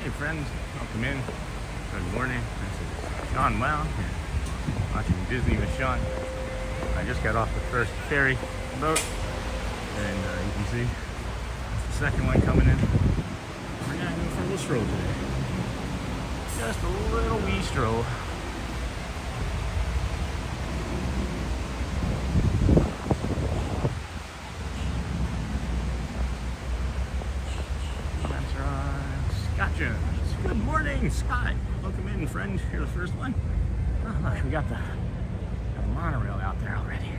Hey friends, welcome in. Good morning. This is Sean Wow here, watching Disney with Sean. I just got off the first ferry boat, and you can see the second one coming in. We're gonna go for a little stroll today. Just a little wee stroll. Good morning, Scott. Welcome in, friend. You're the first one. Oh, look, we got the monorail out there already.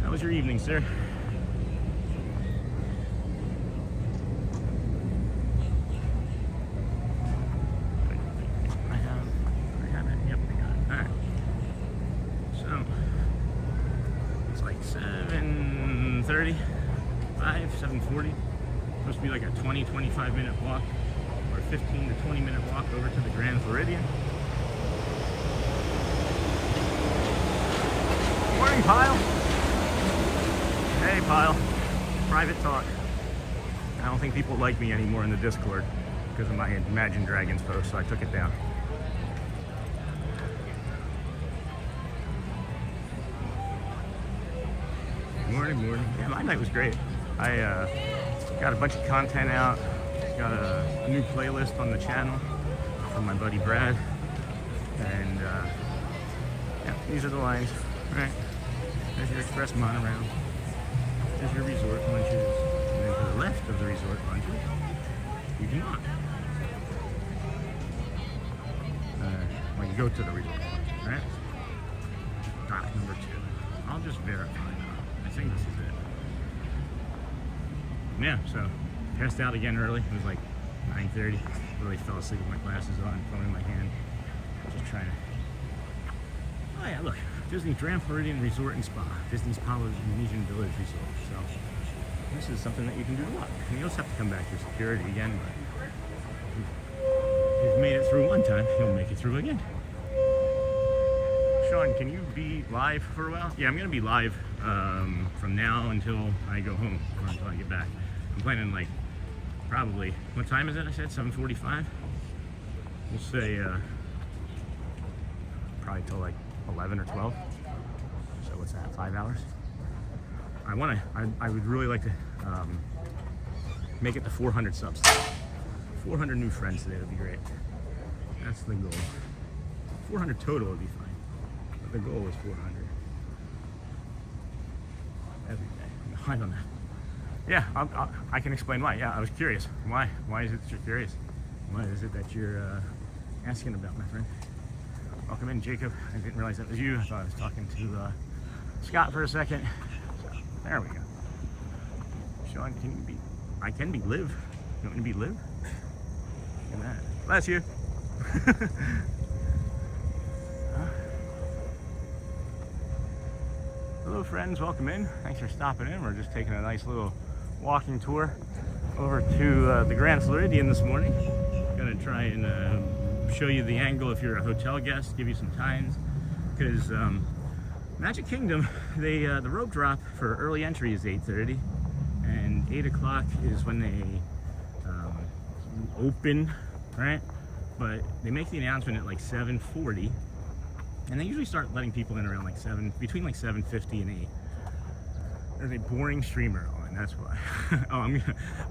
How was your evening, sir? I have it. Yep, I got it. All right. So it's like 7:30, 7:40. Supposed to be like a 20-25 minute walk, or a 15 to 20 minute walk over to the Grand Floridian. Morning, Pile. Hey, Pile. Private talk. I don't think people like me anymore in the Discord because of my Imagine Dragons post, so I took it down. Morning, morning. Yeah, my night was great. I got a bunch of content out. Got a new playlist on the channel from my buddy Brad, and yeah, these are the lines. Right, there's your express monorail. There's your resort lunches, and then to the left of the resort lunches, you do not. When you go to the resort lunches, right? Dock number 2. I'll just verify. I think this is it. Yeah, so passed out again early. It was like 9:30. Really fell asleep with my glasses on, phone in my hand. Just trying to. Oh yeah, look, Disney Grand Floridian Resort and Spa, Disney's Polynesian Village Resort. So this is something that you can do a lot. And you also have to come back through security again, but if you've made it through one time, you'll make it through again. Sean, can you be live for a while? Yeah, I'm gonna be live from now until I go home, or until I get back. I'm planning like probably, what time is it? I said 7:45. We'll say probably till like 11 or 12. So what's that? 5 hours. I would really like to make it to 400 subs. 400 new friends today would be great. That's the goal. 400 total would be fine, but the goal is 400 every day. I'm behind on that. Yeah, I can explain why. Yeah, I was curious. Why? Why is it that you're curious? Why is it that you're asking about, my friend? Welcome in, Jacob. I didn't realize that was you. I thought I was talking to Scott for a second. So, there we go. Sean, can you be... I can be Liv. You want me to be Liv? Look at that. Bless you. Hello, friends. Welcome in. Thanks for stopping in. We're just taking a nice little walking tour over to the Grand Floridian this morning. Gonna try and show you the angle if you're a hotel guest, give you some times, because Magic Kingdom, the rope drop for early entry is 8:30, and 8 o'clock is when they open, right? But they make the announcement at like 7:40, and they usually start letting people in around like between like 7:50 and 8. There's a boring streamer on, that's why. Oh,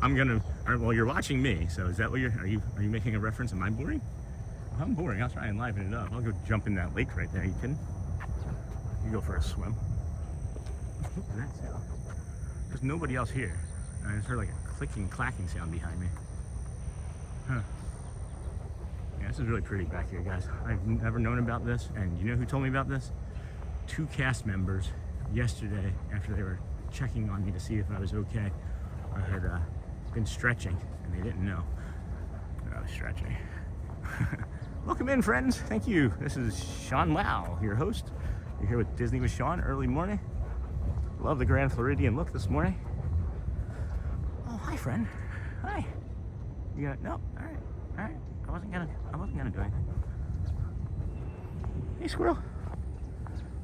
I'm gonna. Well, you're watching me, so is that what are you making a reference? Am I boring? If I'm boring, I'll try and liven it up. I'll go jump in that lake right there. You kidding? You go for a swim. Look at that sound. There's nobody else here. I just heard like a clicking, clacking sound behind me. Huh. Yeah, this is really pretty back here, guys. I've never known about this, and you know who told me about this? 2 cast members yesterday, after they were checking on me to see if I was okay. I had been stretching, and they didn't know that I was stretching. Welcome in, friends. Thank you. This is Sean Wow, your host. You're here with Disney with Sean, early morning. Love the Grand Floridian look this morning. Oh, hi, friend. Hi. You got no? All right. All right. I wasn't gonna do anything. Hey, squirrel.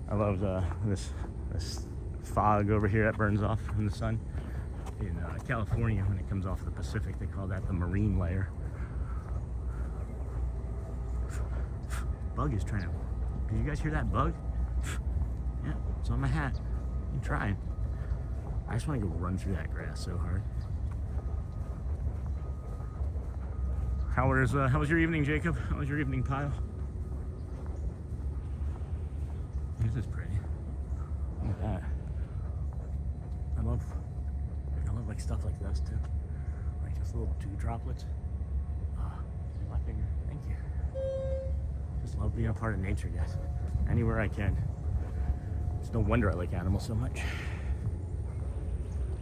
I love this fog over here that burns off in the sun. in California, when it comes off the Pacific, they call that the marine layer. Bug is trying to... Did you guys hear that bug? Yeah, it's on my hat. I'm trying. I just want to go run through that grass so hard. How was your evening, Jacob? How was your evening, Pile? This is pretty. Look at that. I love like stuff like this too. Like just little dew droplets. My finger. Thank you. Just love being a part of nature, guys. Anywhere I can. It's no wonder I like animals so much.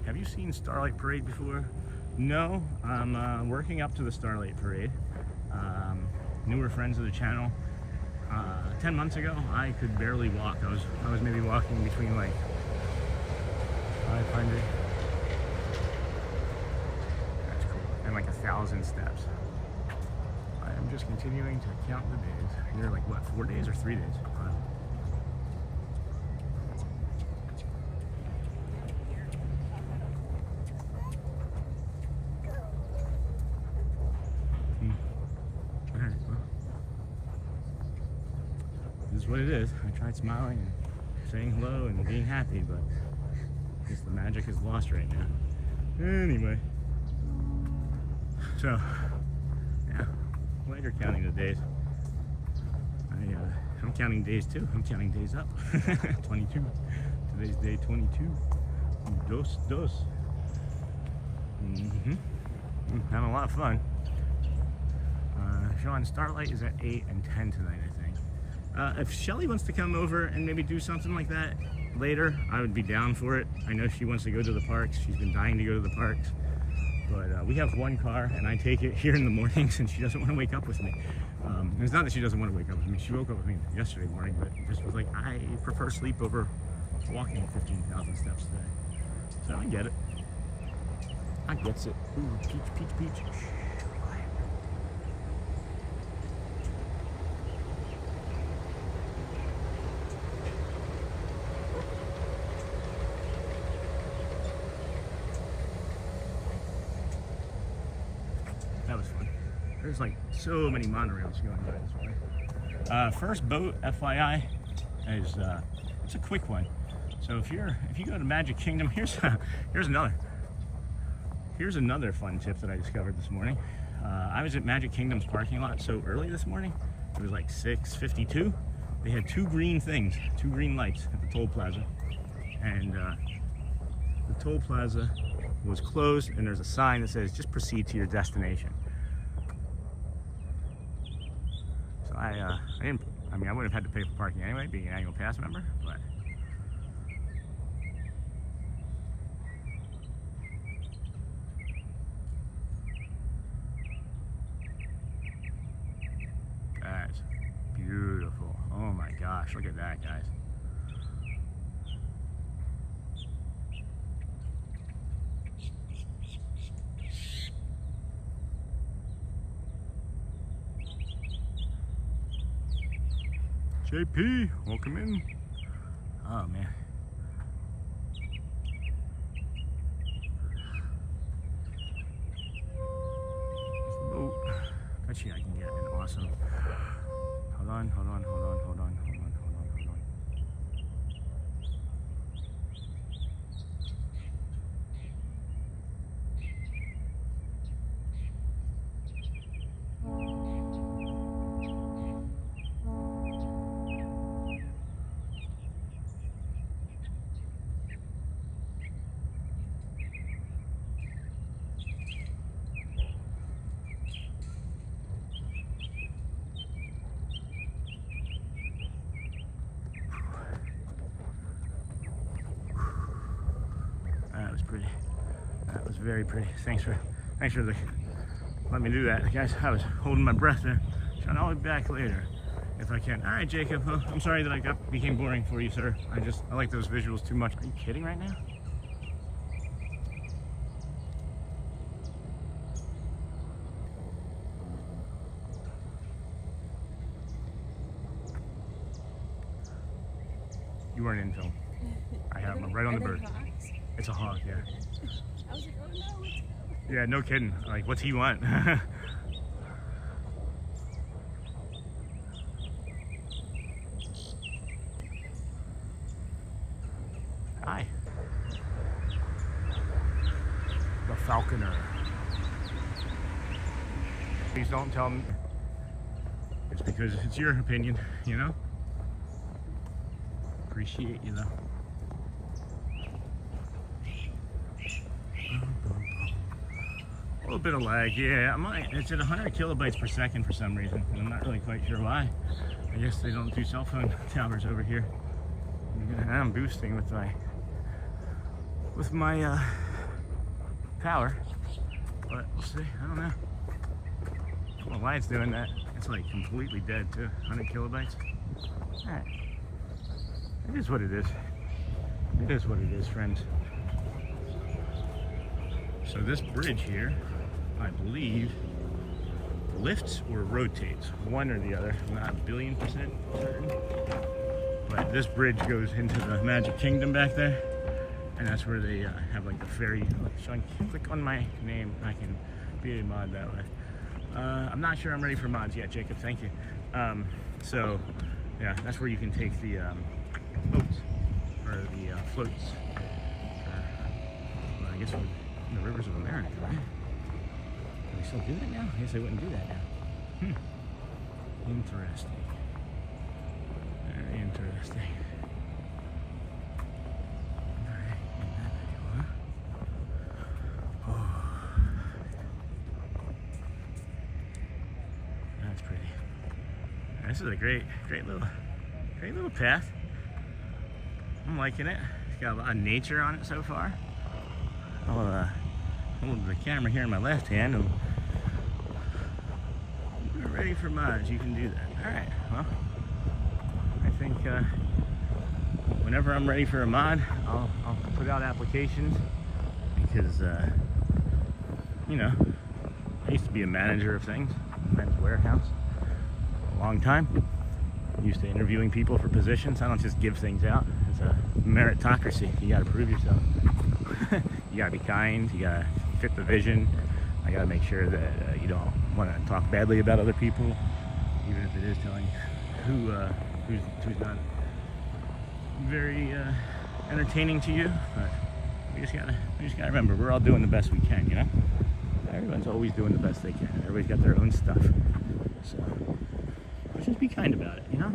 Have you seen Starlight Parade before? No, I'm working up to the Starlight Parade. Newer friends of the channel. 10 months ago, I could barely walk. I was maybe walking between like 500. That's cool. And like 1,000 steps. I am just continuing to count the days. You're like what, 4 days or 3 days? This is what it is. I tried smiling and saying hello and being happy, but I guess the magic is lost right now. Anyway, so yeah, glad you're counting the days. I'm counting days too. I'm counting days up. 22. Today's day 22. Dos. Having a lot of fun. Sean, Starlight is at 8 and 10 tonight, I think. If Shelly wants to come over and maybe do something like that later, I would be down for it. I know she wants to go to the parks. She's been dying to go to the parks. But we have one car, and I take it here in the mornings, and she doesn't want to wake up with me. It's not that she doesn't want to wake up with me. She woke up with me yesterday morning, but just was like, I prefer sleep over walking 15,000 steps today. So I get it. I gets it. Ooh, peach. That was fun. There's like so many monorails going by this way. First boat, FYI, is it's a quick one. So if you go to Magic Kingdom, here's another fun tip that I discovered this morning. I was at Magic Kingdom's parking lot so early this morning. It was like 6:52. They had two green lights at the toll plaza, and the toll plaza was closed, and there's a sign that says just proceed to your destination. So I would have had to pay for parking anyway, being an annual pass member, but that's beautiful. Oh my gosh, look at that, guys. JP, welcome in. Oh man. There's the boat. Bet you I can get an awesome. Hold on. That was pretty. That was very pretty. Thanks for letting me do that, guys. I was holding my breath there. Sean, I'll be back later if I can. All right, Jacob. Well, I'm sorry that I became boring for you, sir. I like those visuals too much. Are you kidding right now? You weren't in film. I have them right on the bird. It's a hog, yeah. I was like, oh no, let's go. Yeah, no kidding. Like, what's he want? Hi. The falconer. Please don't tell me. It's because it's your opinion, you know? Appreciate you though. A little bit of lag, yeah. It's at 100 kilobytes per second for some reason, and I'm not really quite sure why. I guess they don't do cell phone towers over here. I'm boosting with my power, but we'll see. I don't know. I don't know why it's doing that. It's like completely dead too. 100 kilobytes. All right. It is what it is. It is what it is, friends. So this bridge here, I believe, lifts or rotates, one or the other. I'm not a billion% certain. But this bridge goes into the Magic Kingdom back there, and that's where they have like the ferry. So I can click on my name, I can be a mod that way. I'm not sure I'm ready for mods yet, Jacob. Thank you. So yeah, that's where you can take the boats or the floats. Well, I guess in the rivers of America, right? Can they still do that now? I guess they wouldn't do that now. Interesting. Very interesting. That's pretty. This is a great little path. I'm liking it. It's got a lot of nature on it so far. I'll hold the camera here in my left hand, and we're ready for mods. You can do that. All right. Well, I think whenever I'm ready for a mod, I'll put out applications because you know, I used to be a manager of things, men's warehouse, a long time. Used to interviewing people for positions. I don't just give things out. It's a meritocracy. You got to prove yourself. You got to be kind. You got to fit the vision. I got to make sure that you don't want to talk badly about other people, even if it is telling who's not very entertaining to you. But we just gotta remember, we're all doing the best we can. You know, everyone's always doing the best they can. Everybody's got their own stuff. So let's just be kind about it. You know,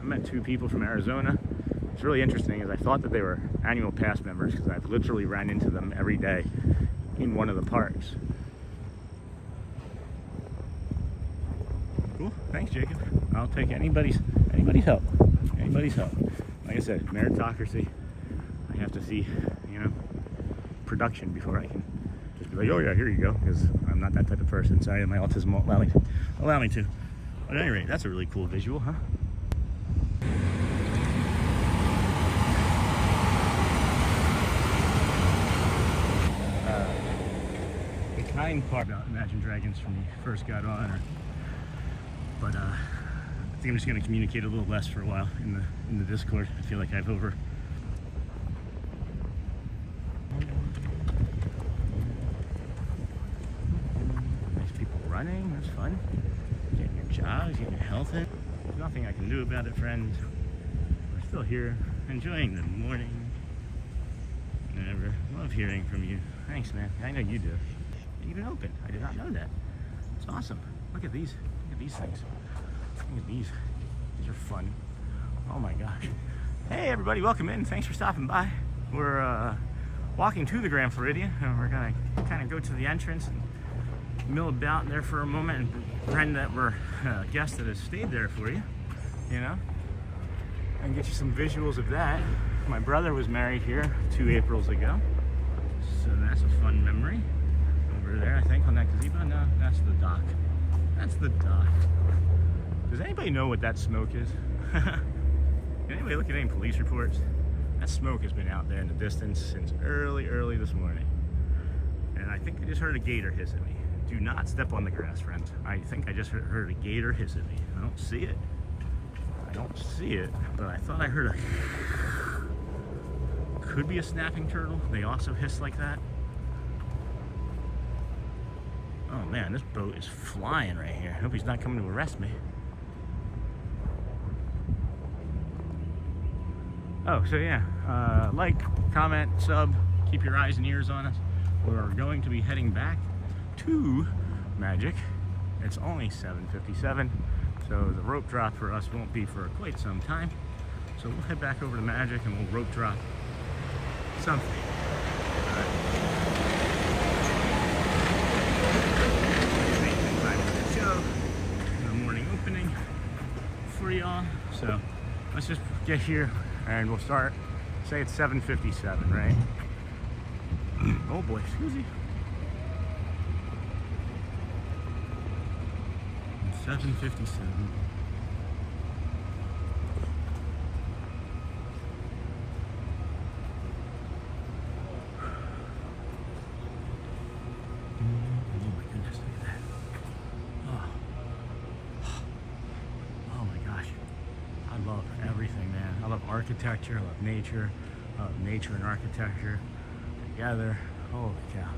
I met two people from Arizona. What's really interesting is I thought that they were annual pass members because I've literally ran into them every day in one of the parks. Cool. Thanks, Jacob. I'll take anybody's help. Anybody's help. Like I said, meritocracy. I have to see, you know, production before I can just be like, oh yeah, here you go, because I'm not that type of person. Sorry, my autism won't allow me to. But at any rate, that's a really cool visual, huh? The kind part about Imagine Dragons when we first got on, but I think I'm just going to communicate a little less for a while in the Discord. I feel like I've nice people running. That's fun. Getting your jobs, getting your health in. There's nothing I can do about it, friends. We're still here, enjoying the morning. Never. Love hearing from you. Thanks, man. I know you do. Even open. I did not know that. It's awesome. Look at these. Look at these things. Look at these. These are fun. Oh my gosh. Hey everybody, welcome in. Thanks for stopping by. We're walking to the Grand Floridian, and we're gonna kind of go to the entrance and mill about there for a moment and pretend that we're a guest that has stayed there for you, you know, and get you some visuals of that. My brother was married here 2 Aprils ago, so that's a fun memory. Over there, I think, on that gazebo. No, that's the dock. That's the dock. Does anybody know what that smoke is? Anybody look at any police reports? That smoke has been out there in the distance since early this morning. And I think I just heard a gator hiss at me. Do not step on the grass, friends. I think I just heard a gator hiss at me. I don't see it. I don't see it, but I thought I heard a could be a snapping turtle. They also hiss like that. Oh man, this boat is flying right here. I hope he's not coming to arrest me. Oh, so yeah, like, comment, sub, keep your eyes and ears on us. We're going to be heading back to Magic. It's only 7:57, so the rope drop for us won't be for quite some time. So we'll head back over to Magic and we'll rope drop something. Show the morning opening for y'all. So let's just get here and we'll start. Say it's 7:57, right? Oh boy, excuse me. 7:57. Architecture, I love nature, nature and architecture together. Holy cow.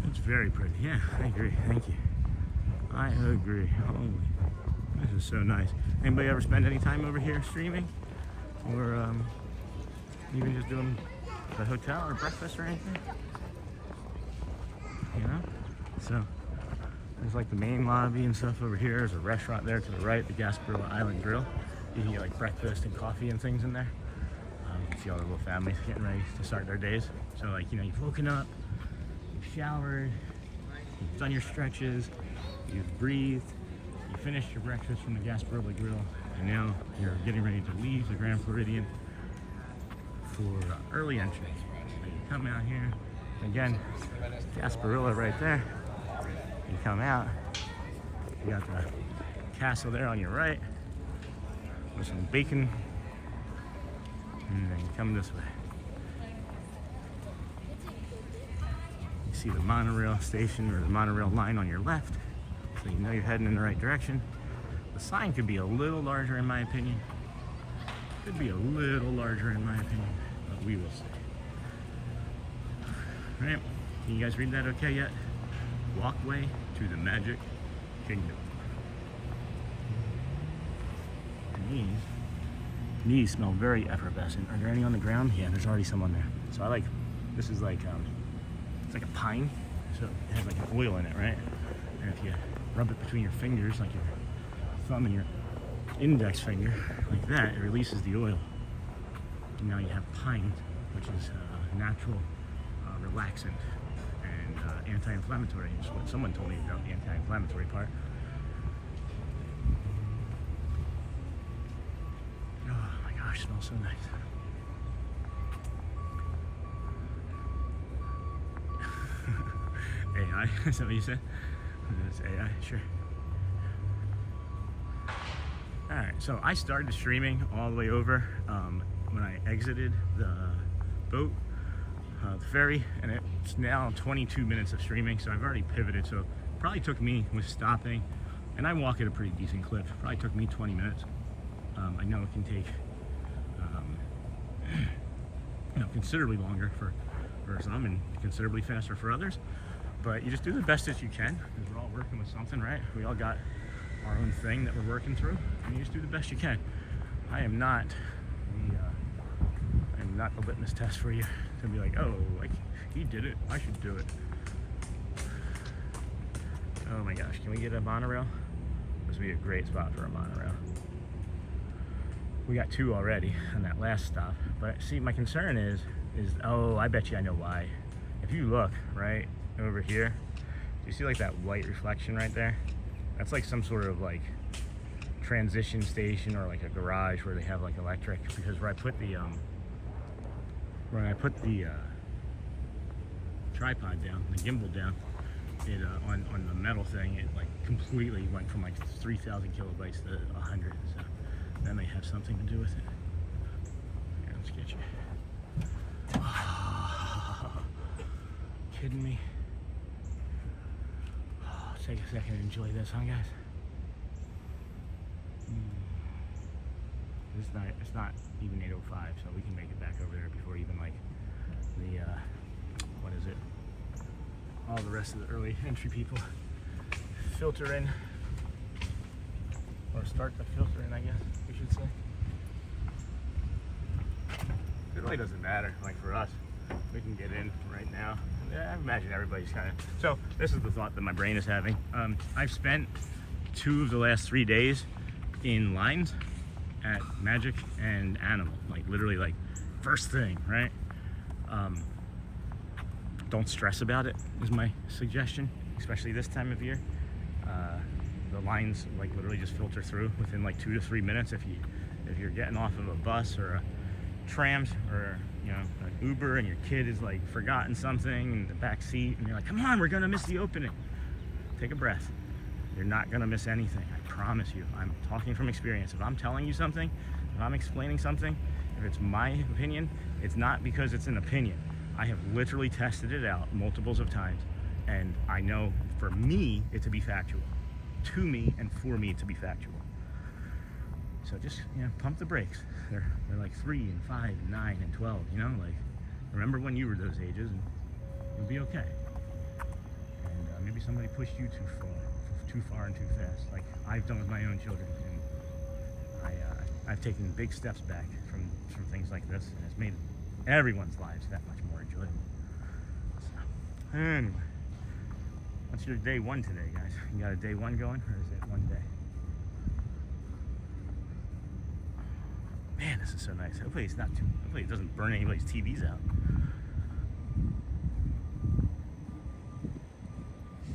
It's very pretty. Yeah, I agree. Thank you. I agree. Holy. This is so nice. Anybody ever spend any time over here streaming? Or even just doing the hotel or breakfast or anything? You know? So, there's like the main lobby and stuff over here. There's a restaurant there to the right, the Gasparilla Island Grill. You can get like breakfast and coffee and things in there. You can see all the little families getting ready to start their days. So like, you know, you've woken up, you've showered, you've done your stretches, you've breathed, you finished your breakfast from the Gasparilla Grill, and now you're getting ready to leave the Grand Floridian for early entry. So you come out here, again, Gasparilla right there. You come out, you got the castle there on your right with some bacon, and then you come this way. You see the monorail station or the monorail line on your left. So you know you're heading in the right direction. The sign could be a little larger in my opinion. Could be a little larger in my opinion, but we will see. All right, can you guys read that okay yet? Walkway to the Magic Kingdom. And these smell very effervescent. Are there any on the ground? Yeah, there's already some on there. So I like, this is like, it's like a pine. So it has like an oil in it, right? And if you rub it between your fingers, like your thumb and your index finger, like that, it releases the oil. And now you have pine, which is natural relaxant and anti-inflammatory. It's what someone told me about the anti-inflammatory part. Oh my gosh, it smells so nice. AI, is that what you said? It's AI, sure. Alright, so I started streaming all the way over when I exited the boat, the ferry, and it's now 22 minutes of streaming, so I've already pivoted. So it probably took me, with stopping, and I walk at a pretty decent clip, probably took me 20 minutes. I know it can take considerably longer for some and considerably faster for others. But you just do the best that you can, because we're all working with something, right? We all got our own thing that we're working through, and you just do the best you can. I am not the litmus test for you to be like, oh, like he did it, I should do it. Oh my gosh, can we get a monorail? This would be a great spot for a monorail. We got two already on that last stop, but see, my concern is oh, I bet you I know why. If you look right over here, you see like that white reflection right there? That's like some sort of like transition station or like a garage where they have like electric, because where I put the tripod down, the gimbal down, it on the metal thing, it like completely went from like 3,000 kilobytes to 100. So that may have something to do with it. Bridge. Oh, kidding me? Oh, take a second and enjoy this, huh, guys? It's not even 8:05, so we can make it back over there before even like the what is it? All the rest of the early entry people filter in, or start to filter in, I guess we should say. It really doesn't matter. Like for us, we can get in right now. I imagine everybody's kind of. So this is the thought that my brain is having. I've spent 2 of the last 3 days in lines at Magic and Animal, like literally like first thing, right? Don't stress about it is my suggestion, especially this time of year. The lines like literally just filter through within like 2 to 3 minutes if you're getting off of a bus or a trams or an Uber and your kid is like forgotten something in the back seat and you're like, come on, we're gonna miss the opening. Take a breath. You're not gonna miss anything, I promise you. I'm talking from experience. If I'm telling you something, if I'm explaining something, if it's my opinion, it's not because it's an opinion. I have literally tested it out multiples of times, and I know for me it to be factual. To me and for me to be factual. So just pump the brakes. They're like 3 and 5 and 9 and 12, like remember when you were those ages and you'll be okay. And maybe somebody pushed you too far and too fast, like I've done with my own children, and I've taken big steps back from things like this, and it's made everyone's lives that much more enjoyable. So, anyway, what's your day 1 today, guys? You got a day 1 going, or is it 1 day? Man, this is so nice. Hopefully hopefully it doesn't burn anybody's TVs out.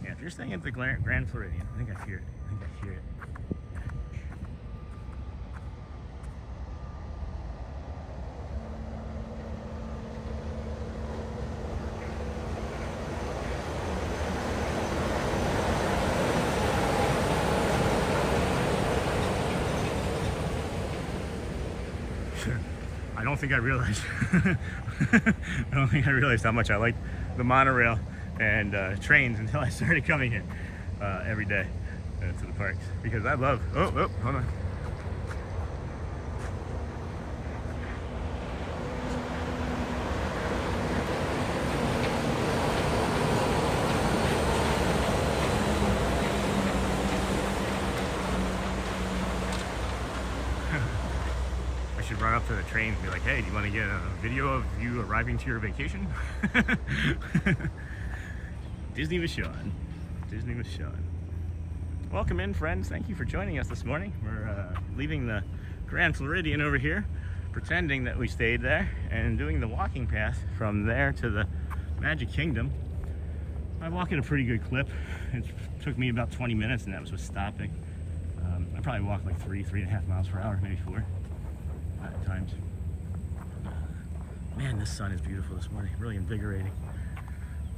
Yeah, if you're staying at the Grand Floridian, I think I hear it. I don't think I realized how much I liked the monorail and trains until I started coming here every day to the parks, because I love. Oh, hold on. Run up to the train and be like, hey, do you want to get a video of you arriving to your vacation? Disney was showing. Welcome in, friends. Thank you for joining us this morning. We're leaving the Grand Floridian over here, pretending that we stayed there, and doing the walking path from there to the Magic Kingdom. I walk at a pretty good clip. It took me about 20 minutes, and that was with stopping. I probably walked like 3.5 miles per hour, maybe 4. At times. Man, this sun is beautiful this morning, really invigorating.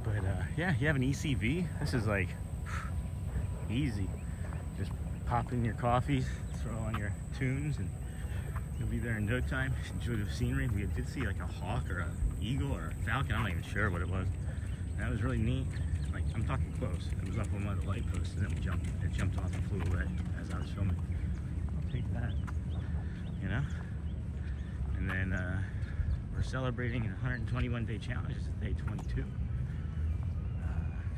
But yeah, you have an ECV. This is like easy. Just pop in your coffee, throw on your tunes, and you'll be there in no time. Enjoy the scenery. We did see like a hawk or an eagle or a falcon. I'm not even sure what it was. That was really neat. Like, I'm talking close. It was up on one of the light posts, and then it jumped off and flew away as I was filming. I'll take that. And then we're celebrating a 121-day challenge. This is day 22.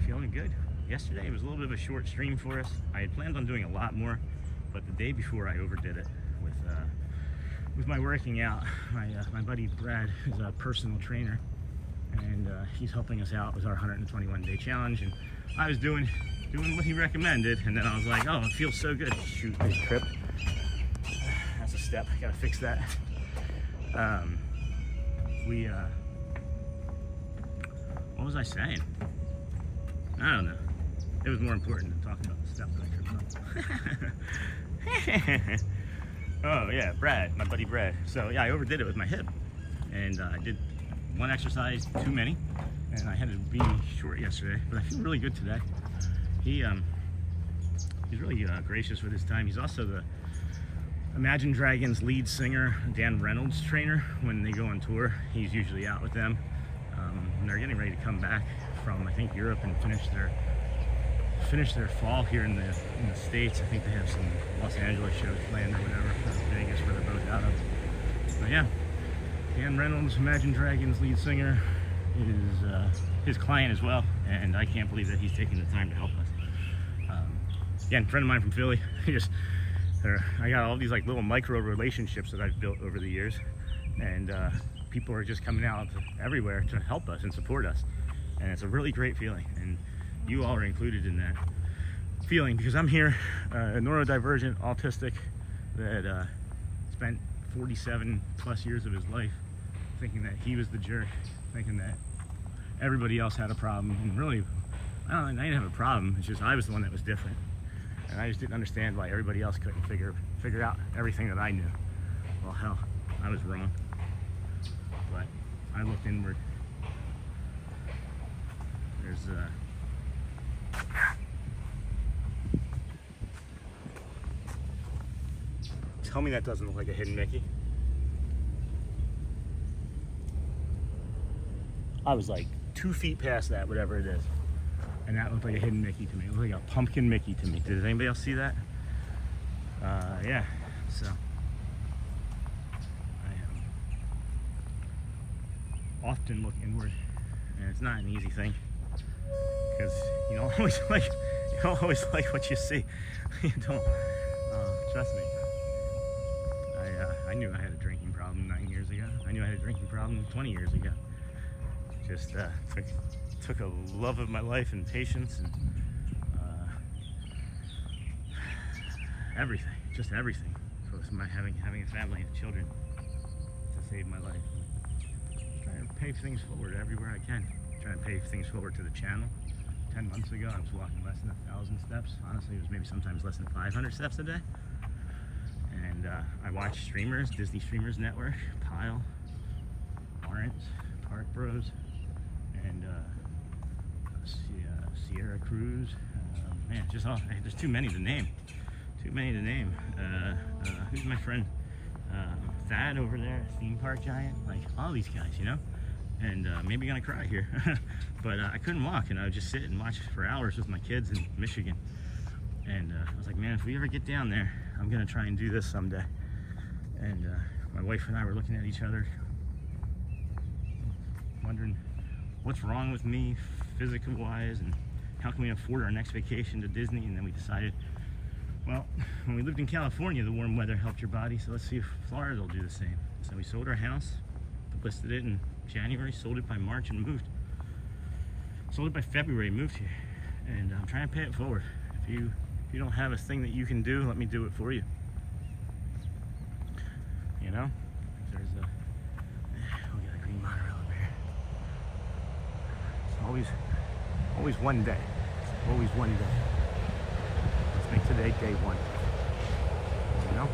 Feeling good. Yesterday was a little bit of a short stream for us. I had planned on doing a lot more, but the day before I overdid it with my working out. My buddy Brad is a personal trainer, and he's helping us out with our 121-day challenge. And I was doing what he recommended, and then I was like, oh, it feels so good. Shoot, I tripped. That's a step. I gotta fix that. What was I saying? I don't know. It was more important than talking about the step that I tripped on. Oh yeah, Brad, my buddy Brad. So yeah, I overdid it with my hip, and I did one exercise too many, and I had to be short yesterday. But I feel really good today. He's really gracious with his time. He's also the Imagine Dragons lead singer Dan Reynolds' trainer. When they go on tour, he's usually out with them. And they're getting ready to come back from, I think, Europe and finish their fall here in the States. I think they have some Los Angeles shows planned or whatever, or Vegas, where they're both out of. But yeah, Dan Reynolds, Imagine Dragons lead singer, is his client as well, and I can't believe that he's taking the time to help us. Again, friend of mine from Philly. I got all these like little micro relationships that I've built over the years, and people are just coming out everywhere to help us and support us, and it's a really great feeling, and you all are included in that feeling, because I'm here, a neurodivergent autistic that spent 47 plus years of his life thinking that he was the jerk, thinking that everybody else had a problem, and really I didn't have a problem. It's just I was the one that was different, and I just didn't understand why everybody else couldn't figure out everything that I knew. Well, hell, I was wrong, but I looked inward. There's tell me that doesn't look like a hidden Mickey. I was like 2 feet past that, whatever it is, and that looked like a hidden Mickey to me. It looked like a pumpkin Mickey to me. Did anybody else see that? Yeah, so I often look inward, and it's not an easy thing, because you don't always like what you see. You don't. Trust me. I knew I had a drinking problem 9 years ago. I knew I had a drinking problem 20 years ago. Just took a love of my life and patience and everything, just everything. So it's my having a family and children to save my life. Trying to pay things forward everywhere I can. Trying to pay things forward to the channel. 10 months ago, I was walking less than 1,000 steps. Honestly, it was maybe sometimes less than 500 steps a day. And I watch streamers, Disney Streamers Network, Pile, Lawrence, Park Bros, and Sierra Cruz. Man, just there's too many to name. Who's my friend? Thad over there, theme park giant. Like all these guys, you know. And maybe gonna cry here, but I couldn't walk, and I would just sit and watch for hours with my kids in Michigan. And I was like, man, if we ever get down there, I'm gonna try and do this someday. And my wife and I were looking at each other, wondering what's wrong with me physically wise, and how can we afford our next vacation to Disney. And then we decided, well, when we lived in California, the warm weather helped your body, so let's see if Florida will do the same. So we sold our house, listed it in January, sold it by March, and moved. Sold it by February, moved here, and I'm trying to pay it forward. If you don't have a thing that you can do, let me do it for you. You know, there's we got a green monorail over here. It's always one day. Always one day. Let's make today day one. You know?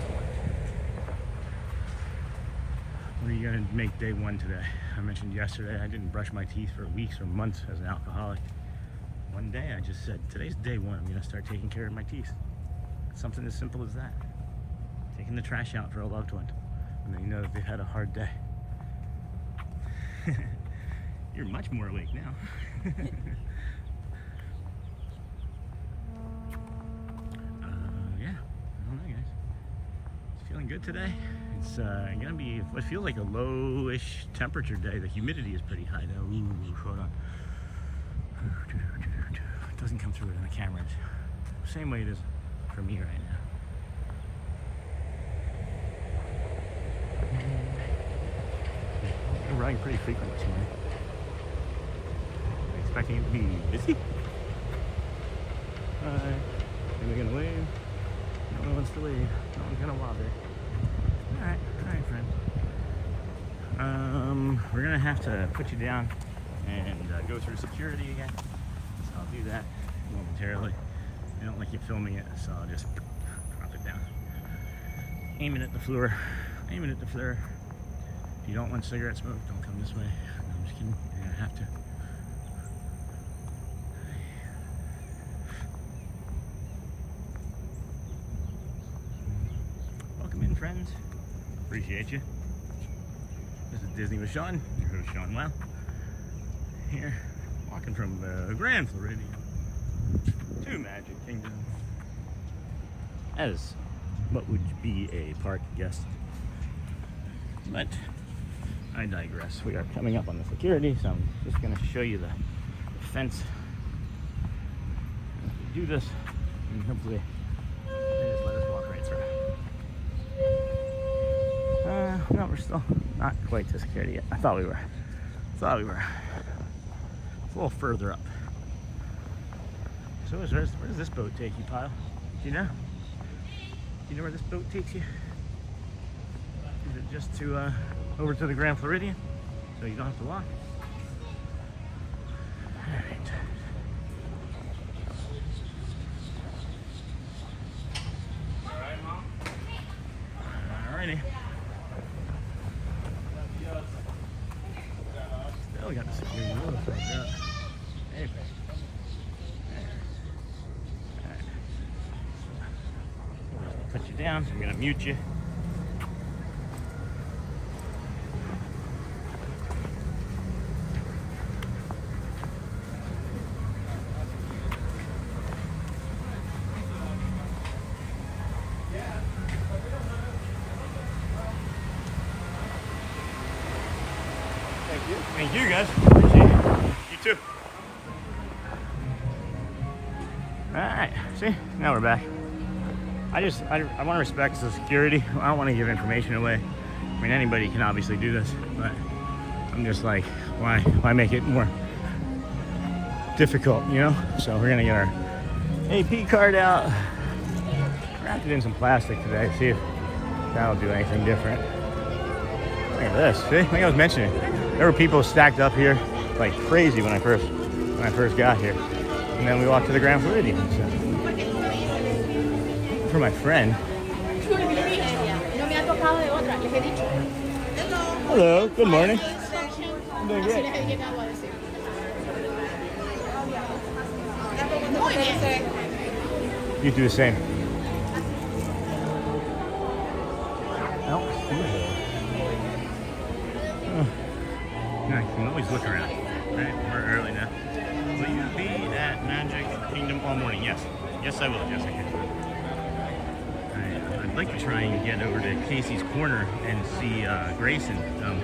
What are you gonna make day one today? I mentioned yesterday I didn't brush my teeth for weeks or months as an alcoholic. One day I just said, today's day one, I'm gonna start taking care of my teeth. Something as simple as that. Taking the trash out for a loved one, and then you know that they've had a hard day. You're much more awake now. Yeah, I don't know, guys. It's feeling good today. It's gonna be what feels like a lowish temperature day. The humidity is pretty high though. Ooh, hold on. It doesn't come through on the cameras. Same way it is for me right now. I'm riding pretty frequently this morning. Expecting it to be busy. Hi. Anybody gonna leave? No one wants to leave. No one's gonna lobby. Alright, friend. We're gonna have to put you down and go through security again. So I'll do that momentarily. I don't like you filming it, so I'll just drop it down. Aiming at the floor. Aiming at the floor. If you don't want cigarette smoke, don't come this way. No, I'm just kidding. You're gonna have to. Welcome in, friends. Appreciate you. This is Disney with Sean, your host Sean Wow. Here, walking from the Grand Floridian to Magic Kingdom as what would be a park guest. But I digress. We are coming up on the security, so I'm just going to show you the fence. Do this, and hopefully they just let us walk right through. No, we're still not quite to security yet. I thought we were. It's a little further up. So where does this boat take you, Pyle? Do you know? Do you know where this boat takes you? Is it just to over to the Grand Floridian, so you don't have to walk? All right. Alrighty. Still got the security notice like that. Hey. Alright. Put you down, so I'm gonna mute you. Thank you guys. Appreciate it. You too. Alright, see? Now we're back. I want to respect the security. I don't want to give information away. I mean, anybody can obviously do this, but I'm just like, why make it more difficult, you know? So we're gonna get our AP card out. Wrapped it in some plastic today, see if that'll do anything different. Look at this, see? Like I was mentioning, there were people stacked up here like crazy when I first got here. And then we walked to the Grand Floridian. So. For my friend. Hello, good morning. I'm doing great. You do the same. I can always look around, right? We're early now. Will you be at Magic Kingdom all morning? Yes. Yes, I will, Jessica. I'd like to try and get over to Casey's Corner and see Grayson.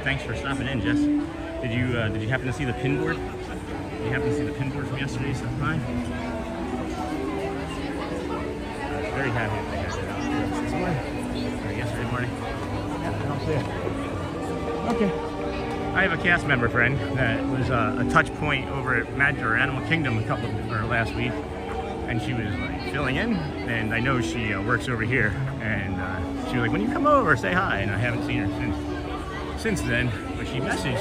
Thanks for stopping in, Jess. Did you happen to see the pin board? Did you happen to see the pin board from yesterday? Stop by. I was very happy that they had it out this morning. Or yesterday morning. Yeah, I don't see it. Okay. I have a cast member friend that was a touch point over at Magic or Animal Kingdom last week, and she was like filling in, and I know she works over here, and she was like, when you come over, say hi, and I haven't seen her since then, but she left a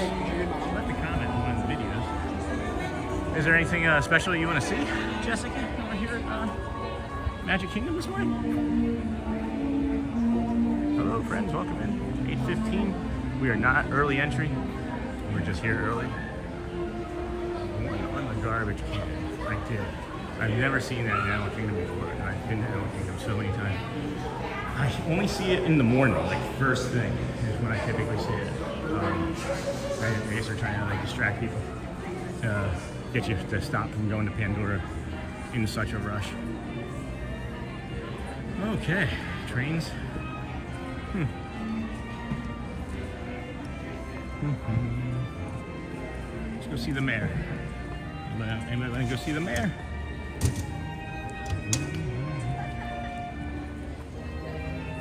comment in one of the videos. Is there anything special you want to see, Jessica, over here at Magic Kingdom this morning? Hello friends, welcome in, 8:15. We are not early entry. We're just here early. On the garbage can. I did. I've never seen that in Animal Kingdom before, and I've been to Animal Kingdom so many times. I only see it in the morning, like first thing is when I typically see it. I guess they're trying to like distract people, get you to stop from going to Pandora in such a rush. Okay, trains. Let's go see the mayor. Anybody want to go see the mayor?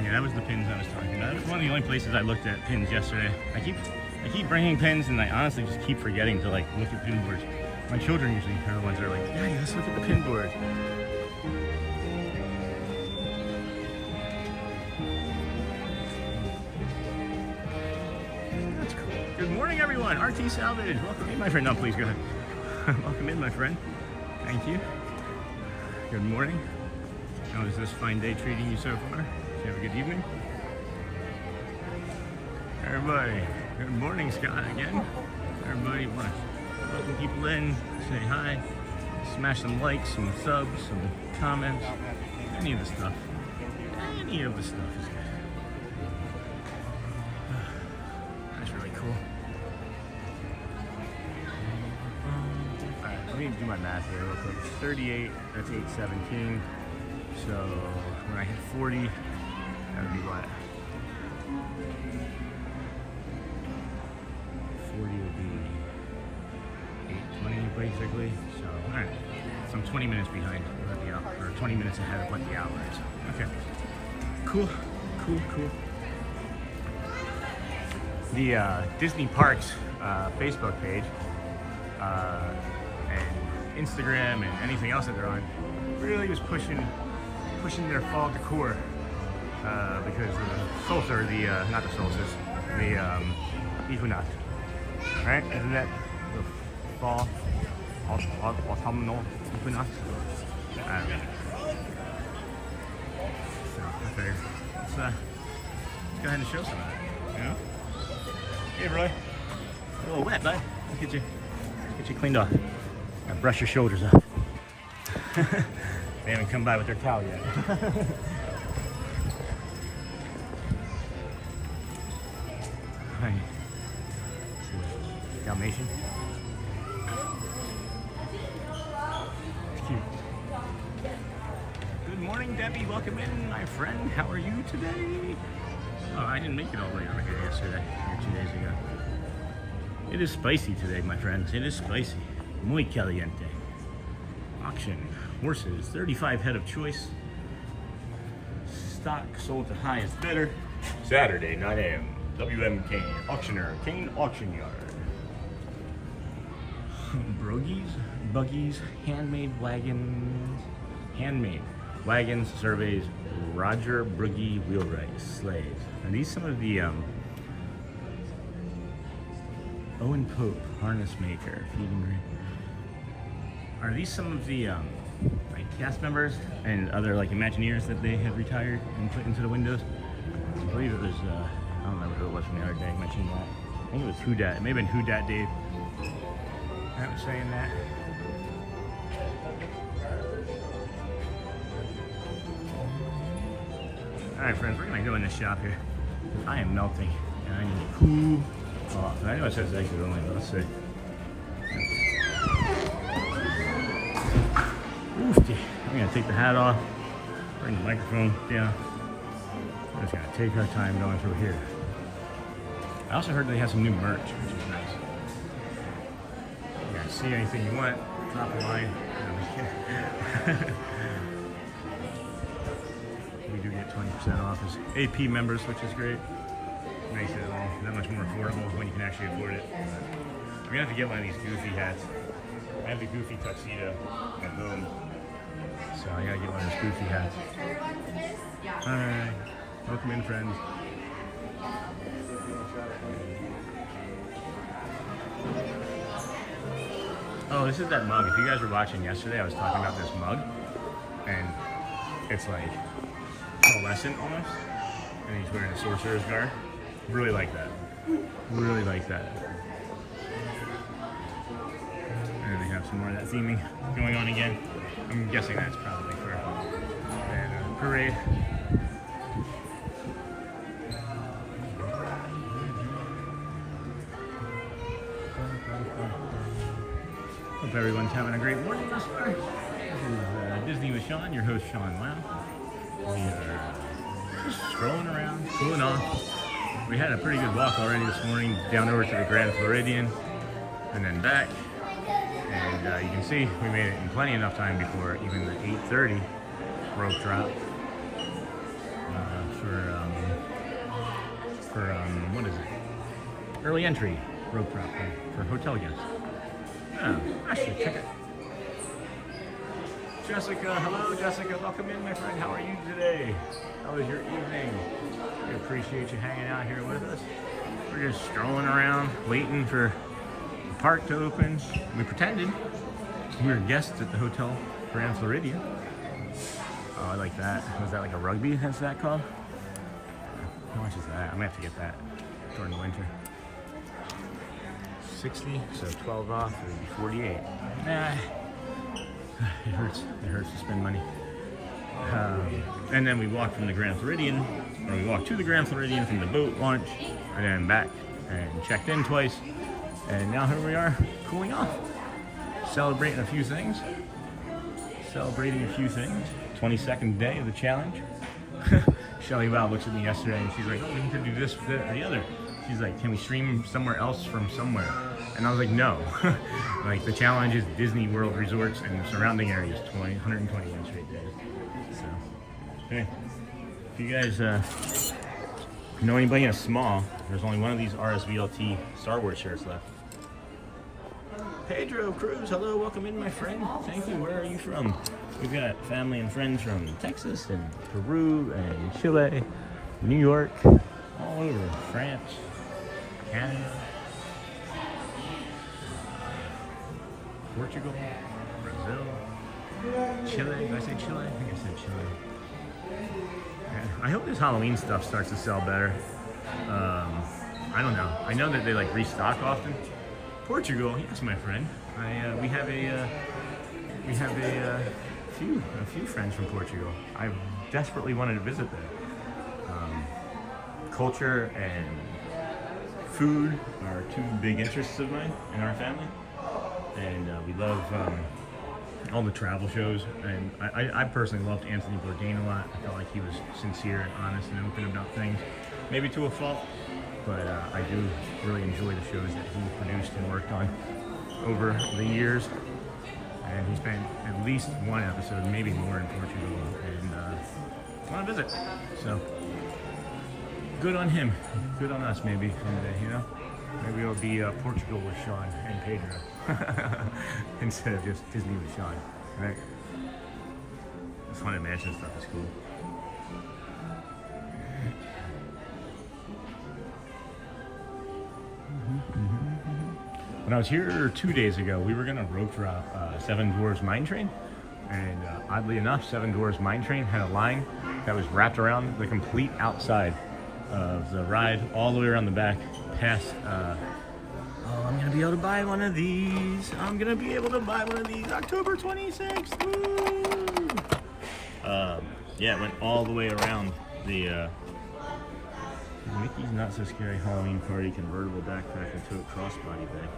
Yeah, that was the pins I was talking about. That was one of the only places I looked at pins yesterday. I keep bringing pins, and I honestly just keep forgetting to like look at pin boards. My children usually are the ones that are like, Daddy, let's look at the pin board. That's cool. Good morning, everyone. RT Salvage. Welcome in, my friend. No, please go ahead. Welcome in, my friend. Thank you. Good morning. How is this fine day treating you so far? Did you have a good evening? Everybody, good morning, Scott, again. Everybody want to welcome people in, say hi, smash some likes, some subs, some comments, any of the stuff. Any of the stuff is good. me do my math here real quick. 38, that's 817. So when I hit 40, that would be what? 40 would be 820 basically. So, alright. So I'm 20 minutes behind what the hour, or 20 minutes ahead of what the hour is. Okay. Cool. The Disney Parks Facebook page and Instagram and anything else that they're on really was pushing their fall decor because the solstice, or the not the solstice, the equinox, right? Isn't that the fall autumnal equinox? I don't know. So I figured let's go ahead and show some of that. You know? Hey, Roy. You're a little wet, bud. Let's get you cleaned off. Now brush your shoulders up. They haven't come by with their towel yet. Hi. Dalmatian. It's cute. Good morning, Debbie. Welcome in, my friend. How are you today? Oh, I didn't make it all the way over here yesterday, or 2 days ago. It is spicy today, my friends. It is spicy. Muy caliente. Auction. Horses. 35 head of choice. Stock sold to highest bidder. Saturday, 9 a.m. WM Kane. Auctioneer. Kane Auction Yard. Brogies. Buggies. Handmade wagons. Handmade. Wagons. Surveys. Roger Bruggy Wheelwright. Sleighs. Are these some of the Owen Pope, harness maker, feeding green. Are these some of the like cast members and other like Imagineers that they had retired and put into the windows? I believe it was I don't remember who it was from the other day mentioning that. I think it was Who Dat. It may have been Who Dat Dave. I was saying that. Alright friends, we're gonna go in this shop here. I am melting and I need to cool off. I know it says exit only, but let's see. Oofty. I'm gonna take the hat off, bring the microphone down. I'm just gonna take our time going through here. I also heard they have some new merch, which is nice. You guys see anything you want, drop a line. No, I'm just kidding. We do get 20% off as AP members, which is great. Makes it that much more affordable when you can actually afford it. I'm gonna have to get one of these goofy hats. I have the goofy tuxedo at home, so I gotta get one of those goofy hats. Alright, welcome in, friends. Oh, this is that mug. If you guys were watching yesterday, I was talking about this mug, and it's like pearlescent almost, and he's wearing a sorcerer's garb. Really like that. Really like that. And they have some more of that theming going on again. I'm guessing that's probably for a parade. Hope everyone's having a great morning thus far. This is Disney with Sean, your host Sean Lau. We are just strolling around, cooling off. We had a pretty good walk already this morning, down over to the Grand Floridian, and then back. And you can see we made it in plenty enough time before even the 8:30 rope drop for what is it? Early entry rope drop for hotel guests. Oh, actually, check it. Jessica, hello Jessica, welcome in my friend. How are you today? How was your evening? We appreciate you hanging out here with us. We're just strolling around, waiting for the park to open. We pretended we were guests at the Hotel Grand Floridian. Oh, I like that. Was that like a rugby? That's that called? How much is that? I'm gonna have to get that during the winter. 60, so 12 off, it would be 48. Nah. It hurts to spend money. And then we walked from the Grand Floridian, or we walked to the Grand Floridian from the boat launch, and then back and checked in twice. And now here we are, cooling off. celebrating a few things. 22nd day of the challenge. Shelly Bob looks at me yesterday and she's like, oh, we need to do this, that, or the other. She's like, can we stream somewhere else from somewhere? And I was like, no. Like, the challenge is Disney World resorts and surrounding areas, 121 straight days. So, hey, if you guys know anybody in a small, there's only one of these RSVLT Star Wars shirts left. Pedro Cruz, hello, welcome in, my friend. Thank you. Where are you from? We've got family and friends from Texas and Peru and Chile, New York, all over, France, Canada, Portugal, Brazil, Chile. Did I say Chile? I think I said Chile. Yeah. I hope this Halloween stuff starts to sell better. I don't know. I know that they like restock often. Portugal, yes, my friend. We have a few friends from Portugal. I desperately wanted to visit there. Culture and food are two big interests of mine in our family, and we love all the travel shows. And I personally loved Anthony Bourdain a lot. I felt like he was sincere and honest and open about things, maybe to a fault. But I do really enjoy the shows that he produced and worked on over the years. And he spent at least one episode, maybe more, in Portugal, and I want to visit. So, good on him. Good on us, maybe, someday, you know? Maybe it'll be Portugal with Sean and Pedro instead of just Disney with Sean, right? This Haunted Mansion stuff is cool. When I was here 2 days ago, we were going to rope drop Seven Dwarfs Mine Train, and oddly enough, Seven Dwarfs Mine Train had a line that was wrapped around the complete outside of the ride, all the way around the back, past, oh, I'm going to be able to buy one of these. I'm going to be able to buy one of these October 26th. Woo! Yeah, it went all the way around the Mickey's Not So Scary Halloween Party convertible backpack and tote crossbody bag.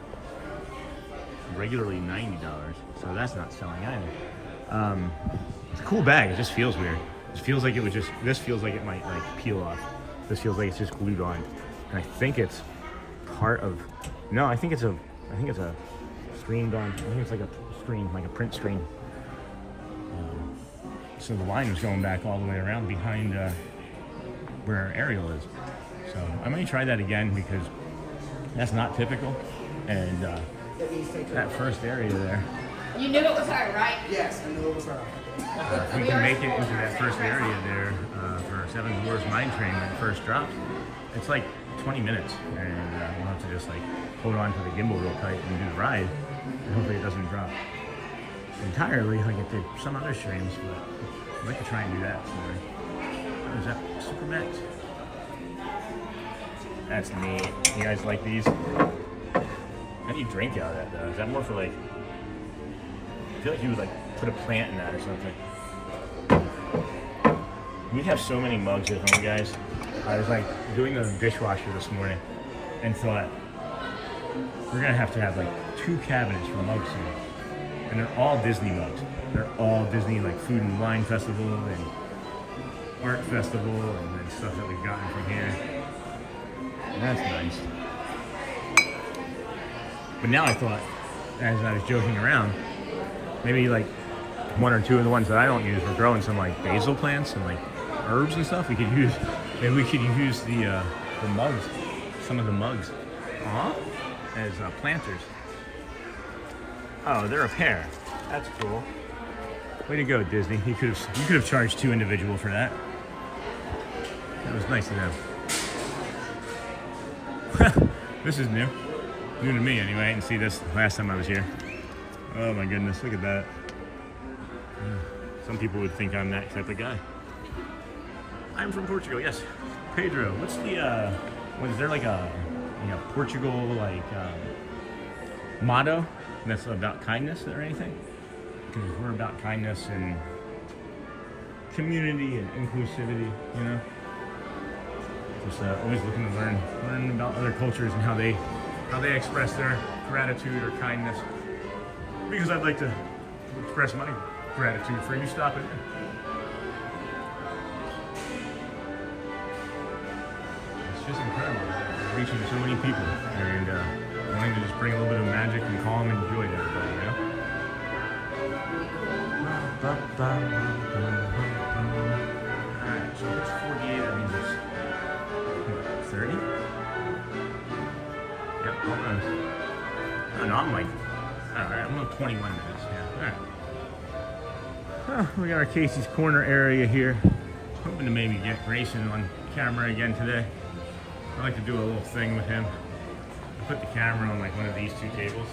Regularly $90, so that's not selling either. It's a cool bag. It just feels weird. It feels like it would just. This feels like it might like peel off. This feels like it's just glued on. And I think it's part of. No, I think it's a screened on. I think it's like a screen, like a print screen. So the line was going back all the way around behind where Ariel is. So I might try that again because that's not typical. And that first area there. You knew it was her, right? Yes, I knew it was her. If we can make it into that first area there for Seven Dwarfs Mine Train when it first drops, it's like 20 minutes. And we'll have to just like hold on to the gimbal real tight and do the ride. And hopefully it doesn't drop entirely like it did some other streams, but I'd like to try and do that. Is that Super Max? That's neat. You guys like these? How do you drink out of that though? Is that more for like, I feel like you would like put a plant in that or something. We have so many mugs at home, guys. I was like doing the dishwasher this morning and thought we're gonna have to have like 2 cabinets for mugs soon. And they're all Disney mugs. They're all Disney, like Food and Wine Festival and Art Festival and then stuff that we've gotten from here. And that's nice. But now I thought, as I was joking around, maybe like 1 or 2 of the ones that I don't use, we're growing some like basil plants and like herbs and stuff. We could use, maybe we could use the mugs, some of the mugs, as planters. Oh, they're a pair. That's cool. Way to go, Disney. You could have charged 2 individual for that. That was nice of them. This is new. New to me anyway. I didn't see this last time I was here. Oh my goodness, look at that. Some people would think I'm that type of guy. I'm from Portugal, yes. Pedro, what's the, what is there like a Portugal like motto that's about kindness or anything? Because we're about kindness and community and inclusivity, you know? Just always looking to learn about other cultures and how they express their gratitude or kindness. because I'd like to express my gratitude for you stopping in. It's just incredible reaching so many people and wanting to just bring a little bit of magic and calm and joy to everybody, you know? Alright, so it's 48, that means it's 30? Yep, almost. Oh, no, I'm like, alright, I'm on 21 minutes, yeah, alright. Well, we got our Casey's Corner area here. Hoping to maybe get Grayson on camera again today. I like to do a little thing with him. I put the camera on like one of these two tables.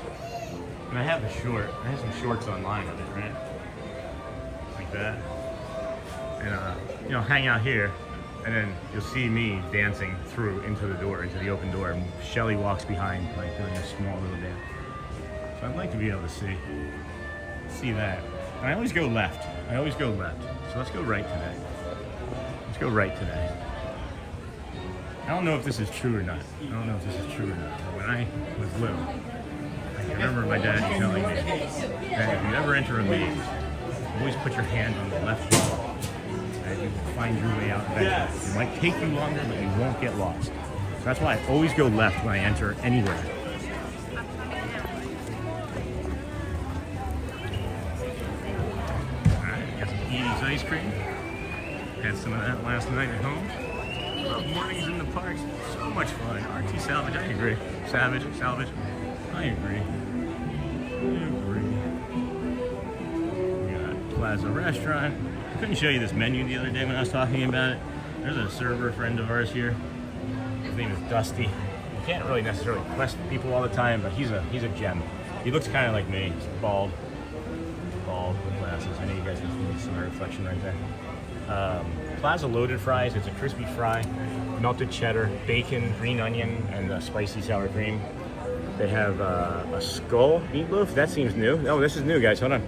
And I have a short, I have some shorts online of it, right? Like that. And you know, hang out here. And then you'll see me dancing through into the door, into the open door. And Shelly walks behind, like doing a small little dance. So I'd like to be able to see that. And I always go left. I always go left. So let's go right today. Let's go right today. I don't know if this is true or not. I don't know if this is true or not. But when I was little, I can remember my dad telling me that if you ever enter a maze, always put your hand on the left wall and you will find your way out eventually. It might take you longer, but you won't get lost. So that's why I always go left when I enter anywhere. Ice cream. Had some of that last night at home. Love mornings in the parks. So much fun. RT Salvage, I agree. Salvage. I agree. We got Plaza Restaurant. I couldn't show you this menu the other day when I was talking about it. There's a server friend of ours here. His name is Dusty. You can't really necessarily quest people all the time, but he's a gem. He looks kind of like me. He's bald with glasses. I know you guys can see my reflection right there. Plaza loaded fries. It's a crispy fry, melted cheddar, bacon, green onion, and spicy sour cream. They have a skull meatloaf. That seems new. No, this is new, guys. Hold on.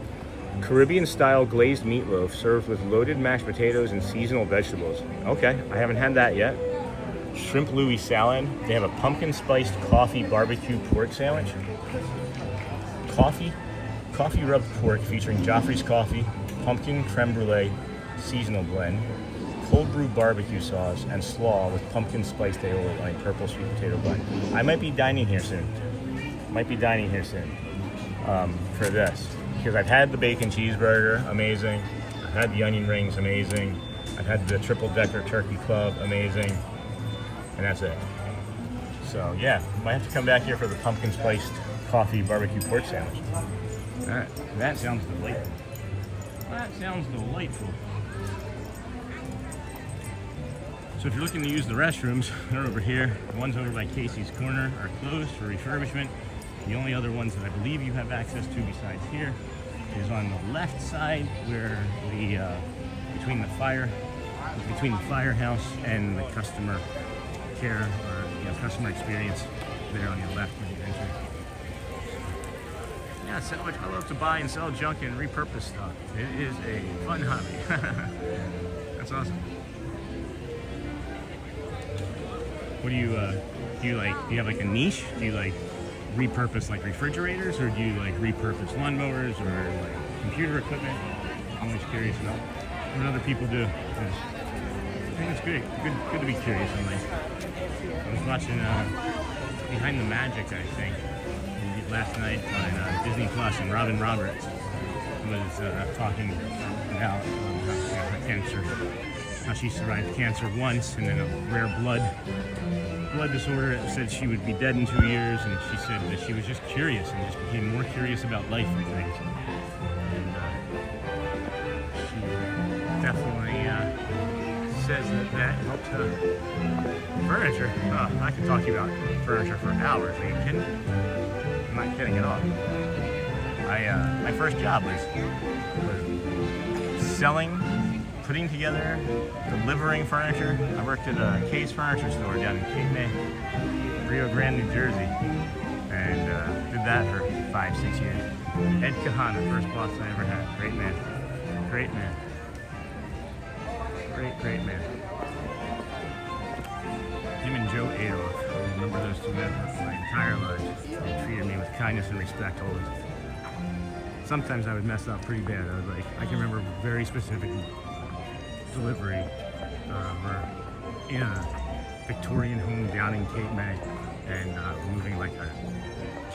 Caribbean-style glazed meatloaf served with loaded mashed potatoes and seasonal vegetables. Okay, I haven't had that yet. Shrimp Louis salad. They have a pumpkin spiced coffee barbecue pork sandwich. Coffee rubbed pork featuring Joffrey's coffee, pumpkin creme brulee seasonal blend, cold brew barbecue sauce, and slaw with pumpkin spiced aioli on a purple sweet potato blend. I might be dining here soon. For this. Because I've had the bacon cheeseburger, amazing. I've had the onion rings, amazing. I've had the triple decker turkey club, amazing. And that's it. So yeah, might have to come back here for the pumpkin spiced coffee barbecue pork sandwich. Alright, that sounds delightful. So if you're looking to use the restrooms, they're over here. The ones over by Casey's Corner are closed for refurbishment. The only other ones that I believe you have access to besides here is on the left side where the between the firehouse and the customer care or customer experience there on your left when you enter. Yeah, salvage. I love to buy and sell junk and repurpose stuff. It is a fun hobby. That's awesome. What do you like? Do you have like a niche? Do you like repurpose like refrigerators, or do you like repurpose lawnmowers or like computer equipment? I'm always curious about what other people do. I think it's great. Good to be curious in life. I was watching Behind the Magic, I think, last night on Disney Plus, and Robin Roberts was talking about her cancer, how she survived cancer once, and then a rare blood disorder. It said she would be dead in 2 years, and she said that she was just curious and just became more curious about life and things. And she definitely says that helped her. Furniture. I could talk to you about furniture for hours. Are you kidding? I'm not kidding at all. My first job was selling, putting together, delivering furniture. I worked at a Kay's furniture store down in Cape May, Rio Grande, New Jersey, and did that for 5-6 years. Ed Kahana, first boss I ever had. Great man. Great man. Great man. Him and Joe Adolf. I remember those two men for my entire life. They treated me with kindness and respect always. sometimes I would mess up pretty bad. I can remember very specific delivery. We're in a Victorian home down in Cape May, and moving like a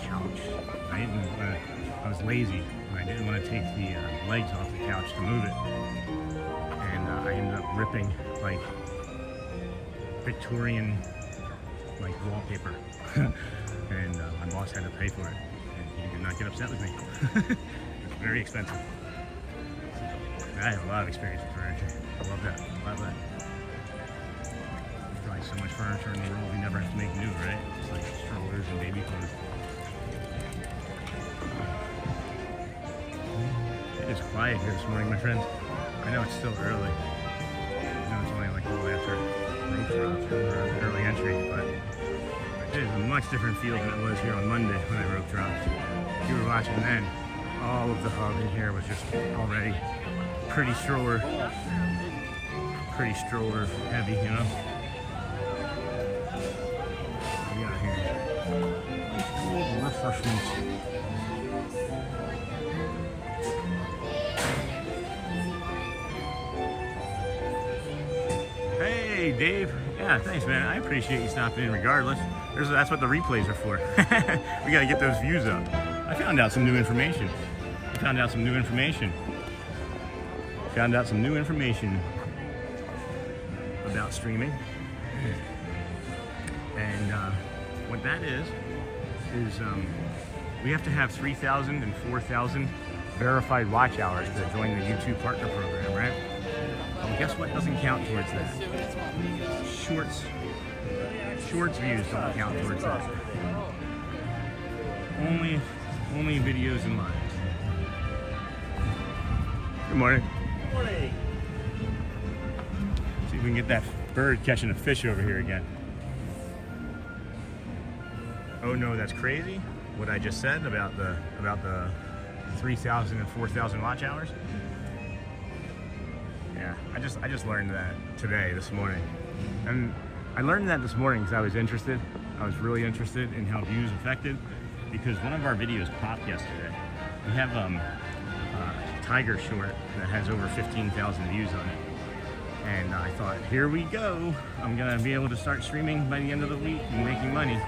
couch. I was lazy, and I didn't want to take the legs off the couch to move it, and I ended up ripping like Victorian like wallpaper, and my boss had to pay for it, and he did not get upset with me. It's very expensive. I have a lot of experience with furniture. I love that. I love that. There's probably so much furniture in the world we never have to make new, right? It's like strollers and baby clothes. It is quiet here this morning, my friends. I know it's still early. I know it's only like a little after rope drop or early entry, but it is a much different feel than it was here on Monday when I rope dropped. If you were watching then, all of the hub in here was just already pretty stroller heavy, you know? What do we got here? Nice cool refreshments. Hey, Dave. Yeah, thanks, man. I appreciate you stopping in regardless. That's what the replays are for. We gotta get those views up. I found out some new information. Found out some new information about streaming. And what that is we have to have 3,000 and 4,000 verified watch hours to join the YouTube partner program, right? Well, guess what doesn't count towards that? Shorts views don't count towards that. Only videos and lives. Good morning. Good morning. See if we can get that bird catching a fish over here again. Oh no, that's crazy. What I just said about the 3,000 and 4,000 watch hours. Yeah, I just learned that this morning, and I learned that this morning because I was interested. I was really interested in how views affected, because one of our videos popped yesterday. We have Tiger short that has over 15,000 views on it, and I thought, here we go, I'm gonna be able to start streaming by the end of the week and making money.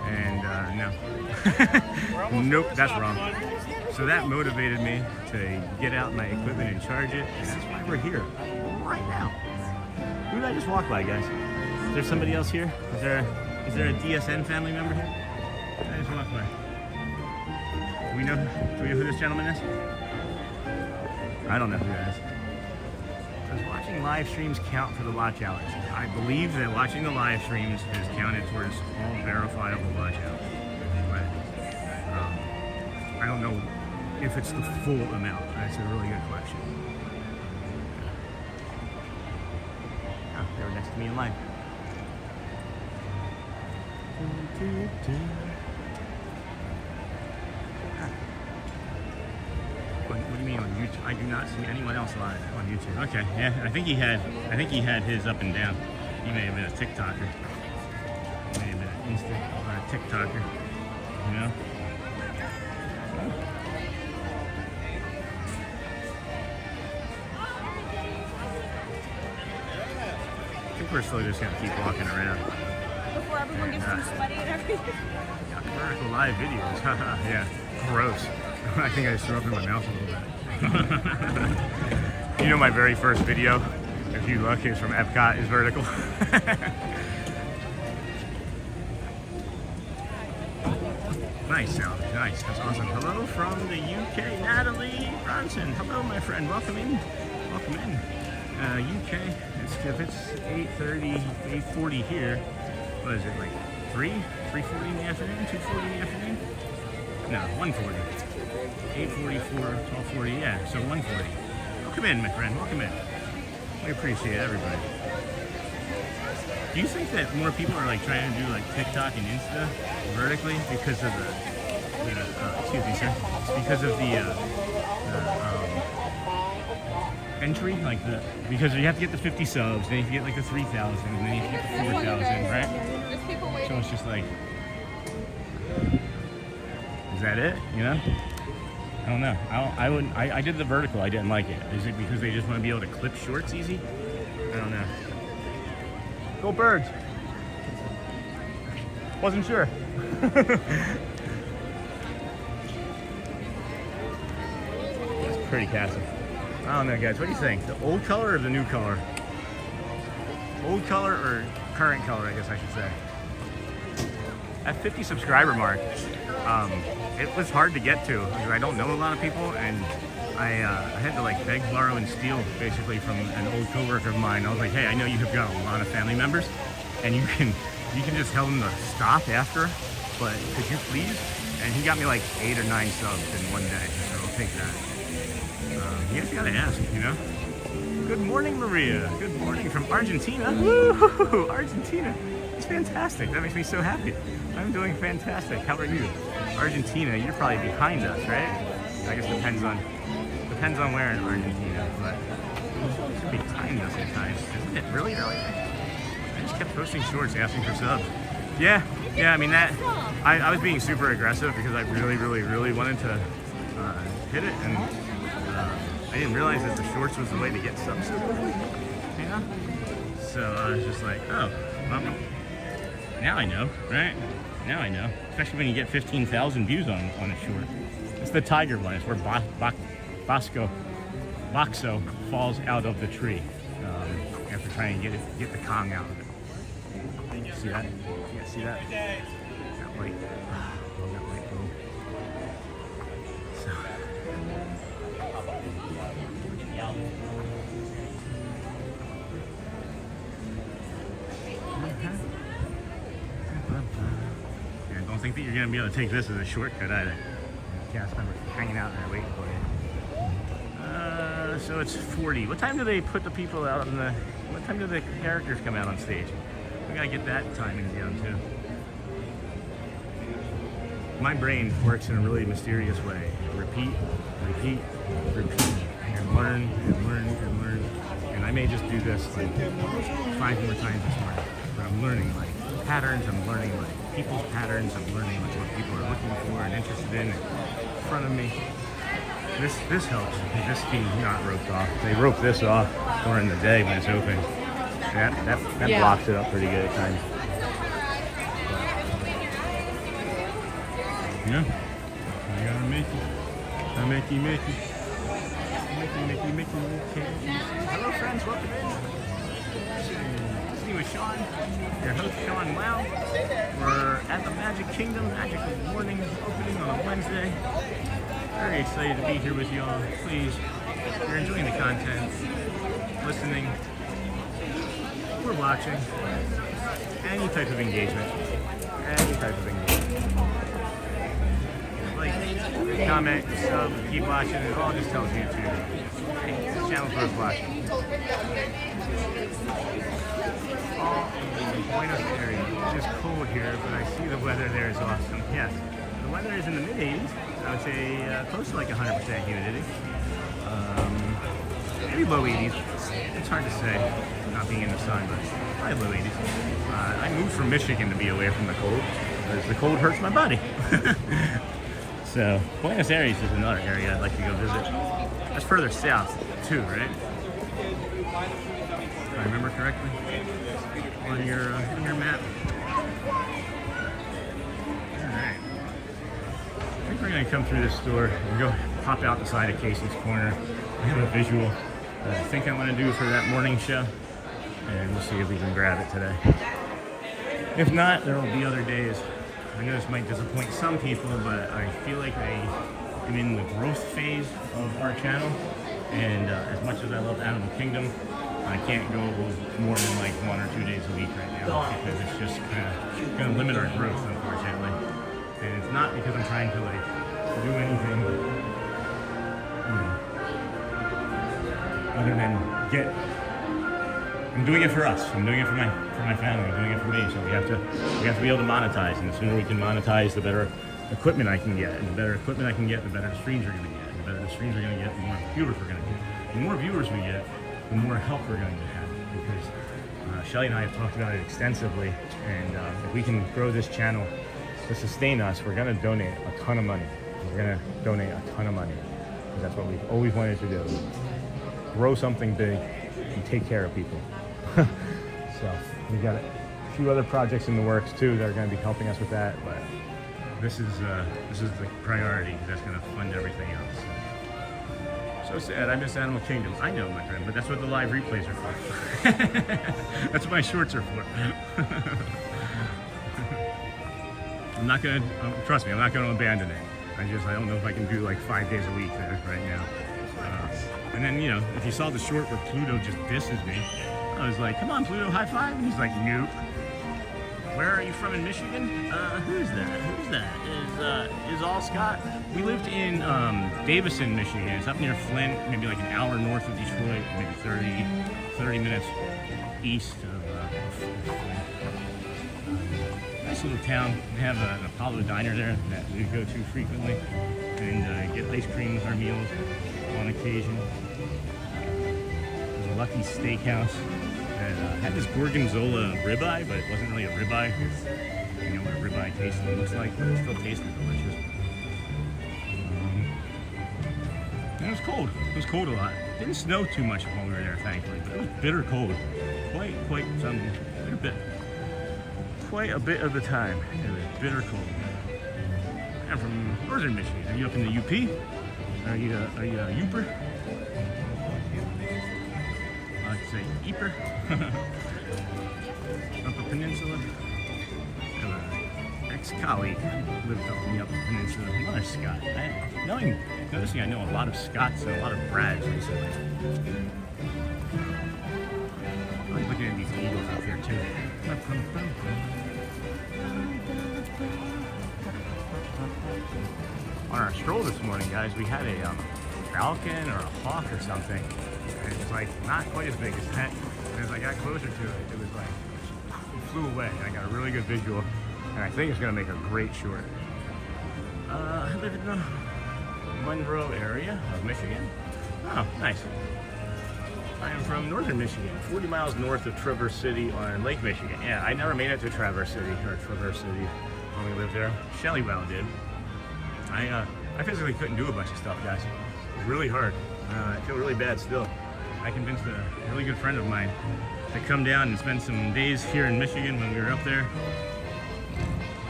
And no. Nope, that's wrong. So that motivated me to get out my equipment and charge it, and that's why we're here right now. Who did I just walk by, guys? Is there somebody else here? Is there a DSN family member here? I just walked by. Do we know who this gentleman is? I don't know who that is. Does watching live streams count for the watch hours? I believe that watching the live streams is counted towards all verifiable watch hours. But I don't know if it's the full amount. That's a really good question. Oh, they were next to me in line. What do you mean on YouTube? I do not see anyone else live on YouTube. Okay, yeah, I think he had his up and down. He may have been a TikToker. He may have been an instant TikToker. You know? I think we're still just gonna keep walking around. Before everyone gets too sweaty and everything. Yeah, vertical live videos. Yeah, gross. I think I just threw up in my mouth a little bit. You know, my very first video, if you look, is from Epcot, is vertical. Nice sound, nice, that's awesome. Hello from the UK, Natalie Bronson. Hello, my friend, welcome in. Welcome in. UK, if it's 8:30, 8:40 here, what is it, like 3:40 in the afternoon, 2:40 in the afternoon? No, 1:40. 8:44, 12:40, yeah, so 1:40. Welcome in, my friend, welcome in. We appreciate everybody. Do you think that more people are like trying to do like TikTok and Insta vertically because of excuse me, sir, because of the entry, like because you have to get the 50 subs, then you have to get like the 3,000, and then you have to get the 4,000, right? So it's just like, is that it, you know? I don't know. I wouldn't. I did the vertical. I didn't like it. Is it because they just want to be able to clip shorts easy? I don't know. Go birds. Wasn't sure. That's pretty, Cassie. I don't know, guys. What do you think? The old color or the new color? Old color or current color, I guess I should say. At 50 subscriber mark, it was hard to get to because I don't know a lot of people, and I had to like beg, borrow, and steal basically from an old coworker of mine. I was like, hey, I know you have got a lot of family members, and you can just tell them to stop after, but could you please? And he got me like 8 or 9 subs in one day, so I'll take that. You just gotta ask, you know? Good morning, Maria. Good morning from Argentina. Woo! Argentina. It's fantastic. That makes me so happy. I'm doing fantastic. How are you? Argentina, you're probably behind us, right? I guess depends on where in Argentina, but you're behind us at times. Isn't it really early? I just kept posting shorts asking for subs. Yeah, I mean that. I was being super aggressive because I really wanted to hit it, and I didn't realize that the shorts was the way to get subs so quickly. You know? So I was just like, oh, well, now I know, right? Now I know. Especially when you get 15,000 views on a short. It's the tiger one. It's where Boxo falls out of the tree after trying to get the Kong out of it. See that? Yeah, see that? That light. Love that light bulb. So. Yeah, don't think that you're gonna be able to take this as a shortcut either. Cast members hanging out there waiting for you. So it's 40. What time do they put the people out on the? What time do the characters come out on stage? We gotta get that timing down too. My brain works in a really mysterious way. Repeat, repeat, repeat, and learn, and learn, and learn. And I may just do this like 5 more times this morning. But I'm learning like patterns. I'm learning like people's patterns. I'm learning like what people are looking for and interested in front of me. This helps. This being not roped off. They rope this off during the day when it's open. That blocks it up pretty good at times. Yeah. I gotta make it. I make you. Mickey. Hello friends, welcome in. Sitting with Sean, your host Sean Wow. We're at the Magic Kingdom, Magical Morning opening on a Wednesday. Very excited to be here with y'all. Please, if you're enjoying the content, listening, or watching, any type of engagement, like, comment, sub, keep watching, it all just tells YouTube, hey, this channel's worth watching. All in Buenos Aires. It's just cold here, but I see the weather there is awesome. Yes, the weather is in the mid-80s. I would say close to like 100% humidity. Maybe low 80s. It's hard to say, not being in the sun, but probably low 80s. I moved from Michigan to be away from the cold, because the cold hurts my body. So, Buenos Aires is another area I'd like to go visit. That's further south, too, right? If I remember correctly, on your map. Alright. I think we're going to come through this store and go pop out the side of Casey's Corner. I have a visual that I think I want to do for that morning show, and we'll see if we can grab it today. If not, there will be other days. I know this might disappoint some people, but I feel like I am in the growth phase of our channel, and as much as I love Animal Kingdom, I can't go more than like 1 or 2 days a week right now, because it's just going to limit our growth, unfortunately. And it's not because I'm trying to like do anything, you know, other than get. I'm doing it for us. I'm doing it for my family. I'm doing it for me. So we have to be able to monetize, and the sooner we can monetize, the better equipment I can get, and the better equipment I can get, the better the streams are going to get. And the better the streams are going to get, the more viewers we're going to get. The more viewers we get, the more help we're going to have. Because Shelly and I have talked about it extensively, and if we can grow this channel to sustain us, we're going to donate a ton of money We're gonna donate a ton of money, because that's what we've always wanted to do. Grow something big and take care of people. So we got a few other projects in the works too that are going to be helping us with that, but this is the priority. That's going to fund everything else. So sad. I miss Animal Kingdom. I know, my friend, but that's what the live replays are for. That's what my shorts are for. I'm not going to, trust me, I'm not going to abandon it. I don't know if I can do like 5 days a week there right now. And then, you know, if you saw the short where Pluto just disses me, I was like, come on, Pluto, high five. And he's like, nope. Where are you from in Michigan? Who's that? Who's that? Is all Scott? We lived in Davison, Michigan. It's up near Flint, maybe like an hour north of Detroit, maybe 30 minutes east of Flint. Nice little town. We have an Apollo diner there that we go to frequently and get ice cream with our meals on occasion. There's a Lucky Steakhouse that had this gorgonzola ribeye, but it wasn't really a ribeye. You know what a ribeye tastes and looks like, but it still tasted delicious. And it was cold. It was cold a lot. It didn't snow too much while we were there, thankfully, but it was bitter cold. Quite a bit of the time. It was bitter cold. I'm from northern Michigan. Are you up in the UP? Are you a Youper? I like to say Eeper. Up a peninsula. I have an ex-colleague who lived up in the Upper Peninsula. Another Scott. Noticing I know a lot of Scots and a lot of Brads recently. I like looking at these eagles up here too. On our stroll this morning, guys, we had a falcon or a hawk or something. And it was like not quite as big as that. And as I got closer to it, it was like it flew away. And I got a really good visual, and I think it's going to make a great short. I live in the Monroe area of Michigan. Oh, nice. I am from northern Michigan, 40 miles north of Traverse City on Lake Michigan. Yeah, I never made it to Traverse City when we lived there. Shelly Well did. I physically couldn't do a bunch of stuff, guys. It was really hard. I feel really bad still. I convinced a really good friend of mine to come down and spend some days here in Michigan when we were up there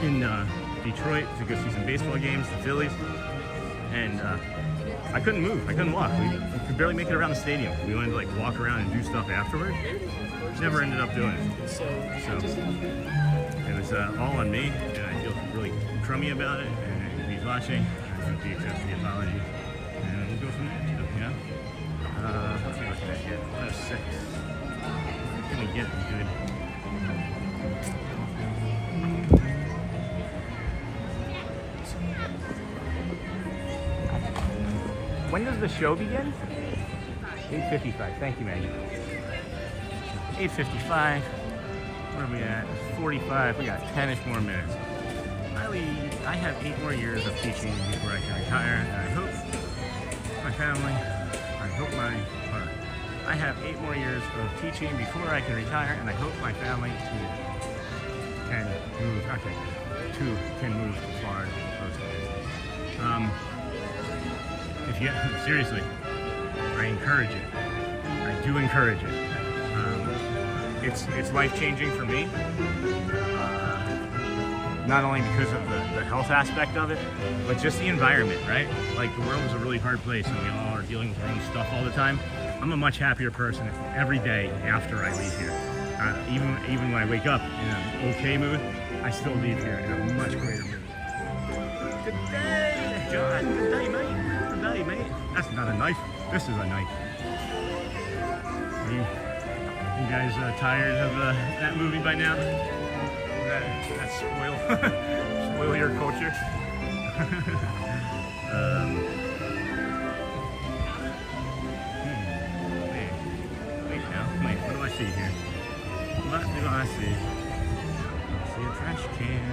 in Detroit to go see some baseball games, the Phillies. And I couldn't move. I couldn't walk. We could barely make it around the stadium. We wanted to like walk around and do stuff afterward. Never ended up doing it. So it was all on me, and I feel really crummy about it. And if he's watching, I hope he accepts the apology. And we'll go from there. So, yeah. What's he looking at here? 106. What can we get good? When does the show begin? 8:55. Thank you, Maggie. 8:55. Where are we at? 45. We got 10-ish more minutes. I have 8 more years of teaching before I can retire, and I hope my family, I have 8 more years of teaching before I can retire, and I hope my family can move. Okay, can move to Florida close to if you seriously, I encourage it. I do encourage it. It's life-changing for me. Not only because of the health aspect of it, but just the environment, right? Like, the world is a really hard place, and we all are dealing with our own stuff all the time. I'm a much happier person every day after I leave here. Even when I wake up in an okay mood, I still leave here in a much greater mood. Good day, John. Good day, mate. Good day, mate. That's not a knife. This is a knife. You guys tired of that movie by now? That spoil your culture. Wait now. Wait, what do I see here? What do I see? I see a trash can.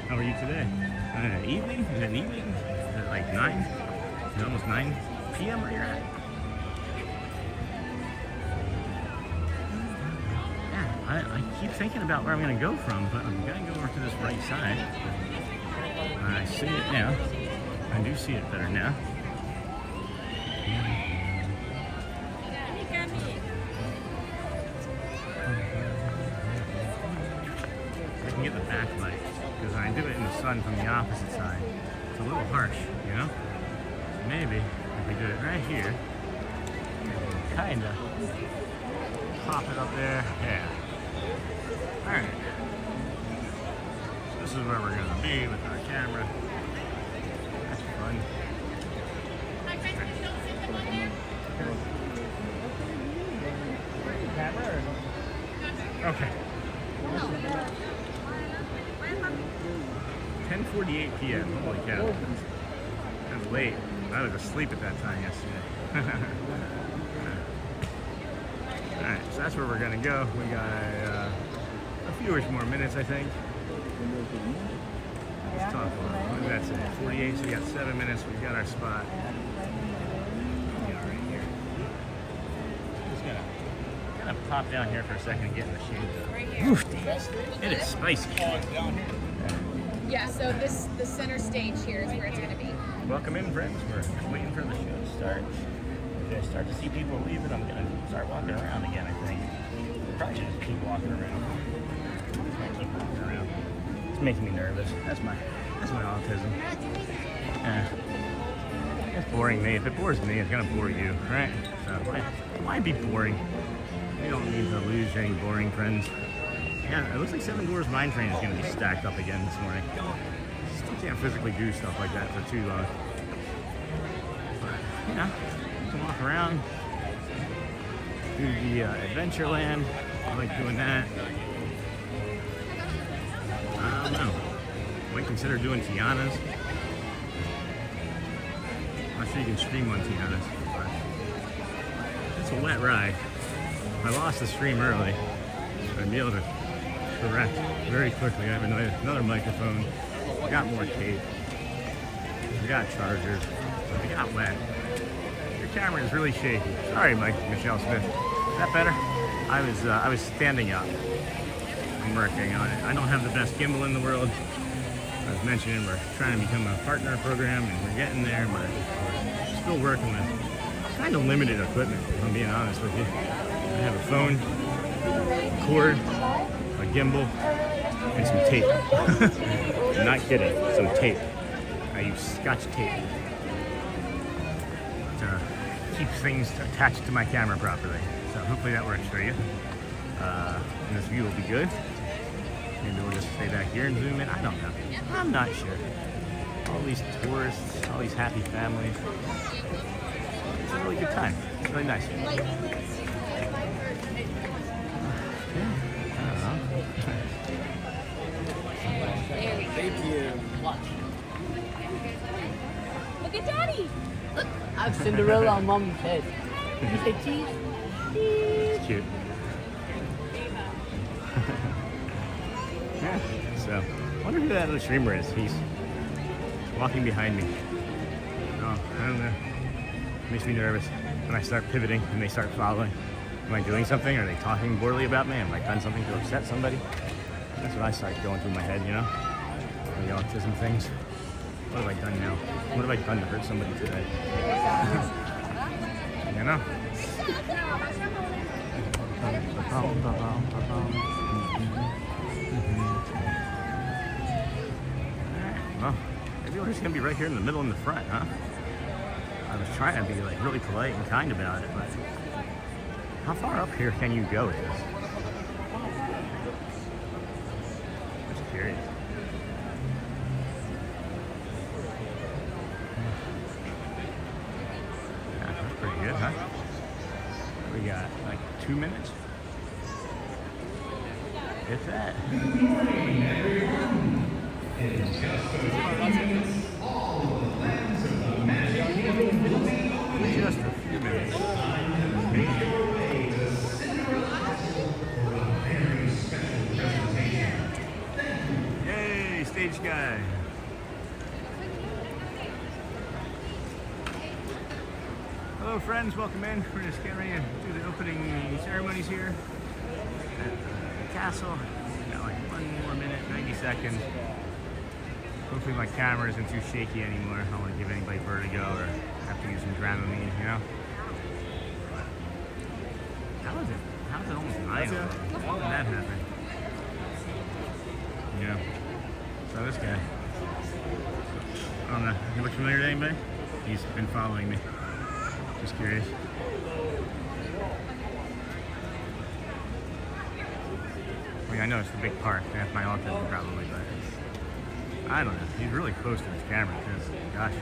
How are you today? Evening? Is it evening? Is it like 9? Is it almost 9 p.m. where you're at? I keep thinking about where I'm going to go from, but I'm going to go over to this right side. I see it now. I do see it better now. I can get the backlight, because when I do it in the sun from the opposite side, it's a little harsh, you know? Maybe if we do it right here, kind of pop it up there. Yeah. Alright. So this is where we're going to be with our camera. That's fun. Okay. 10:48 p.m. Holy cow. That's late. I was asleep at that time yesterday. Alright, so that's where we're going to go. We got a few more minutes, I think. Let's talk about it. What did that say? 48, so we got 7 minutes. We've got our spot. Yeah, right here. Just gonna pop down here for a second and get in the shade though. Right here. Oof, it is spicy. Yeah, so the center stage here is where it's going to be. Welcome in, friends. We're just waiting for the show to start. If I start to see people leave it, I'm going to start walking around again, I think. Probably should just keep walking around. Keep walking around. It's making me nervous. That's my autism. It's boring me. If it bores me, it's going to bore you, right? So why be boring? We don't need to lose any boring friends. Yeah, it looks like Seven Dwarfs Mine Train is going to be stacked up again this morning. Still can't physically do stuff like that for too long. But, you know, you can walk around, do the Adventureland. I like doing that. I don't know. Might consider doing Tiana's. I'm not sure you can stream on Tiana's, but it's a wet ride. I lost the stream early. I'd be able to correct very quickly. I have another microphone. I got more tape. I got chargers. So I got wet. Your camera is really shaky. Sorry, Michelle Smith. Is that better? I was standing up. I'm working on it. I don't have the best gimbal in the world. I was mentioning we're trying to become a partner program and we're getting there, but we're still working with kind of limited equipment, if I'm being honest with you. I have a phone, cord, a gimbal, and some tape. I'm not kidding, some tape. I use Scotch tape to keep things attached to my camera properly. So hopefully that works for you. And this view will be good. Maybe we'll just stay back here and zoom in. I don't know. I'm not sure. All these tourists, all these happy families. It's a really good time. It's really nice. Thank you. Look at Daddy. Look, I have Cinderella on Mom's head. Did you say cheese? It's cute. Yeah, so I wonder who that other streamer is. He's walking behind me. Oh, I don't know. Makes me nervous when I start pivoting and they start following. Am I doing something? Are they talking poorly about me? Have I done something to upset somebody? That's what I start going through my head, you know? The autism things. What have I done now? What have I done to hurt somebody today? You know? Well, maybe we're just gonna be right here in the middle in the front, huh? I was trying to be like really polite and kind about it, but how far up here can you go with this? I'm just curious. Yeah, that's pretty good, huh? We got like 2 minutes. If that. Just a few minutes. Yay, stage guy. Hello friends, welcome in. We're just getting ready to do the opening ceremonies here at castle. Got like 1 more minute, 90 seconds. Hopefully my camera isn't too shaky anymore. I don't want to give anybody vertigo or have to use some Dramamine, you know? How is it? How is it almost 9 already? How did that happen? Yeah. So this guy. I don't know. He look familiar to anybody? He's been following me. Just curious. I mean, I know it's the big park. That's my autism probably, but I don't know. He's really close to his camera, because, gosh.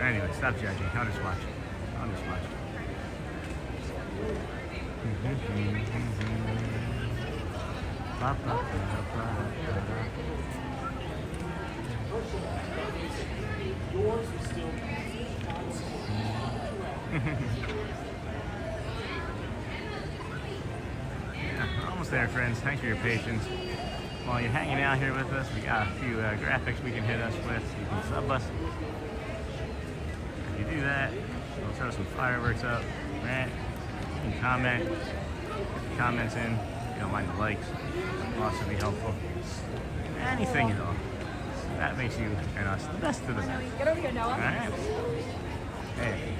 Anyway, stop judging. I'll just watch. I'll just watch. Yeah, we're almost there, friends. Thanks for your patience. While you're hanging out here with us, we got a few graphics we can hit us with. You can sub us. If you do that, we'll throw some fireworks up. Right? You can comment. Get the comments in. You don't mind the likes. That'll also be helpful. Anything at all. That makes you and us the best of the best. Get over here, Noah. Alright? Hey.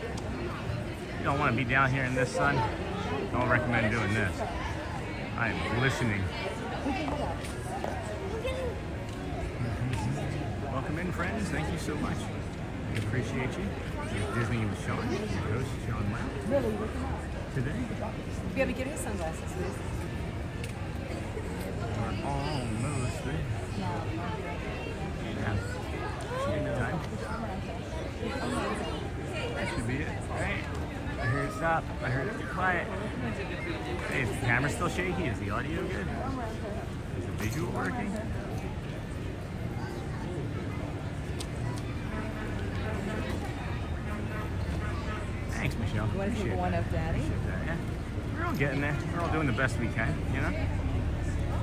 You don't want to be down here in this sun? Don't recommend doing this. I am listening. Welcome in, friends. Thank you so much. We appreciate you. Disney with Sean, your host, Sean Wow. Really, look at that. Today, We gotta get his sunglasses, please. we're almost there. Yeah. Should be time. That should be it. Right? I heard it stop. I heard it be quiet. Hey, is the camera still shaky? Is the audio good? Is the visual working? Thanks, Michelle. You want to Appreciate one that. of Daddy? Appreciate that, yeah. We're all getting there. We're all doing the best we can, you know?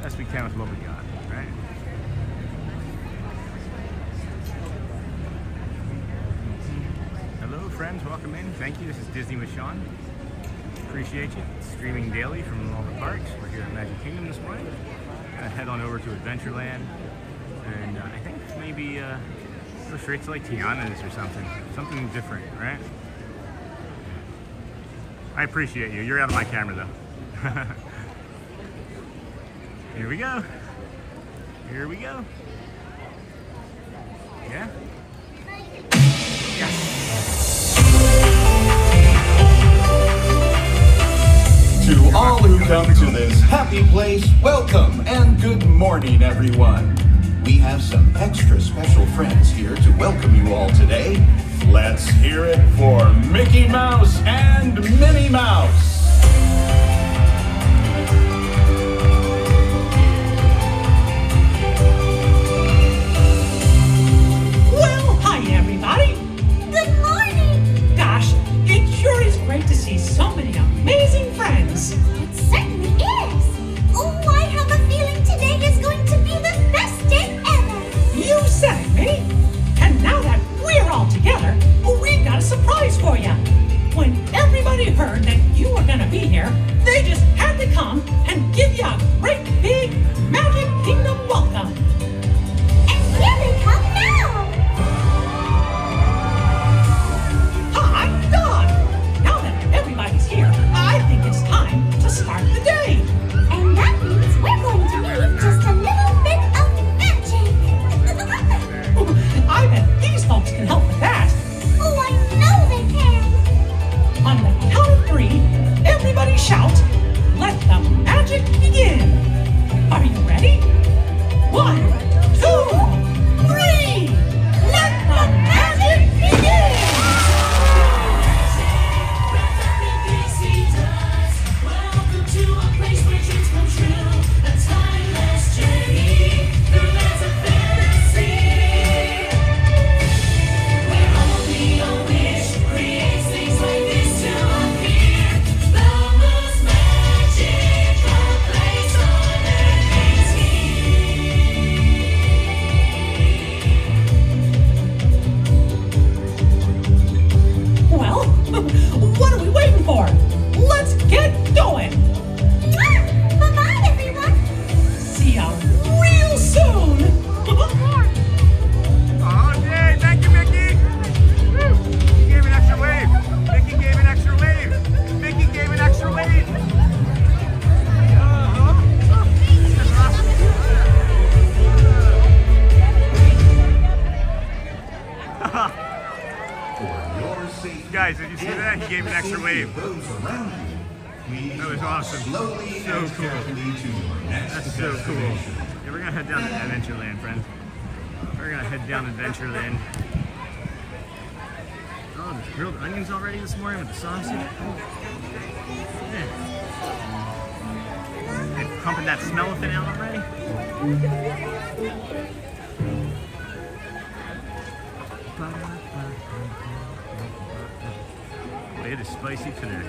Best we can with what we got, right? Hello, friends. Welcome in. Thank you. This is Disney with Sean. Appreciate you. Streaming daily from all the parks. We're here at Magic Kingdom this morning. Gonna head on over to Adventureland. And I think maybe go straight to like Tiana's or something. Something different, right? I appreciate you. You're out of my camera though. Here we go. Here we go. Yeah? To all who come to this happy place, welcome and good morning, everyone. We have some extra special friends here to welcome you all today. Let's hear it for Mickey Mouse and Minnie Mouse. Well, hi everybody. Good morning! Gosh, it sure is great to see so many amazing friends. It certainly is! Oh, I have a feeling today is going to be the best day ever! You said it, Minnie. And now that we're all together, we've got a surprise for you. When everybody heard that you were gave an extra wave. Those around you. Please That was awesome. slowly So and cool. carefully to your next That's so cool. destination. Yeah, we're gonna head down to Adventureland, friends. We're gonna head down to Adventureland. Oh, there's grilled onions already this morning with the sausage. Yeah. They're pumping that smell of it out already. It is spicy today.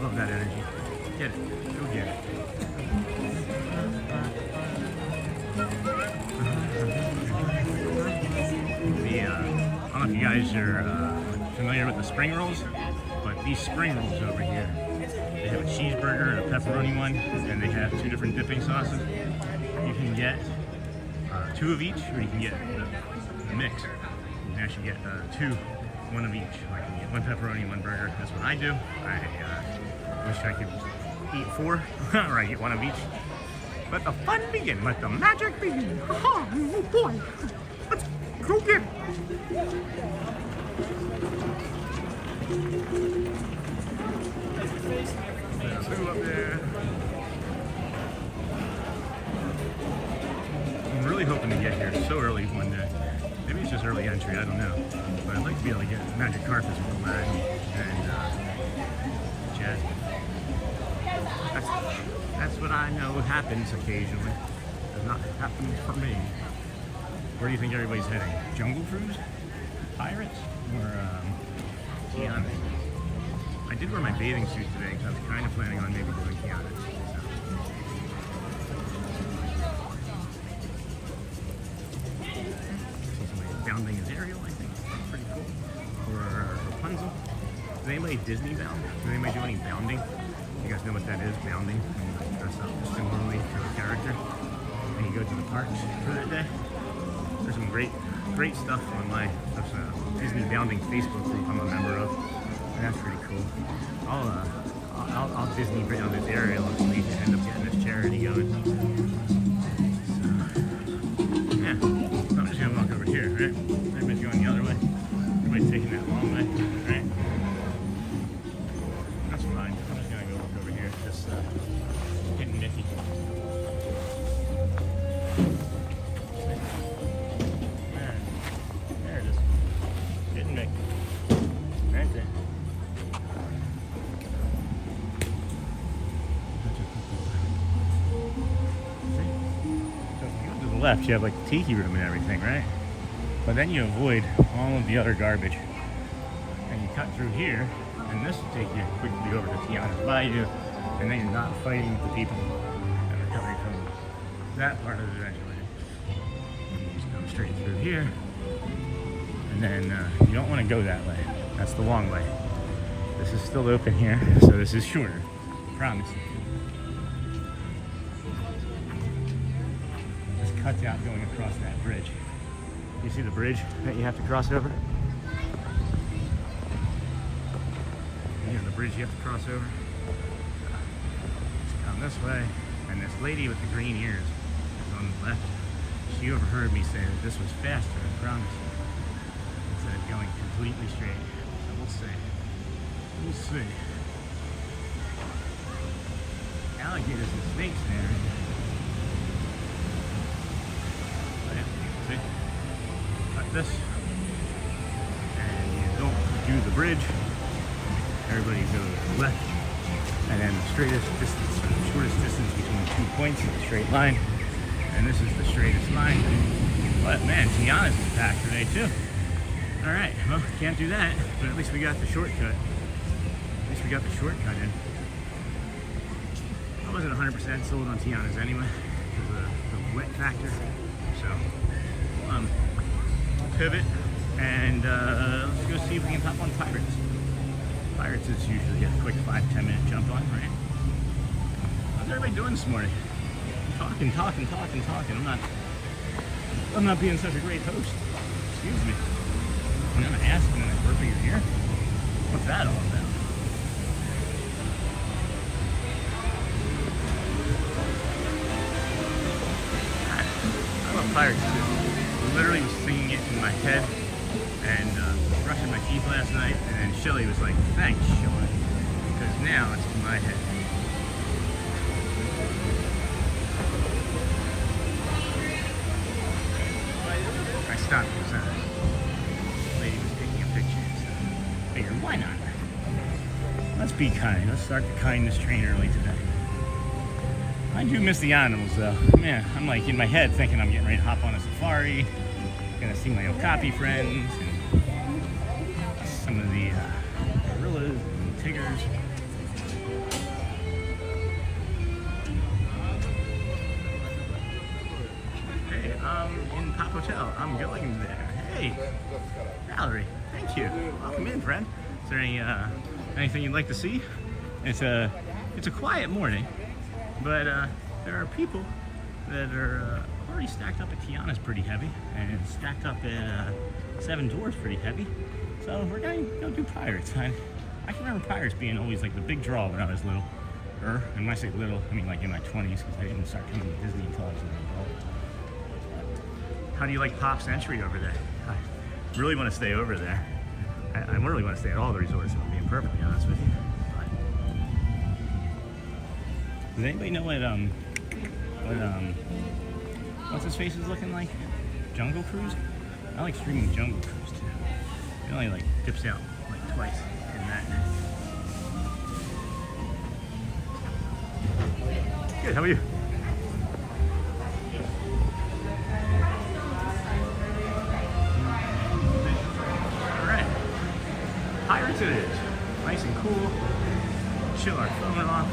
Love that energy. Get it. Go get it. I don't know if you guys are familiar with the spring rolls, but these spring rolls over here, they have a cheeseburger and a pepperoni one, and they have 2 different dipping sauces. You can get 2 of each, or you can get the mix. You can actually get 2, 1 of each. Like you can get 1 pepperoni, 1 burger. That's what I do. I wish I could eat 4, or I get 1 of each. Let the fun begin. Let the magic begin. Oh boy. Let's go get it. Blue up there. I'm really hoping to get here so early one day. Maybe it's just early entry, I don't know. But I'd like to be able to get magic carpets with Aladdin and Jasmine. That's what I know happens occasionally. Does not happen for me. Where do you think everybody's heading? Jungle Cruise? Pirates? Or Tiana's? I did wear my bathing suit today because I was kind of planning on maybe doing Tiana's. See somebody bounding his aerial, I think. Pretty cool. Or Rapunzel. Is anybody Disney bound? Does anybody do any bounding? You guys know what that is, bounding? When you dress up similarly to a character and you go to the parks for that day. There's some great stuff on my Disney bounding Facebook group I'm a member of. And that's pretty cool. I'll Disney bound this aerial and we end up getting this charity going. So, yeah, I'm just gonna walk over here, right? Everybody's going the other way. Everybody's taking that long way, right? That's fine. I'm just gonna go look over here. Just hitting Mickey. There it is. Hitting Mickey. Right there. Left, you have like the Tiki Room and everything, right? But then you avoid all of the other garbage, and you cut through here, and this will take you quickly over to Tiana's Bayou, and then you're not fighting with the people that are coming from that part of the Adventureland. You just go straight through here, and then you don't want to go that way. That's the long way. This is still open here, so this is shorter. I promise you. Cuts out going across that bridge. You see the bridge that you have to cross over? You know the bridge you have to cross over? Just come this way, and this lady with the green ears is on the left. She overheard me say that this was faster, I promise you, instead of going completely straight. So we'll see. We'll see. Alligators and snakes there. See? Cut this, and you don't do the bridge. Everybody goes left, and then the straightest distance, or the shortest distance between 2 points is a straight line, and this is the straightest line. But man, Tiana's is packed today too. All right, well, can't do that, but at least we got the shortcut. At least we got the shortcut in. I wasn't 100% sold on Tiana's anyway, because of the wet factor. So. Pivot and let's go see if we can hop on Pirates. Pirates is usually a quick 5-10 minute jump on, right? How's everybody doing this morning? Talking. I'm not being such a great host. Excuse me. I'm gonna ask and then burping your ear. What's that all about? I love Pirates too. Literally was singing it in my head, and brushing my teeth last night, and then Shelly was like, "Thanks, Sean," because now it's in my head. I stopped because the lady was taking a picture. So I figured, why not? Let's be kind. Let's start the kindness train early today. I do miss the animals, though. Man, I'm like in my head thinking I'm getting ready to hop on a safari, gonna see my okapi friends, and some of the gorillas and tigers. Hey, in Pop Hotel. I'm going there. Hey, Valerie, thank you. Welcome in, friend. Is there anything you'd like to see? It's a quiet morning. But there are people that are already stacked up at Tiana's pretty heavy, and stacked up at Seven Dwarfs pretty heavy. So we're going to go do Pirates. I can remember Pirates being always like the big draw when I was little. And when I say little, I mean like in my 20s, because I didn't start coming to Disney until I was an adult. How do you like Pop Century over there? I really want to stay over there. I really want to stay at all the resorts, if I'm being perfectly honest with you. Does anybody know what what's his face is looking like? Jungle Cruise? I like streaming Jungle Cruise too. It only like dips out like twice in that. Good, how are you? Alright. Pirates it is. Nice and cool. Chill our phone off.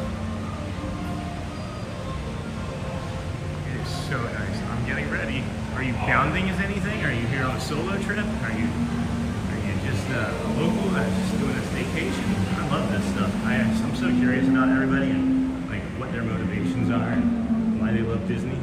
So nice. I'm getting ready. Are you bounding as anything? Are you here on a solo trip? Are you just a local that's just doing a staycation? I love this stuff. I'm so curious about everybody and like what their motivations are and why they love Disney.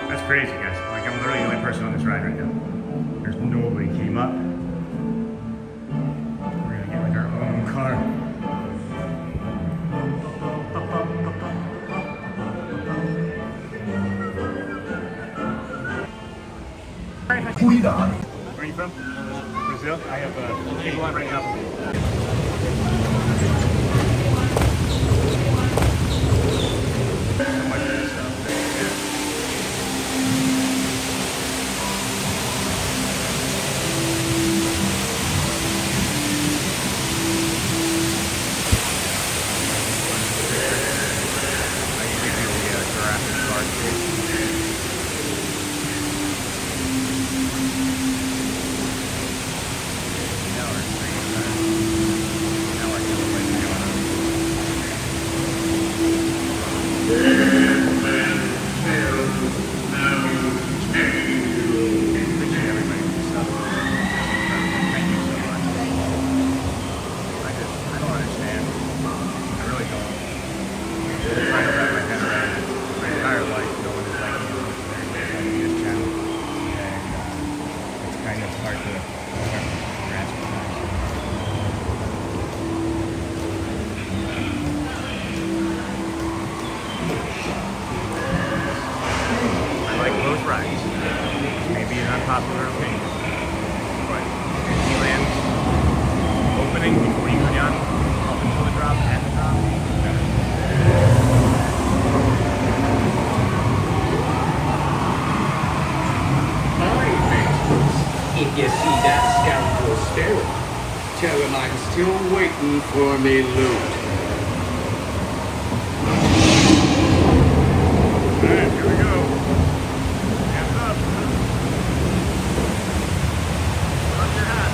That's crazy, guys. Like, I'm literally the only person on this ride right now. There's nobody came up. We're gonna get like our own car. Cuidado. Where are you from? Brazil? I have people on right now. Unpopular opinion, but Disneyland's opening before you go down up until the drop and the drop. Alright, tell him I'm still waiting for me loot. Alright, here we go. Hands up. Put on your hat.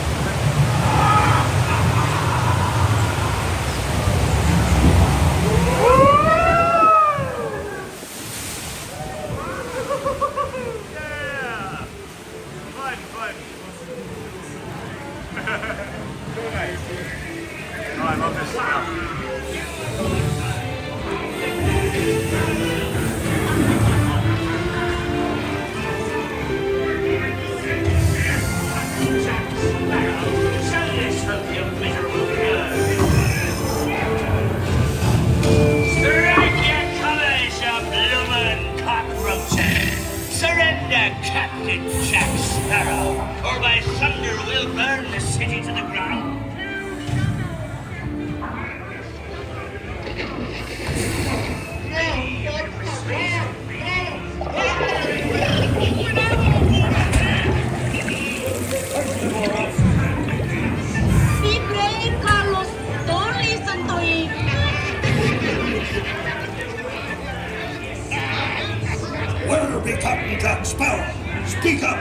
Yeah! Fun, fun. Nice. Oh, I love this stuff. Strike your colors, you bloomin' cockroaches! Surrender, Captain Jack Sparrow, or by thunder we'll burn the city to the ground! Be brave, Carlos. Don't listen to him. Where be Captain Jack Sparrow? Speak up!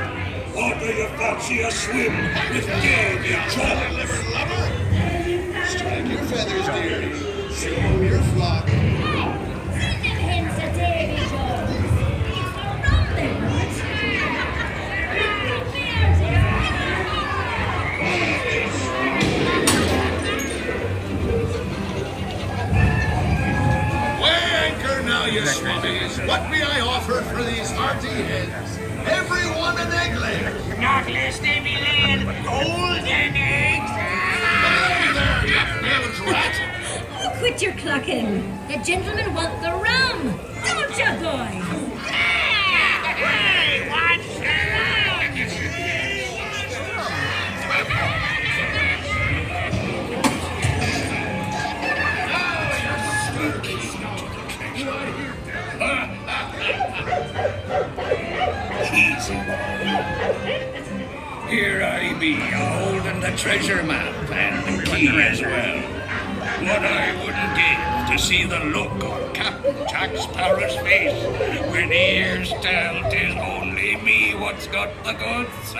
Or do you fancy a swim with Davy Jones? Strike your feathers, dearie. Show 'em your flock. Singing hymns to Davy Jones. He's for nothing. Weigh anchor now, you swabbies. What may I offer for these hearty heads? Everyone an egg layer. Not lest they be laying golden eggs! Hey there, you bilge rat. Oh, quit your clucking. The gentlemen want the rum. Don't you, boys? Hey, what's the Here I be, holding the treasure map and the key as well. What I wouldn't give to see the look on Captain Jack Sparrow's face when he hears tell 'tis only me what's got the goods.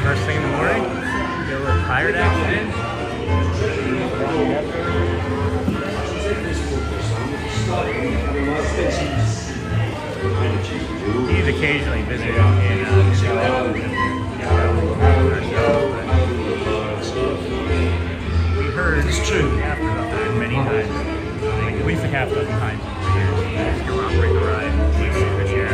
First thing in the morning, get a little tired action in. He's occasionally visiting in we heard after the time many times, like at least a half dozen times to go operate the ride this year.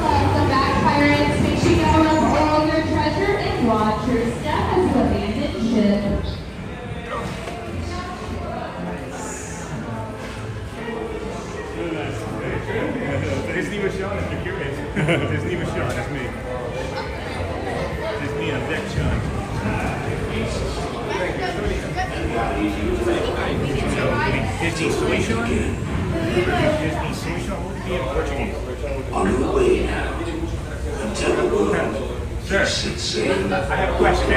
Welcome back, pirates. Make sure you don't all your treasure and watch your step as the bandit should. Disney with Sean, that's me. Disney and Vic Sean. Disney soy Sean? Disney soy Sean? What would be in Portuguese? On the way now. Until the world. Sir, I have a question.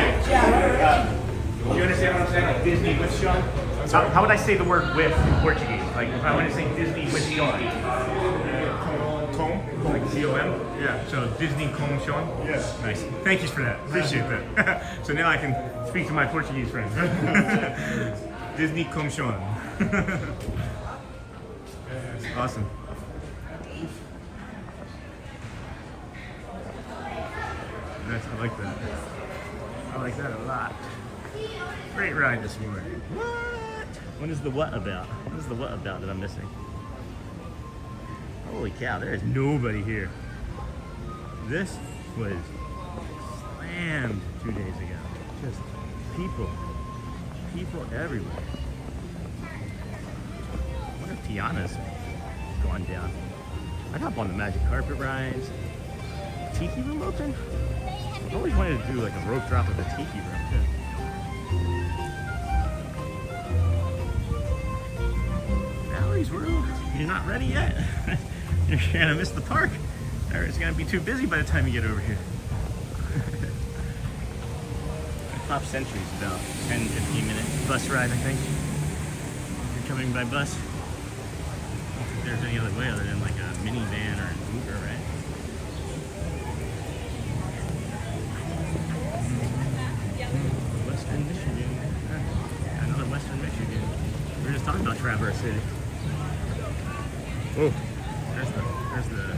Do you understand what I'm saying? Like Disney with Sean? How would I say the word with in Portuguese? Like if I want to say Disney with Sean? Com? Like C-O-M? Yeah. So Disney com Sean? Yes. Nice. Thank you for that. Appreciate that. So now I can speak to my Portuguese friends. Disney com Sean. Awesome. I like that. I like that a lot. Great ride this morning. What? What is the what about? What is the what about that I'm missing? Holy cow, there is nobody here. This was slammed 2 days ago. Just people. People everywhere. I wonder if Tiana's gone down. I'd hop on the magic carpet rides. Tiki Room open? I've always wanted to do like a rope drop at the Tiki Room too. Valerie's Room? You're not ready yet? You're gonna miss the park. Or it's gonna be too busy by the time you get over here. Top Century's about 10-15 minute bus ride, I think. If you're coming by bus. I don't think there's any other way other than like a minivan or an Uber, right? Western Michigan. Another Western Michigan. We were just talking about Traverse City. Oh, there's the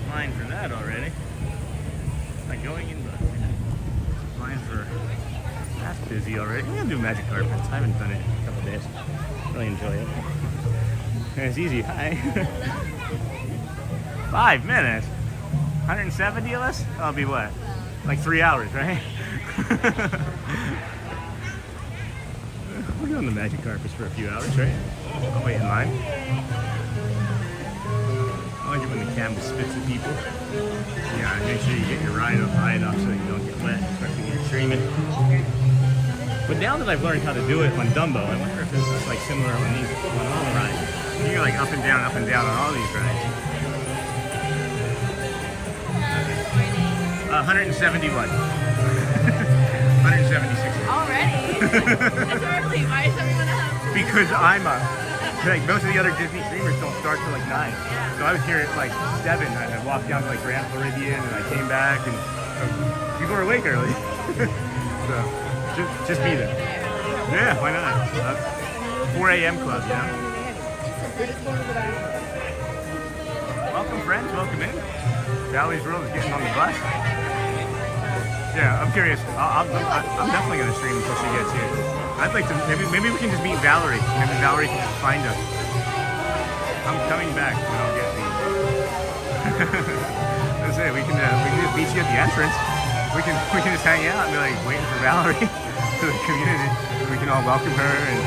line for that already. Like going in the line for that's busy already. We're gonna do magic carpets. I haven't done it in a couple days. Really enjoy it. And it's easy. Hi. 5 minutes. 170 of us? That'll be what? Like 3 hours, right? We're doing the magic carpets for a few hours, right? I'll wait in line. I like it when the camera spits at people. Yeah, make sure you get your ride up high enough so you don't get wet, especially when you're streaming. But now that I've learned how to do it on Dumbo, I wonder if this is like similar on all the rides. You're like up and down on all these rides. 171. 176. Already? That's early. Why is everyone up? Because I'm up. Like most of the other Disney streamers don't start till like 9. Yeah. So I was here at like 7 and I walked down to like Grand Floridian and I came back and people are awake early. So just be there. Yeah, why not? 4 a.m. club, you know? Welcome friends, welcome in. Valley's World is getting on the bus. Yeah, I'm curious. I'm definitely gonna stream until she gets here. I'd like to. Maybe we can just meet Valerie. Maybe Valerie can just find us. I'm coming back when I'll get these. That's it. We can just meet you at the entrance. We can just hang out and be like waiting for Valerie to the community. We can all welcome her and.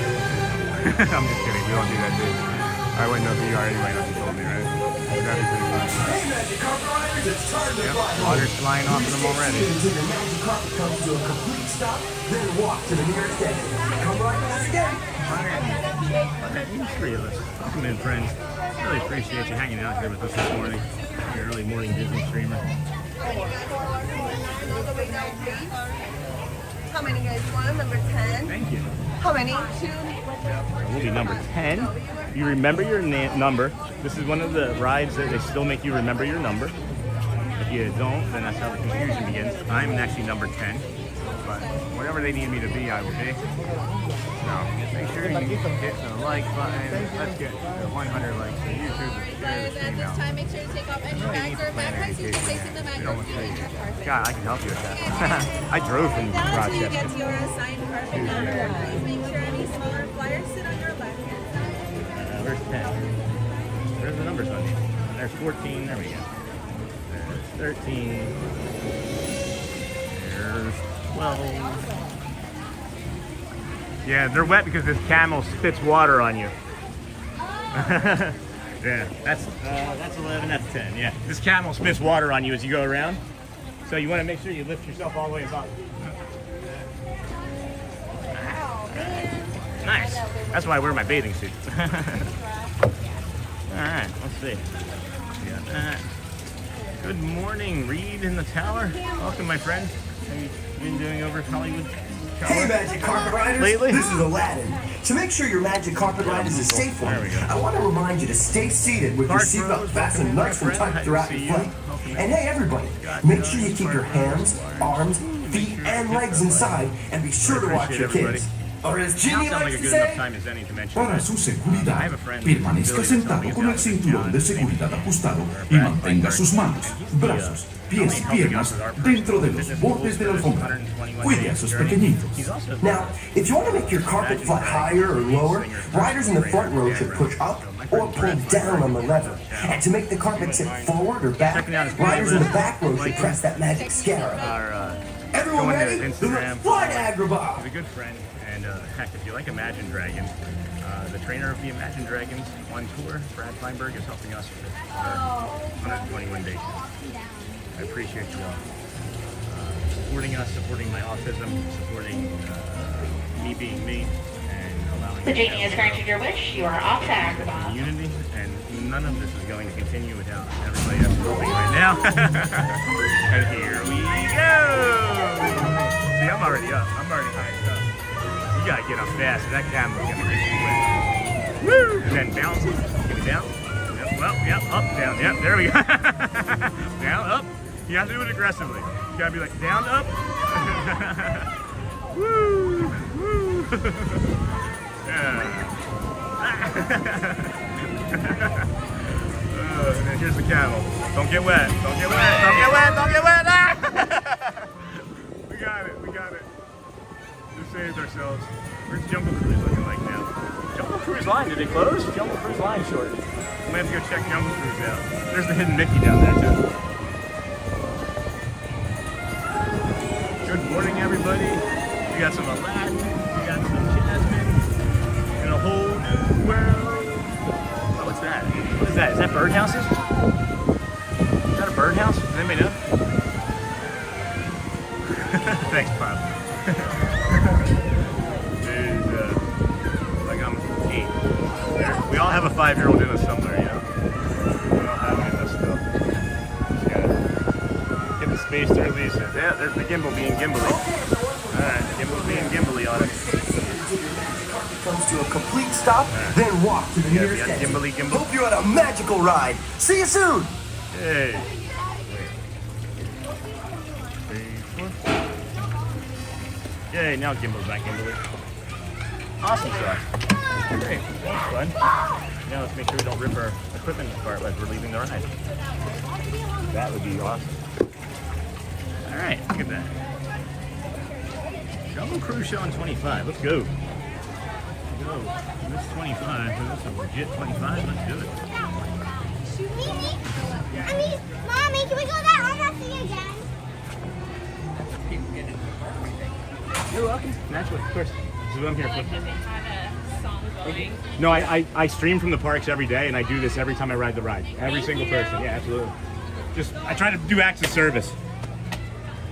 I'm just kidding. We all do that too. I wouldn't know who you are anyway. Like you told me, right? That'd be pretty fun. Yep, water's flying off of them already. Until the magic carpet comes to a complete stop, then walk to the nearest exit. Come right back again. 183 of us. Welcome in, friends. Really appreciate you hanging out here with us this morning. Your early morning Disney streamer. How many guys want? Number 10? Thank you. How many? 2? We'll be number 10. You remember your number. This is one of the rides that they still make you remember your number. If you don't, then that's how the confusion begins. I'm actually number 10. But whatever they need me to be, I will be. So make sure you hit the like button. Let's get 100 likes for YouTube. Guys, at this time, make sure to take off any bags or backpacks you can place in the bag. God, I can help you with that. I drove from Now till you Rochester. get to your assigned carpet number, please make sure any smaller flyers sit on your left hand side. Where's 10? Where's the numbers on these? There's 14. There we go. There's 13. There's 12. Yeah, they're wet because this camel spits water on you. Yeah, that's 11, that's 10, yeah. This camel spits water on you as you go around. So you want to make sure you lift yourself all the way above. Nice. That's why I wear my bathing suit. Alright, let's see. Got that. Good morning, Reed in the tower. Welcome, my friend. How you been doing over at Hollywood? Hey, Magic Carpet Riders! Lately? This is Aladdin. To make sure your Magic Carpet Ride is a safe one, I want to remind you to stay seated with your seatbelt fastened nice and tight throughout your flight. And hey, everybody, make sure you keep your hands, arms, feet, and legs inside, and be sure to watch your kids. Or as Jimmy likes to say, Para su seguridad, permanezca sentado con el cinturón de seguridad ajustado y mantenga sus manos, brazos, pies y piernas dentro de los bordes de la alfombra. Cuide a sus pequeñitos. now, if you want to make your carpet fly higher or lower, riders in the front row should push up or pull down on the lever. And to make the carpet tip forward or back, riders in the back row should press that magic scarab. Everyone ready? Fly Agrabah! He's a good friend, and heck, if you like Imagine Dragons, the trainer of the Imagine Dragons on tour, Brad Feinberg, is helping us with our 121 days. I appreciate you all supporting us, supporting my autism, supporting me being me, and allowing The genie has granted your wish. You are off to Agrabah. unity, and none of this is going to continue without everybody else helping right now. And here we go! See, I'm already up. I'm already high up. You gotta get up fast, or that camera's gonna get you wet. Woo! And then bounce it. Get it down. Yep, well, yep, up, down. Yep, there we go. Down, up. You have to do it aggressively. You gotta be like, down, up. Woo! Woo! Yeah. And then here's the camel. Don't get wet. Don't get wet. Don't get wet. Don't get wet. Ah! We got it. We got it. We saved ourselves. Where's Jungle Cruise looking like now? Jungle Cruise line. Did they close? Jungle Cruise line short. We might have to go check Jungle Cruise out. There's the hidden Mickey down there too. Good morning, everybody. We got some Aladdin. We got some Jasmine. In a whole new world. Oh, what's that? What is that? Is that birdhouses? Is that a birdhouse? Does anybody know? Thanks, Bob. Dude, like I'm 8. We all have a 5-year-old in us somewhere, you know? We all have it in us still. Just gotta get the space to release it. Yeah, there's the gimbal being gimbally. Alright, gimbal being gimbally on it. Comes to a complete stop, then walk to the nearest exit. Hope you had a magical ride. See you soon. Hey. Yay, now gimbal's not gimbally. Awesome stuff. Great. That's fun. Now let's make sure we don't rip our equipment apart like we're leaving the ride. That would be awesome. Alright, look at that. Jungle Cruise showing 25. Let's go. Go. This 25, so that's a legit 25. Let's do it. Mommy, can we go that arm again? You're welcome. Naturally, of course. This is what I'm here for. No, I stream from the parks every day, and I do this every time I ride the ride. Every single person. Yeah, absolutely. I try to do acts of service.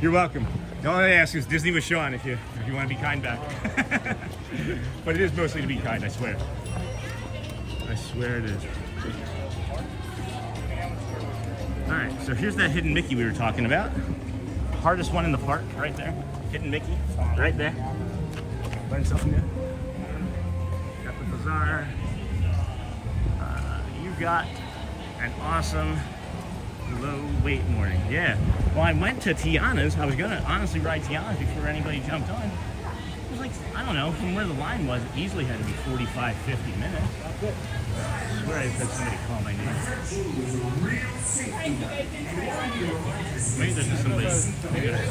You're welcome. The only thing I ask is Disney with Sean if you want to be kind back. But it is mostly to be kind, I swear. I swear it is. Alright, so here's that hidden Mickey we were talking about. Hardest one in the park, right there. Hidden Mickey, right there. Learn something new. Got the bazaar. You got an awesome low weight morning. Yeah. Well, I went to Tiana's. I was gonna honestly ride Tiana's before anybody jumped on. It was like, I don't know, from where the line was, it easily had to be 45, 50 minutes. I swear I had somebody call my name. Maybe there's just somebody, maybe there's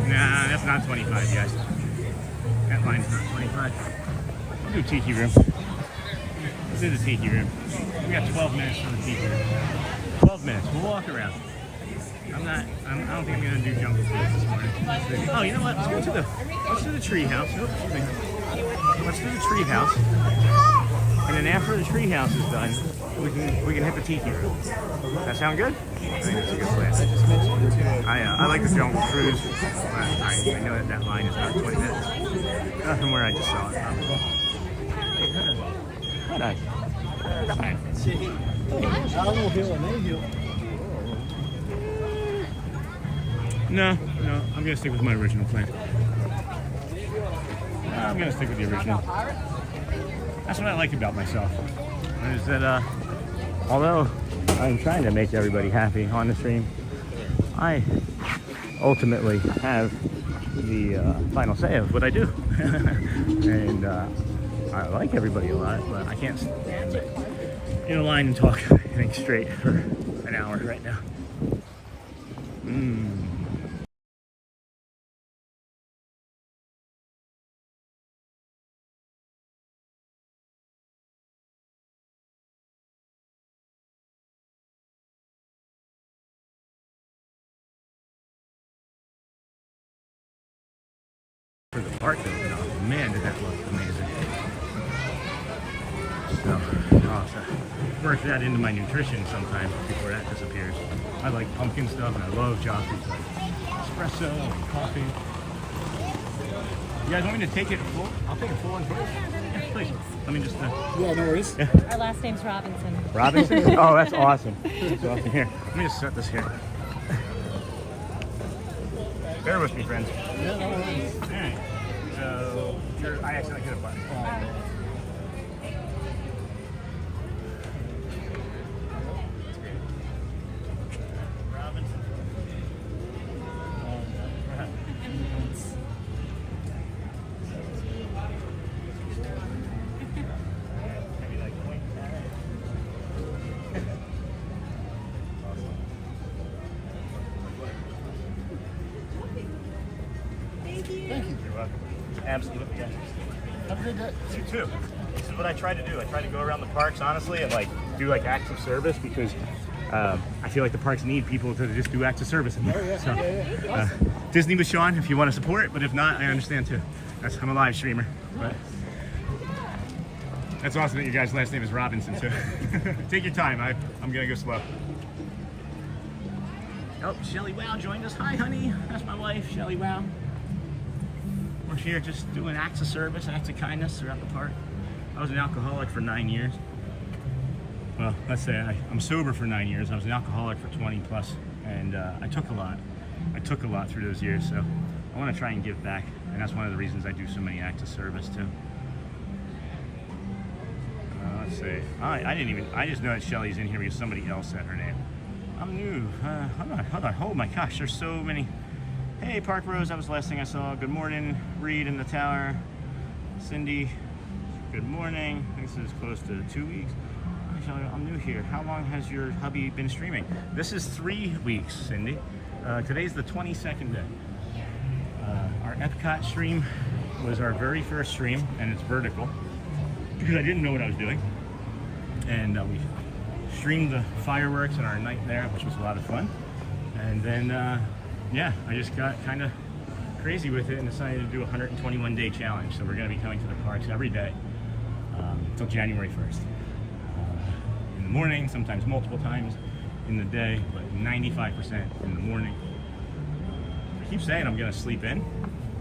nah, that's not 25, guys. That line's not 25. We'll do Tiki Room. Let's do the Tiki Room. We got 12 minutes for the Tiki Room. 12 minutes. We'll walk around. I don't think I'm gonna do jungle cruise this morning. Oh, you know what? Let's do the tree house. Oh, excuse me. Let's do the tree house. And then after the tree house is done, we can hit the Tiki Room. That sound good? I think that's a good plan. I like the jungle cruise. I know that line is about 20 minutes. Nothing where I just saw it. Hi. No, I'm gonna stick with my original plan. I'm gonna stick with the original. That's what I like about myself, is that although I'm trying to make everybody happy on the stream, I ultimately have the final say of what I do. And I like everybody a lot, but I can't stand in a line and talk anything straight for an hour right now. For the park, oh man, did that look amazing. So, I'll have to work that into my nutrition sometime before that disappears. I like pumpkin stuff and I love Joffrey's like espresso and coffee. You guys want me to take it full? I'll take it full and full. Yeah, please. Let me just... yeah, no worries. Yeah. Our last name's Robinson. Robinson? Oh, that's awesome. That's awesome. Here, let me just set this here. Bear with me, friends. Yeah, no worries. Alright. So, I accidentally hit a button. Robinson. Maybe like point. Thank you. You're welcome. Absolutely. Yeah. Have a good day. You too. This is what I try to do. I try to go around the parks, honestly, and like do like acts of service because I feel like the parks need people to just do acts of service. So, Disney with Sean, if you want to support, but if not, I understand too. I'm a live streamer. But that's awesome that your guys' last name is Robinson. So take your time. I'm gonna go slow. Oh, Shelly Wow joined us. Hi, honey. That's my wife, Shelly Wow. We're here just doing acts of service, acts of kindness throughout the park. I was an alcoholic for 9 years. Well, let's say I'm sober for 9 years. I was an alcoholic for 20 plus, and I took a lot. I took a lot through those years, so I want to try and give back, and that's one of the reasons I do so many acts of service too. Let's see. I just know that Shelly's in here because somebody else said her name. I'm new. Hold on. Oh my gosh, there's so many. Hey, Park Rose, that was the last thing I saw. Good morning, Reed in the tower. Cindy, good morning. This is close to 2 weeks. I'm new here. How long has your hubby been streaming? This is 3 weeks, Cindy. Today's the 22nd day. Our Epcot stream was our very first stream, and it's vertical because I didn't know what I was doing. And we streamed the fireworks and our night there, which was a lot of fun. And then, yeah, I just got kind of crazy with it and decided to do a 121-day challenge. So we're going to be coming to the parks every day until January 1st. In the morning, sometimes multiple times in the day, but 95% in the morning. I keep saying I'm going to sleep in.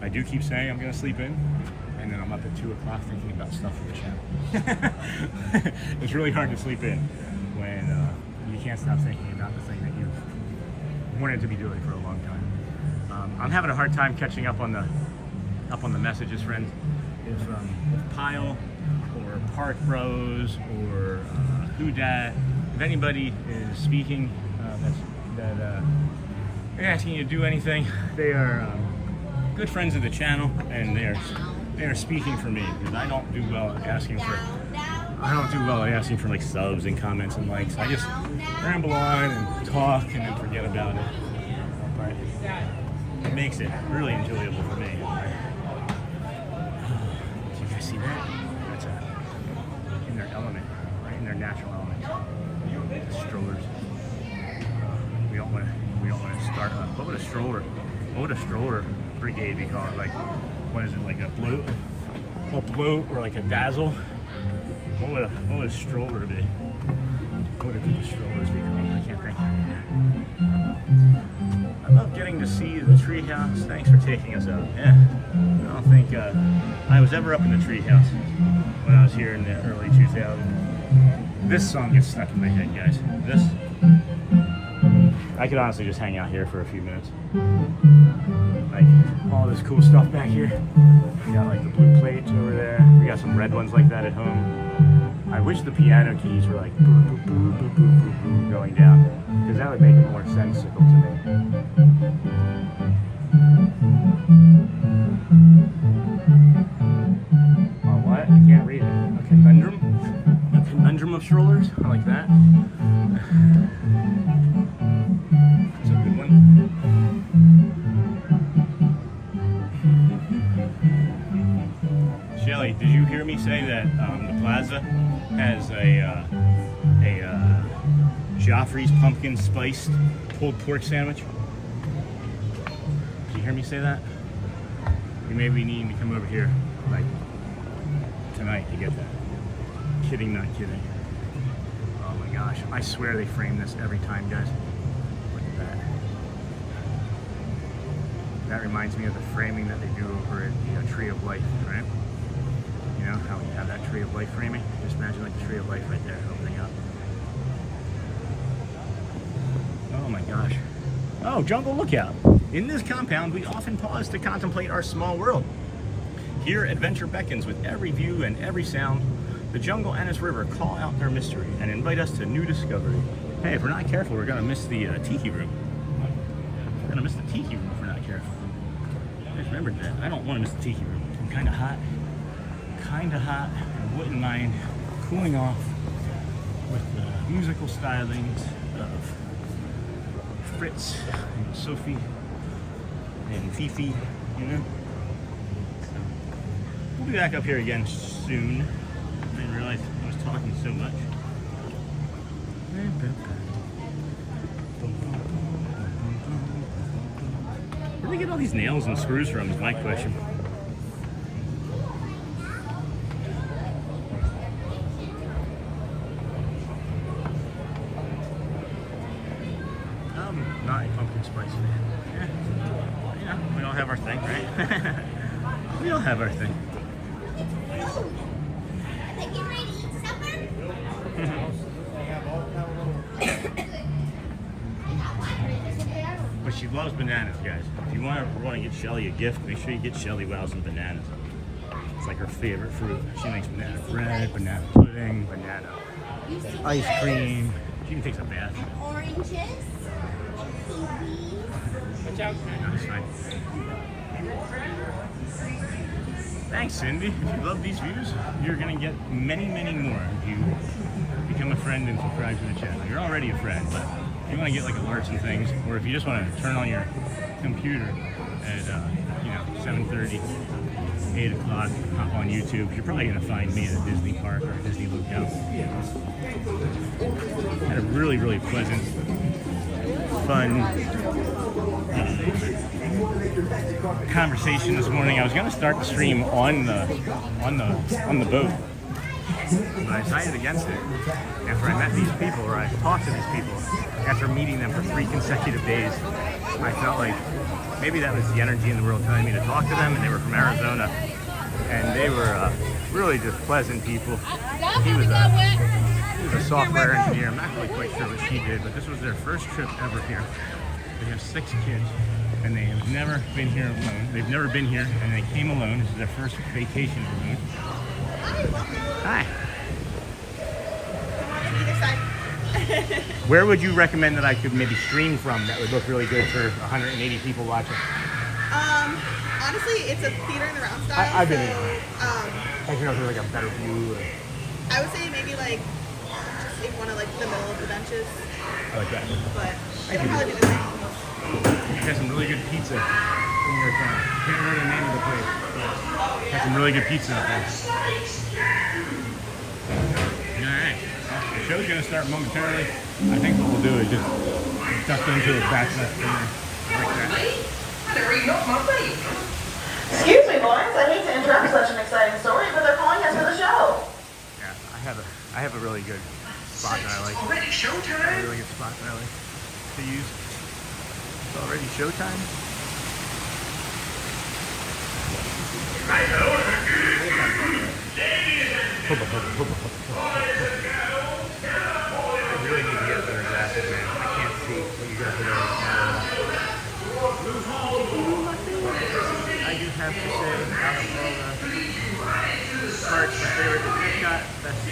I do keep saying I'm going to sleep in. And then I'm up at 2 o'clock thinking about stuff for the channel. It's really hard to sleep in when you can't stop thinking about the thing that you've wanted to be doing for a long time. I'm having a hard time catching up on the messages, friends. If Pyle or Park Bros or Who Dat, if anybody is speaking that they're asking you to do anything, they are good friends of the channel, and they are speaking for me because I don't do well at asking for like subs and comments and likes. I just ramble on and talk and then forget about it. But it makes it really enjoyable for me. Do you guys see that? That's in their element, right in their natural element. The strollers. We don't want to we don't want to start. What would a stroller brigade be called? Like, what is it? Like a bloat or like a dazzle? What would a stroller be? What would a group of strollers be called? I can't think. I love getting to see the treehouse. Thanks for taking us out. Yeah, I don't think I was ever up in the treehouse when I was here in the early 2000s. This song gets stuck in my head, guys. I could honestly just hang out here for a few minutes. Like, all this cool stuff back here. We got like the blue plates over there. We got some red ones like that at home. I wish the piano keys were like boop, boop, boop, boop, boop, boop, boop, going down, because that would make it more sensical to me. Oh, what? I can't read it. A conundrum? A conundrum of strollers? I like that. That's a good one. Shelly, did you hear me say that the plaza has a Joffrey's pumpkin spiced pulled pork sandwich? Did you hear me say that? You may be needing to come over here like tonight to get that. Kidding, not kidding. Oh my gosh, I swear they frame this every time, guys. Look at that. That reminds me of the framing that they do over at the Tree of Life, right? You know how we have that Tree of Life framing? Just imagine like the Tree of Life right there opening up. Oh my gosh. Oh, Jungle Lookout. In this compound, we often pause to contemplate our small world. Here, adventure beckons with every view and every sound. The jungle and its river call out their mystery and invite us to new discovery. Hey, if we're not careful, we're gonna miss the Tiki Room. We're gonna miss the Tiki Room if we're not careful. I just remembered that. I don't want to miss the Tiki Room. I'm kinda hot. I wouldn't mind cooling off with the musical stylings of Fritz and Sophie and Fifi, you know? So, we'll be back up here again soon. I didn't realize I was talking so much. Where do they get all these nails and screws from is my question. Not a pumpkin spice fan. Yeah, we all have our thing, right? We all have our thing. Get ready to eat supper? But she loves bananas, guys. If you want to get Shelly a gift, make sure you get Shelly Wow's and bananas. It's like her favorite fruit. She makes banana bread, banana pudding, banana ice cream. She even takes a bath. Oranges. Watch out. Nice, nice. Thanks, Cindy. If you love these views, you're going to get many, many more if you become a friend and subscribe to the channel. You're already a friend, but if you want to get like alerts and things, or if you just want to turn on your computer at 7:30, 8 o'clock, hop on YouTube, you're probably going to find me at a Disney park or a Disney lookout. Had a really, really pleasant, fun conversation this morning. I was going to start the stream on the boat, but I decided against it after I met these people, or I talked to these people. After meeting them for 3 consecutive days, I felt like maybe that was the energy in the world telling me to talk to them, and they were from Arizona, and they were really just pleasant people. He was a software engineer. I'm not really quite sure what she did, but this was their first trip ever here. They have 6 kids, and they have never been here alone. They've never been here, and they came alone. This is their first vacation alone. Hi. Either side. Where would you recommend that I could maybe stream from that would look really good for 180 people watching? Honestly, it's a theater in the round style. I've been in. I don't know if there's like a better view. I would say maybe like just in one of like the middle of the benches. I like that. But it'll probably be the same. You got some really good pizza in your town. Can't remember the name of the place. Got some really good pizza up there. Alright. The show's gonna start momentarily. I think what we'll do is just tucked into a back left corner. Like that. Excuse me, boys. I hate to interrupt such an exciting story, but they're calling us for the show. Yeah, I have a really good spot that I like. Already showtime? A really good spot that I like to use. It's already showtime. I really need to get better glasses, man. I can't see what you guys are doing. I do have to say, out of all the parks, my favorite is Epcot. That's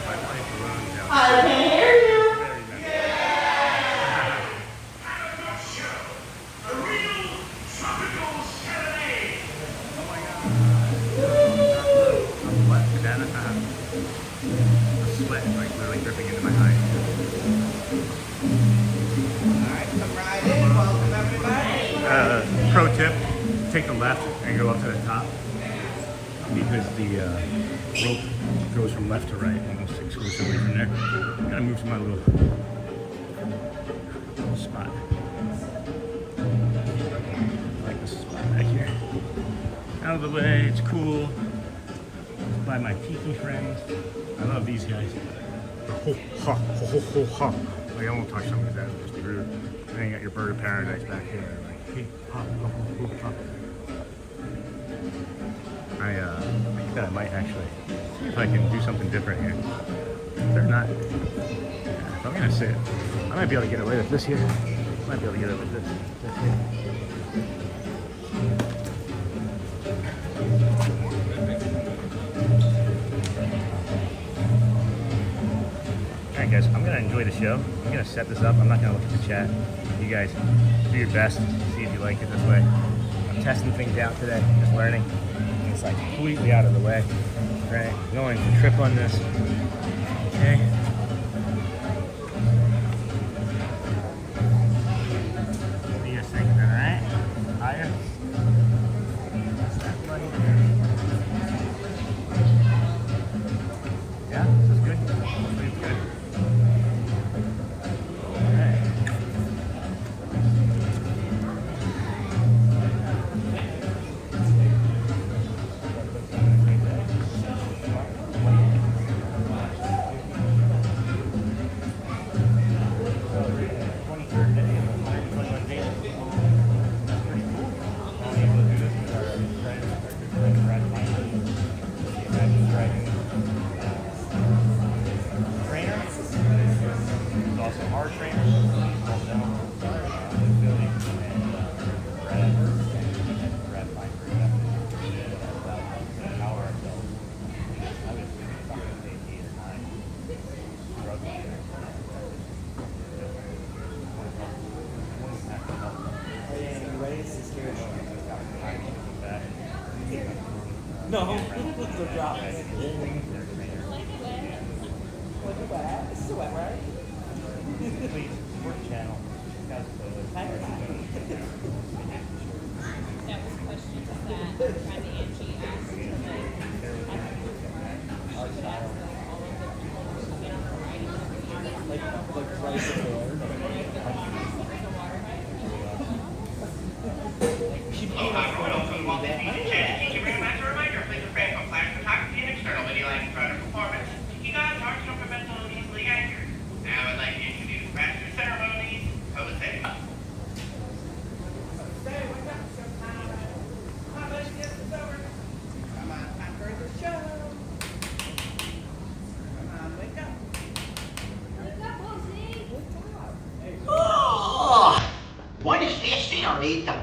my life alone. I can't hear you. Sweat is like literally dripping into my eyes. Alright, come right in. Welcome everybody. Pro tip, take the left and go up to the top because the rope goes from left to right almost exclusively from there. Gotta move to my little spot. I like this spot back here. Out of the way, it's cool. By my Tiki friends. I love these guys. Like, I won't touch them because that would just be rude. And then you got your bird of paradise back here. Like, I think that I might actually see if I can do something different here. If they're not, if I'm gonna sit, I might be able to get away with this here. I might be able to get away with this here. Alright guys, I'm gonna enjoy the show. I'm gonna set this up. I'm not gonna look at the chat. You guys do your best. See if you like it this way. I'm testing things out today, just learning. And it's like completely out of the way. Right? Going to trip on this. Okay. What do you guys think? Alright? Higher? That's that buddy. Yeah? This is good? Hopefully it's good. No, the drop. Look at that. This is wet, right? Please, support the channel. That was questions that Andy Angie asked. Should ask all of the people who get on the riding. Like right there. Welcome Walt Disney to Tiki Room. As a reminder, please refrain from flash photography and external video lighting throughout our performance. Tiki gods aren't so conventional and easily anchored. Now I'd like to introduce Master Ceremonies, Jose. Come on, time for the show. Come on, wake up. Wake up, Jose. Oh, buenas días, señorita.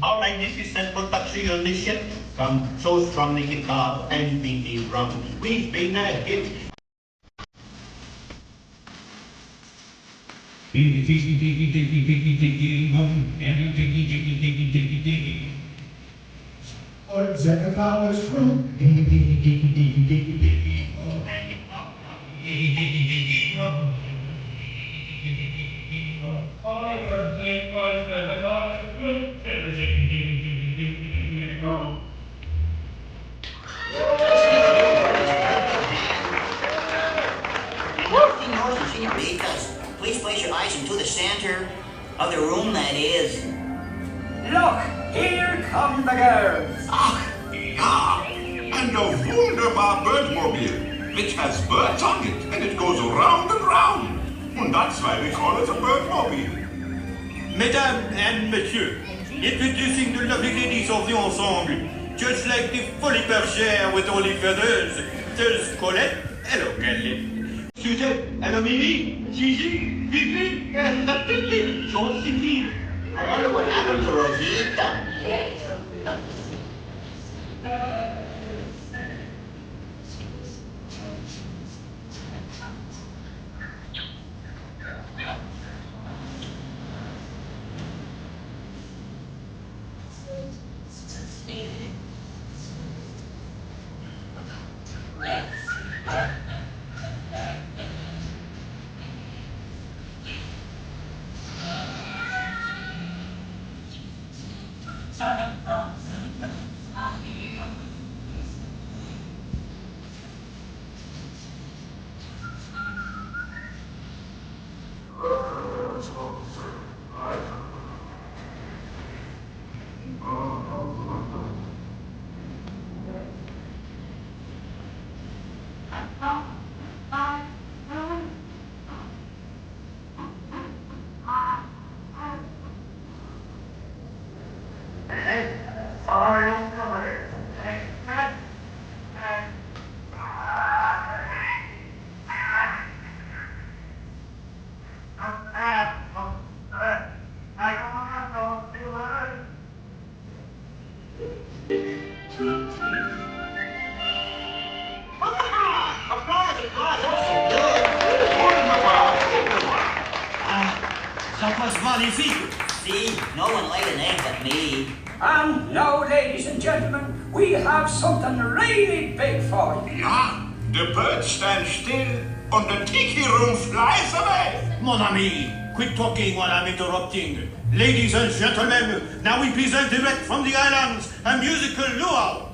Our magnificent production on this ship comes so from the guitar and the drum. We've been a hit. Or Jack Powers from Please place your eyes into the center of the room, that is. Look, here come the girls. Ah, and a wunderbar birdmobile, which has birds on it, and it goes round and round. And that's why we call it a birdmobile. Mesdames and messieurs, introducing the lovely ladies of the ensemble, just like the fully bergère with only feathers. There's Colette. Hello, Colette. Suzette. Hello, Mimi. Gigi. Pipi. Josephine. I wonder what happened to Rosita. That was magnifique. See, no one laid an egg but me. And now, ladies and gentlemen, we have something really big for you. Yeah, the birds stand still, and the Tiki Room flies away. Mon ami, quit talking while I'm interrupting. Ladies and gentlemen, now we present direct from the islands a musical luau.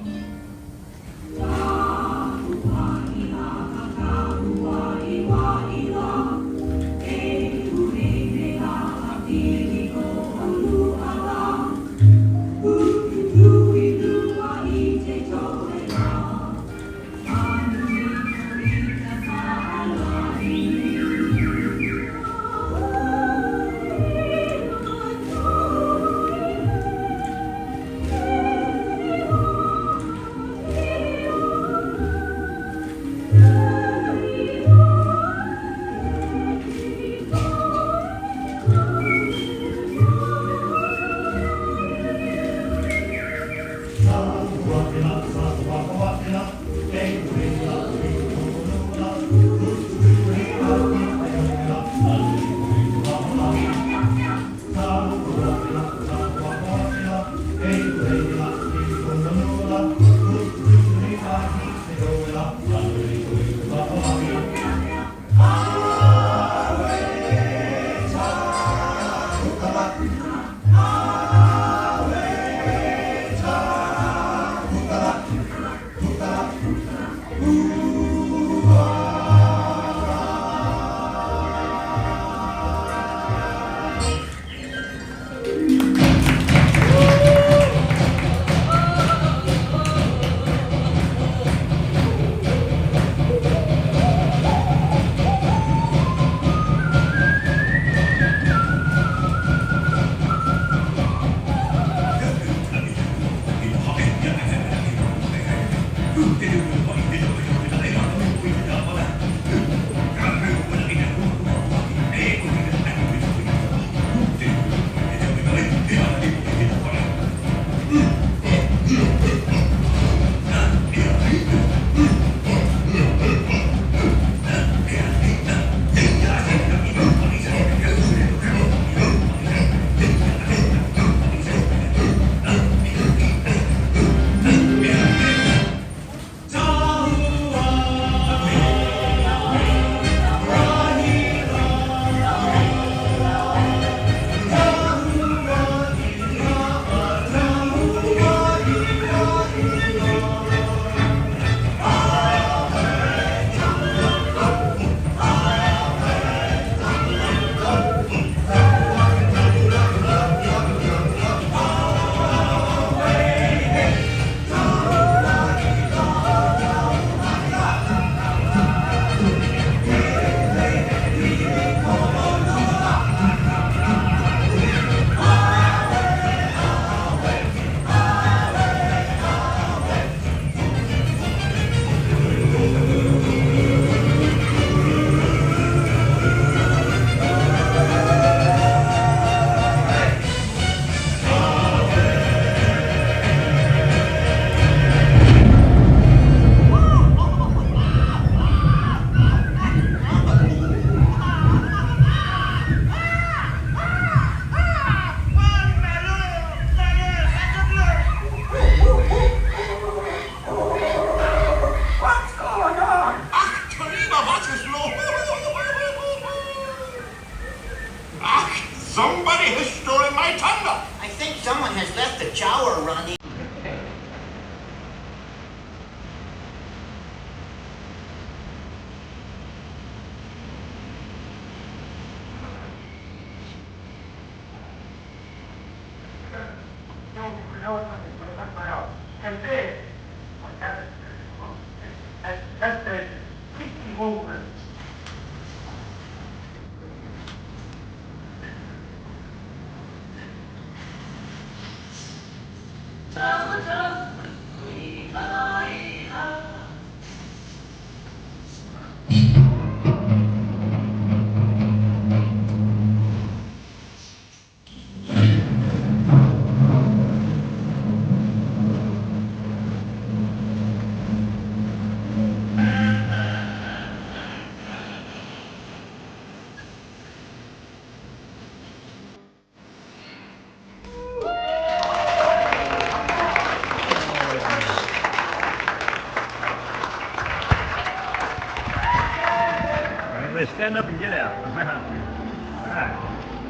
Yeah, stand up and get out. Alright,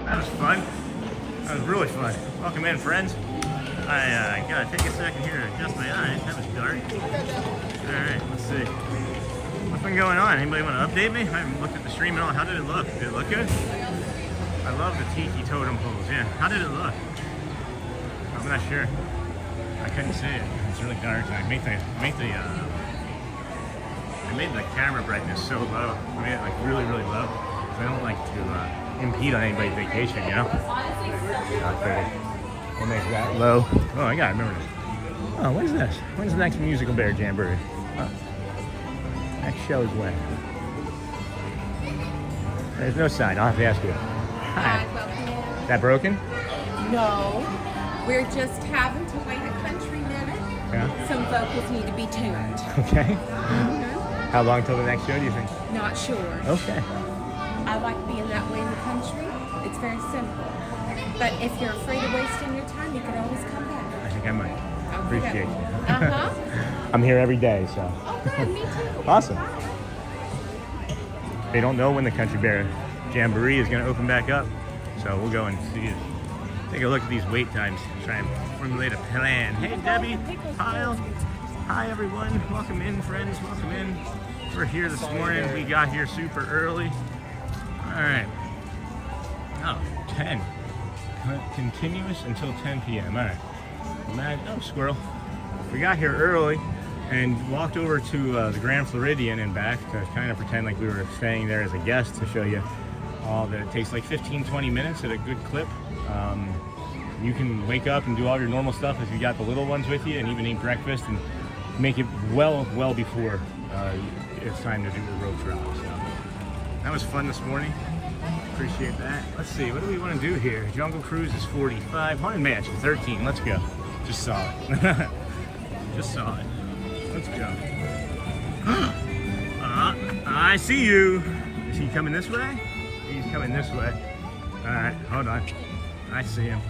that was fun. That was really fun. Welcome in, friends. I gotta take a second here to adjust my eyes. That was dark. Alright, let's see. What's been going on? Anybody want to update me? I haven't looked at the stream at all. How did it look? Did it look good? I love the tiki totem poles. Yeah. How did it look? I'm not sure. I couldn't see it. It's really dark. I made the camera brightness so low. I made it like really, really low. I don't like to impede on anybody's vacation, you know? We'll make that low. Oh, I gotta remember this. Oh, what is this? When's the next musical bear jamboree? Oh. Next show is when? There's no sign. I'll have to ask you. Hi. Is that broken? No, we're just having to wait a country minute. Yeah. Some vocals need to be tuned. Okay. How long till the next show, do you think? Not sure. Okay. I like being that way in the country. It's very simple. But if you're afraid of wasting your time, you can always come back. I think I might. Appreciate you. Uh-huh. I'm here every day, so. Oh, good. Me too. Awesome. They don't know when the Country Bear Jamboree is going to open back up, so we'll go and see it. Take a look at these wait times. Try and formulate a plan. Hey, Debbie, Kyle. Hi, everyone. Welcome in, friends. Welcome in. We're here this morning. We got here super early. All right. Oh, 10. Continuous until 10 p.m. All right. Oh, squirrel. We got here early and walked over to the Grand Floridian and back to kind of pretend like we were staying there as a guest to show you all that it takes like 15-20 minutes at a good clip. You can wake up and do all your normal stuff if you got the little ones with you and even eat breakfast and make it well before it's time to do the road trip. So that was fun this morning. Appreciate that. Let's see, what do we want to do here? Jungle Cruise is 45. Haunted Mansion, 13. Let's go. Just saw it. Just saw it. Let's go. I see you. Is he coming this way? He's coming this way. All right, hold on. I see him.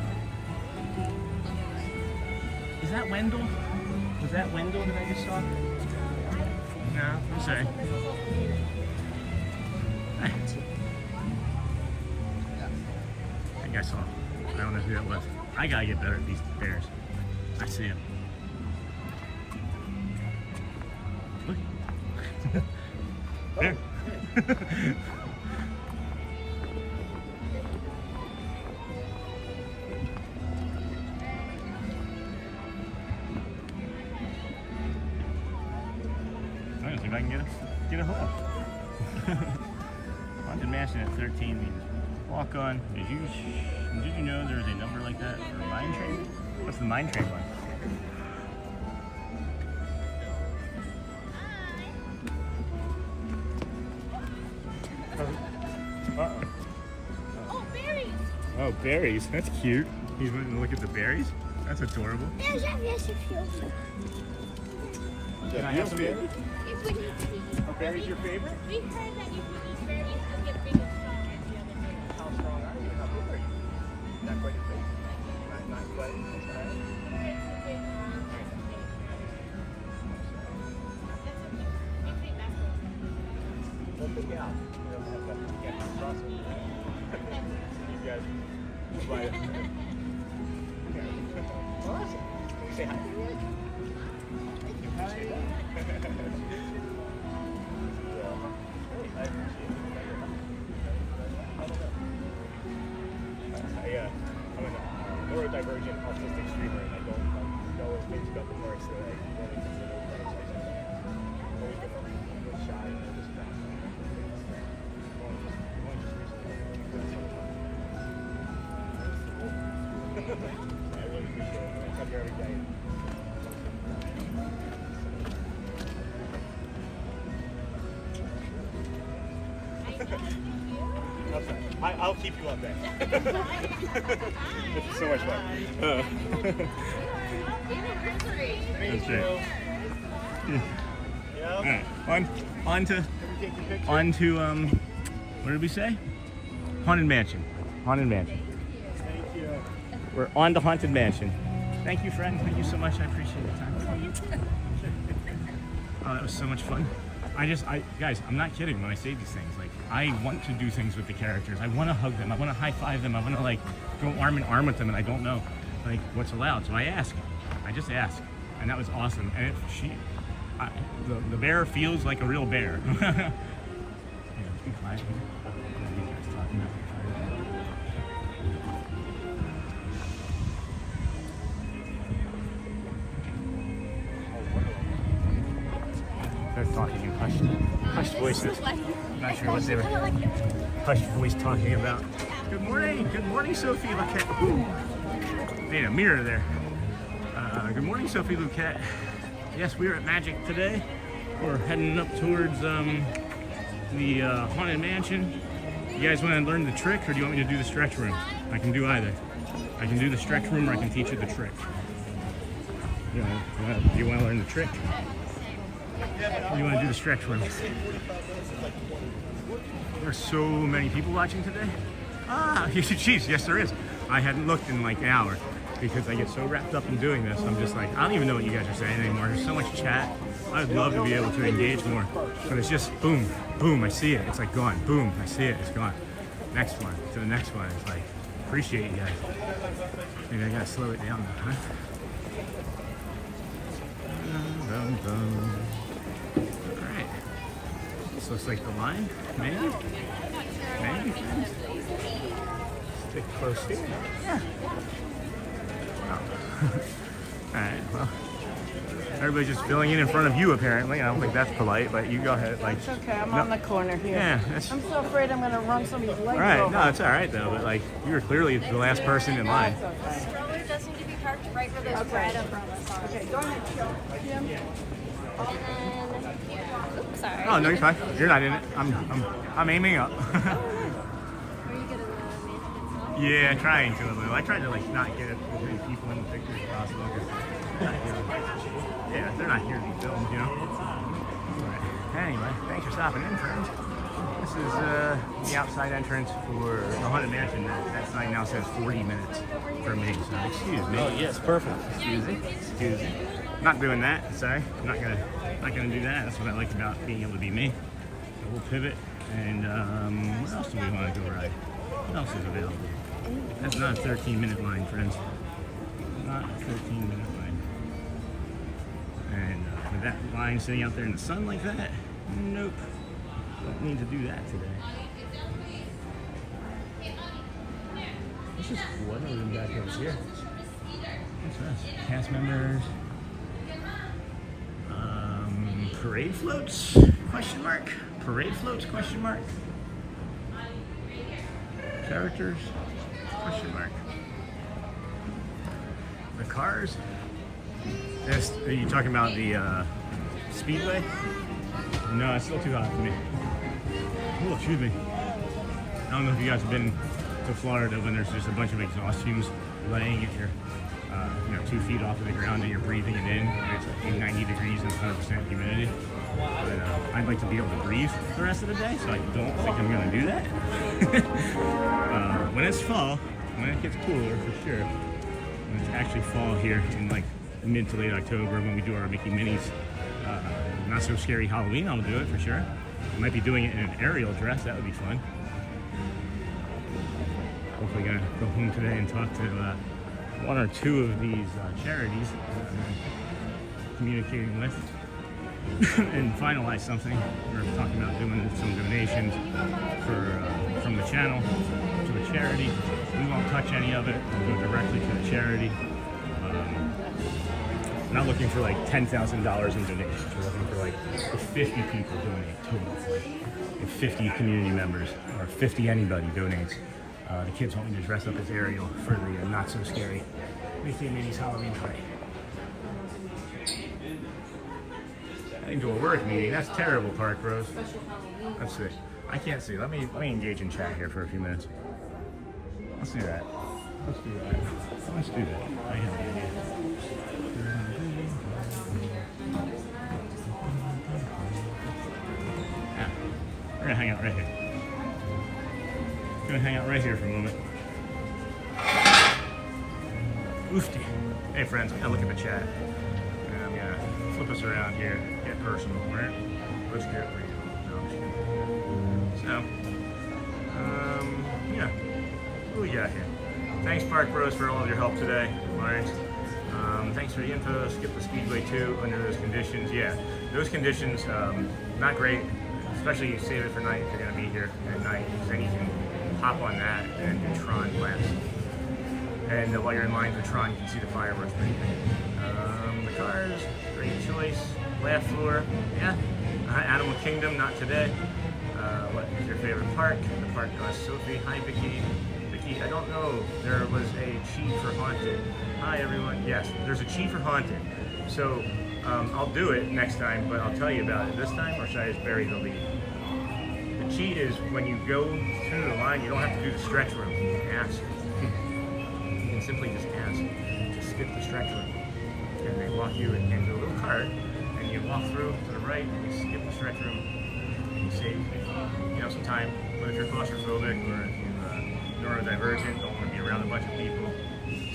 Is that Wendell? Was that Wendell that I just saw? No, I'm sorry. I think I saw him. I don't know who that was. I gotta get better at these bears. I see him. Look. There. I'm gonna see if I can get a hold. Haunted Mansion at 13 means walk on. Did you know there's a number like that for Mine Train? What's the Mine Train one? Oh, berries! Oh, berries. That's cute. He's went to look at the berries. That's adorable. Yes, yes, if you Can I have some berries? If we need to eat. Are berries your favorite? We heard that if you eat berries, you'll get big and strong like the other day. How strong are you? How big are you? Not quite as big. Not quite as big. Well, pick it out. We don't have that. We can't cross it. You guys fly it. Awesome. Say hi. Hi. I appreciate it. I'm a neurodivergent autistic streamer, and I don't know things about the parks that I really consider parks. I've always been really shy and nervous about them. One just recently. I really appreciate it. I come here every day. I'll keep you up there. This is so much fun. That's right. All right. On to what did we say? Haunted Mansion. Haunted Mansion. Thank you. We're on to Haunted Mansion. Thank you, friend. Thank you so much. I appreciate your time. Oh, that was so much fun. Guys, I'm not kidding when I say these things. Like, I want to do things with the characters. I want to hug them. I want to high five them. I want to like go arm in arm with them, and I don't know like what's allowed. So I ask. I just ask, and that was awesome. And the bear feels like a real bear. Yeah, let's be quiet here. What are you guys talking about? They're talking in hushed voices. Not sure what they were hushed voice talking about. Good morning, Sophie Luquette. Ooh, made a mirror there. Good morning, Sophie Luquette. Yes, we are at Magic today. We're heading up towards the Haunted Mansion. You guys want to learn the trick, or do you want me to do the stretch room? I can do either. I can do the stretch room, or I can teach you the trick. Do you want to learn the trick? Or you want to do the stretch room? There's so many people watching today. Jeez, yes there is. I hadn't looked in like an hour because I get so wrapped up in doing this. I'm just like, I don't even know what you guys are saying anymore. There's so much chat. I'd love to be able to engage more, but it's just boom, boom, I see it. It's like gone. Boom, I see it. It's gone. Next one to the next one. It's like, appreciate you guys. Maybe I gotta slow it down though, huh? Alright. This looks like the line. Maybe? Maybe? Stick close here. Yeah. Oh. Alright, well. Everybody's just filling in front of you apparently. I don't think that's polite, but you go ahead. Like, It's okay, I'm on the corner here. Yeah. I'm so afraid I'm gonna run somebody's legs Alright, over. no, it's alright though, but like, you were clearly the last person in line. Stroller does need to be parked right where those bread umbrellas are. Okay, go ahead, Kim. And then, oops, sorry. Oh, no, you're fine. You're not in it. I'm aiming up. Are you getting the mannequins? Yeah, trying to a little. I tried to like not get as many people in the picture as possible. Yeah, they're not here to be filmed, you know. But anyway, thanks for stopping in, friends. This is the outside entrance for the Haunted Mansion. That sign now says 40 minutes for me, so excuse me. Oh, yes, perfect. Excuse me. Not doing that, sorry. Not gonna do that. That's what I like about being able to be me. So we'll pivot, and what else do we want to go ride? What else is available? That's not a 13-minute line, friends. Not a 13-minute line. And with that line sitting out there in the sun like that, nope. Don't need to do that today. This is cool. I've never been back over here. What's this? Cast members. Parade floats? Question mark. Parade floats? Question mark. Characters? Question mark. The cars? Are you talking about the speedway? No, it's still too hot for me. Oh, excuse me. I don't know if you guys have been to Florida when there's just a bunch of exhaust fumes laying at your, 2 feet off of the ground and you're breathing it in. And it's like 90 degrees and 100% humidity. But I'd like to be able to breathe the rest of the day, so I don't think I'm going to do that. When it's fall, when it gets cooler for sure, when it's actually fall here in like mid to late October when we do our Mickey Minis, Not So Scary Halloween, I'll do it for sure. I might be doing it in an Ariel dress, that would be fun. Hopefully gonna go home today and talk to one or two of these charities I'm communicating with and finalize something. We're talking about doing some donations from the channel to the charity. We won't touch any of it. We'll go directly to the charity. We're not looking for like $10,000 in donations. We're looking for like if 50 people donate total. If 50 community members or 50 anybody donates. The kids want me to dress up as Ariel for the Not So Scary Mickey and Minnie's Halloween party. Heading to a work meeting. That's terrible, Park Rose. Let's see. I can't see. Let me engage in chat here for a few minutes. Let's do that. Let's do that. Let's do that. I have an idea. Yeah. We're gonna hang out right here. Gonna hang out right here for a moment. Oofty. Hey friends, I'm gonna look at the chat. And I'm gonna flip us around here, get personal, right? Let's get real. No, I'm just kidding. So, yeah. What we got here? Thanks, Park Bros, for all of your help today, Lawrence. Thanks for the info. Skip the Speedway too under those conditions. Yeah, those conditions, not great. Especially you save it for night if you're going to be here at night. Then you can hop on that and do Tron class. And while you're in line for Tron, you can see the fireworks pretty good. The cars, great choice. Laugh floor, yeah. Animal Kingdom, not today. What is your favorite park? The park Sophie. Hi, Vicky. Vicky, I don't know. There was a cheat for Haunted. Hi, everyone. Yes, there's a cheat for Haunted. So I'll do it next time, but I'll tell you about it this time, or should I just bury the lead? The cheat is when you go through the line, you don't have to do the stretch room. You can ask. You can simply just ask to skip the stretch room. And they walk you into a little cart, and you walk through to the right, and you skip the stretch room, and you save some time. But if you're claustrophobic or if you're neurodivergent, don't want to be around a bunch of people,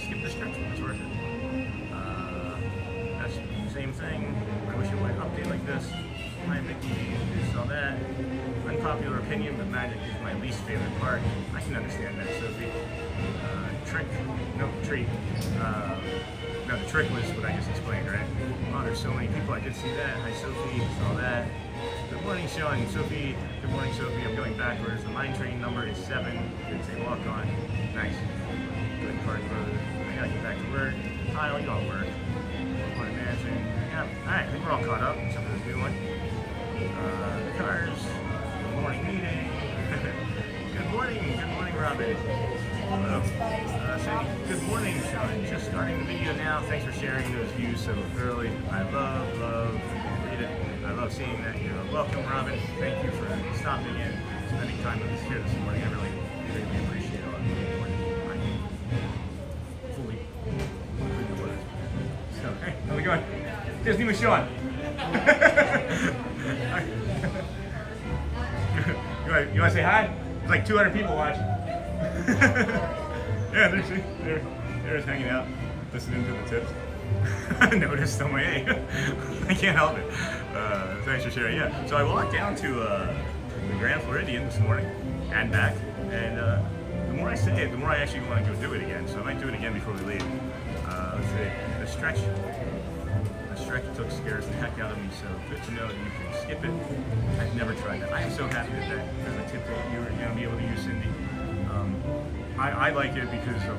skip the stretch room. It's worth it. That's the same thing. I wish it would update like this. Hi, Mickey. You saw that. Unpopular opinion, but Magic is my least favorite park. I can understand that, Sophie. Treat. No, the trick was what I just explained, right? Oh, there's so many people. I did see that. Hi, Sophie. Saw that. Good morning, Sean. Sophie. Good morning, Sophie. I'm going backwards. The mine train number is 7. Didn't say walk on. Nice. Good Park Brother. I gotta get back to work. Kyle, you don't work. Haunted Mansion. Yeah. Alright, I think we're all caught up, except for this new one. The cars. Good morning, meeting. Good morning, Robin. Hello. Saying, good morning, Sean. Just starting the video now. Thanks for sharing those views so early. I love, read it. I love seeing that. Welcome, Robin. Thank you for stopping in, spending time with us here this morning. I really appreciate all of you. Fully the words. So, hey, how's it going? Disney with Sean. You want to say hi? There's like 200 people watching. Yeah, they're just hanging out, listening to the tips. Noticed on my way. I can't help it. Thanks for sharing. Yeah, so I walked down to the Grand Floridian this morning and back, and the more I say it, the more I actually want to go do it again. So I might do it again before we leave. Let's see, the stretch scares the heck out of me. So good to know that you can skip it. I've never tried that. I am so happy that there's a tip that you're going to be able to use, Cindy. I like it because of,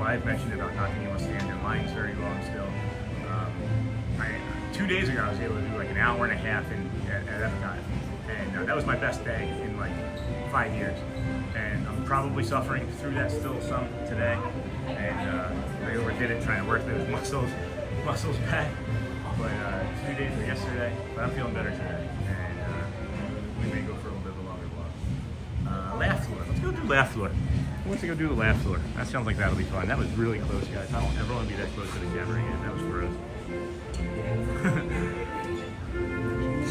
I've mentioned about not being able to stand in lines very long still. 2 days ago I was able to do like an hour and a half at Epcot, and that was my best day in like 5 years. And I'm probably suffering through that still some today, and I overdid it trying to work those muscles back. But 2 days ago yesterday, but I'm feeling better today, and we may go for a little bit of a longer walk. Laugh floor. Let's go do laugh floor. Who wants to go do the laugh floor? That sounds like that'll be fun. That was really close, guys. I don't ever want to be that close to the camera again. That was gross.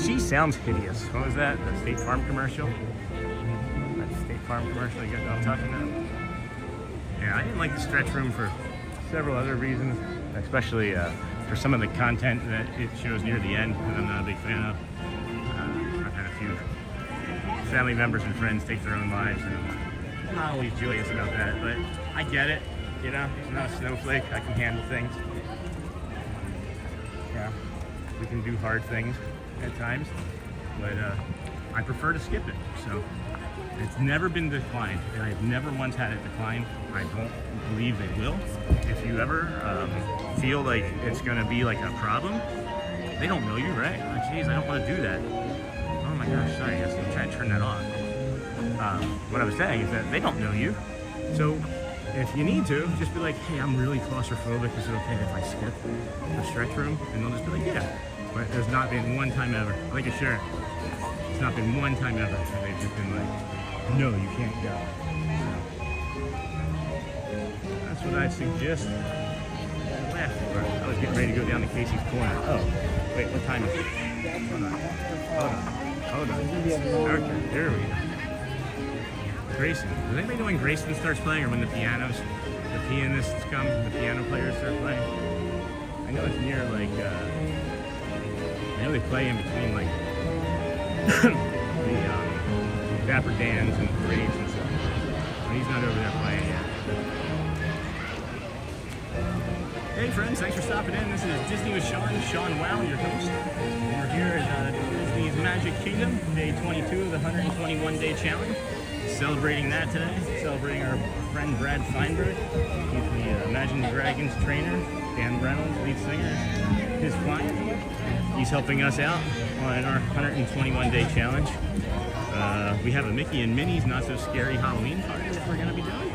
She sounds hideous. What was that? The State Farm commercial? That State Farm commercial, you guys know what I'm talking about? Yeah, I didn't like the stretch room for several other reasons, especially for some of the content that it shows near the end that I'm not a big fan of. I've had a few family members and friends take their own lives, and I'm not always joyous about that, but I get it. I'm not a snowflake. I can handle things. Yeah, we can do hard things at times, but I prefer to skip it. So it's never been declined, and I've never once had it declined. I don't believe they will. If you ever feel like it's going to be like a problem, they don't know you, right? Like, geez, I don't want to do that. Oh my gosh, sorry, I was trying to turn that off. What I was saying is that they don't know you. So if you need to, just be like, hey, I'm really claustrophobic. Is it okay if I skip the stretch room? And they'll just be like, yeah. But there's not been one time ever, like a shirt, it's not been one time ever that they've just been like, no, you can't go. So that's what I'd suggest. I was getting ready to go down to Casey's Corner. Oh, wait, what time is it? Hold on. Okay, here we go. Grayson. Does anybody know when Grayson starts playing, or when the pianists come, the piano players start playing? I know it's near like, I know they play in between like Dapper Dans and parades and stuff. But he's not over there playing yet. Hey friends, thanks for stopping in. This is Disney with Sean Wow, your host. And we're here at Disney's Magic Kingdom, day 22 of the 121-day challenge. Celebrating that today, celebrating our friend Brad Feinberg. He's the Imagine Dragons trainer, Dan Reynolds, lead singer, his client. He's helping us out on our 121-day challenge. We have a Mickey and Minnie's Not So Scary Halloween party that we're going to be doing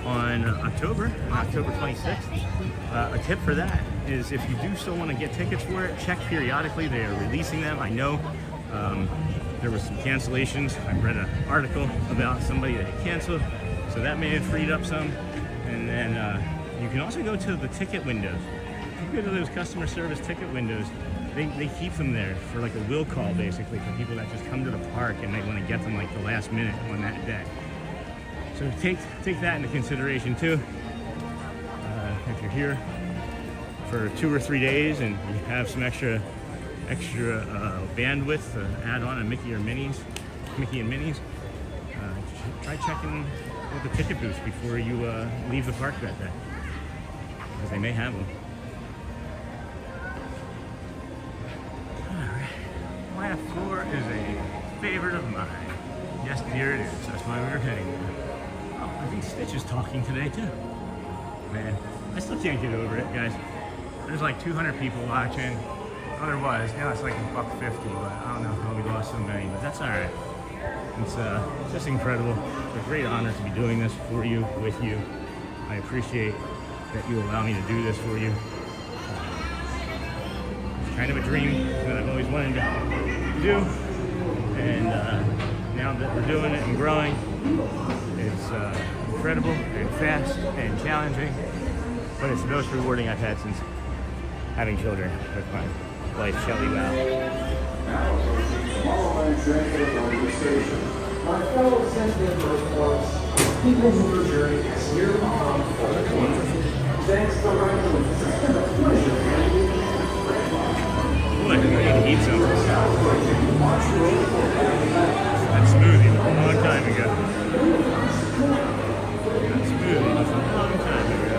on October 26th. A tip for that is if you do still want to get tickets for it, check periodically. They are releasing them. I know there were some cancellations. I read an article about somebody that had canceled, so that may have freed up some. And then you can also go to the ticket windows. If you go to those customer service ticket windows, they keep them there for like a will call, basically, for people that just come to the park and they want to get them like the last minute on that day. So take that into consideration too. If you're here for 2 or 3 days and you have some extra bandwidth to add on a Mickey and Minnie's, try checking with the ticket booths before you leave the park that day, because they may have them. Laugh Floor is a favorite of mine. Yes, dear, it is. That's why we were heading there. Oh, I think Stitch is talking today too. Man, I still can't get over it, guys. There's like 200 people watching. Oh, there was. Now it's like $150, but I don't know how we lost so many, but that's all right. It's just incredible. It's a great honor to be doing this for you, with you. I appreciate that you allow me to do this for you. It's kind of a dream that I've always wanted to do, and now that we're doing it and growing, it's incredible and fast and challenging, but it's the most rewarding I've had since having children with my wife, Shelly Wow. My fellow sentient reports, people who are journeying here on thanks for Reynolds. It's been a pleasure. Boy, I need to eat something. That smoothie was a long time ago. That smoothie was a long time ago.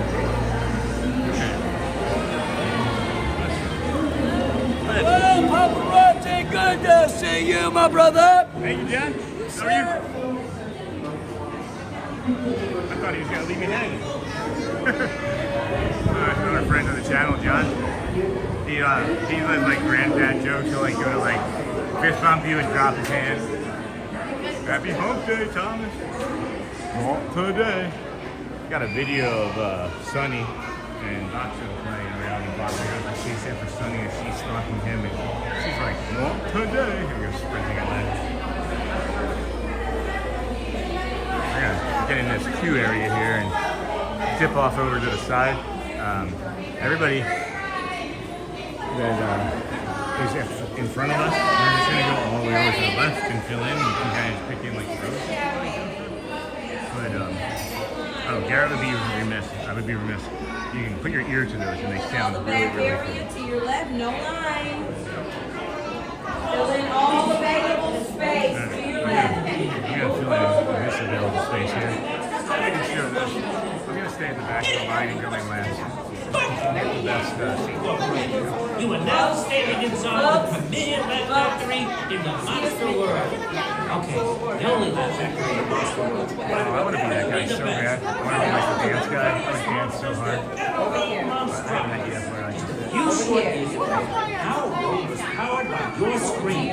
Well, paparazzi, good to see you, my brother. Thank you, John. How are you? I thought he was going to leave me hanging. Another friend of the channel, John. He does like granddad jokes. He'll like go to like fist bump you and drop his hand. Happy hump day, Thomas. Not today. Got a video of Sunny and Nacho playing around the block. I see except for Sunny and she's stalking him and she's like, not today. And goes sprinting away. We're gonna get in this queue area here and dip off over to the side. Everybody that is in front of us, we're just going to go all the way over to the left and fill in. You can kind of pick in like the road. But, oh, Garrett would be remiss. I would be remiss. You can put your ear to those and they sound really, really cool. To your left, no line. Fill in all available space to your left. I'm going to fill in this available space here. I can show this. I'm going to stay at the back of the line and go in last. You are now standing inside the premier laugh factory in the monster world. Okay, the only laugh factory in the monster world. I want to be that guy so bad. I want to be like the dance guy. I want to dance so hard. But I have an idea of where I can. You should be powered was powered by your screen. We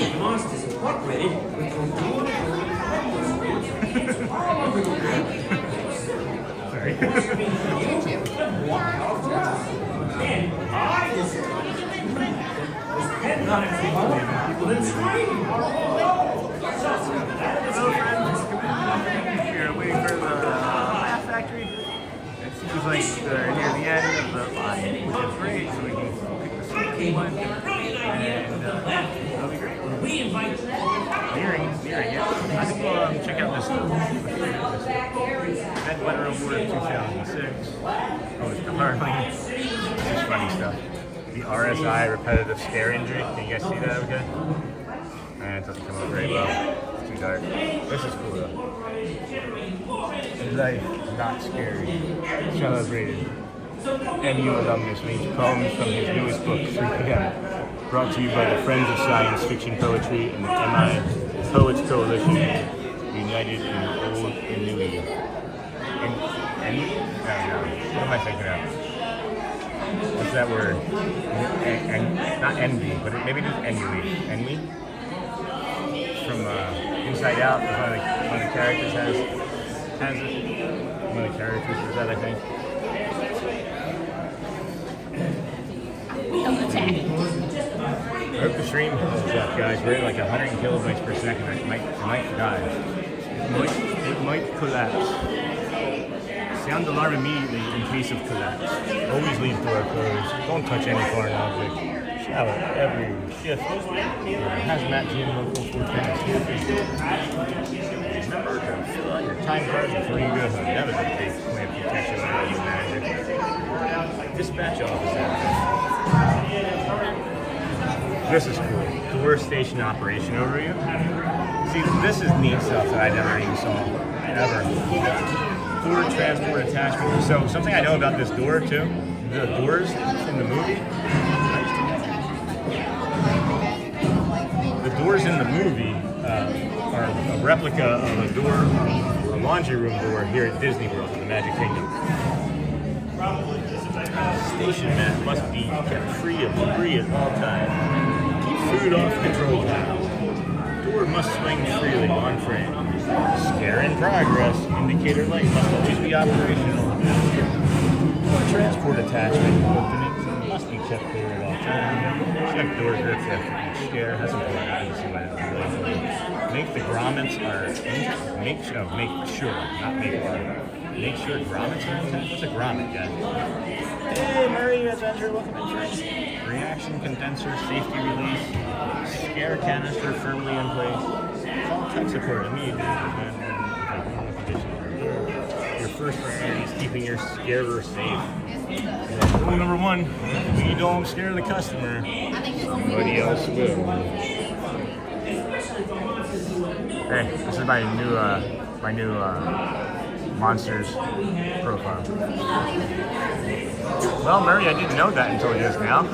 at Monsters Incorporated will control Sorry. And I was depending on people in screen. Hello, friends. We're waiting for the Laugh Factory. It seems like they're near the end of the line, which is great, so we can pick the sweet one. And that'll be great. We invite Nearing, yeah. I think we'll check out this Ed Weather Award 2006. Oh, it's Darling. This is funny stuff. The RSI, repetitive scare injury. Can you guys see that okay? man, it doesn't come out very well. It's too dark. This is cool though. Life Not Scary. Celebrated. MU alumnus reads poems from his newest book, 3 p.m. Brought to you by the Friends of Science Fiction Poetry and the MI Poets Coalition, united in old annuity. What am I thinking of? What's that word? Not envy, but maybe just ennui. Ennui? From Inside Out, one of the characters has it. One of the characters is that, I think. I hope the stream holds up, guys. We're at like 100 kilobytes per second. It might die. It might collapse. Sound alarm immediately in case of collapse. Always leave door closed. Don't touch any foreign object. Shower every shift. Hazmat team local 410. Remember to fill out your time cards before you go home. That was a big plant protection manager. Dispatch officer. This is cool. Door station operation overview. See, this is neat stuff that I never even saw. Ever. Door transport attachment. So something I know about this door too, the doors in the movie. The doors in the movie are a replica of a door, a laundry room door here at Disney World in the Magic Kingdom. Station mat must be kept free of debris at all times. Keep food off control panel. Door must swing freely on frame. Scare in progress. Indicator light must always be operational. Transport attachment openings must be kept clear at all times. Check door grips after each scare. That's important. I didn't see why that's important. Make the grommets are make sure grommets are intact. What's a grommet, guys? Hey, Murray, Adventure, welcome in, friends. Reaction condenser, safety release, scare canister firmly in place. Call tech support immediately. Your first priority is keeping your scarer safe. Rule number 1, if you don't scare the customer, somebody else will. Hey, this is my new Monsters profile. Well, Murray, I didn't know that until just now.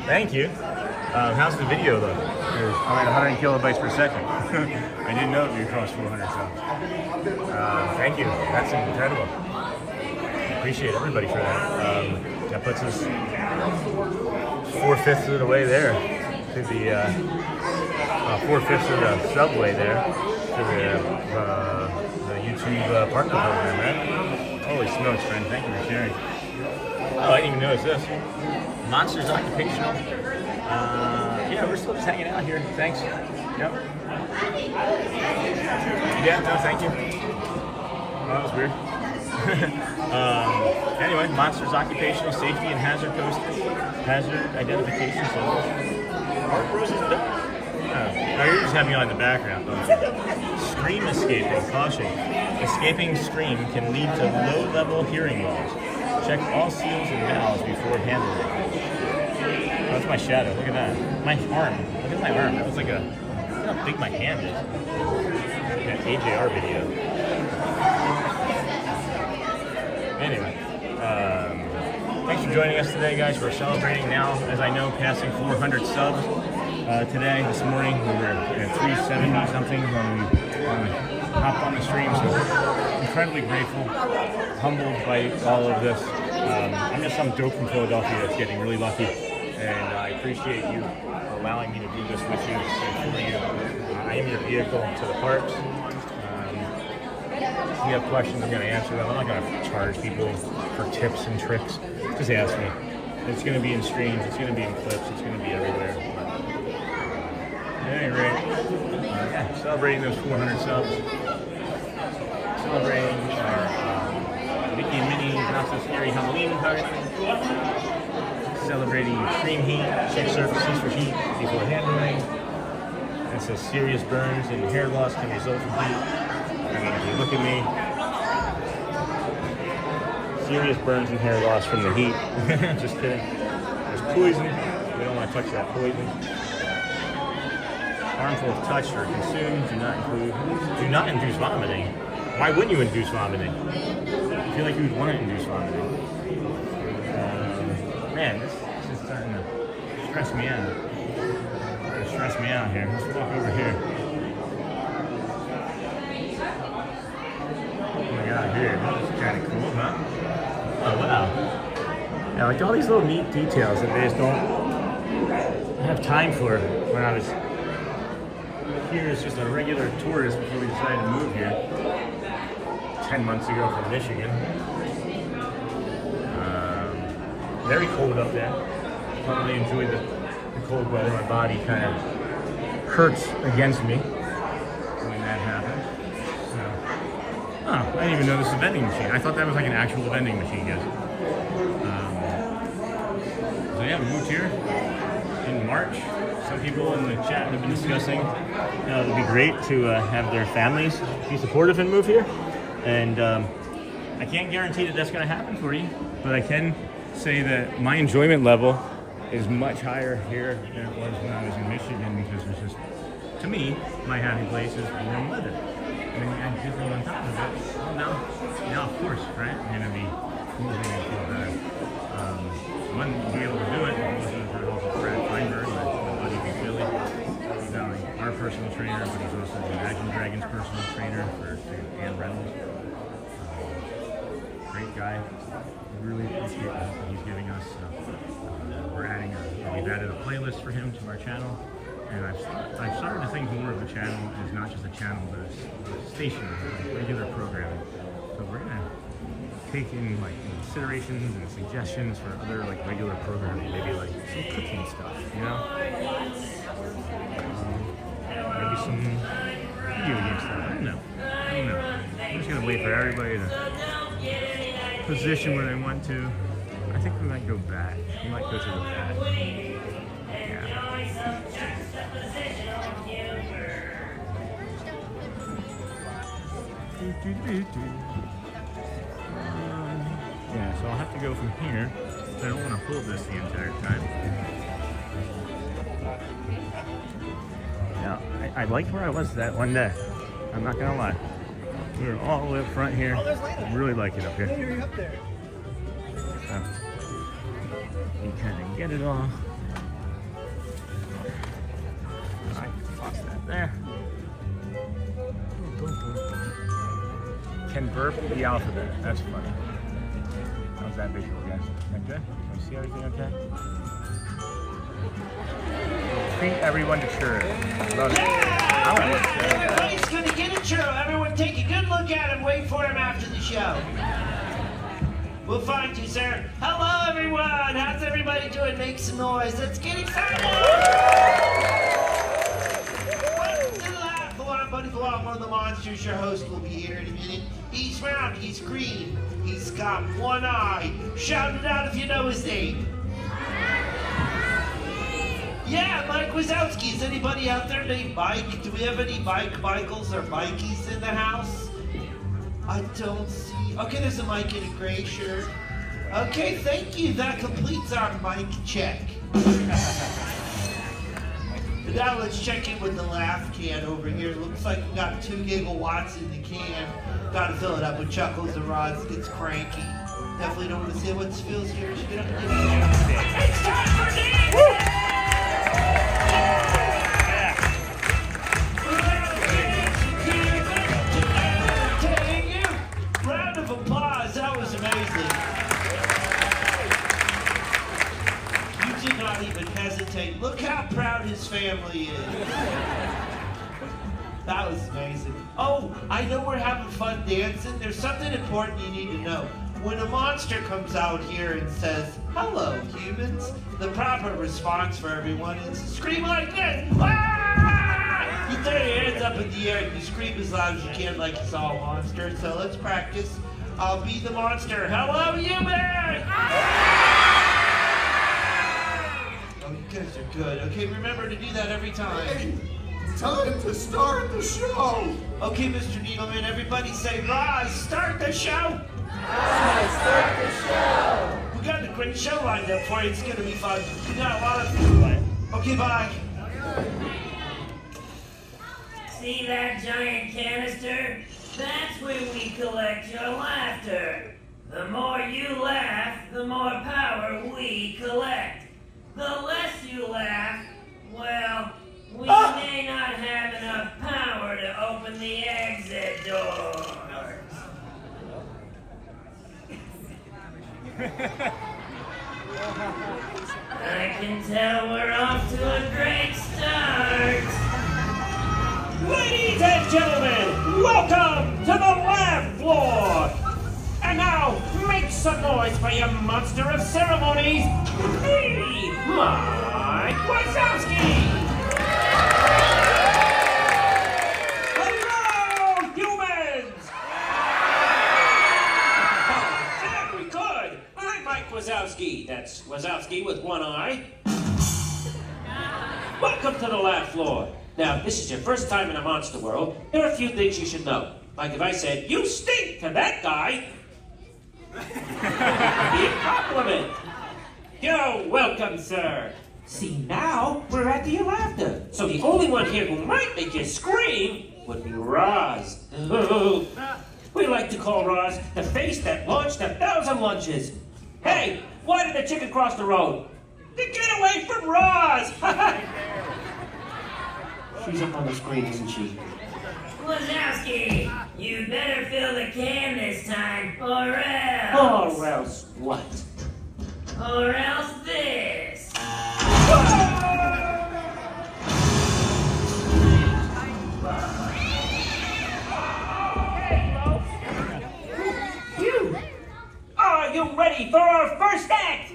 Thank you. How's the video though? I'm at 100 kilobytes per second. I didn't know we crossed 400 subs. Thank you. That's incredible. Appreciate everybody for that. That puts us 4/5 of the way there to the 4/5 of the subway there to the YouTube partner program, right? Holy smokes, friend! Thank you for sharing. Oh, I didn't even notice this. Monsters Occupational. Yeah, we're still just hanging out here. Thanks. Yep. Yeah, no, thank you. Oh, that was weird. Anyway, Monsters Occupational Safety and Hazard Posters. Hazard Identification Symbol. Art Bros is done. Oh, you just have me on in the background. Scream escaping. Caution. Escaping scream can lead to low-level hearing loss. Check all seals and valves before handling it. Oh, that's my shadow. Look at that. My arm. Look at my arm. That was like look how big my hand is. That AJR video. Anyway, thanks for joining us today, guys. We're celebrating now, as I know, passing 400 subs today. This morning we were at 370 something when we hopped on the stream. So incredibly grateful, humbled by all of this. I'm just some dope from Philadelphia that's getting really lucky, and I appreciate you allowing me to do this with you and for you. I am your vehicle to the parks. If you have questions, I'm going to answer them. I'm not going to charge people for tips and tricks. Just ask me. It's going to be in streams. It's going to be in clips. It's going to be everywhere. At any rate, yeah, celebrating those 400 subs. Celebrating our Mickey and Minnie Not So Scary Halloween party. Celebrating extreme heat. Check surfaces for heat before handling. It says serious burns and hair loss can result from heat. I mean, if you look at me, serious burns and hair loss from the heat. Just kidding. There's poison. We don't want to touch that poison. harmful if touched or consumed. Do not induce vomiting. Why wouldn't you induce vomiting? I feel like you would want to induce vomiting. Man, this is starting to stress me out. Stress me out here. Let's walk over here. What do we got here? This is kind of cool, huh? Oh, wow. Yeah, like all these little neat details that they just don't have time for. When I was here as just a regular tourist before we decided to move here 10 months ago from Michigan. Very cold up there. Probably enjoyed the cold weather. My body kind of hurts against me when that happened. So, oh, I didn't even notice the vending machine. I thought that was like an actual vending machine, guys. So yeah, we moved here in March. Some people in the chat have been discussing it would be great to have their families be supportive and move here. And I can't guarantee that that's going to happen for you, but I can say that my enjoyment level is much higher here than it was when I was in Michigan, because it's just, to me, my happy place is warm weather. And then you add Disney on top of it, well now of course, right? I'm going to be moving and feel better. Wouldn't be able to do it wasn't for the help of Feinberg, my buddy from Philly. He's not only our personal trainer, but he's also the Imagine Dragons personal trainer for Reynolds. Great guy. Really appreciate the help that he's giving us. We've added a playlist for him to our channel, and I've started to think more of the channel as not just a channel, but a station, like regular programming. So we're gonna take in like considerations and suggestions for other like regular programming, maybe like some cooking stuff, you know? Maybe some video game stuff. I don't know. I'm just gonna wait for everybody to position where they want to. I think we might go back. We might go to the back. Yeah. Yeah, so I'll have to go from here. I don't want to hold this the entire time. Yeah, I liked where I was that one day. I'm not gonna lie. We were all the way up front here. I really like it up here. You're up there. So, you kind of get it all. I toss that there. Can burp the alphabet. That's funny. How's that visual, guys? Okay? Can you see everything okay? Treat everyone to churros. Love it. I want to churros. Everybody's gonna get a churro. Everyone take a good look at him. Wait for him after the show. We'll find you, sir. Hello, everyone. How's everybody doing? Make some noise. Let's get excited. Welcome to the lab. Go on, buddy. Go on. One of the monsters. Your host will be here in a minute. He's round. He's green. He's got one eye. Shout it out if you know his name. Yeah, Mike Wazowski. Is anybody out there named Mike? Do we have any Michaels or Mikeys in the house? I don't see. Okay, there's a Mike in a gray shirt. Okay, thank you. That completes our mic check. Now let's check in with the laugh can over here. Looks like we got 2 gigawatts in the can. Gotta fill it up with chuckles and rods. Gets cranky. Definitely don't want to see what this feels here. Get up and get it. It's time for dancing! Round of applause. That was amazing. You did not even hesitate. Look how proud his family is. That was amazing. Oh, I know we're having fun dancing. There's something important you need to know. When a monster comes out here and says, "Hello, humans," the proper response for everyone is to scream like this. Ah! You throw your hands up in the air and you scream as loud as you can like you saw a monster. So let's practice. I'll be the monster. Hello, humans! Oh, you guys are good. Okay, remember to do that every time. Hey, time to start the show. Okay, Mr. Needleman, everybody say, "Roz, start the show." Start the show. We got a great show lined up for you. It's gonna be fun. We got a lot of people. Okay, bye. See that giant canister? That's where we collect your laughter. The more you laugh, the more power we collect. The less you laugh, well, we may not have enough power to open the exit doors. I can tell we're off to a great start. Ladies and gentlemen, welcome to the laugh floor. And now, make some noise for your monster of ceremonies, me, Mike Wazowski. Hello, humans. Very good. I'm Mike Wazowski. That's Wazowski with one eye. Welcome to the laugh floor. Now, this is your first time in a monster world. There are a few things you should know. Like if I said, "You stink" to that guy, be a compliment. You're welcome, sir. See, now we're after your laughter. So the only one here who might make you scream would be Roz. We like to call Roz the face that launched 1,000 lunches. Hey, why did the chicken cross the road? To get away from Roz! She's up on the screen, isn't she? Wazowski, you better fill the can this time, or else. Or else what? Or else this. You! Are you ready for our first act?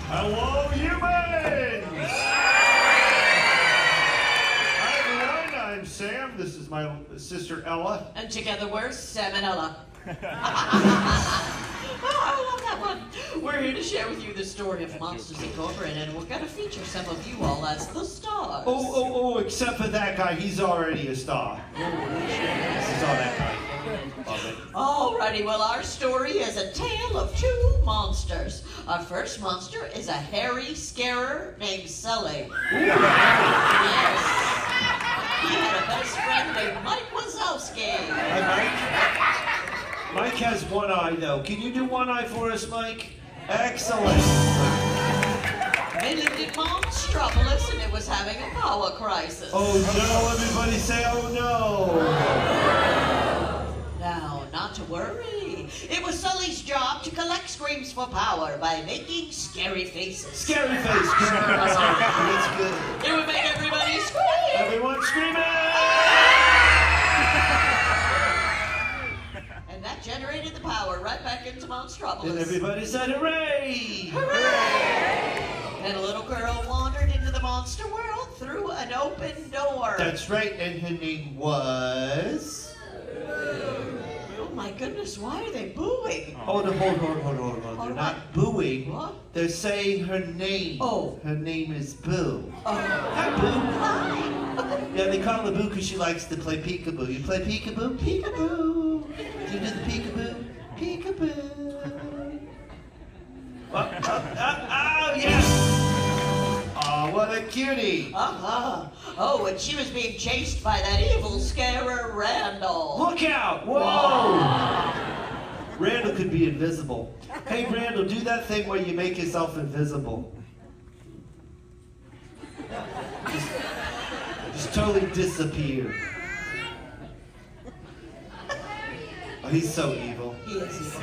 Hello, humans! Hi, everyone. I'm Sam. This is my sister Ella. And together we're Sam and Ella. I love that one. We're here to share with you the story of Monsters Incorporated, and we're going to feature some of you all as the stars. Oh, except for that guy. He's already a star. This is all that guy. Love it. Alrighty, well, our story is a tale of two monsters. Our first monster is a hairy scarer named Sully. Yes. He had a best friend named Mike Wazowski. Hi, Mike. Mike has one eye, though. Can you do one eye for us, Mike? Excellent. They lived in Monstropolis, and it was having a power crisis. Oh, no. Everybody say, oh, no. Now, not to worry. It was Sully's job to collect screams for power by making scary faces. Scary face. That's good. It would make everybody scream. Everyone screaming. And that generated the power right back into Monstropolis. And everybody said hooray. Hooray! And a little girl wandered into the monster world through an open door. That's right, and her name was... Oh my goodness, why are they booing? Hold on. They're not booing. What? They're saying her name. Oh. Her name is Boo. Oh. Hi, Boo. Hi. Yeah, they call her Boo because she likes to play peekaboo. You play peekaboo? Peekaboo. Do you do the peekaboo? Peekaboo. Oh, yes. Oh, what a cutie. Uh-huh. Oh, and she was being chased by that evil scarer, Randall. Look out! Whoa! Randall could be invisible. Hey, Randall, do that thing where you make yourself invisible. Just totally disappear. Oh, he's so evil. He is evil.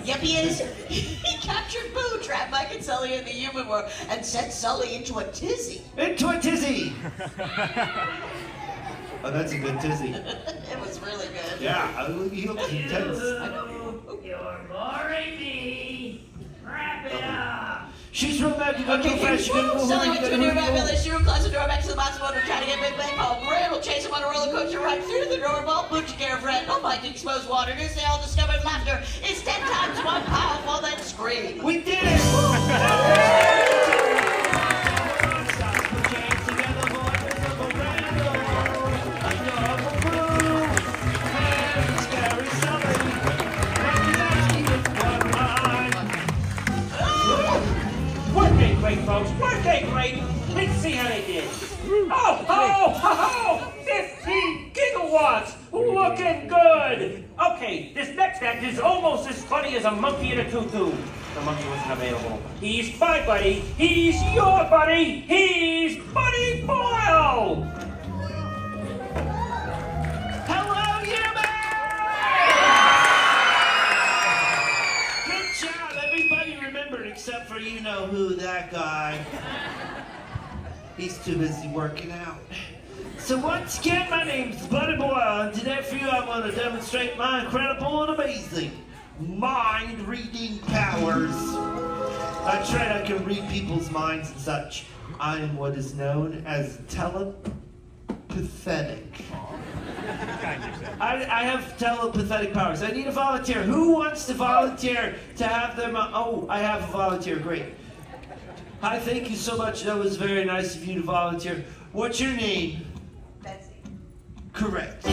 Yep, he is. He captured Boo, trapped Mike and Sully in the human world, and sent Sully into a tizzy. Into a tizzy! Oh, that's a good tizzy. It was really good. Yeah, he looks intense. You're boring me. Wrap it up. She's real mad. You gotta go fast. Sully went to a nearby village, threw closed the door back to the monster motor, trying to get Big Bang home. Randall chased him on a roller coaster right through the doorbell. Boo took care of Randall. Mike exposed water news. They all discovered laughter is 10 times more powerful than scream. We did it! Working great, folks. Weren't they great? Let's see how they did. Oh! 15 gigawatts! Looking good! Okay, this next act is almost as funny as a monkey in a tutu. The monkey wasn't available. He's my buddy. He's your buddy. He's Buddy Boyle! Hello, humans! Good job. Everybody remembered except for you know who, that guy. He's too busy working out. So once again, my name's Buddy Boyle, and today for you I'm going to demonstrate my incredible and amazing mind-reading powers. That's right, I can read people's minds and such. I am what is known as telepathetic. I have telepathetic powers. I need a volunteer. Who wants to volunteer to have them? Oh, I have a volunteer. Great. Hi, thank you so much. That was very nice of you to volunteer. What's your name? Betsy. Correct.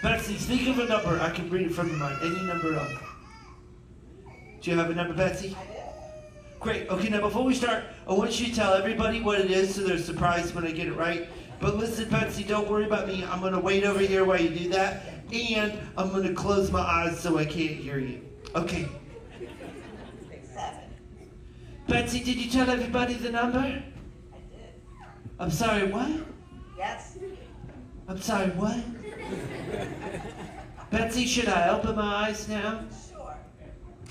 Betsy, speak of a number. I can read it from your mind. Any number up. Do you have a number, Betsy? I did. Great. Okay, now before we start, I want you to tell everybody what it is so they're surprised when I get it right. But listen, Betsy, don't worry about me. I'm going to wait over here while you do that. And I'm going to close my eyes so I can't hear you. Okay. 7. Betsy, did you tell everybody the number? I did. I'm sorry, what? Yes. I'm sorry, what? Betsy, should I open my eyes now? Sure.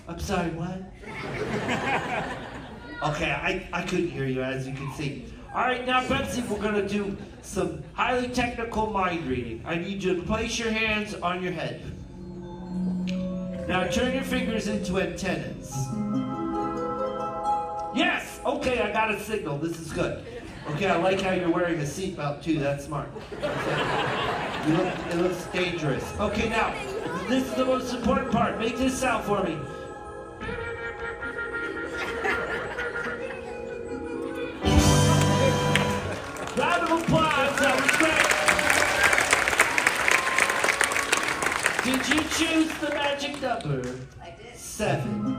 I'm sorry, what? Okay, I couldn't hear you, as you can see. All right, now, Betsy, we're going to do some highly technical mind reading. I need you to place your hands on your head. Now, turn your fingers into antennas. Yes! Okay, I got a signal. This is good. Okay, I like how you're wearing a seatbelt, too. That's smart. It looks dangerous. Okay, now, this is the most important part. Make this sound for me. Round of applause. That was great. Did you choose the magic number? I did. 7.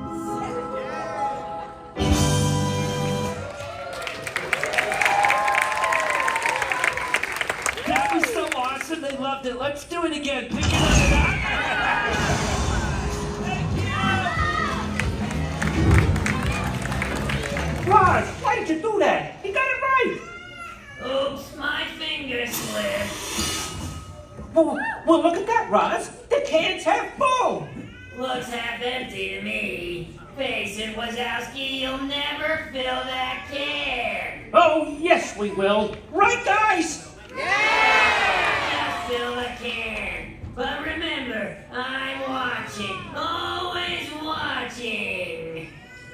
That was so awesome. They loved it. Let's do it again. Pick it up. Thank you. Roz, why did you do that? You got it right. Oops, my finger slipped. Well, look at that, Roz. The can's half full. Looks half empty to me. Face it, Wazowski, you'll never fill that can. Oh, yes, we will. Right, guys? Yeah! Fill the can. But remember, I'm watching. Always watching.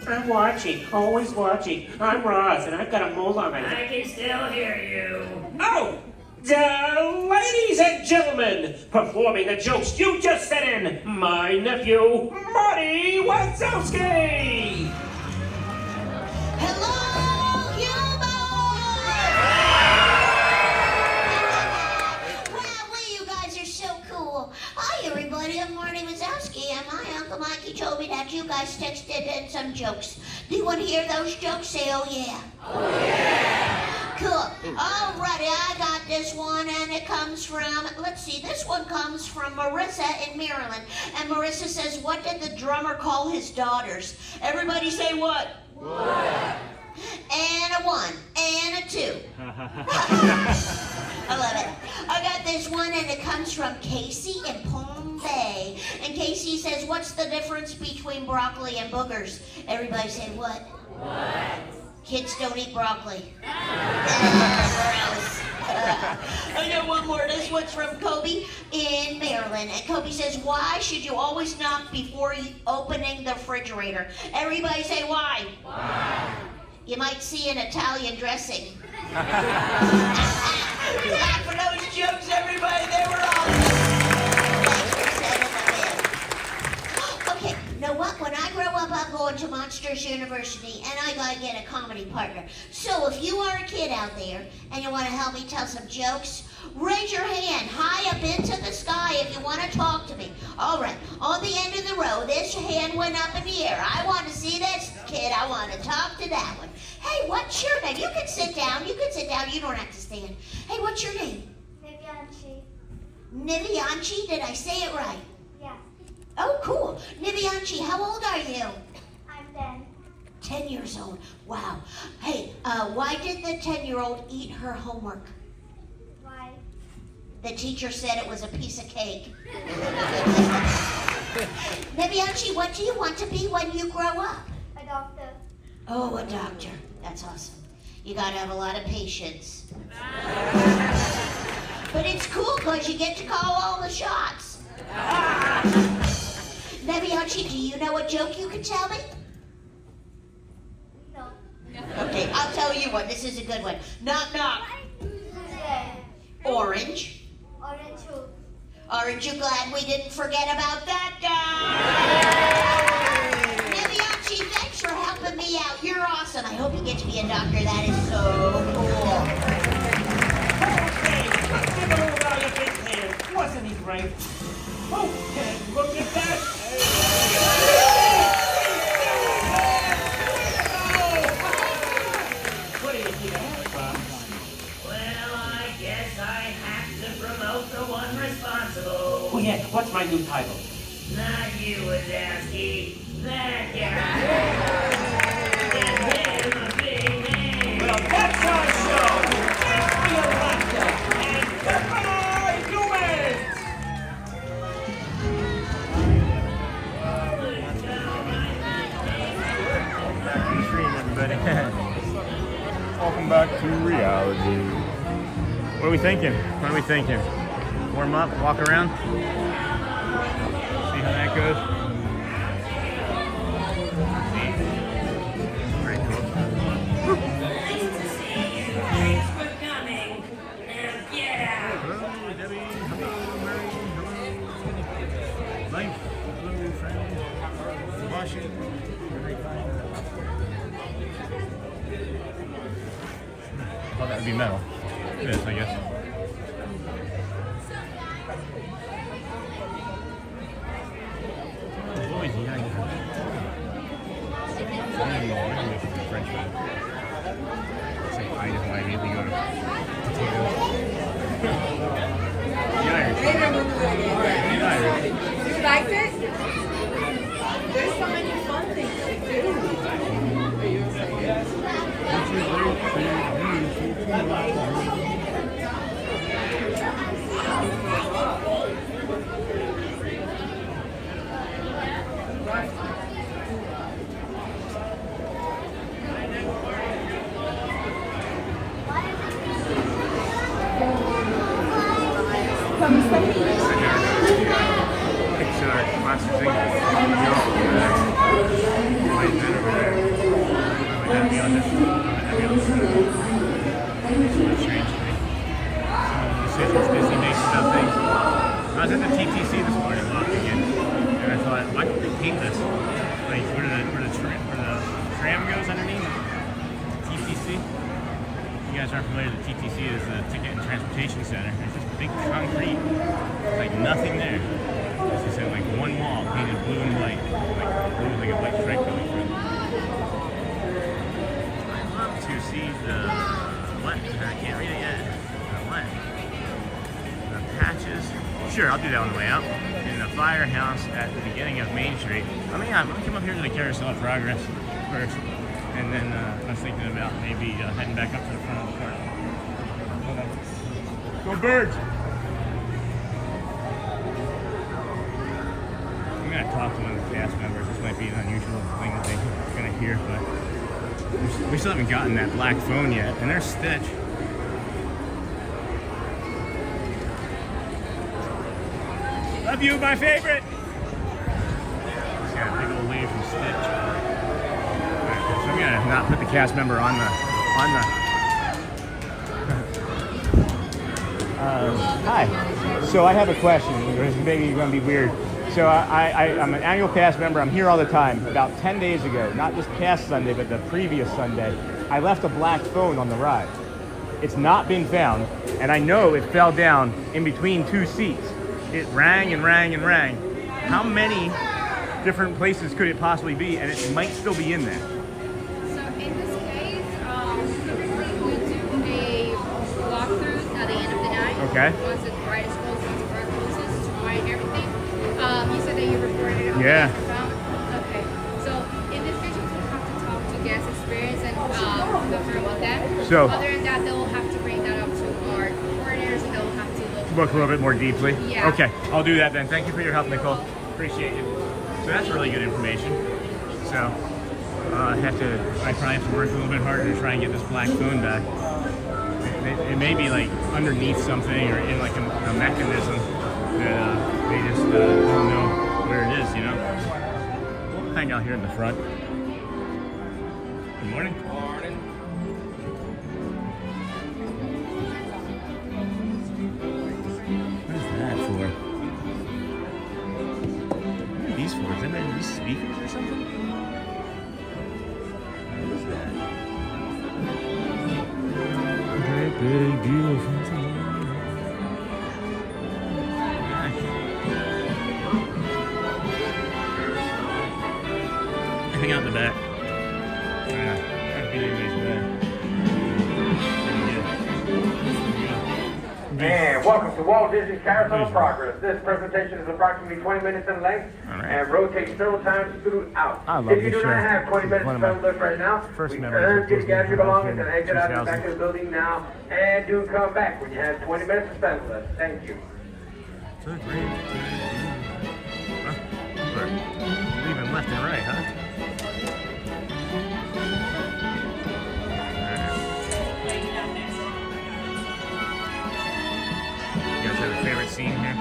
I'm watching, always watching. I'm Roz, and I've got a mole on my I head. can still hear you. Oh! Ladies and gentlemen, performing the jokes you just sent in, my nephew, Marty Wazowski! Hello, humans! Wow, you guys are so cool. Hi, everybody. I'm Marty Wazowski, and my Uncle Mikey told me that you guys texted in some jokes. Do you want to hear those jokes? Say, oh, yeah. Oh, yeah. Cool. Alrighty, I got this one, and it comes from, let's see, this one comes from Marissa in Maryland. And Marissa says, what did the drummer call his daughters? Everybody say what? What? And a 1, and a 2. I love it. I got this one, and it comes from Casey in Palm Bay. And Casey says, what's the difference between broccoli and boogers? Everybody say what? What? Kids don't eat broccoli. Gross. I got one more. This one's from Kobe in Maryland. And Kobe says, why should you always knock before opening the refrigerator? Everybody say why? Why? You might see an Italian dressing. Clap for those jokes, everybody. They were awesome. Thanks for sending them in. Okay, know what? When I grow up, I'm going to Monsters University, and I gotta get a comedy partner. So if you are a kid out there, and you want to help me tell some jokes, raise your hand high up into the sky if you want to talk to me. All right, on the end of the row, this hand went up in the air. I want to see this kid. I want to talk to that one. Hey, what's your name? You can sit down. You can sit down. You don't have to stand. Hey, what's your name? Nivianchi. Nivianchi? Did I say it right? Yeah. Oh, cool. Nivianchi, how old are you? I'm 10. 10 years old. Wow. Hey, why did the 10-year-old eat her homework? Why? The teacher said it was a piece of cake. Nivianchi, what do you want to be when you grow up? A doctor. Oh, a doctor. That's awesome. You gotta have a lot of patience. But it's cool because you get to call all the shots. Nivianchi, do you know a joke you can tell me? No. Okay, I'll tell you one. This is a good one. Knock, knock. Orange. Orange juice. Aren't you glad we didn't forget about that guy? Nivianchi, thanks for helping me out. You're awesome. I hope you get to be a doctor. That is so cool. Okay, give a little guy a big hand. Wasn't he great? Okay, look at that. What do you think of that, Bob? Well, I guess I have to promote the one responsible. Oh yeah, what's my new title? Not you, Wazowski. That guy. Give him a big name. Well, that's our show. Thanks for your laughter. And goodbye, humans! Back to the stream, everybody. Welcome back to reality. What are we thinking? What are we thinking? Warm up, walk around? See how that goes? Very cool. Nice to see you. Thanks for coming. Now get out. Hello, Debbie. Hello, Mary. Hello. Life. Hello, friends. Washington. Well, that would be metal. It is, I guess. Boys, yeah, French food. Say hi to why immediately go to potatoes. The Irish. The Irish. You liked it? There's so many fun things to do. I was at the TTC this morning walking in, and I thought, why don't they paint this? Like where the tram goes underneath? TTC? You guys aren't familiar, the TTC is the Ticket and Transportation Center. It's just big concrete, like nothing there. It's just like one wall painted blue and white, like blue with like a white stripe going through it. I'd love to see the what? I can't read it yet. The what? The patches. Sure, I'll do that on the way out. In the firehouse at the beginning of Main Street. Let me come up here to the Carousel of Progress first, and then I was thinking about maybe heading back up to the front of the park. Hold on. Go Birds! I'm gonna talk to one of the cast members. This might be an unusual thing that they're gonna hear, but we still haven't gotten that black phone yet, and there's Stitch. Love you, my favorite! Just got a big old wave from Stitch. Right, so I'm gonna not put the cast member on the hi. So I have a question. Maybe you're gonna be weird. So I'm an annual pass member. I'm here all the time. About 10 days ago, not this past Sunday, but the previous Sunday, I left a black phone on the ride. It's not been found, and I know it fell down in between two seats. It rang and rang and rang. How many different places could it possibly be? And it might still be in there. So in this case, typically we do a walkthrough at the end of the night. Okay. Once the ride is closed, once the ride closes, to try everything. You said that you reported it on Yeah. the phone. Okay. So in this case, you will have to talk to guest experience and confirm with them. So- other than that, they'll have to bring that up to our coordinators and they'll have to Look a little bit more deeply. Yeah. Okay, I'll do that then. Thank you for your help, Nicole. Appreciate it. So that's really good information. So I probably have to work a little bit harder to try and get this black phone back. It may be like underneath something or in like a mechanism that they just don't know where it is, you know? We'll hang out here in the front. Good morning. Morning. What is that for? What are these for? Is that these speakers or something? What is that? Great big beautiful thing. Hang out in the back. Yeah, that'd be nice there. And welcome to Walt Disney's Carousel of Progress. This presentation is approximately 20 minutes in length and rotates several times throughout. I love If you this do show. not have 20 minutes One to of my spend left right now, first we memories urge of you to Disney gather your when I was belongings here and in exit out the 2000. back of the building now. And do come back when you have 20 minutes to spend left. Thank you. So great. We're leaving left and right, huh? You guys have a favorite scene here?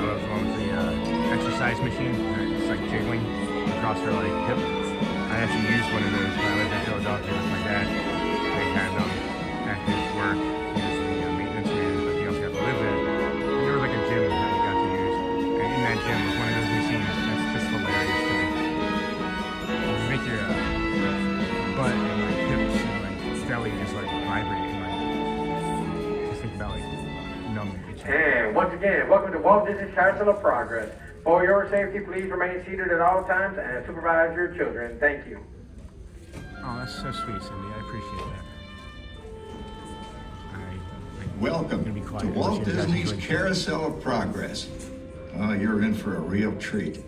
Oh, the one with the exercise machine. It's like jiggling across her like hip. I actually used one of those when I lived in Philadelphia with my dad. They had them at his work. He was the maintenance man, but he also got to live there. And there was like a gym that we got to use. And in that gym was one of those machines. That's just hilarious to me. You make your butt and like hips and like belly just like vibrate and like just think about like numbing each other. And once again, welcome to Walt Disney's Carousel of Progress. For your safety, please remain seated at all times and supervise your children. Thank you. Oh, that's so sweet, Cindy. I appreciate that. Welcome to Walt Disney's Carousel of Progress. You're in for a real treat.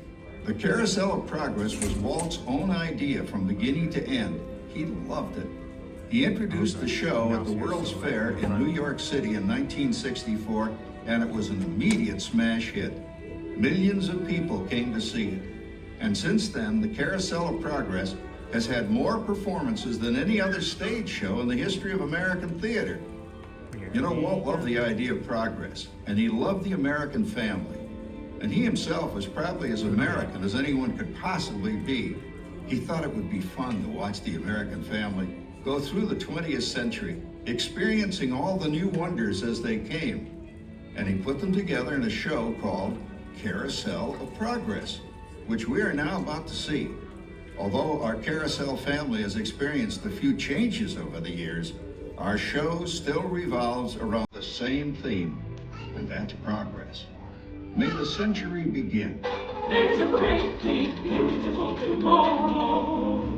The Carousel of Progress was Walt's own idea from beginning to end. He loved it. He introduced the show at the World's Fair in New York City in 1964, and it was an immediate smash hit. Millions of people came to see it. And since then, the Carousel of Progress has had more performances than any other stage show in the history of American theater. You know, Walt loved the idea of progress, and he loved the American family. And he himself was probably as American as anyone could possibly be. He thought it would be fun to watch the American family go through the 20th century, experiencing all the new wonders as they came. And he put them together in a show called Carousel of Progress, which we are now about to see. Although our Carousel family has experienced a few changes over the years, our show still revolves around the same theme, and that's progress. May the century begin. There's a great big beautiful tomorrow.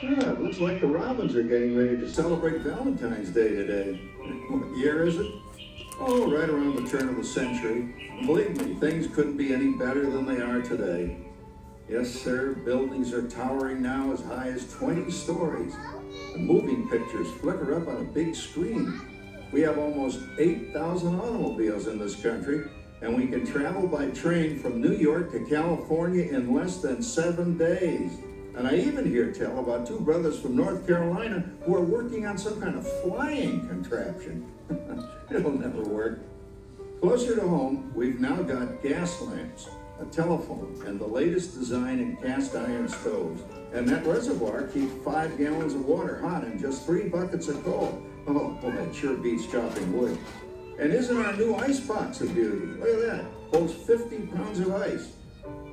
Yeah, it looks like the Robins are getting ready to celebrate Valentine's Day today. What year is it? Oh, right around the turn of the century. Believe me, things couldn't be any better than they are today. Yes, sir, buildings are towering now as high as 20 stories. The moving pictures flicker up on a big screen. We have almost 8,000 automobiles in this country, and we can travel by train from New York to California in less than 7 days. And I even hear tell about 2 brothers from North Carolina who are working on some kind of flying contraption. It'll never work. Closer to home, we've now got gas lamps, a telephone, and the latest design in cast iron stoves. And that reservoir keeps 5 gallons of water hot in just 3 buckets of coal. Oh, well, that sure beats chopping wood. And isn't our new ice box a beauty? Look at that. Holds 50 pounds of ice.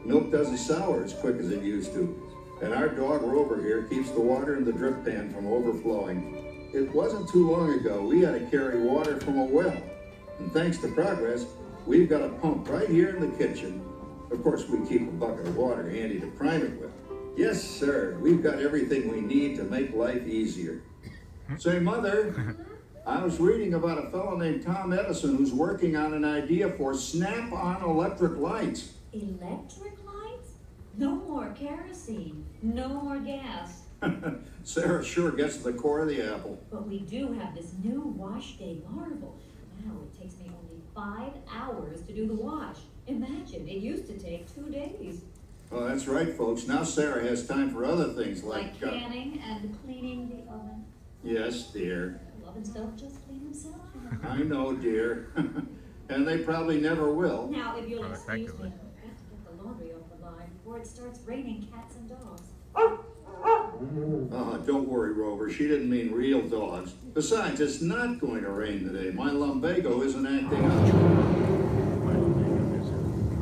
Milk doesn't sour as quick as it used to. And our dog Rover here keeps the water in the drip pan from overflowing. It wasn't too long ago we had to carry water from a well. And thanks to Progress, we've got a pump right here in the kitchen. Of course, we keep a bucket of water handy to prime it with. Yes, sir, we've got everything we need to make life easier. Say, Mother, I was reading about a fellow named Tom Edison who's working on an idea for snap-on electric lights. Electric lights? No more kerosene, no more gas. Sarah sure gets to the core of the apple. But we do have this new wash day marvel. Now it takes me only 5 hours to do the wash. Imagine, it used to take 2 days. Well, that's right, folks. Now Sarah has time for other things Like canning and cleaning the oven. Yes, dear. The ovens don't just clean themselves. I know, dear. And they probably never will. Now, if you'll excuse me, I have to get the laundry off the line before it starts raining cats and dogs. Don't worry, Rover. She didn't mean real dogs. Besides, it's not going to rain today. My lumbago isn't acting up.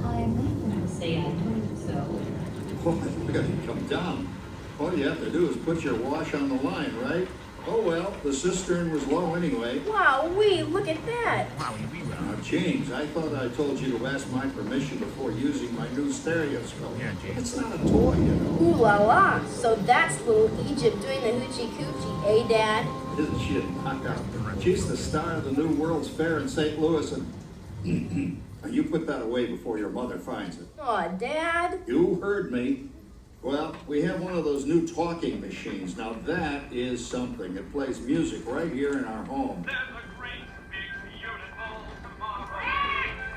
I'm not going to say I told you so. Oh, I got to come down. All you have to do is put your wash on the line, right? Oh, well, the cistern was low anyway. Wowee, look at that. Now, James, I thought I told you to ask my permission before using my new stereoscope. Yeah, James. It's not a toy, you know. Ooh la la. So that's little Egypt doing the hoochie coochie, eh, Dad? Isn't she a knockout? She's the star of the new World's Fair in St. Louis, and you put that away before your mother finds it. Aw, Dad. You heard me. Well, we have one of those new talking machines. Now that is something. It plays music right here in our home.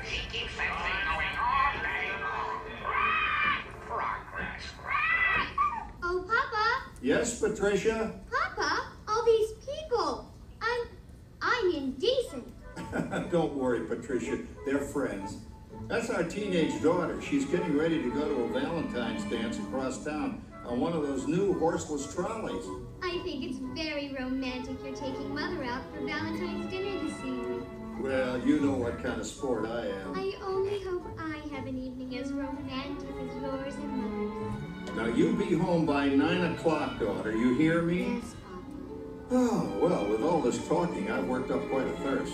She keeps that thing going all day long. Progress. Oh, Papa. Yes, Patricia? Papa, all these people. I'm indecent. Don't worry, Patricia. They're friends. That's our teenage daughter. She's getting ready to go to a Valentine's dance across town on one of those new horseless trolleys. I think it's very romantic you're taking Mother out for Valentine's dinner this evening. Well, you know what kind of sport I am. I only hope I have an evening as romantic as yours and Mother's. Now, you be home by 9 o'clock, daughter. You hear me? Yes, Papa. Oh, well, with all this talking, I've worked up quite a thirst.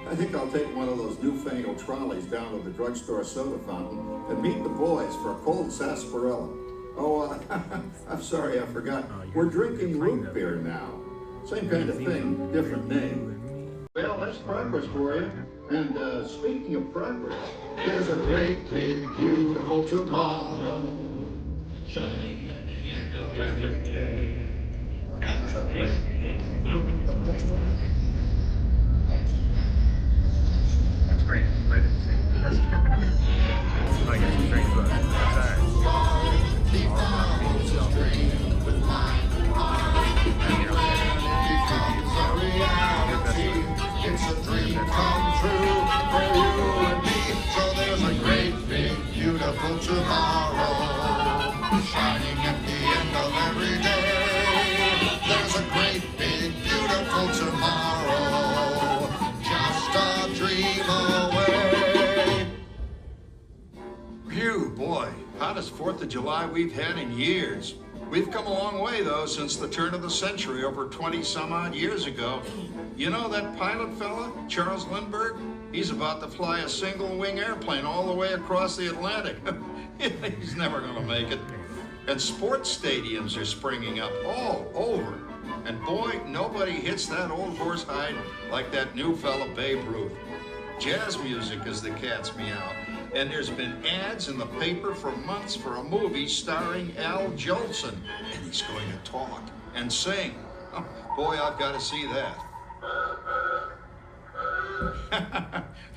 I think I'll take one of those newfangled trolleys down to the drugstore soda fountain and meet the boys for a cold sarsaparilla. Oh, I'm sorry, I forgot. We're drinking root beer now. Same kind of thing, different name. Well, that's progress for you. And speaking of progress, there's a great, big, beautiful tomorrow. Shining at the end of every day. That's great. I didn't see it. I guess it's strange, but that's all about being self-raised. It's a dream come true for you and me. So there's a great, big, beautiful tomorrow shining at the end of every day. There's a great, big, beautiful tomorrow, just a dream away. Phew, boy, hottest 4th of July we've had in years. We've come a long way, though, since the turn of the century, over 20-some-odd years ago. You know that pilot fella, Charles Lindbergh? He's about to fly a single-wing airplane all the way across the Atlantic. He's never gonna make it. And sports stadiums are springing up all over. And boy, nobody hits that old horse hide like that new fella Babe Ruth. Jazz music is the cat's meow. And there's been ads in the paper for months for a movie starring Al Jolson. And he's going to talk and sing. Oh, boy, I've got to see that.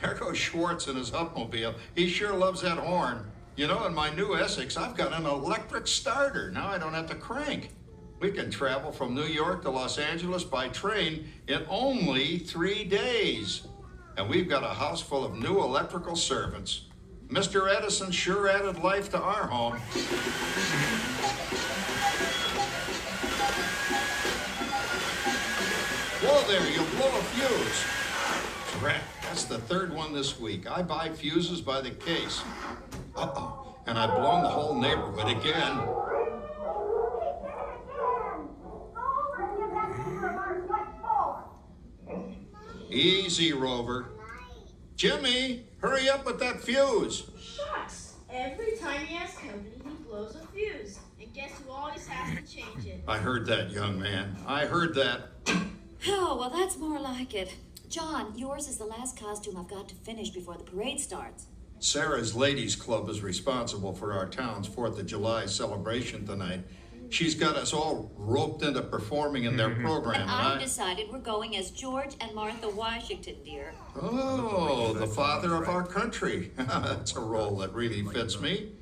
There goes Schwartz in his Upmobile. He sure loves that horn. You know, in my new Essex, I've got an electric starter. Now I don't have to crank. We can travel from New York to Los Angeles by train in only 3 days. And we've got a house full of new electrical servants. Mr. Edison sure added life to our home. Whoa there, you'll blow a fuse. Drat, that's the third one this week. I buy fuses by the case. Uh-oh, and I've blown the whole neighborhood again. Easy, Rover. Jimmy, hurry up with that fuse. Shucks. Every time he has company, he blows a fuse. And guess who always has to change it? I heard that, young man. I heard that. Oh, well, that's more like it. John, yours is the last costume I've got to finish before the parade starts. Sarah's Ladies Club is responsible for our town's 4th of July celebration tonight. She's got us all roped into performing in their program. And I decided we're going as George and Martha Washington, dear. Oh, the father of our country. That's a role that really fits me.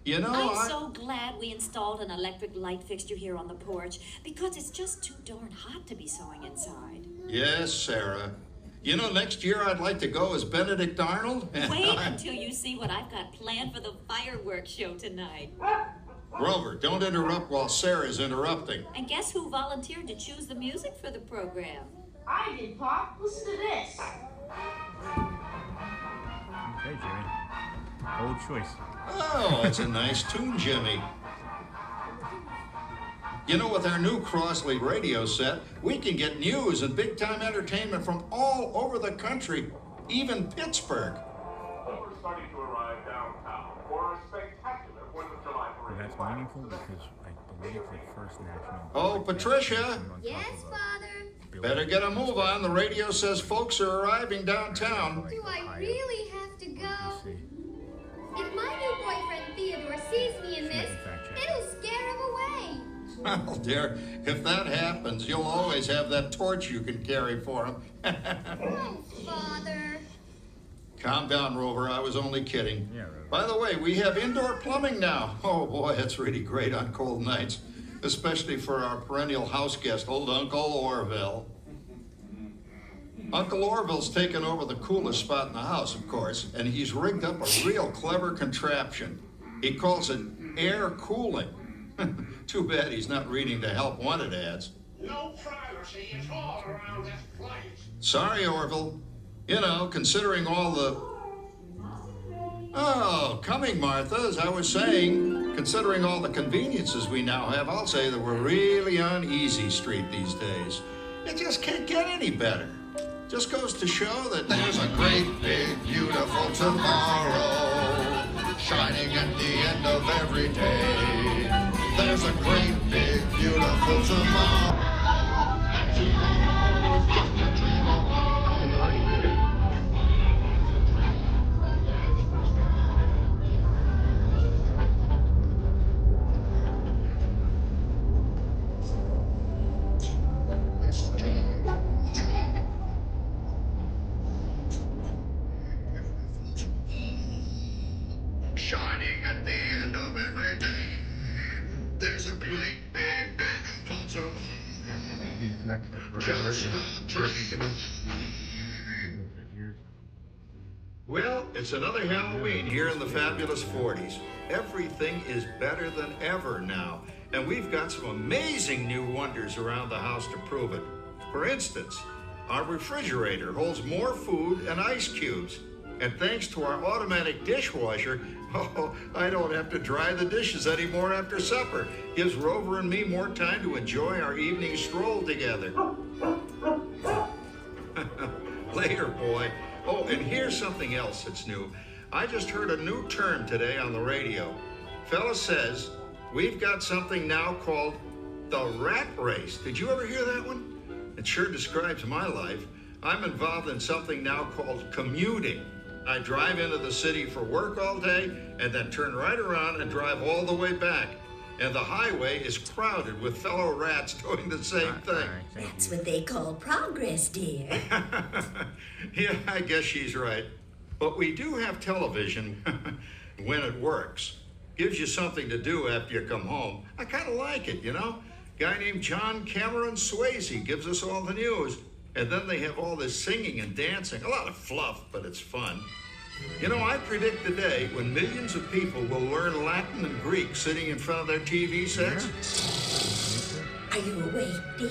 You know, I'm so glad we installed an electric light fixture here on the porch because it's just too darn hot to be sewing inside. Yes, Sarah. You know, next year I'd like to go as Benedict Arnold. Wait until you see what I've got planned for the fireworks show tonight. Grover, don't interrupt while Sarah's interrupting. And guess who volunteered to choose the music for the program? I did, Pop. Listen to this. Okay, Jimmy. Bold choice. Oh, that's a nice tune, Jimmy. You know, with our new Crossley radio set, we can get news and big-time entertainment from all over the country, even Pittsburgh. We're starting to arrive downtown for a spectacular 4th of July parade. That's meaningful because I believe the first national... Oh, Patricia. Yes, Father? Better get a move on. The radio says folks are arriving downtown. Do I really have to go? If my new boyfriend Theodore sees me in this, it'll scare him away. Well, dear, if that happens, you'll always have that torch you can carry for him. Oh, Father. Calm down, Rover. I was only kidding. Yeah, Rover. By the way, we have indoor plumbing now. Oh, boy, that's really great on cold nights, especially for our perennial house guest, old Uncle Orville. Uncle Orville's taken over the coolest spot in the house, of course, and he's rigged up a real clever contraption. He calls it air cooling. Too bad he's not reading the help wanted ads. No privacy at all around this place. Sorry, Orville. You know, considering all the... Oh, coming, Martha, as I was saying, considering all the conveniences we now have, I'll say that we're really on easy street these days. It just can't get any better. Just goes to show that there's a great, big, beautiful tomorrow shining at the end of every day. There's a great, big, beautiful tomorrow. Shining at the end of every day. There's a great big photo. Well, it's another Halloween here in the fabulous 40s. Everything is better than ever now, and we've got some amazing new wonders around the house to prove it. For instance, our refrigerator holds more food and ice cubes. And thanks to our automatic dishwasher, oh, I don't have to dry the dishes anymore after supper. Gives Rover and me more time to enjoy our evening stroll together. Later, boy. Oh, and here's something else that's new. I just heard a new term today on the radio. Fella says, we've got something now called the rat race. Did you ever hear that one? It sure describes my life. I'm involved in something now called commuting. I drive into the city for work all day and then turn right around and drive all the way back. And the highway is crowded with fellow rats doing the same thing. That's what they call progress, dear. Yeah, I guess she's right. But we do have television when it works. Gives you something to do after you come home. I kind of like it, you know? Guy named John Cameron Swayze gives us all the news. And then they have all this singing and dancing. A lot of fluff, but it's fun. You know, I predict the day when millions of people will learn Latin and Greek sitting in front of their TV sets. Are you awake, dear?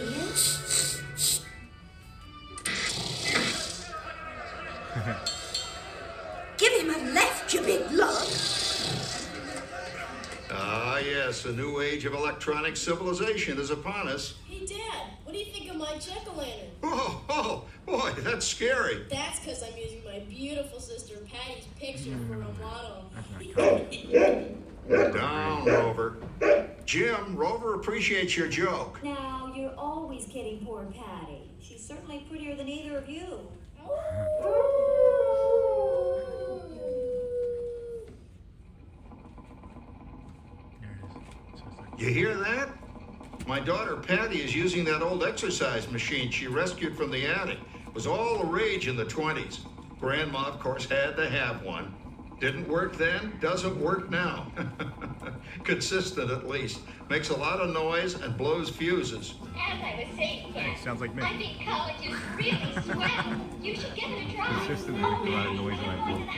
Give him a left, you big lug. Ah, yes, a new age of electronic civilization is upon us. Hey, Dad, what do you think of my jack-o'-lantern? Oh, boy, that's scary. That's because I'm using my beautiful sister Patty's picture for a model. Down, Rover. Jim, Rover appreciates your joke. Now, you're always kidding poor Patty. She's certainly prettier than either of you. You hear that? My daughter Patty is using that old exercise machine she rescued from the attic. It was all the rage in the 20s. Grandma, of course, had to have one. Didn't work then, doesn't work now. Consistent, at least. Makes a lot of noise and blows fuses. As I was saying, Dad, Sounds like me. I think college is really swell. You should give it a try. Consistently make a lot of noise when I blow fuses.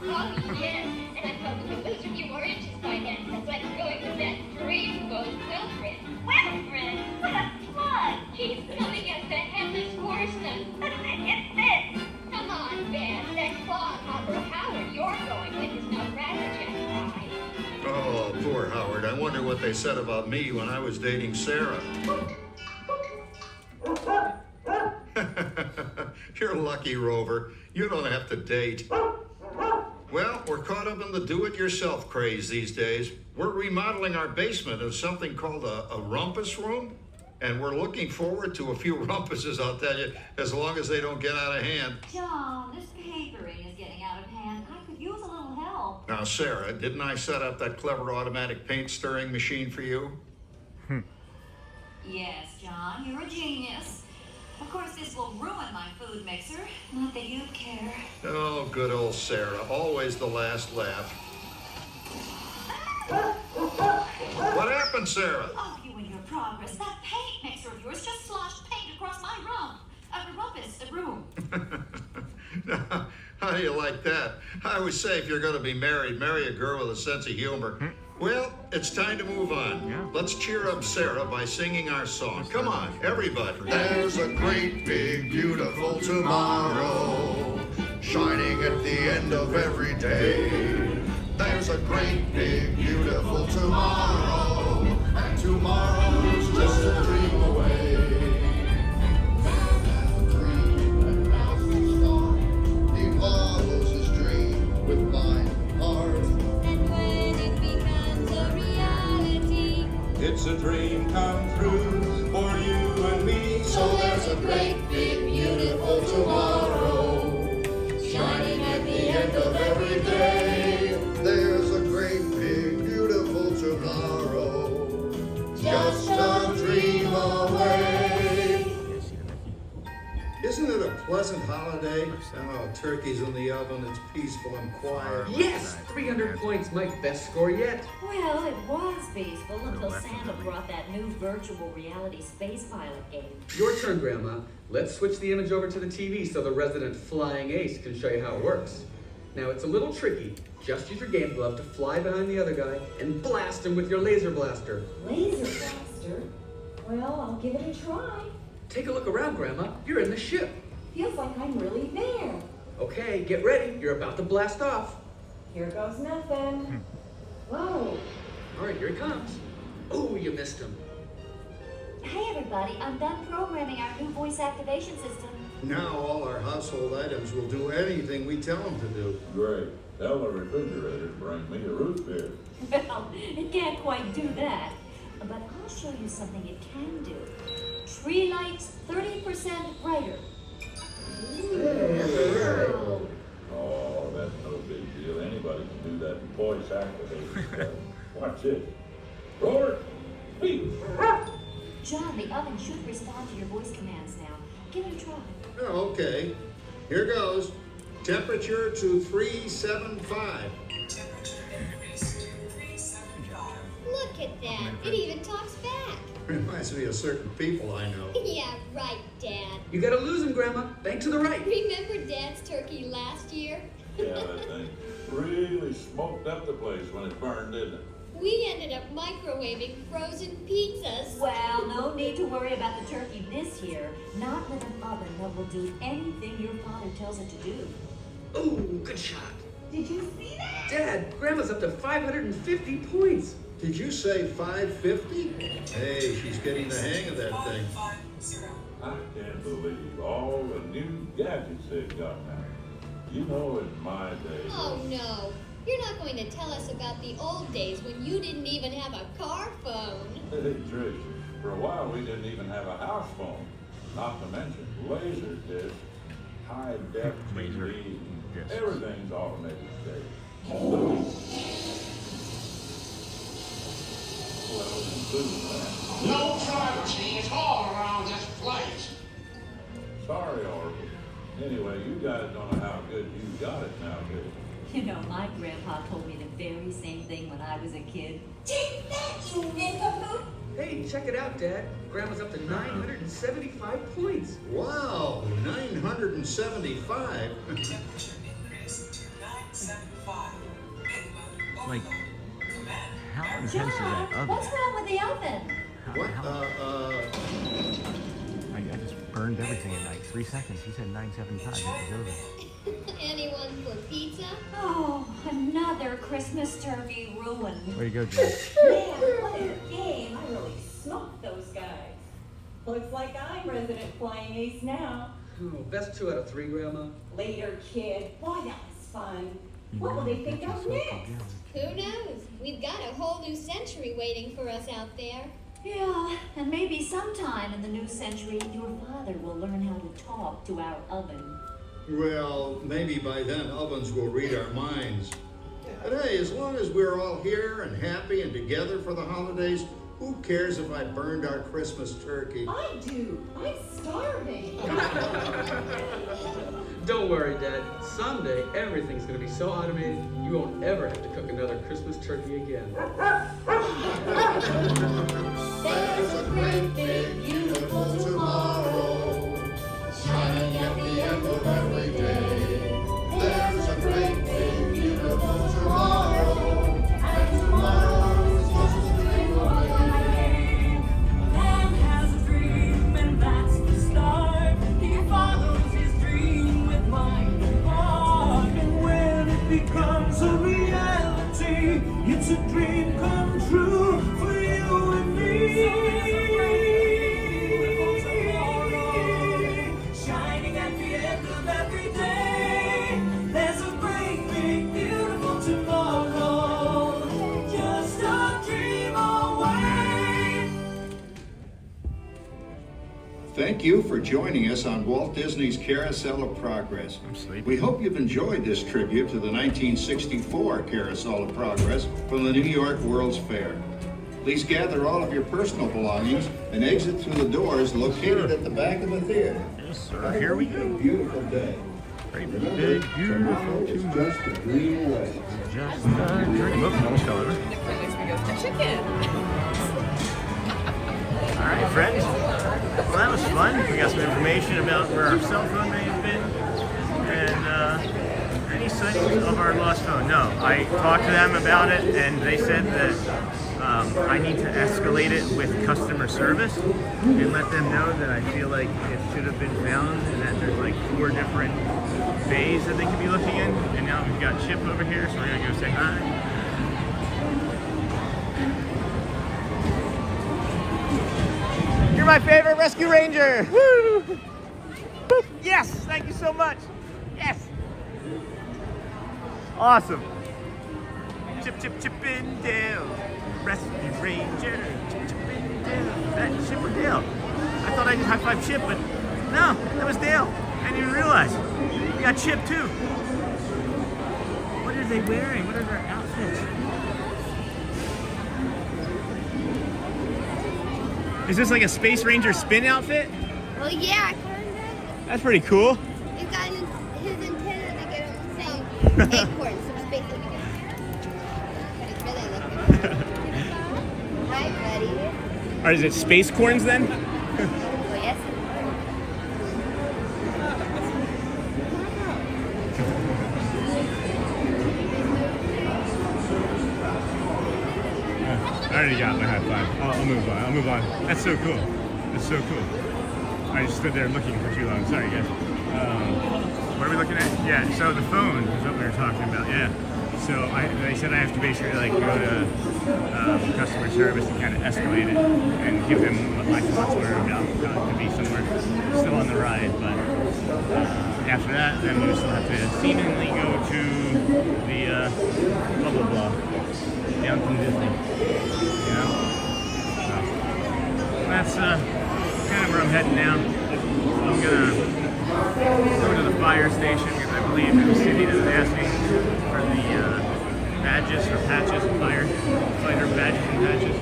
Oh, yes. And I probably will lose a few more inches by then, since I'm going with that dreamboat Wilfred. Wilfred? What a plug! He's coming against the headless horseman. It's this. Come on, Ben. That clodhopper Howard you're going with is no ratterjack ride. Oh, poor Howard. I wonder what they said about me when I was dating Sarah. You're lucky, Rover. You don't have to date. Well, we're caught up in the do-it-yourself craze these days. We're remodeling our basement as something called a rumpus room, and we're looking forward to a few rumpuses, I'll tell you, as long as they don't get out of hand. John, this papering is getting out of hand. I could use a little help. Now, Sarah, didn't I set up that clever automatic paint-stirring machine for you? Yes, John, you're a genius. Of course, this will ruin my food mixer. Not that you'd care. Oh, good old Sarah. Always the last laugh. What happened, Sarah? Oh, you and your progress. That paint mixer of yours just sloshed paint across my room. How do you like that? I always say if you're going to be married, marry a girl with a sense of humor. Well, it's time to move on. Yeah. Let's cheer up Sarah by singing our song. Come on, everybody. There's a great big beautiful tomorrow shining at the end of every day. There's a great big beautiful tomorrow, and tomorrow's just a dream away. He follows his dream with mind and heart. And when it becomes a reality, It's a dream come true for you and me. So there's a great big beautiful tomorrow shining at the end of every day. There's a great big beautiful tomorrow, just a dream away. Isn't it a pleasant holiday? Oh, turkey's in the oven, it's peaceful and quiet. Yes! 300 points, my best score yet. Well, it was peaceful until Santa brought that new virtual reality space pilot game. Your turn, Grandma. Let's switch the image over to the TV so the resident flying ace can show you how it works. Now, it's a little tricky. Just use your game glove to fly behind the other guy and blast him with your laser blaster. Laser blaster? Well, I'll give it a try. Take a look around, Grandma. You're in the ship. Feels like I'm really there. Okay, get ready. You're about to blast off. Here goes nothing. Whoa. All right, here he comes. Oh, you missed him. Hey, everybody. I'm done programming our new voice activation system. Now all our household items will do anything we tell them to do. Great. Tell the refrigerator to bring me a root beer. Well, it can't quite do that. But I'll show you something it can do. Tree lights 30% brighter. Oh, that's no big deal. Anybody can do that voice activated stuff. Watch this. Roar! Beep! John, the oven should respond to your voice commands now. Give it a try. Oh, okay. Here goes. Temperature to 375. Look at that. It even talks back. Reminds me of certain people I know. Yeah, right, Dad. You gotta lose him, Grandma. Bank to the right. Remember Dad's turkey last year? Yeah, that thing really smoked up the place when it burned, didn't it? We ended up microwaving frozen pizzas. Well, no need to worry about the turkey this year. Not with an oven that will do anything your father tells it to do. Ooh, good shot. Did you see that? Dad, Grandma's up to 550 points. Did you say 550? Hey, she's getting the hang of that thing. I can't believe all the new gadgets they've got now. You know, in my day. Oh, no. You're not going to tell us about the old days when you didn't even have a car phone. Hey, Trish, for a while we didn't even have a house phone. Not to mention laser disc, high def TV. Everything's automated today. Well, including that. No privacy at all around this place. Sorry, Oracle. Anyway, you guys don't know how good you got it now, do you? You know, my grandpa told me the very same thing when I was a kid. Take that, you nincompoop! Hey, check it out, Dad. Grandma's up to 975 points. Wow, 975. Like, how intense is that oven? What's wrong with the oven? What? I just burned everything in like 3 seconds. He said 975. It was over. Anyone for pizza? Oh, another Christmas turkey ruined. Where you go, John? Man, what a game. I really smoked those guys. Looks like I'm resident flying ace now. Oh, best 2 out of 3, Grandma. Later, kid. Boy, that was fun. What will they think of next? Who knows? We've got a whole new century waiting for us out there. Yeah, and maybe sometime in the new century, your father will learn how to talk to our oven. Well, maybe by then ovens will read our minds. But hey, as long as we're all here and happy and together for the holidays, who cares if I burned our Christmas turkey? I do. I'm starving. Don't worry, Dad. Someday, everything's gonna be so automated, you won't ever have to cook another Christmas turkey again. There's a great big beautiful tomorrow, shining at the end of every day. There's a great big beautiful tomorrow, and tomorrow is just a dream away. Man has a dream, and that's the start. He follows his dream with mind and heart. And when it becomes a reality, it's a dream come true for you and me. Shining at the end of every day, there's a great big beautiful tomorrow, just a dream away. Thank you for joining us on Walt Disney's Carousel of Progress. We hope you've enjoyed this tribute to the 1964 Carousel of Progress from the New York World's Fair. Please gather all of your personal belongings and exit through the doors located at the back of the theater. Yes, sir. Here we go. Beautiful day. Great big, beautiful It's just a dream away. Just a dream. Oops, almost fell over. A chicken. All right, friends. Well, that was fun. We got some information about where our cell phone may have been, and any sightings of our lost phone. No, I talked to them about it, and they said that I need to escalate it with customer service and let them know that I feel like it should have been found, and that there's like 4 different bays that they could be looking in. And now we've got Chip over here, so we're gonna go say hi. You're my favorite rescue ranger! Woo! Yes! Thank you so much! Yes! Awesome. Chip, chip, chip and Dale. Rescue Ranger. Chip, chip and Dale. Is that Chip or Dale? I thought I just high five Chip, but no, that was Dale. I didn't even realize. We got Chip too. What are they wearing? What are their outfits? Is this like a Space Ranger spin outfit? Well, yeah, kind of. That's pretty cool. He's got his antenna to get him some acorns, some space acorns. But it's really looking. Hi, buddy. Or is it space corns then? Well, yes. I already got my high five. I'll move on. I'll move on. That's so cool. That's so cool. I just stood there looking for too long. Sorry, guys. What are we looking at? Yeah, so the phone is what we were talking about. Yeah. So they said I have to basically like go to customer service and kind of escalate it and give them what my thoughts were about to be somewhere still on the ride. But after that, then we still have to seemingly go to the blah blah blah down from Disney. You know. So that's kind of where I'm heading now. I'm gonna go to the fire station because I believe in the city is asking for the badges or patches, fighter badges and patches.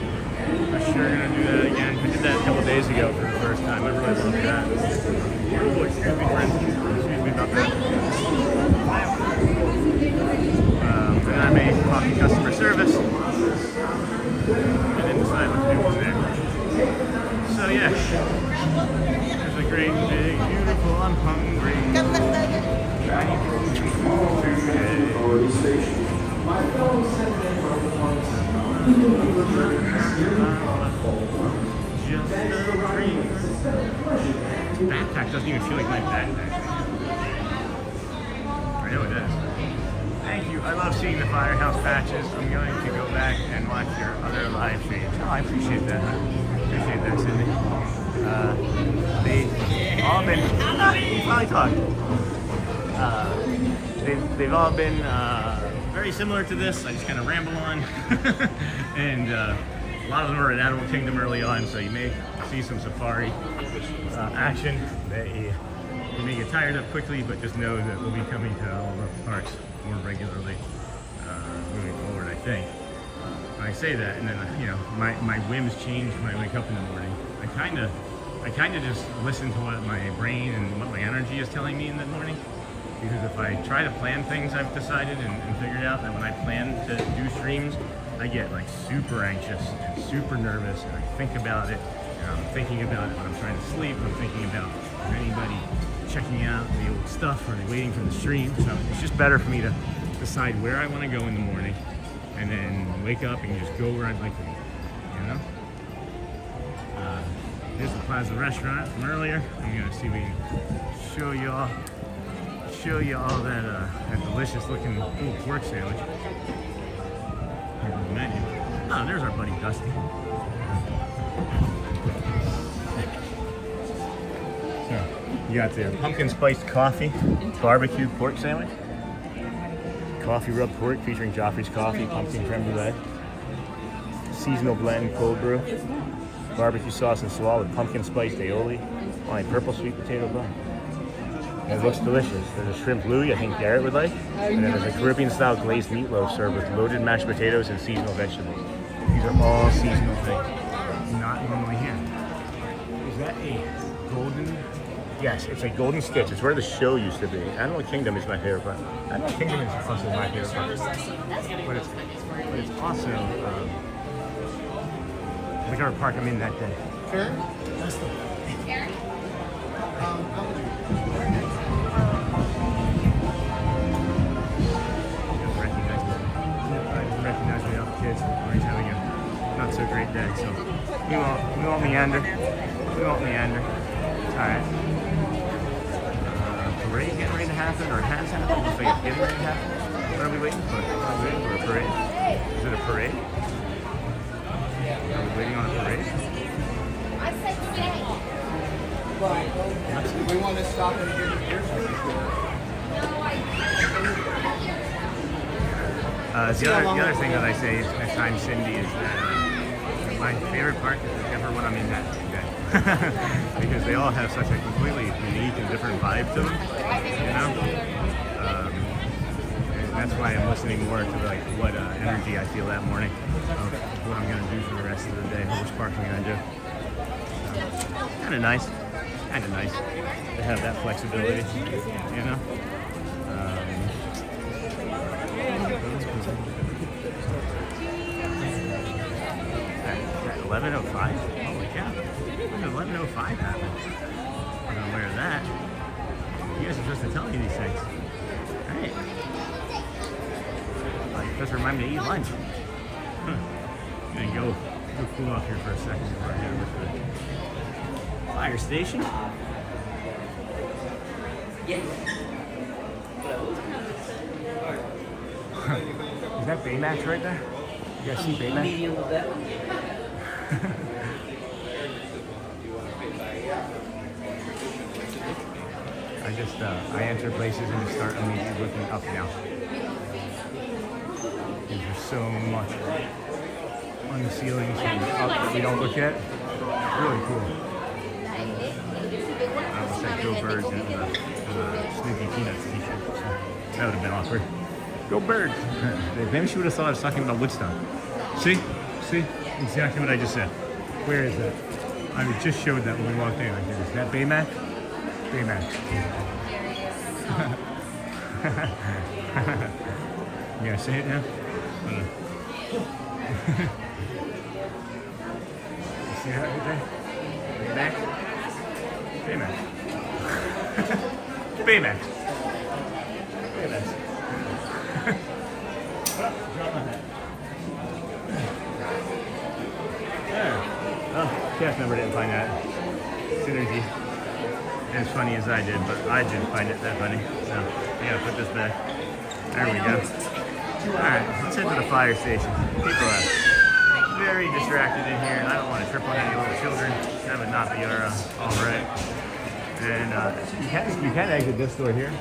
I'm sure gonna do that again. I did that a couple days ago for the first time. I really loved that. Oh, excuse me, friends. Excuse me about that. And I may talk to customer service and then decide what to do from there. So yeah, there's a great, big, beautiful, I'm hungry. I need food today. Just a dream. This backpack doesn't even feel like my backpack. I know it does. Thank you. I love seeing the firehouse patches. I'm going to go back and watch your other live streams. Oh, I appreciate that. Appreciate that, Sydney. They've all been. You probably talked. They've all been very similar to this. I just kind of ramble on, and a lot of them are at Animal Kingdom early on, so you may see some safari action that you may get tired of quickly, but just know that we'll be coming to all the parks more regularly moving forward, I think. When I say that, and then my whims change when I wake up in the morning. I kind of just listen to what my brain and what my energy is telling me in the morning. Because if I try to plan things I've decided and figured out that when I plan to do streams, I get like super anxious and super nervous, and I think about it, and I'm thinking about it when I'm trying to sleep. I'm thinking about anybody checking out the old stuff or waiting for the stream. So it's just better for me to decide where I want to go in the morning and then wake up and just go where I'd like to be, you know? Here's the Plaza restaurant from earlier. I'm gonna see if we can show you all that that delicious looking pulled pork sandwich. Here's the menu. Oh, there's our buddy Dusty. So you got the pumpkin spiced coffee barbecue pork sandwich, coffee rubbed pork featuring Joffrey's coffee, pumpkin creme brulee, seasonal blend cold brew, barbecue sauce and slaw with pumpkin spiced aioli on a purple sweet potato bun. It looks delicious. There's a shrimp louis I think Garrett would like, and then there's a Caribbean style glazed meatloaf served with loaded mashed potatoes and seasonal vegetables. These are all seasonal things, not normally here. Is that a golden? Yes, it's a golden stitch. It's where the show used to be. Animal Kingdom is my favorite part. Animal Kingdom is also my favorite part. But it's also whichever park I'm in that day. Karen? Aaron? Recognize me off the kids, or he's having a not so great day, so we won't meander. We won't meander. Alright. Parade getting ready to happen, or has happened? Looks like it's getting ready to happen. What are we waiting for? Are we waiting for a parade? Is it a parade? Are we waiting on a parade? I said stay. We want to stop and get a beer. No, I The other thing that I say at times, Cindy, is that my favorite park is never when I'm in that day. Because they all have such a completely unique and different vibe to them, you know? And that's why I'm listening more to like what energy I feel that morning of what I'm going to do for the rest of the day, which park I'm going to do. Kind of nice to have that flexibility, you know? 11:05? Holy cow. 11:05 happened. I'm not aware of that. You guys are supposed to tell me these things. Alright. Like, just remind me to eat lunch. I'm gonna go cool off here for a second before I head over to the fire station. Is that Baymax right there? You guys see Baymax? I enter places and just start immediately looking up now. There's so much on the ceilings and up that we don't look at. Really cool. I almost said Go Birds and Snoopy Peanuts t-shirt. So that would have been awkward. Go Birds! Maybe she would have thought I was talking about Woodstock. See? See? Exactly what I just said. Where is that? I just showed that when we walked in. Like, is that Baymax? Baymax. You gotta say it now? You see that right there? Baymax? Baymax. Baymax. Baymax. Oh, cast member didn't find that. Synergy. As funny as I did, but I didn't find it that funny. So, I gotta put this back. There we go. Alright, let's head to the fire station. People are very distracted in here, and I don't want to trip on any little children. That would not be alright. And you can exit this door here,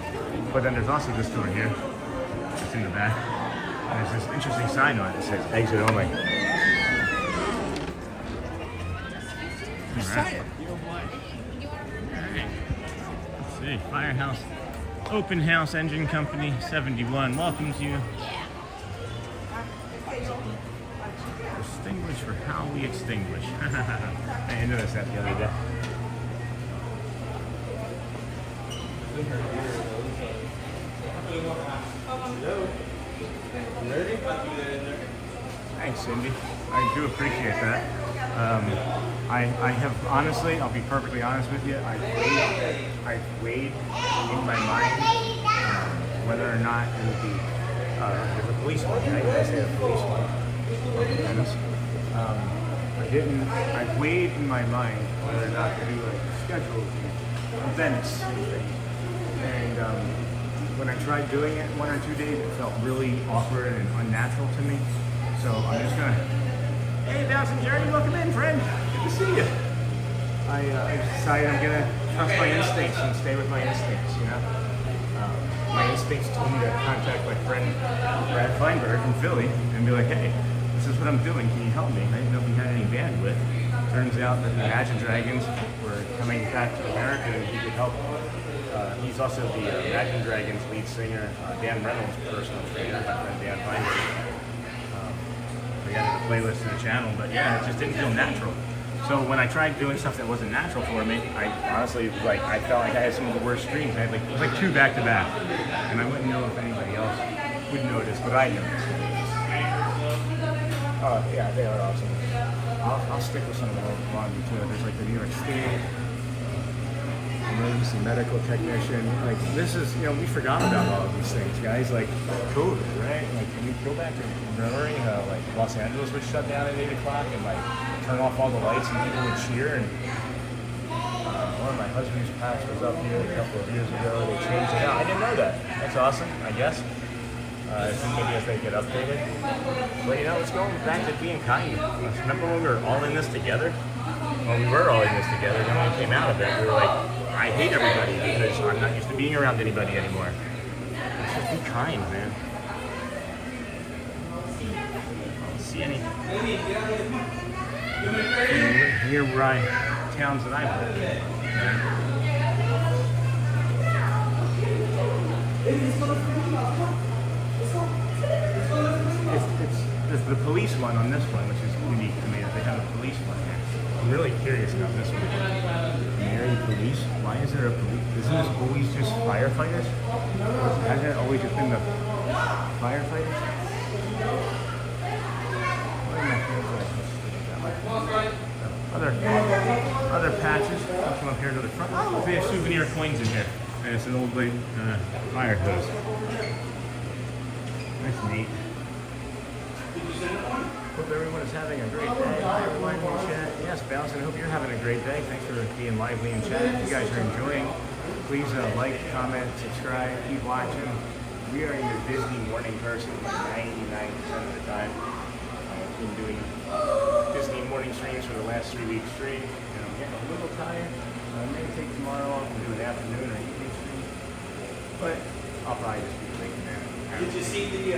but then there's also this door here. It's in the back. And there's this interesting sign on it that says exit only. Alright. Let's see, Firehouse Open House Engine Company 71 welcomes you. Distinguish for how we extinguish. I noticed that the other day. Thanks, Cindy. I do appreciate that. I have honestly, I'll be perfectly honest with you, I've weighed in my mind whether or not it would be, there's a police one, right? I say a police one. I've weighed in my mind whether or not to do like scheduled events and things. And when I tried doing it 1 or 2 days, it felt really awkward and unnatural to me. So I'm just gonna, hey, Bouncing Journey, welcome in, friend. Good to see you. I decided I'm gonna trust my instincts and stay with my instincts, you know? My instincts told me to contact my friend Brad Feinberg from Philly and be like, hey, this is what I'm doing, can you help me? I didn't know if he had any bandwidth. Turns out that the Imagine Dragons were coming back to America and he could help. He's also the Imagine Dragons lead singer, Dan Reynolds' personal trainer, my friend Dan Feinberg. We added a playlist to the channel, but yeah, it just didn't feel natural. So when I tried doing stuff that wasn't natural for me, I honestly, I felt like I had some of the worst streams. I had it was like 2 back to back. And I wouldn't know if anybody else would notice, but I noticed. Yeah, they are awesome. I'll stick with some of the ones too. There's like the New York State, emergency medical technician. Like this is, we forgot about all of these things, guys. Like COVID, right? Like can you go back to remembering how like Los Angeles was shut down at 8 o'clock and like turn off all the lights and people would cheer. And one of my husband's packs was up here a couple of years ago. They changed it out. I didn't know that. That's awesome, I guess. Maybe as they get updated. But it's going back to being kind. Remember when we were all in this together? When we were all in this together, then when we came out of it, we were like, I hate everybody because I'm not used to being around anybody anymore. Let's just be kind, man. see any nearby towns that I've lived in. It's the police one on this one, which is unique to me that they have a police one here. I'm really curious about this one. Mary Police? Why is there a police? Isn't this always just firefighters? Hasn't it always just been the firefighters? Other patches. Let's come up here to the front. Oh, they have souvenir coins in here. And it's an old fire hose. That's neat. Hope everyone is having a great day. Hi everyone in chat. Yes, Bounce, and I hope you're having a great day. Thanks for being lively in chat. If you guys are enjoying, please like, comment, subscribe, keep watching. We are in the Disney morning person 99% of the time. I've been doing Disney morning streams for the last 3 weeks straight, and I'm getting a little tired. I may take tomorrow off and do an afternoon or evening stream, but I'll probably just be waking up. Did you see the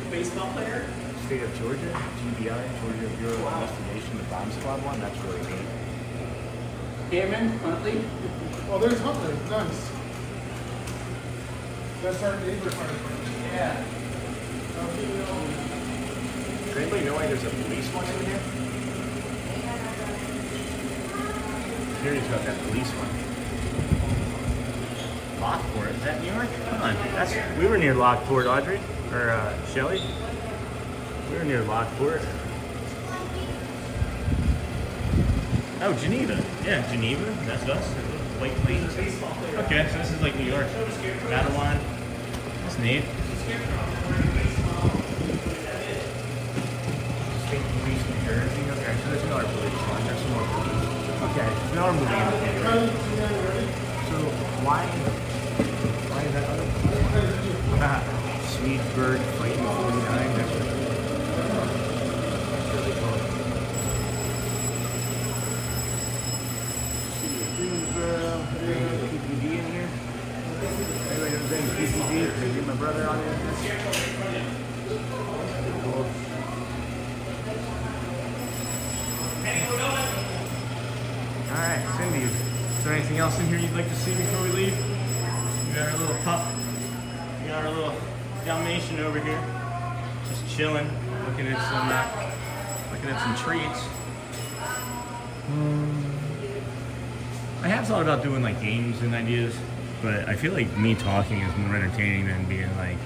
baseball player? State of Georgia, GBI, Georgia Bureau of Investigation, the bomb squad one. That's really neat. Airman Huntley. Oh, there's Huntley. Nice. That's our neighbor. Yeah. Does anybody know why there's a police one in here? I'm curious about that police one. Lockport, is that New York? Come on, we were near Lockport, Audrey, or Shelley. We were near Lockport. Oh, Geneva. Yeah, Geneva. That's us. White Plains. Okay, so this is like New York. Babylon. That's neat. State Police, New Jersey. Okay, so there's another police one. There's some more police. Okay, now we're moving on. So why is that other police? Swedesburg fighting 49. That's really cool. PPD in here. Anybody ever been PPD? Can I get my brother on this? Cool. Alright, Cindy, is there anything else in here you'd like to see before we leave? We got our little pup. We got our little Dalmatian over here. Just chilling, looking at some treats. I have thought about doing like games and ideas, but I feel like me talking is more entertaining than being like,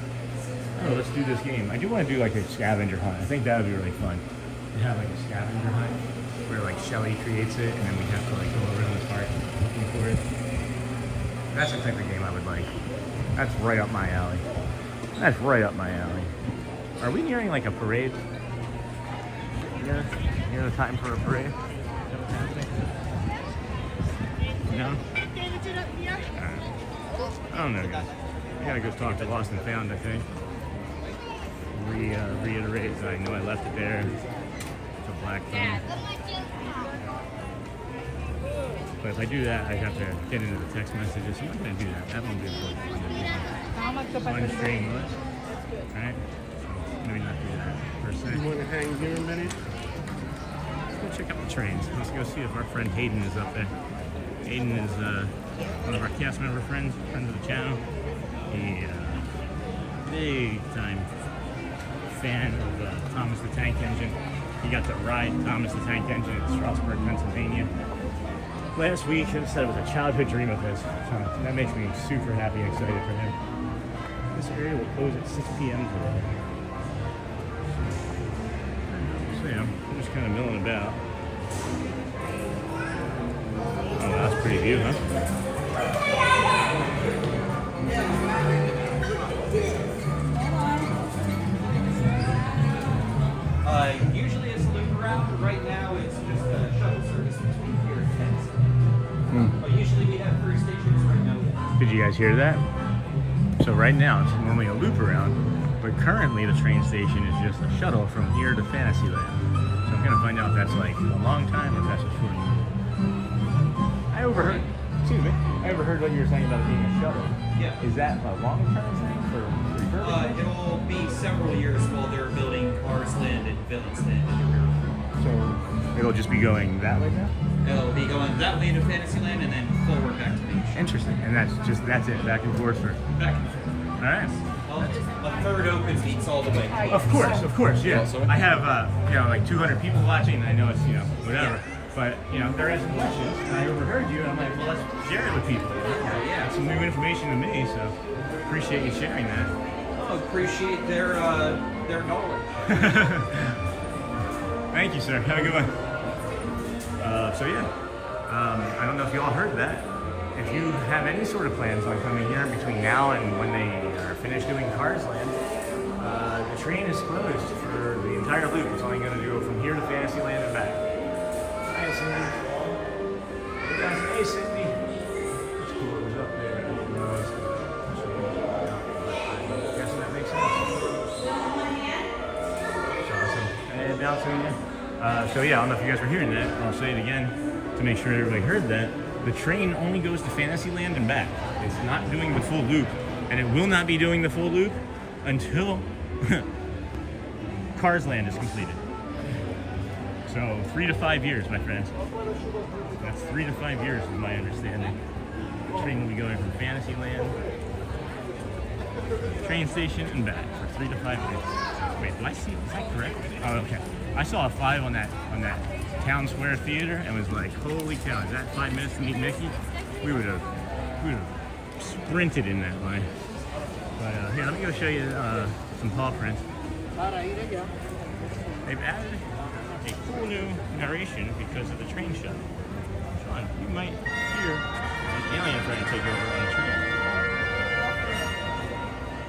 oh, let's do this game. I do want to do like a scavenger hunt. I think that would be really fun. To have like a scavenger hunt where like Shelly creates it and then we have to like go around the park looking for it. That's the type of game I would like. That's right up my alley. That's right up my alley. Are we nearing like a parade? Near the time for a parade? No? I don't know, guys. I gotta go talk to Lost and Found, I think. Reiterate that I know I left it there. It's a black phone. But if I do that, I have to get into the text messages. I'm not gonna do that. That won't be really fun. One stream was. Alright? So maybe not do that per se. You want to hang here a minute? Let's go check out the trains. Let's go see if our friend Hayden is up there. Hayden is one of our cast member friends of the channel. He big time fan of Thomas the Tank Engine. He got to ride Thomas the Tank Engine in Strasburg, Pennsylvania last week. He said it was a childhood dream of his. So that makes me super happy and excited for him. This area will close at 6 p.m. today. So yeah, I'm just kind of milling about. Oh, that's a pretty view, huh? Usually it's a loop around, but right now it's just a shuttle service between here and Tennessee. But usually we have 3 stations right now. Did you guys hear that? So right now it's normally a loop around, but currently the train station is just a shuttle from here to Fantasyland. So I'm gonna find out if that's like a long time or if that's a short time. I overheard what you were saying about it being a shuttle. Yeah. Is that a long-term thing? for It'll be several years while they're building Carousel and Villageland. So it'll just be going that way now? It'll be going that way into Fantasyland and then forward back to the beach. Interesting. And that's it, back and forth for. Back and forth. All right. Well, a third open beats all the way. Of course, yeah. I have, like 200 people watching, and I know it's, whatever. Yeah. But, they're asking questions, and I overheard you, and I'm like, well, let's share it with people. Yeah. That's some new information to me, so appreciate you sharing that. Oh, appreciate their knowledge. Thank you, sir. Have a good one. I don't know if you all heard that. If you have any sort of plans on coming here between now and when they are finished doing Carsland, the train is closed for the entire loop. It's only going to go from here to Fantasyland and back. Hi, Cindy. Hey, guys. Hey, Cindy. That's cool. It was up there. I didn't realize. I guess that makes sense. That's awesome. Hey, bouncing in. I don't know if you guys were hearing that. I'll say it again to make sure everybody heard that. The train only goes to Fantasyland and back. It's not doing the full loop, and it will not be doing the full loop until Carsland is completed. So 3 to 5 years, my friends. That's 3 to 5 years is my understanding. The train will be going from Fantasyland, train station, and back for 3 to 5 years. Wait, do I see? Is that correct? Oh, okay. I saw a 5 on that Town Square Theater and was like, holy cow, is that 5 minutes to meet Mickey? We would have sprinted in that line. But here, let me go show you some paw prints. They've added a cool new narration because of the train shuttle. Sean, you might hear an alien trying to take over on the train.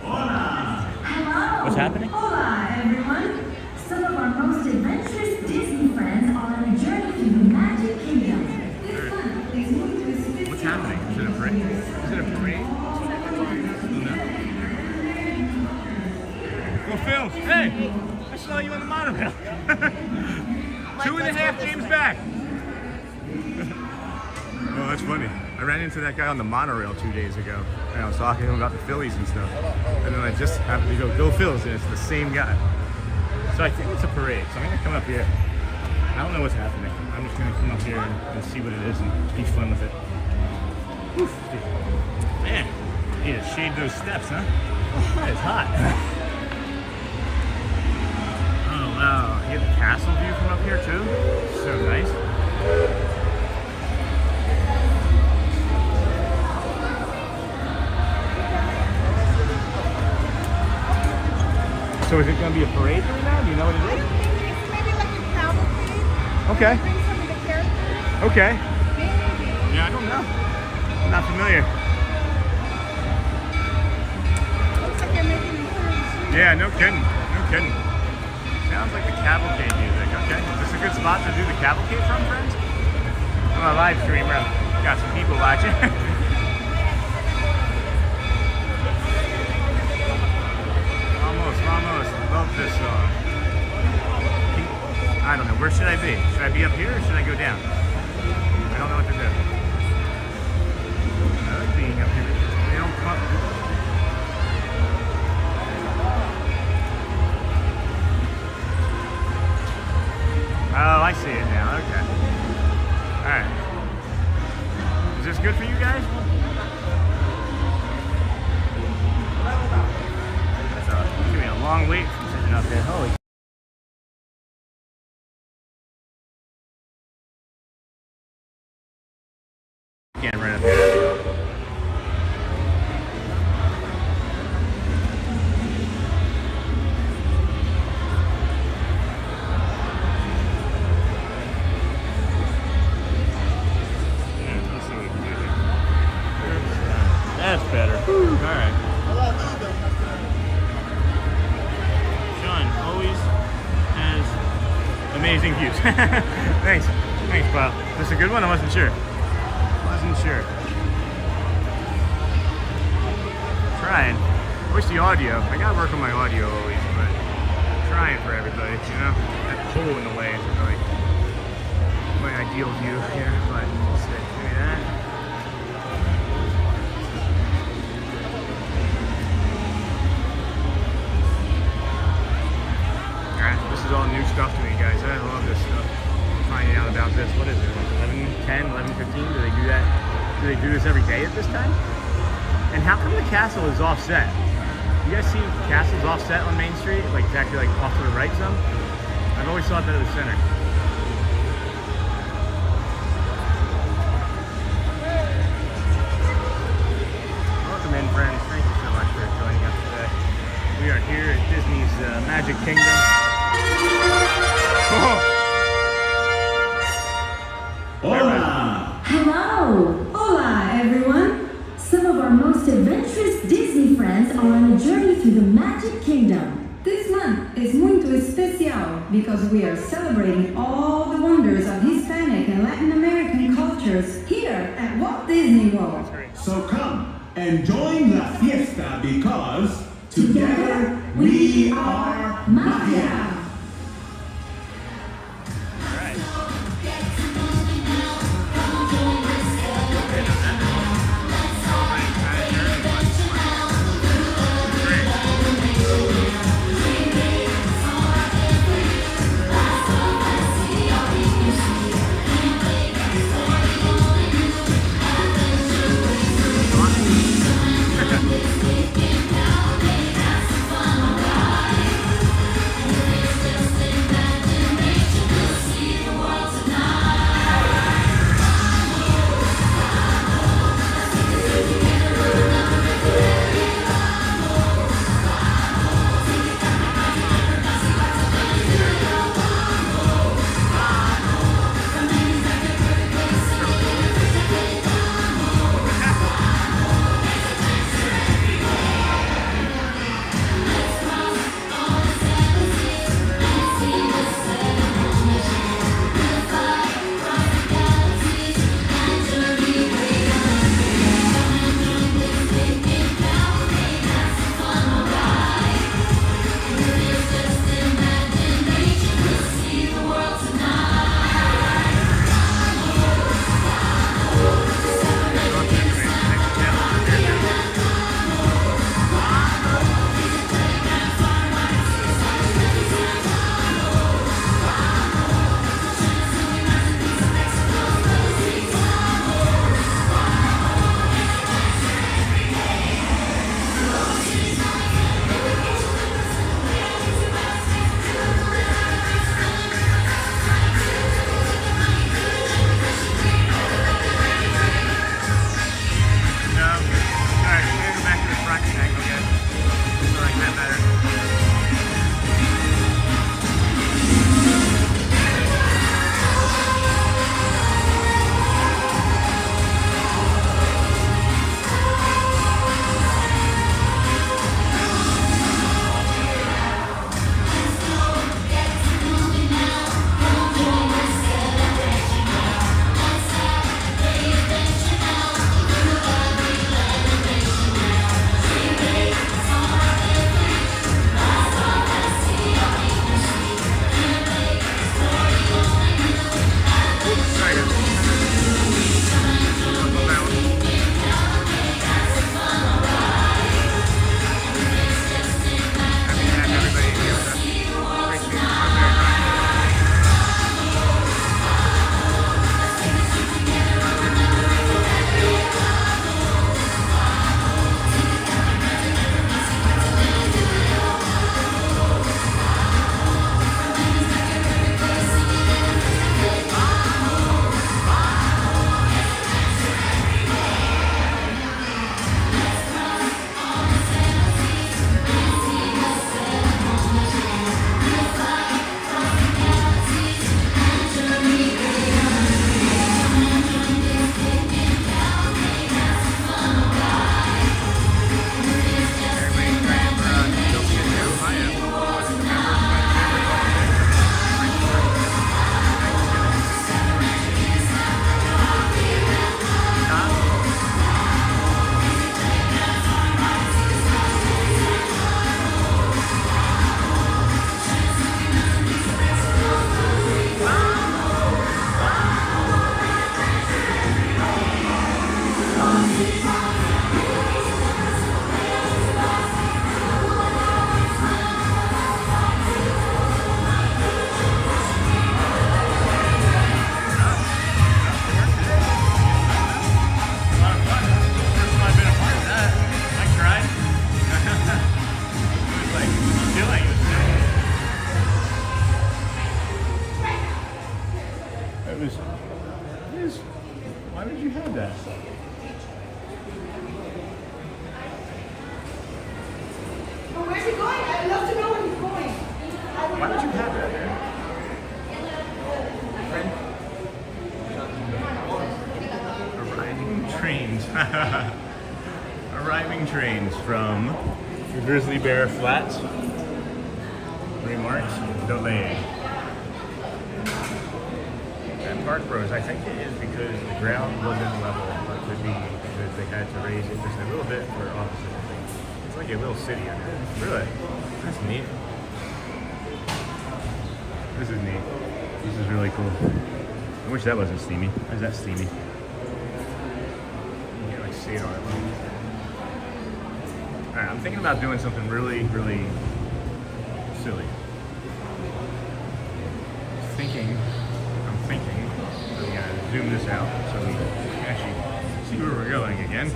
Hola! Hello! What's happening? Hola, everyone! Some of our most adventurous Disney friends are on a journey through the Magic Kingdom. This month is moved to its 50th. What's happening? Is it a parade? Is it a parade? Go Phil! Hey! I saw you on the monorail. 2.5 games back. Oh, that's funny. I ran into that guy on the monorail 2 days ago, and I was talking to him about the Phillies and stuff. And then I just happened to go Phils, and it's the same guy. So I think it's a parade, so I'm gonna come up here. I don't know what's happening. I'm just gonna come up here and see what it is and be fun with it. Oof. Man, you need to shade those steps, huh? It's hot. Oh wow, you get the castle view from up here too? So nice. So is it going to be a parade right now? Do you know what it is? I don't think it's maybe like a cavalcade. Okay. Bring some of the characters. Okay. Maybe. Yeah, I don't know. I'm not familiar. Looks like they're making it clear. Yeah, no kidding. No kidding. Sounds like the cavalcade music. Okay. Is this a good spot to do the cavalcade from, friends? I'm a live streamer. Got some people watching. Almost. Love this song. I don't know. Where should I be? Should I be up here or should I go down? I don't know what to do. I like being up here. They don't come up. Oh, I see it now. Okay. Alright. Is this good for you guys? It's gonna be a long wait from sitting up there. Holy. Can't right up here. That's better. Alright. Sean always has amazing views. Thanks. Thanks, pal. Is this a good one? I wasn't sure. Trying. Where's the audio? I gotta work on my audio always, but trying for everybody, you know? That pole in the way isn't really my ideal view here, but we'll see. Maybe that. 11:15? Do they do that? Do they do this every day at this time? And how come the castle is offset? You guys see castles offset on Main Street? Like it's actually like off to the right some? I've always thought that it was center. Welcome in, friends. Thank you so much for joining us today. We are here at Disney's Magic Kingdom. Hola! Hello! Hola, everyone! Some of our most adventurous Disney friends are on a journey through the Magic Kingdom. This month is muito especial because we are celebrating all the wonders of Hispanic and Latin American cultures here at Walt Disney World. So come and join the fiesta because together we are Magia. Why would you have that? Oh, where's he going? I'd love to know where he's going. Why would you have that there? Arriving trains. Arriving trains from the Grizzly Bear Flats. Remarks delayed. At Park Bros, I think it is because the ground wasn't level, but could be because they had to raise it just a little bit for offices. It's like a little city under it. Really? That's neat. This is neat. This is really cool. I wish that wasn't steamy. Why is that steamy? You can like see it all at once. Alright, I'm thinking about doing something really, really silly. I'm thinking, I'm gonna zoom this out so we can actually see where we're going again.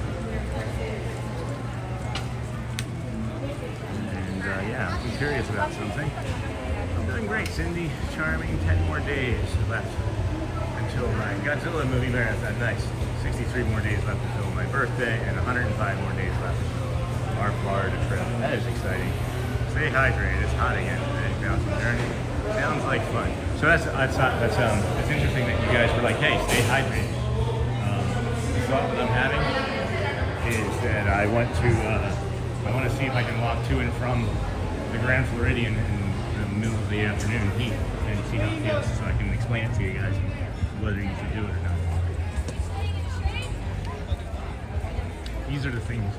And yeah, I'm curious about something. I'm doing great, Cindy. Charming. 10 more days left until my Godzilla movie marathon. Nice. 63 more days left until my birthday and 105 more days left until our Florida trip. That is exciting. Stay hydrated. It's hot again today. Mountain journey. Sounds like fun. So it's interesting that you guys were like, hey, stay hydrated. The thought that I'm having is that I want to see if I can walk to and from the Grand Floridian in the middle of the afternoon heat and see how it feels, so I can explain it to you guys whether you should do it or not. These are the things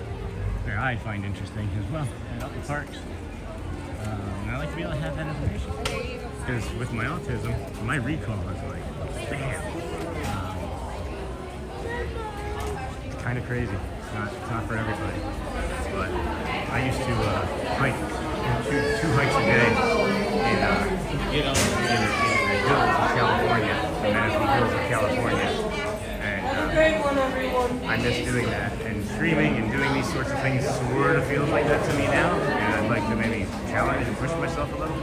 that I find interesting as well at the parks. And I like to be able to have that information. Because with my autism, my recall is like, bam. It's kind of crazy. It's not for everybody. But I used to hike two hikes a day in the hills of California, the Manatee Hills of California. And I miss doing that. And streaming and doing these sorts of things sort of feels like that to me now. And I'd like to maybe challenge and push myself a little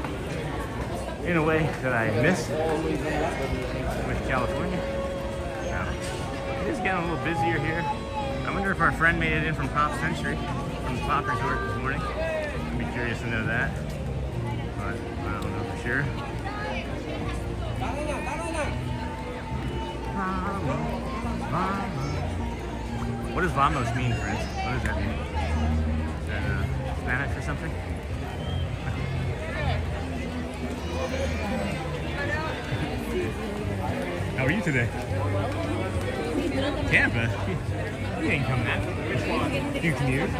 in a way that I miss with California. It is getting a little busier here. I wonder if our friend made it in from Pop Century, from the Pop Resort this morning. I'd be curious to know that, but I don't know for sure. What does vamos mean, friends? What does that mean? Is that Spanish or something? How are you today? Tampa? You ain't coming out. You commute?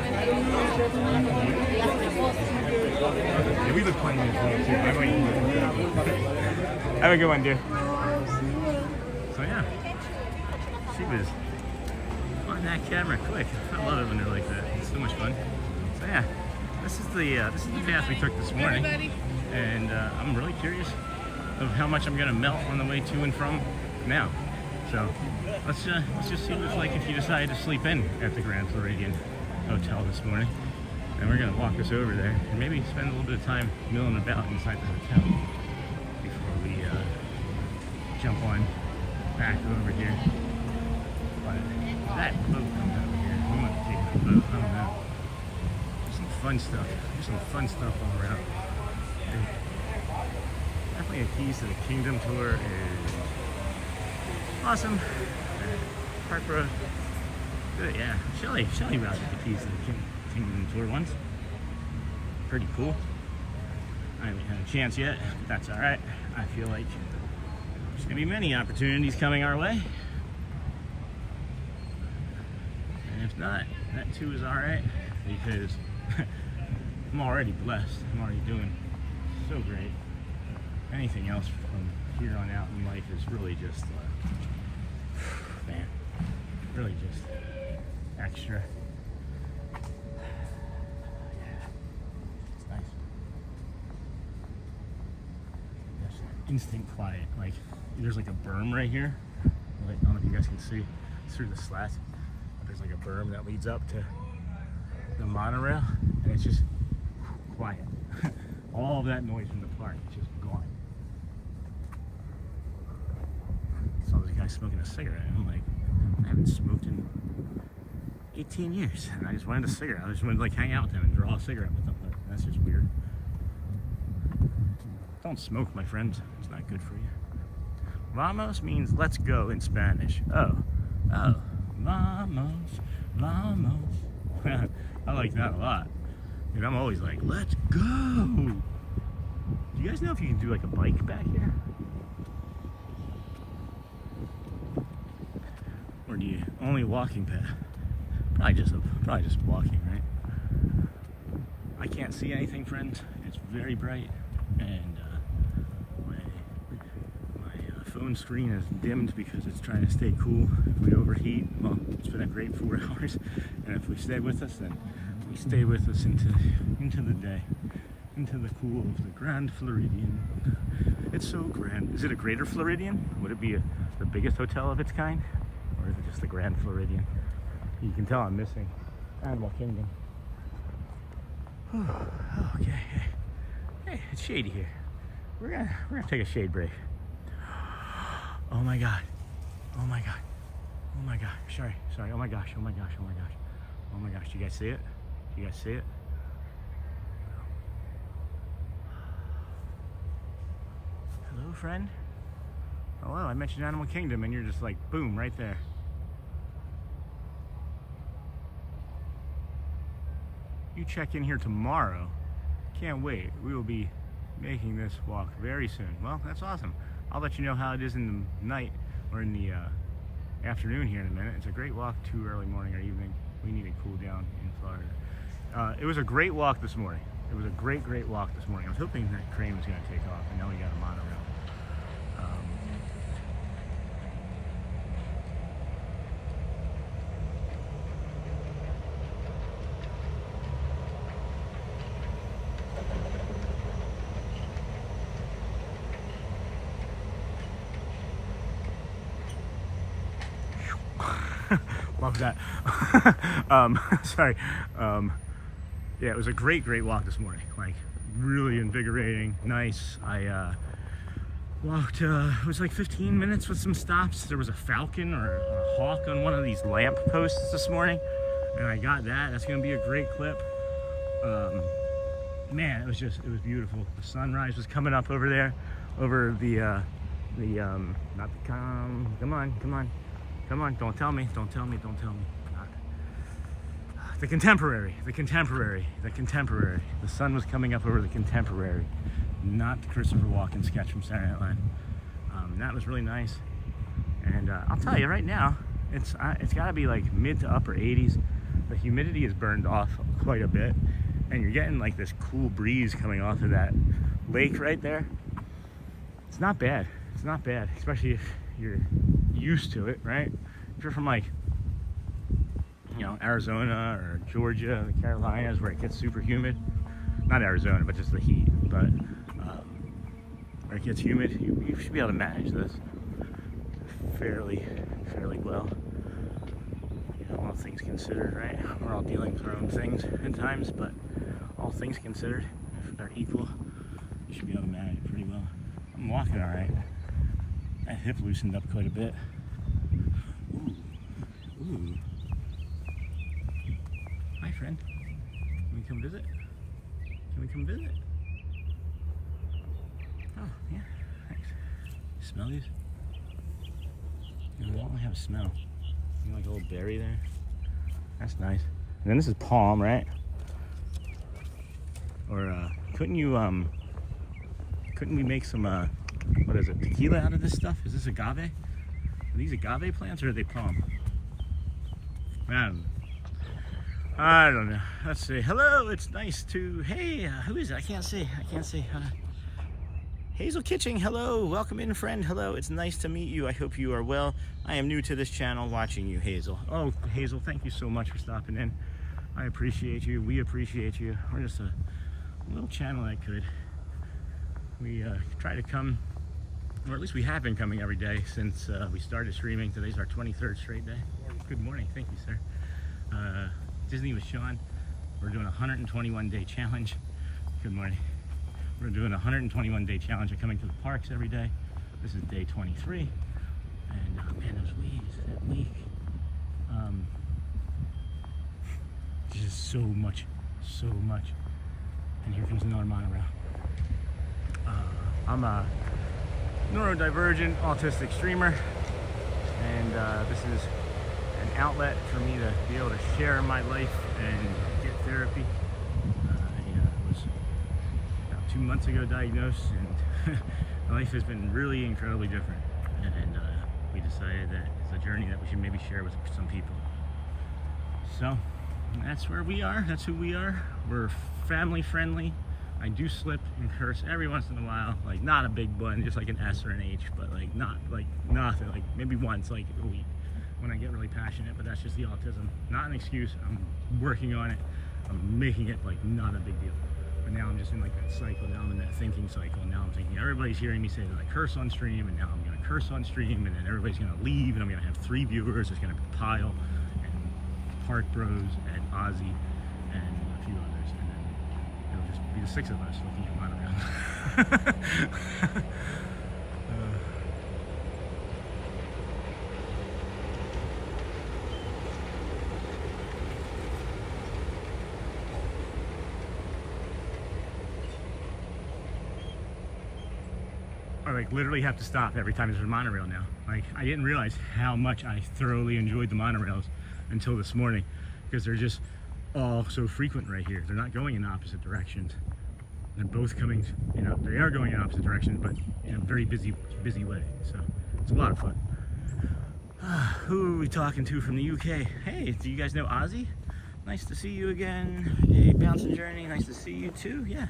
Yeah, we look funny as well too. Have a good one, dude. So yeah, she was on that camera quick. I love it when they're like that. It's so much fun. So yeah, this is the path we took this morning, and I'm really curious of how much I'm gonna melt on the way to and from now. So let's just see what it's like if you decide to sleep in at the Grand Floridian Hotel this morning. And we're gonna walk us over there and maybe spend a little bit of time milling about inside the hotel before we jump on back over here. But that boat comes over here. We want to take the boat. I don't know. There's some fun stuff. There's some fun stuff all around. And definitely a Keys to the Kingdom tour is awesome. Park Bros. Good, yeah. Shelly routed the Keys to the Kingdom tour once. Pretty cool. I haven't had a chance yet, but that's alright. I feel like there's going to be many opportunities coming our way. And if not, that too is alright, because I'm already blessed. I'm already doing so great. Anything else from here on out in life is really just, man, really just extra. It's nice. There's instant quiet. Like, there's like a berm right here. Like, I don't know if you guys can see through the slats. But there's like a berm that leads up to the monorail, and it's just quiet. All of that noise from the park is just gone. I saw this guy smoking a cigarette. I'm like, 18 years, and I just wanted a cigarette. I just wanted to like hang out with them and draw a cigarette with them, but that's just weird. Don't smoke, my friends. It's not good for you. Vamos means let's go in Spanish. Oh, vamos, vamos. I like that a lot. And I'm always like, let's go. Do you guys know if you can do like a bike back here? Or do you only walking path? Probably just walking, right? I can't see anything, friends. It's very bright, and my phone screen is dimmed because it's trying to stay cool. If we overheat, well, it's been a great 4 hours, and if we stay with us, then we stay with us into the day, into the cool of the Grand Floridian. It's so grand. Is it a Greater Floridian? Would it be the biggest hotel of its kind? Or is it just the Grand Floridian? You can tell I'm missing Animal Kingdom. Okay. Hey, it's shady here. We're gonna take a shade break. Oh my god. Oh my god. Oh my gosh. Sorry. Oh my gosh. Oh my gosh. Oh my gosh. Oh my gosh. Do you guys see it? Do you guys see it? Hello, friend. Hello. I mentioned Animal Kingdom, and you're just like, boom, right there. You check in here tomorrow. Can't wait. We will be making this walk very soon. Well, that's awesome. I'll let you know how it is in the night or in the afternoon here in a minute. It's a great walk too early morning or evening. We need to cool down in Florida. It was a great walk this morning. It was a great walk this morning. I was hoping that crane was going to take off, and now we got a monorail. Love that. Sorry. Yeah, it was a great walk this morning. Like, really invigorating, nice. I walked, it was like 15 minutes with some stops. There was a falcon or a hawk on one of these lamp posts this morning, and I got that. That's gonna be a great clip. Man, it was beautiful. The sunrise was coming up over there, over the not the come on, don't tell me. The Contemporary. The sun was coming up over the Contemporary, not the Christopher Walken sketch from Saturday Night Live. That was really nice. And I'll tell you right now, it's got to be like mid to upper 80s. The humidity is burned off quite a bit, and you're getting like this cool breeze coming off of that lake right there. It's not bad. Especially if you're used to it, right? If you're from like, Arizona or Georgia, the Carolinas, where it gets super humid. Not Arizona, but just the heat. But where it gets humid, you should be able to manage this fairly well. All things considered, right? We're all dealing with our own things at times, but all things considered, if they're equal, you should be able to manage it pretty well. I'm walking all right. That hip loosened up quite a bit. Ooh. Hi, friend. Can we come visit? Oh, yeah. Thanks. Smell these? They don't really have a smell. Like a little berry there. That's nice. And then this is palm, right? Or couldn't we make some what is it, tequila out of this stuff? Is this agave? Are these agave plants or are they palm? I don't know. Let's see. Hello, it's nice to... Hey, who is it? I can't see. Hazel Kitching, hello. Welcome in, friend. Hello, it's nice to meet you. I hope you are well. I am new to this channel watching you, Hazel. Oh, Hazel, thank you so much for stopping in. I appreciate you. We appreciate you. We're just a little channel that could. We try to come, or at least we have been coming every day since we started streaming. Today's our 23rd straight day. Good morning. Thank you, sir. Disney with Sean. We're doing a 121-day challenge. Good morning. We're doing a 121-day challenge of coming to the parks every day. This is day 23. And man, those weeds, that leak. so much. And here comes another monorail. I'm a neurodivergent autistic streamer, and this is an outlet for me to be able to share my life and get therapy. I was about 2 months ago diagnosed, and life has been really incredibly different, and we decided that it's a journey that we should maybe share with some people. So that's where we are. That's who we are. We're family friendly. I do slip and curse every once in a while, like not a big one, just like an S or an H, but like not like nothing, like maybe once like a week when I get really passionate. But that's just the autism, not an excuse. I'm working on it. I'm making it like not a big deal. But now I'm just in like that cycle. Now I'm in that thinking cycle. Now I'm thinking everybody's hearing me say that I curse on stream, and now I'm gonna curse on stream, and then everybody's gonna leave, and I'm gonna have 3 viewers. There's gonna be Pyle and Park Bros and Ozzy and a few others, and then it'll just be the 6 of us looking at monorail. I like literally have to stop every time there's a monorail now. Like I didn't realize how much I thoroughly enjoyed the monorails until this morning, because they're just all so frequent right here. They're not going in opposite directions. They're both coming, you know, they are going in opposite directions, but in a very busy way. So it's a lot of fun. Who are we talking to from the UK? Hey, do you guys know Ozzy? Nice to see you again. Hey, Bouncing Journey, nice to see you too. Yeah,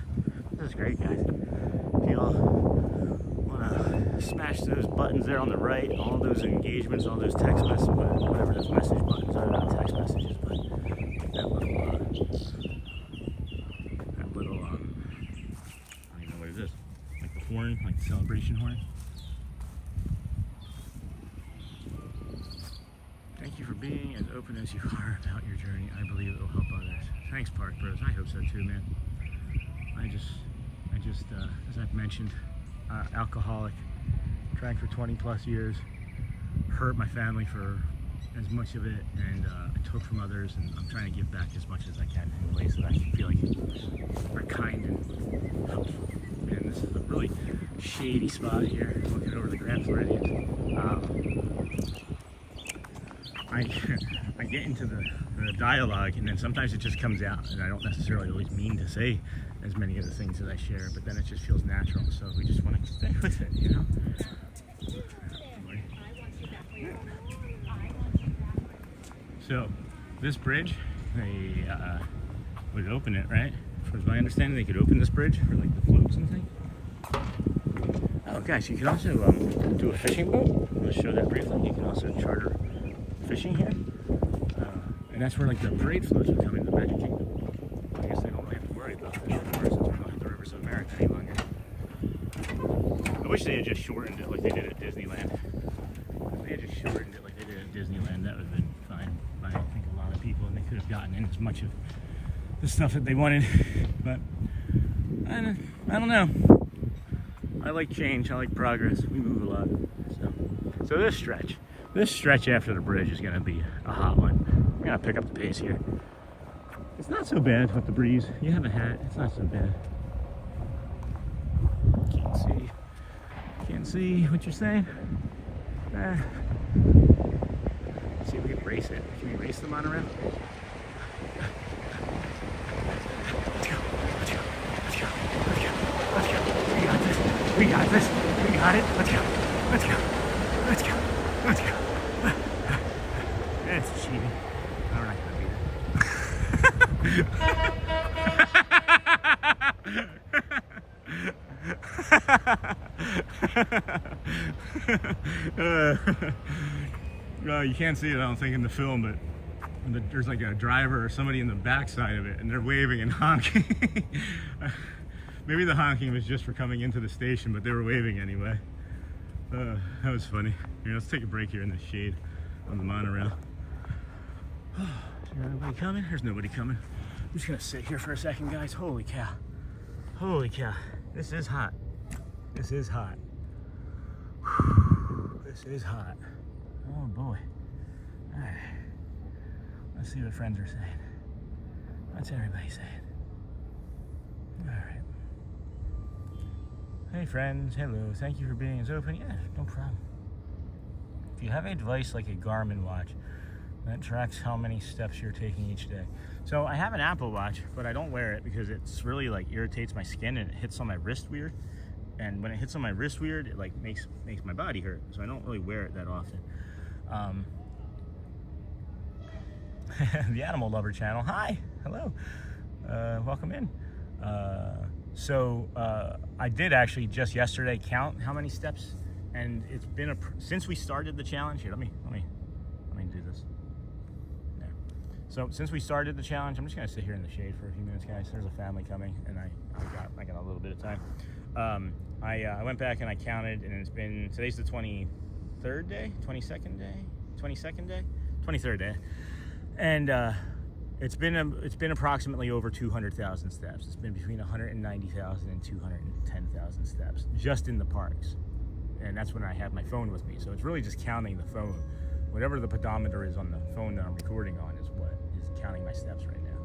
this is great, guys. If you all want to smash those buttons there on the right, all those engagements, all those text messages, whatever those message buttons are, not text messages, but that little, I don't even know what it is, like the horn, like the celebration horn. Thank you for being as open as you are about your journey. I believe it will help others. Thanks, Park Bros. I hope so too, man. I just, as I've mentioned, alcoholic, drank for 20 plus years, hurt my family for as much of it, and I took from others, and I'm trying to give back as much as I can in ways that I feel like are kind and helpful. And this is a really shady spot here, looking over the Grand Floridian. I get into the dialogue, and then sometimes it just comes out, and I don't necessarily always mean to say as many of the things that I share, but then it just feels natural, so we just want to stay with it, you know? So, this bridge, they would open it, right? From my understanding, they could open this bridge for like the floats and things. Oh, guys, you can also do a fishing boat. I'll show that briefly. You can also charter fishing here, and that's where like the parade floats would come into the Magic Kingdom. I guess they don't really have to worry about fishing for us since we don't have the Rivers of America any longer. I wish they had just shortened it like they did at Disneyland. If they had just shortened it like they did at Disneyland, that would have been fine by I think a lot of people, and they could have gotten in as much of the stuff that they wanted. But I don't know. I like change. I like progress. We move a lot. So this stretch after the bridge is going to be a hot one. We're going to pick up the pace here. It's not so bad with the breeze. You have a hat. It's not so bad. Can't see what you're saying. Let's see if we can race it. Can we race the monorail? Let's go. We got this. We got it. Let's go. It's cheating. No, we're not gonna beat it. Well, you can't see it, I don't think, in the film, but there's like a driver or somebody in the backside of it, and they're waving and honking. Maybe the honking was just for coming into the station, but they were waving anyway. That was funny. Here, let's take a break here in the shade on the monorail. Is there nobody coming? There's nobody coming. I'm just gonna sit here for a second, guys. Holy cow. Holy cow. This is hot. This is hot. This is hot. Oh boy. All right. Let's see what friends are saying. What's everybody saying? All right. Hey friends, hello. Thank you for being as open. Yeah, no problem. If you have a device like a Garmin watch that tracks how many steps you're taking each day. So I have an Apple Watch, but I don't wear it because it's really like irritates my skin and it hits on my wrist weird. And when it hits on my wrist weird, it like makes my body hurt. So I don't really wear it that often. The Animal Lover channel. Hi, hello, welcome in. I did actually just yesterday count how many steps, and it's been since we started the challenge. Here, let me do this. There. So since we started the challenge, I'm just gonna sit here in the shade for a few minutes, guys. There's a family coming, and I got a little bit of time. I went back and I counted, and it's been, today's the 23rd day, 22nd day, 23rd day. And it's been approximately over 200,000 steps. It's been between 190,000 and 210,000 steps just in the parks. And that's when I have my phone with me. So it's really just counting the phone. Whatever the pedometer is on the phone that I'm recording on is what is counting my steps right now.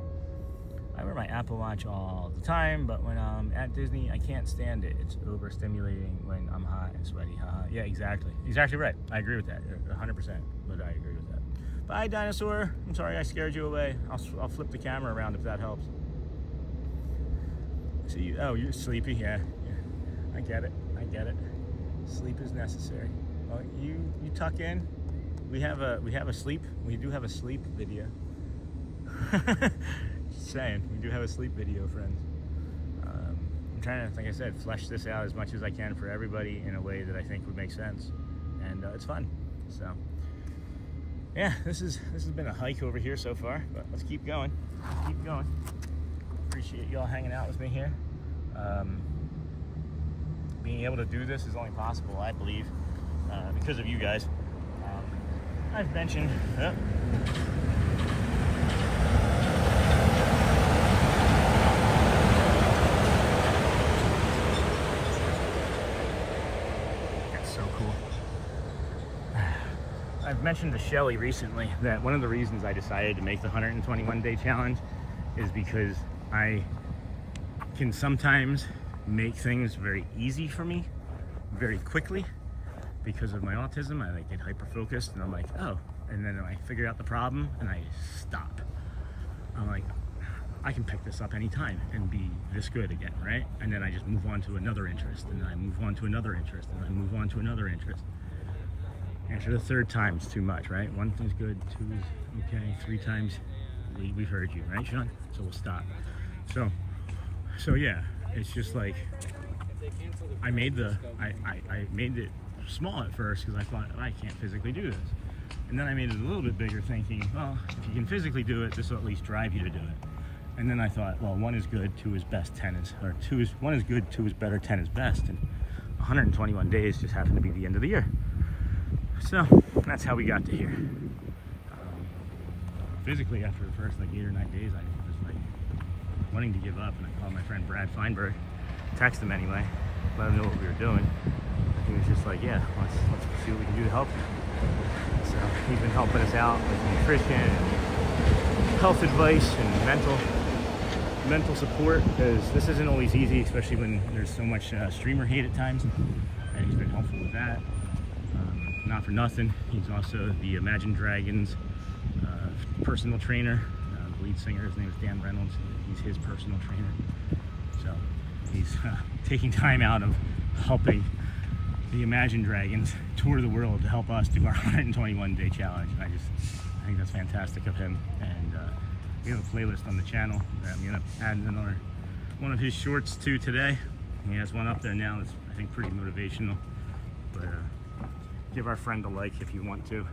I wear my Apple Watch all the time, but when I'm at Disney, I can't stand it. It's overstimulating when I'm hot and sweaty. Yeah, exactly. Exactly right. I agree with that, 100%, but I agree with that. Bye, dinosaur. I'm sorry I scared you away. I'll flip the camera around if that helps. See you. Oh, you're sleepy. Yeah. I get it. Sleep is necessary. Oh, you tuck in. We do have a sleep video. Just saying, we do have a sleep video, friends. I'm trying to, like I said, flesh this out as much as I can for everybody in a way that I think would make sense, and it's fun. So. Yeah, this has been a hike over here so far, but let's keep going. Appreciate y'all hanging out with me here. Being able to do this is only possible, I believe, because of you guys. I've mentioned. Got so cool. I've mentioned to Shelly recently that one of the reasons I decided to make the 121-day challenge is because I can sometimes make things very easy for me very quickly because of my autism. I like get hyper-focused and I'm like, oh, and then I figure out the problem and I stop. I'm like, I can pick this up anytime and be this good again, right? And then I just move on to another interest, and then I move on to another interest, and I move on to another interest. After the third time, it's too much, right? One thing's good, two is okay, three times, we've heard you, right, Sean? So we'll stop. So yeah, it's just like, I made it small at first because I thought, I can't physically do this. And then I made it a little bit bigger thinking, well, if you can physically do it, this will at least drive you to do it. And then I thought, well, 1 is good, 2 is best, 1 is good, 2 is better, 10 is best. And 121 days just happened to be the end of the year. So that's how we got to here. Physically, after the first 8 or 9 days, I was wanting to give up, and I called my friend Brad Feinberg, text him anyway, let him know what we were doing. He was just like, yeah, let's see what we can do to help you. So he's been helping us out with nutrition and health advice and mental support, because this isn't always easy, especially when there's so much streamer hate at times, and he's been helpful with that. Not for nothing, he's also the Imagine Dragons personal trainer. The lead singer, his name is Dan Reynolds. He's his personal trainer. So he's taking time out of helping the Imagine Dragons tour the world to help us do our 121-day challenge. And I think that's fantastic of him. And we have a playlist on the channel that I'm gonna add one of his shorts to today. He has one up there now that's, I think, pretty motivational. But give our friend a like if you want to.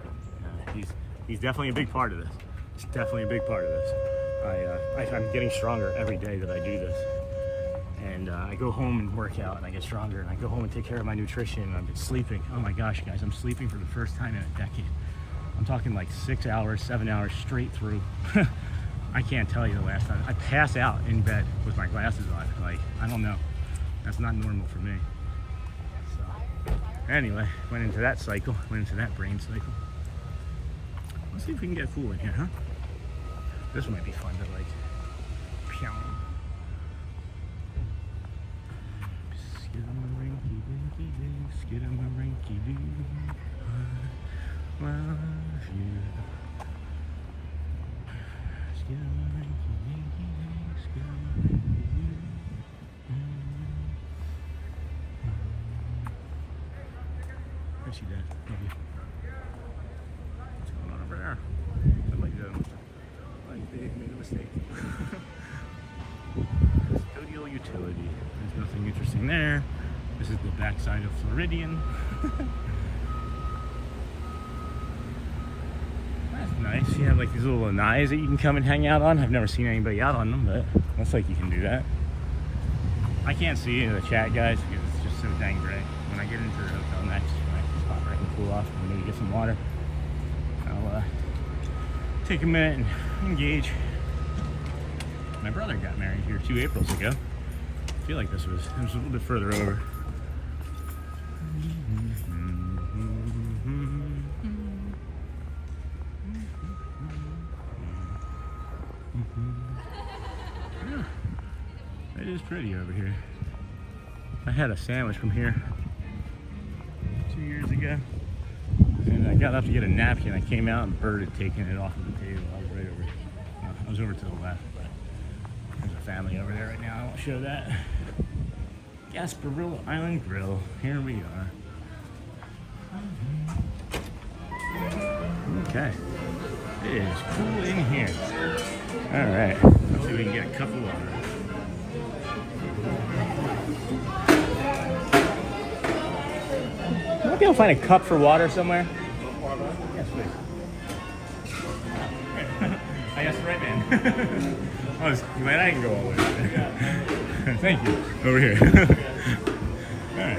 He's definitely a big part of this. It's definitely a big part of this. I'm getting stronger every day that I do this. And I go home and work out and I get stronger, and I go home and take care of my nutrition, and I've been sleeping. Oh my gosh, guys, I'm sleeping for the first time in a decade. I'm talking like 6 hours, 7 hours straight through. I can't tell you the last time. I pass out in bed with my glasses on. Like, I don't know. That's not normal for me. So anyway, went into that cycle, went into that brain cycle. Let's see if we can get cool in here, huh? This might be fun to Skidamarinky-dinky-doo. Love you. Skidamarinky-dinky-doo. Skidamarinky-doo. Miss you, Dad. Love you. What's going on over there? They made a mistake. Custodial utility. There's nothing interesting there. This is the backside of Floridian. That's nice. You have like these little lanais that you can come and hang out on. I've never seen anybody out on them, but looks like you can do that. I can't see in the chat, guys, because it's just so dang gray. When I get into the hotel next, I can stop right and cool off and maybe get some water. I'll take a minute and engage. My brother got married here 2 Aprils ago. I feel like it was a little bit further over. Yeah, it is pretty over here. I had a sandwich from here 2 years ago, and I got up to get a napkin. I came out and a bird had taken it off of the table. I was right over. I was over to the left, but there's a family over there right now. I won't show that. Gasparilla Island Grill. Here we are. Okay. It is cool in here. All right. Let's see if we can get a cup of water. Might be able to find a cup for water somewhere. Yes, please. I asked the right man. I was glad I can go all the way. Thank you. Over here. All right.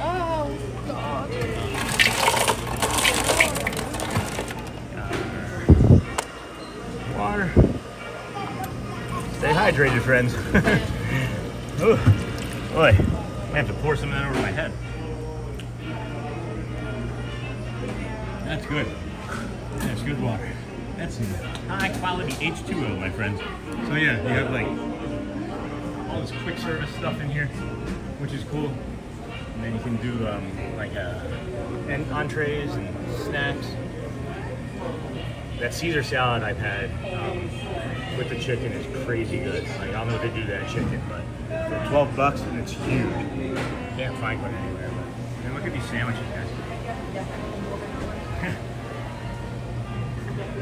Oh, God. Water. Stay hydrated, friends. Ooh. Boy, I have to pour some of that over my head. That's good. That's good water. That's high quality H2O, my friends. So yeah, you have like all this quick service stuff in here, which is cool. And then you can do and entrees and snacks. That Caesar salad I've had with the chicken is crazy good. Like, I don't know if they do that chicken, but for $12 and it's huge. Can't find one anywhere. But, and look at these sandwiches, guys.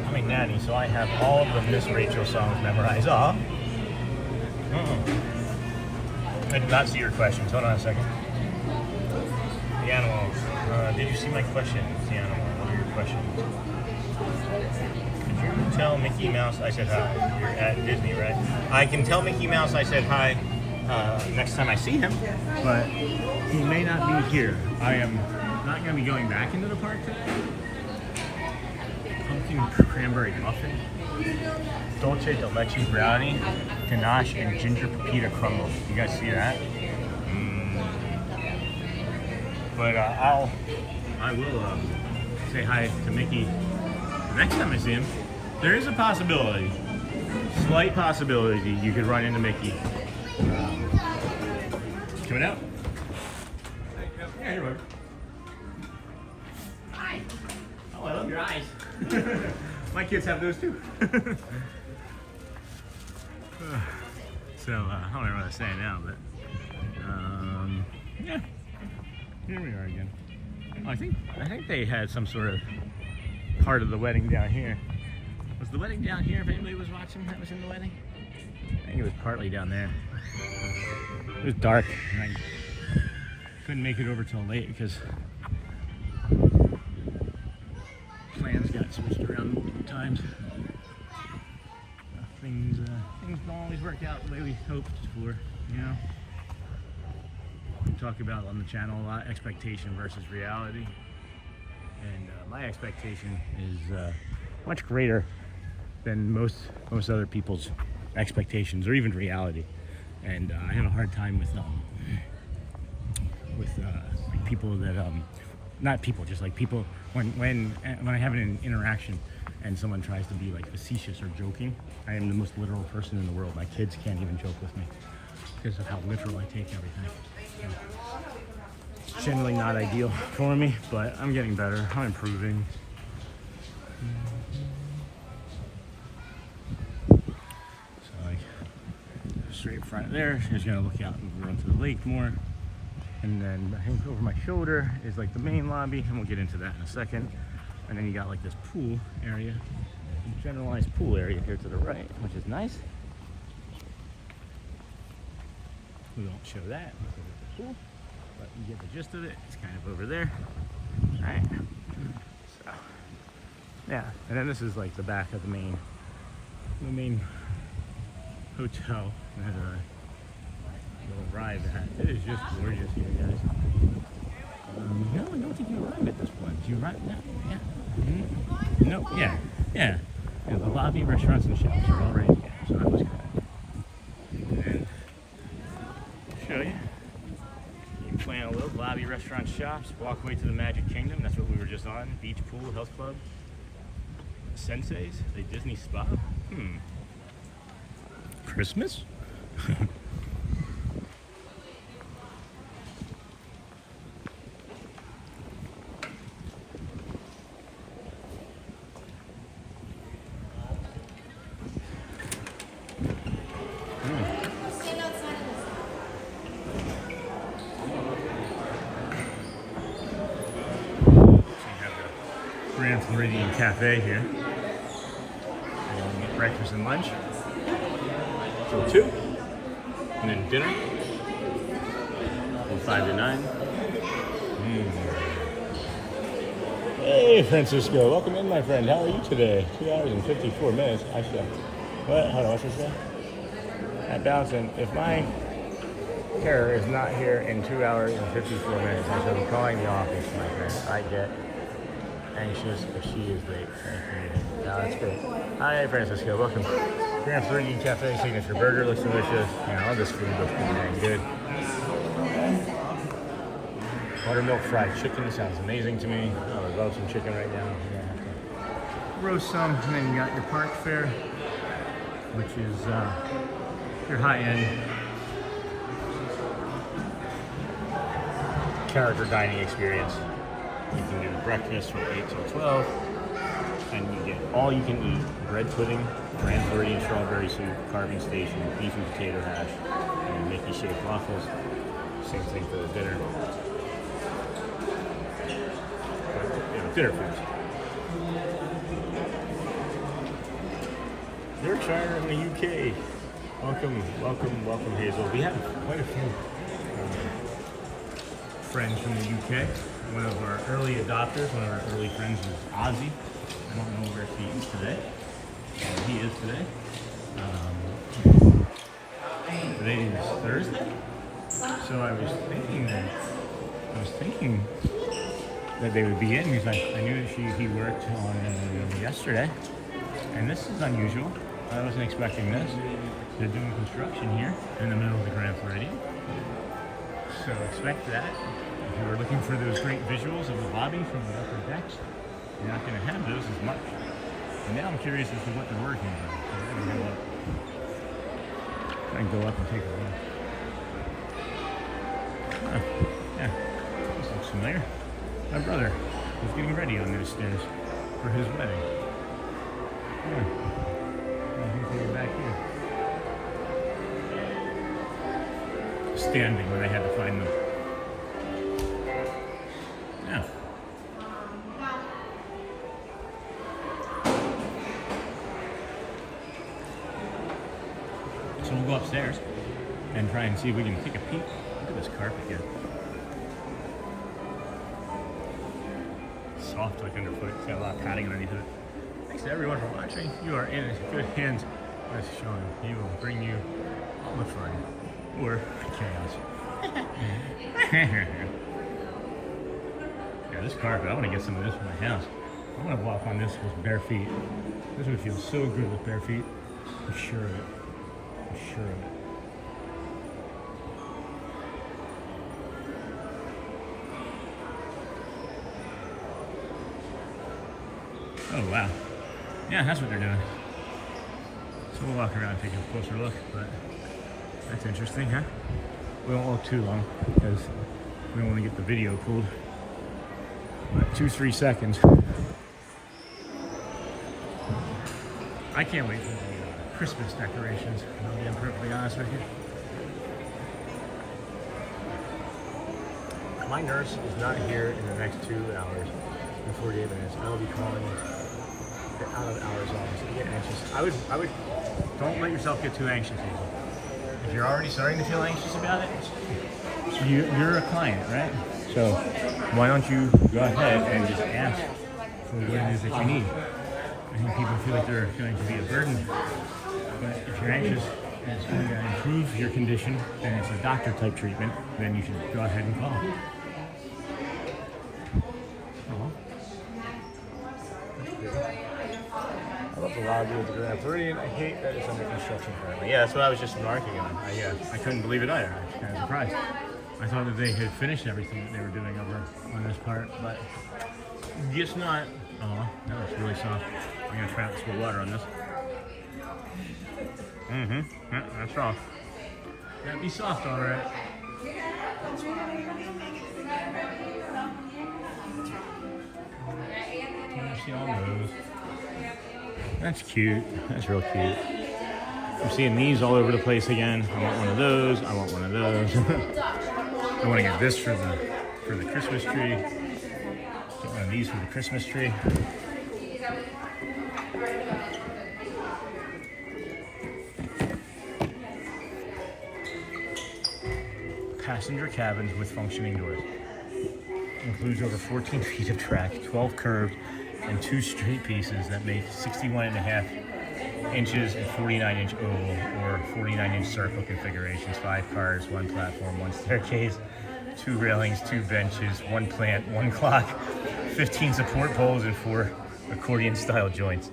I'm a nanny, so I have all of the Miss Rachel songs memorized. I did not see your questions. Hold on a second. The animals. Did you see my question? The animal. What are your questions? Could you tell Mickey Mouse I said hi? You're at Disney, right? I can tell Mickey Mouse I said hi next time I see him, but he may not be here. I am not going to be going back into the park today. Pumpkin cranberry muffin, dolce de leche brownie, ganache, and ginger pepita crumble. You guys see that? But I will say hi to Mickey the next time I see him. There is a possibility, slight possibility, you could run into Mickey. Coming out? Yeah, you're right. Hi. Oh, I love your eyes. My kids have those too. So I don't know what I'm saying now, but yeah, here we are again. Oh, I think they had some sort of part of the wedding down here. Was the wedding down here? If anybody was watching that was in the wedding, I think it was partly down there. It was dark, and I couldn't make it over till late because plans got switched around multiple times. Things don't always work out the way we hoped for, you know. We talk about on the channel a lot, expectation versus reality, and my expectation is much greater than most other people's expectations or even reality, and I have a hard time with like people that not people, just like people when I have an interaction and someone tries to be like facetious or joking, I am the most literal person in the world. My kids can't even joke with me because of how literal I take everything. So, it's generally not ideal for me, but I'm getting better. I'm improving. So like straight in front of there, just gonna look out over onto the lake more. And then I think over my shoulder is like the main lobby, and we'll get into that in a second. And then you got like this pool area, generalized pool area here to the right, which is nice. We won't show that because it's a pool, but you get the gist of it. It's kind of over there. All right. So, yeah. And then this is like the back of the main hotel that you'll arrive at. It is just gorgeous here, guys. No, I don't think you arrive at this one. Do you arrive now? Yeah. Mm-hmm. No, yeah. Yeah. The lobby, restaurants, and shops are all right here, so that was good. And then, show you. You can plan a little lobby, restaurants, shops, walkway to the Magic Kingdom. That's what we were just on. Beach, pool, health club. Sensei's, a Disney spa. Christmas? Grand Floridian Cafe here. And we get breakfast and lunch till 2, and then dinner from 5 to 9. Hey, Francisco, welcome in, my friend. How are you today? 2 hours and 54 minutes. I should. What? Hold on, what's this say? At bouncing. If my terror is not here in 2 hours and 54 minutes, I shall be calling the office, my friend. I get anxious if she is late. Thank you. No, that's great. Hi, Francisco. Welcome. Grand Floridian Cafe signature burger looks delicious. You know, all this food looks pretty dang good. Buttermilk fried chicken sounds amazing to me. I would love some chicken right now. I'm gonna have to roast some. And then you got your park fare, which is your high-end character dining experience. You can do breakfast from 8 till 12, and you get all you can eat: bread pudding, Grand Floridian strawberry soup, carving station, beef and potato hash, and Mickey shaped waffles. Same thing for the dinner. Dinner foods. Yorkshire in the UK. Welcome, welcome, welcome, Hazel. We have quite a few friends from the UK. One of our early adopters, one of our early friends was Ozzy. I don't know where he is today. He is today. Today is Thursday. So I was thinking that they would be in because I knew that he worked on yesterday. And this is unusual. I wasn't expecting this. They're doing construction here in the middle of the Grand Floridian. So expect that. If you were looking for those great visuals of the lobby from the upper decks, you're not going to have those as much. And now I'm curious as to what they're working on. I can go up and take a look. Yeah, this looks familiar. My brother was getting ready on those stairs for his wedding. Yeah. I think they were back here. Standing when they had to find them. Yeah. So we'll go upstairs and try and see if we can take a peek. Look at this carpet here. Soft like underfoot. It's got a lot of padding underneath it. Thanks to everyone for watching. You are in good hands with Sean. He will bring you all the fun or chaos. Yeah, this carpet, I want to get some of this for my house. I want to walk on this with bare feet. This would feel so good with bare feet. I'm sure of it. I'm sure of it. Oh, wow. Yeah, that's what they're doing. So we'll walk around and take a closer look, but that's interesting, huh? We won't walk too long because we don't want to get the video pulled. But 2-3 seconds. I can't wait for the Christmas decorations, I'll be perfectly honest with you. My nurse is not here in the next 2 hours and 48 minutes. I will be calling out of hours office. I get anxious. I would don't let yourself get too anxious. If you're already starting to feel anxious about it, you're a client, right? So why don't you go ahead and just ask for what it is that you need? I think people feel like they're going to be a burden, but if you're anxious and it's going to improve your condition and it's a doctor type treatment, then you should go ahead and call. I love the lobby of the Grand Floridian. I hate that it's under construction currently. Yeah, that's what I was just remarking on. I couldn't believe it either. I was kind of surprised. I thought that they had finished everything that they were doing over on this part, but just not. Oh, no, it's really soft. I'm gonna try out some water on this. Yeah, that's soft. That'd be soft, all right. See all those. That's cute. That's real cute. I'm seeing these all over the place again. I want one of those. I want one of those. I want to get this for the Christmas tree. Get one of these for the Christmas tree. Passenger cabins with functioning doors. Includes over 14 feet of track, 12 curved, and 2 straight pieces that make 61.5 inches and 49-inch oval or 49-inch circle configurations. 5 cars, 1 platform, 1 staircase, 2 railings, 2 benches, 1 plant, 1 clock, 15 support poles, and 4 accordion-style joints.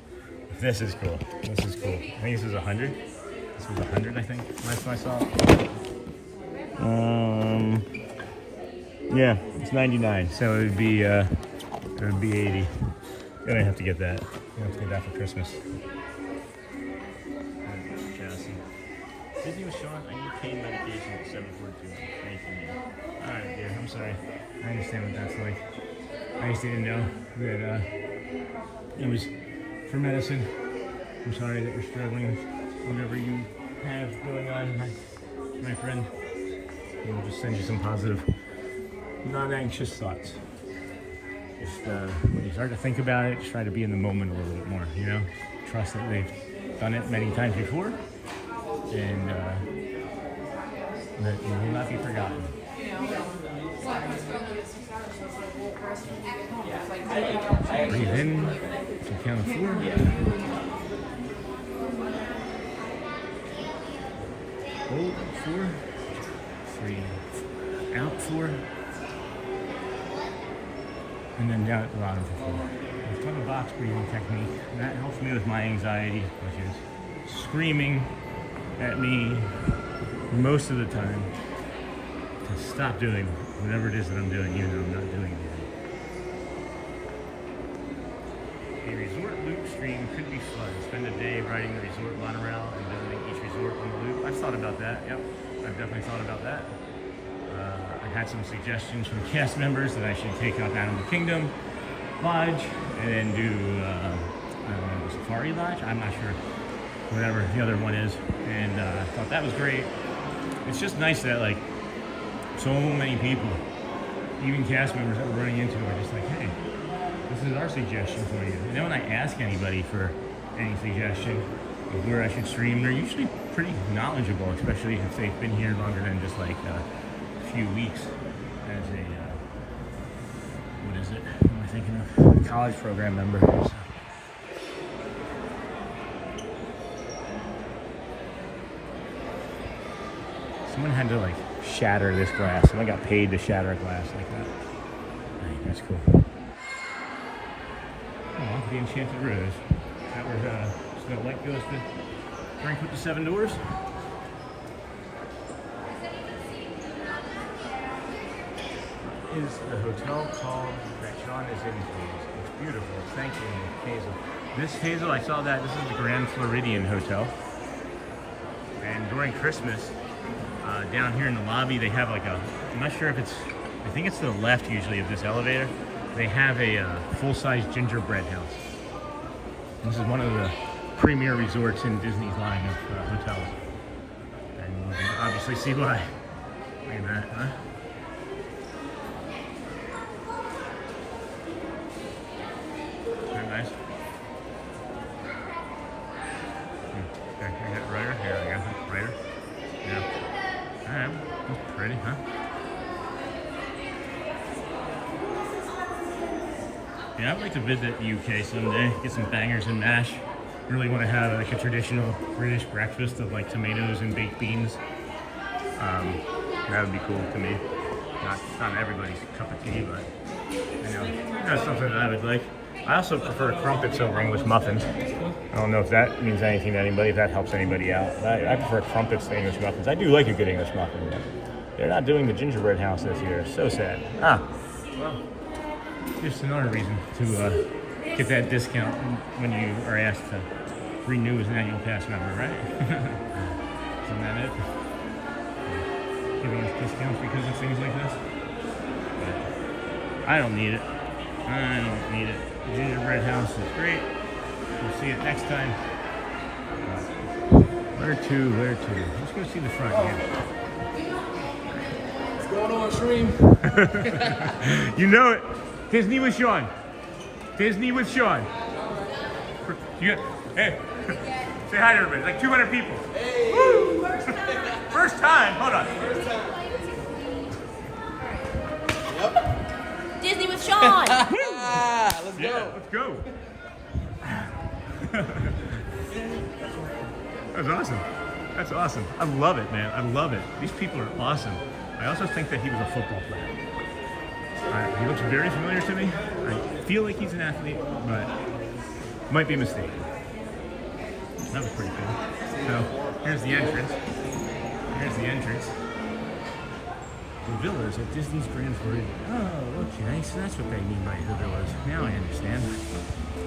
This is cool. This is cool. I think this was 100. This was 100, I think, last time I saw it. Yeah, it's 99, so it would be 80. You're gonna have to get that. You have to get that for Christmas. Disney was showing I need pain medication at 7:42. Thank you. All right, dear. I'm sorry. I understand what that's like. I just didn't know that it was for medicine. I'm sorry that you're struggling with whatever you have going on, my friend. We'll just send you some positive, non-anxious thoughts. Just when you start to think about it, just try to be in the moment a little bit more, you know? Trust that they've done it many times before, and that it will not be forgotten. Breathe in to count of 4. Hold 4. 3. Out 4. And then down at the bottom for 4. It's called a box breathing technique. And that helps me with my anxiety, which is screaming at me most of the time to stop doing whatever it is that I'm doing, even though I'm not doing it. A resort loop stream could be fun. Spend a day riding the resort monorail and visiting each resort on the loop. I've thought about that. Yep, I've definitely thought about that. I had some suggestions from cast members that I should take up Animal Kingdom Lodge and then do the Safari Lodge. I'm not sure, whatever the other one is. And I thought that was great. It's just nice that like so many people, even cast members that we're running into, are just like, hey, this is our suggestion for you. And then when I ask anybody for any suggestion of where I should stream, they're usually pretty knowledgeable, especially if they've been here longer than just like a few weeks as a, what is it? What am I thinking of? A college program member. So. Someone had to like shatter this glass. Someone got paid to shatter a glass like that. I think that's cool. Oh, the Enchanted Rose. That where Snow White goes to drink with the 7 doors. Is the hotel called that Sean is in, please? It's beautiful. Thank you, Hazel. This, Hazel, I saw that. This is the Grand Floridian Hotel. And during Christmas, down here in the lobby, they have like a, I'm not sure if it's, I think it's to the left usually of this elevator. They have a full-size gingerbread house. This is one of the premier resorts in Disney's line of hotels. And you can obviously see why. Look at that, huh? Very nice. Okay, I got Ryder. Here we go. Ryder. Yeah. Alright. That's pretty, huh? Yeah, I'd like to visit the UK someday. Get some bangers and mash. Really want to have like a traditional British breakfast of like tomatoes and baked beans. That would be cool to me. Not everybody's cup of tea, but you know, that's something that I would like. I also prefer crumpets over English muffins. I don't know if that means anything to anybody, if that helps anybody out. I prefer crumpets to English muffins. I do like a good English muffin, but they're not doing the gingerbread house this year. So sad. Well, just another reason to get that discount when you are asked to renew as an annual pass member, right? Isn't that it? Giving us discounts because of things like this? But I don't need it. I don't need it. The gingerbread house is great. We'll see it next time. Where to? Let's go see the front here. What's going on, Stream? You know it. Disney with Sean. Disney with Sean. Hey, say hi to everybody. Like 200 people. Hey. Woo! First time. Hold on. Yep. Disney with Sean. Let's go. Yeah, let's go. That's awesome. That's awesome. I love it, man. I love it. These people are awesome. I also think that he was a football player. He looks very familiar to me. I feel like he's an athlete, but might be mistaken. That was pretty cool. So here's the entrance. The villas at Disney's Grand Floridian. Oh, okay. So that's what they mean by the villas. Now I understand.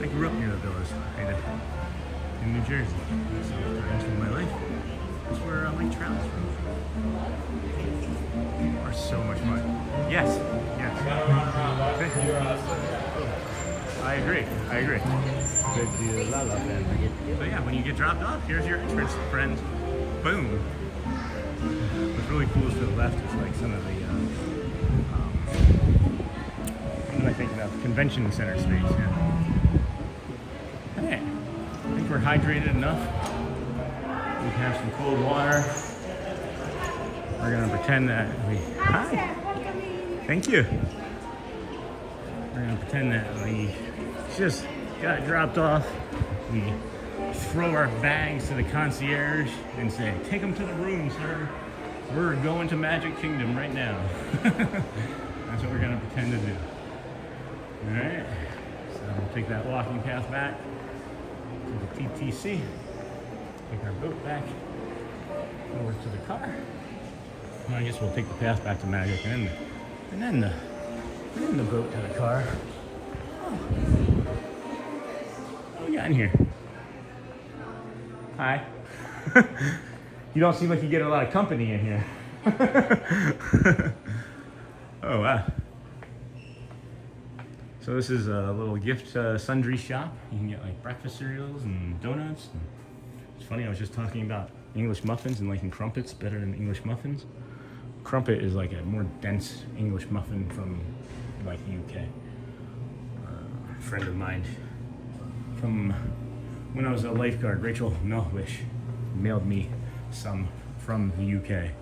I grew up near the villas, kind of, in New Jersey. So times in my life, that's where Mike Trout's from. Are so much fun. Yes. I agree. Good deal. La la family. So yeah, when you get dropped off, here's your entrance, friends. Boom. What's really cool is to the left is like some of the what am I thinking of? Convention center space. Yeah. Hey, I think we're hydrated enough. We can have some cold water. We're gonna pretend that we. Hi. Thank you. We're gonna pretend that we just got dropped off. We throw our bags to the concierge and say, "Take them to the room, sir. We're going to Magic Kingdom right now." That's what we're gonna pretend to do. All right. So we'll take that walking path back to the TTC. Take our boat back over to the car. Well, I guess we'll take the path back to Magic and then the boat to the car. Oh. What we got in here? Hi. You don't seem like you get a lot of company in here. Oh, wow. So this is a little gift sundry shop. You can get like breakfast cereals and donuts. It's funny, I was just talking about English muffins and liking crumpets better than English muffins. Crumpet is like a more dense English muffin from like the UK. A friend of mine from when I was a lifeguard, Rachel Melwish, mailed me some from the UK.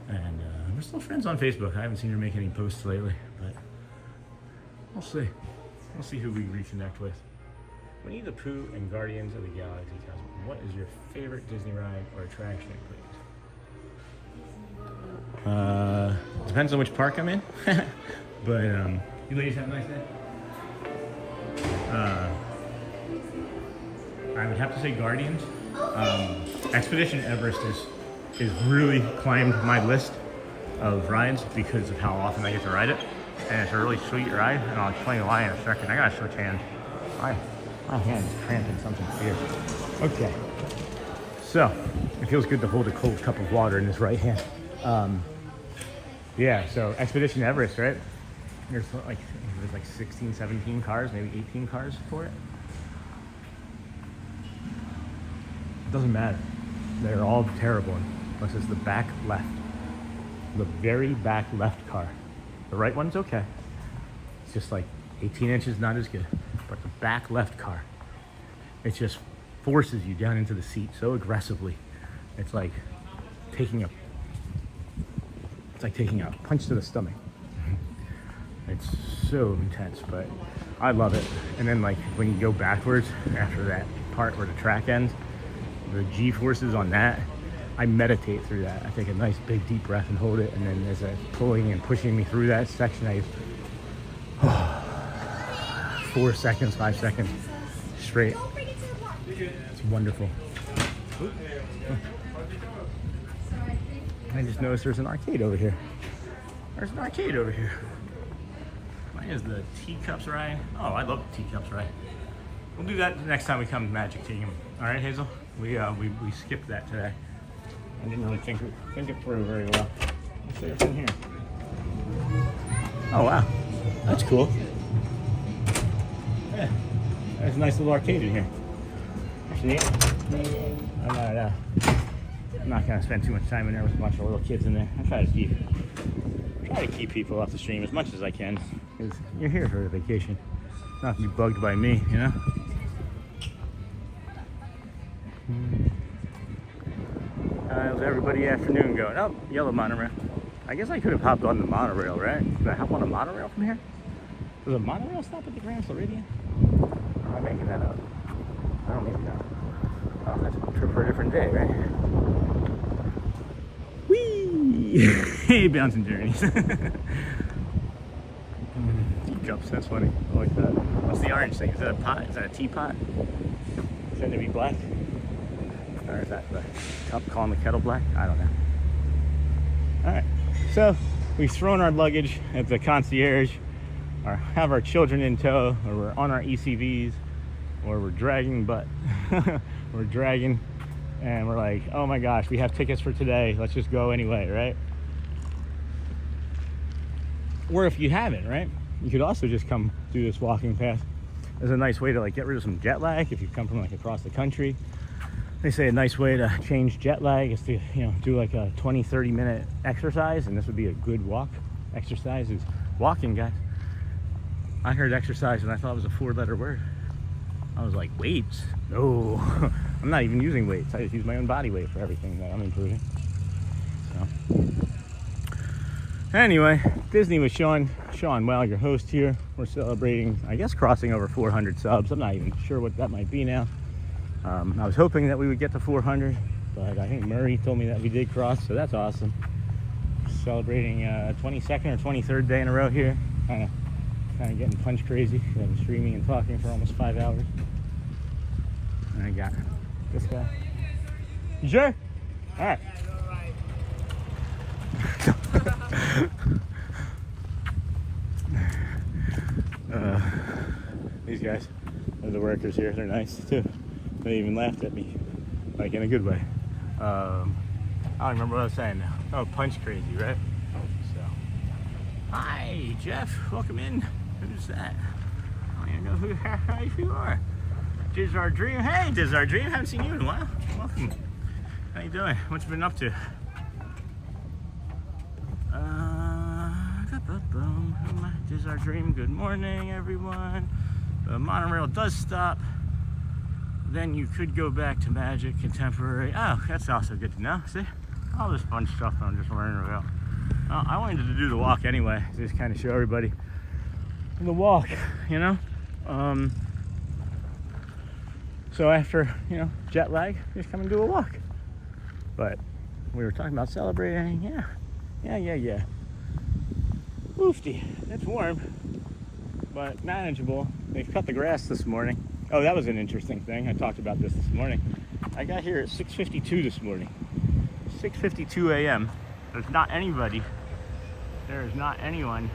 And we're still friends on Facebook. I haven't seen her make any posts lately, but we'll see. We'll see who we reconnect with. Winnie the Pooh and Guardians of the Galaxy Cosmo. What is your favorite Disney ride or attraction, please? Depends on which park I'm in. But you ladies have a nice day. I would have to say Guardians. Expedition Everest is really climbed my list of rides because of how often I get to ride it, and it's a really sweet ride. And I'll explain why in a second. I gotta switch hands. Hi. My hand is cramping something here. Okay. So, it feels good to hold a cold cup of water in this right hand. Yeah, so Expedition Everest, right? There's like 16, 17 cars, maybe 18 cars for it. It doesn't matter. They're all terrible unless it's the back left. The very back left car. The right one's okay. It's just like 18 inches, not as good. But the back left car, it just forces you down into the seat so aggressively. It's like taking a punch to the stomach. It's so intense, but I love it. And then like when you go backwards after that part where the track ends, the G-forces on that, I meditate through that. I take a nice big deep breath and hold it, and then as it's pulling and pushing me through that section, I 4 seconds, 5 seconds straight. It's wonderful. I just noticed there's an arcade over here. There's an arcade over here. Mine is the Teacups ride. Oh, I love the Teacups ride. We'll do that the next time we come to Magic Kingdom. All right, Hazel? We skipped that today. I didn't really think it through very well. Let's see what's in here. Oh, wow. That's cool. Yeah. There's a nice little arcade in here. Actually, I'm not going to spend too much time in there with a bunch of little kids in there. I try to keep people off the stream as much as I can. Because you're here for a vacation. Not to be bugged by me, you know? How's everybody afternoon going? Oh, yellow monorail. I guess I could have hopped on the monorail, right? Could I hop on a monorail from here? Does a monorail stop at the Grand Floridian? Or am I making that up? I don't make that up. Oh, that's a trip for a different day, right? Whee! Hey, bouncing journeys. Teacups, that's funny. I like that. What's the orange thing? Is that a pot? Is that a teapot? Is that to be black? Or is that the cup calling the kettle black? I don't know. Alright, so we've thrown our luggage at the concierge, or have our children in tow, or we're on our ECVs, or we're dragging butt. We're dragging, and we're like, oh my gosh, we have tickets for today. Let's just go anyway, right? Or if you haven't, right? You could also just come do this walking path. There's a nice way to like get rid of some jet lag if you come from like across the country. They say a nice way to change jet lag is to, you know, do like a 20-30 minute exercise, and this would be a good walk. Exercise is walking, guys. I heard exercise and I thought it was a 4-letter word. I was like, weights? No, I'm not even using weights. I just use my own body weight for everything that I'm improving. So, anyway, Disney with Sean Well, your host here. We're celebrating, I guess, crossing over 400 subs. I'm not even sure what that might be now. I was hoping that we would get to 400, but I think Murray told me that we did cross, so that's awesome. Celebrating 22nd or 23rd day in a row here. Kind of getting punch crazy. I've been streaming and talking for almost 5 hours. And I got this guy. You sure? All right. These guys are the workers here. They're nice too. They even laughed at me, like in a good way. I don't remember what I was saying now. Oh, punch crazy, right? So, hi, Jeff. Welcome in. Who's that? I don't even know who you are. Diz Our Dream. Hey, Diz Our Dream. Haven't seen you in a while. Welcome. How you doing? What you been up to? Diz Our Dream. Good morning, everyone. The monorail does stop. Then you could go back to Magic Contemporary. Oh, that's also good to know. See, all this fun stuff I'm just learning about. I wanted to do the walk anyway, just kind of show everybody the walk, you know. So after, you know, jet lag, just come and do a walk. But we were talking about celebrating. Yeah. Oofty, it's warm, but manageable. They've cut the grass this morning. Oh, that was an interesting thing. I talked about this morning. I got here at 6:52 this morning. 6:52 a.m. There's not anybody. There is not anyone.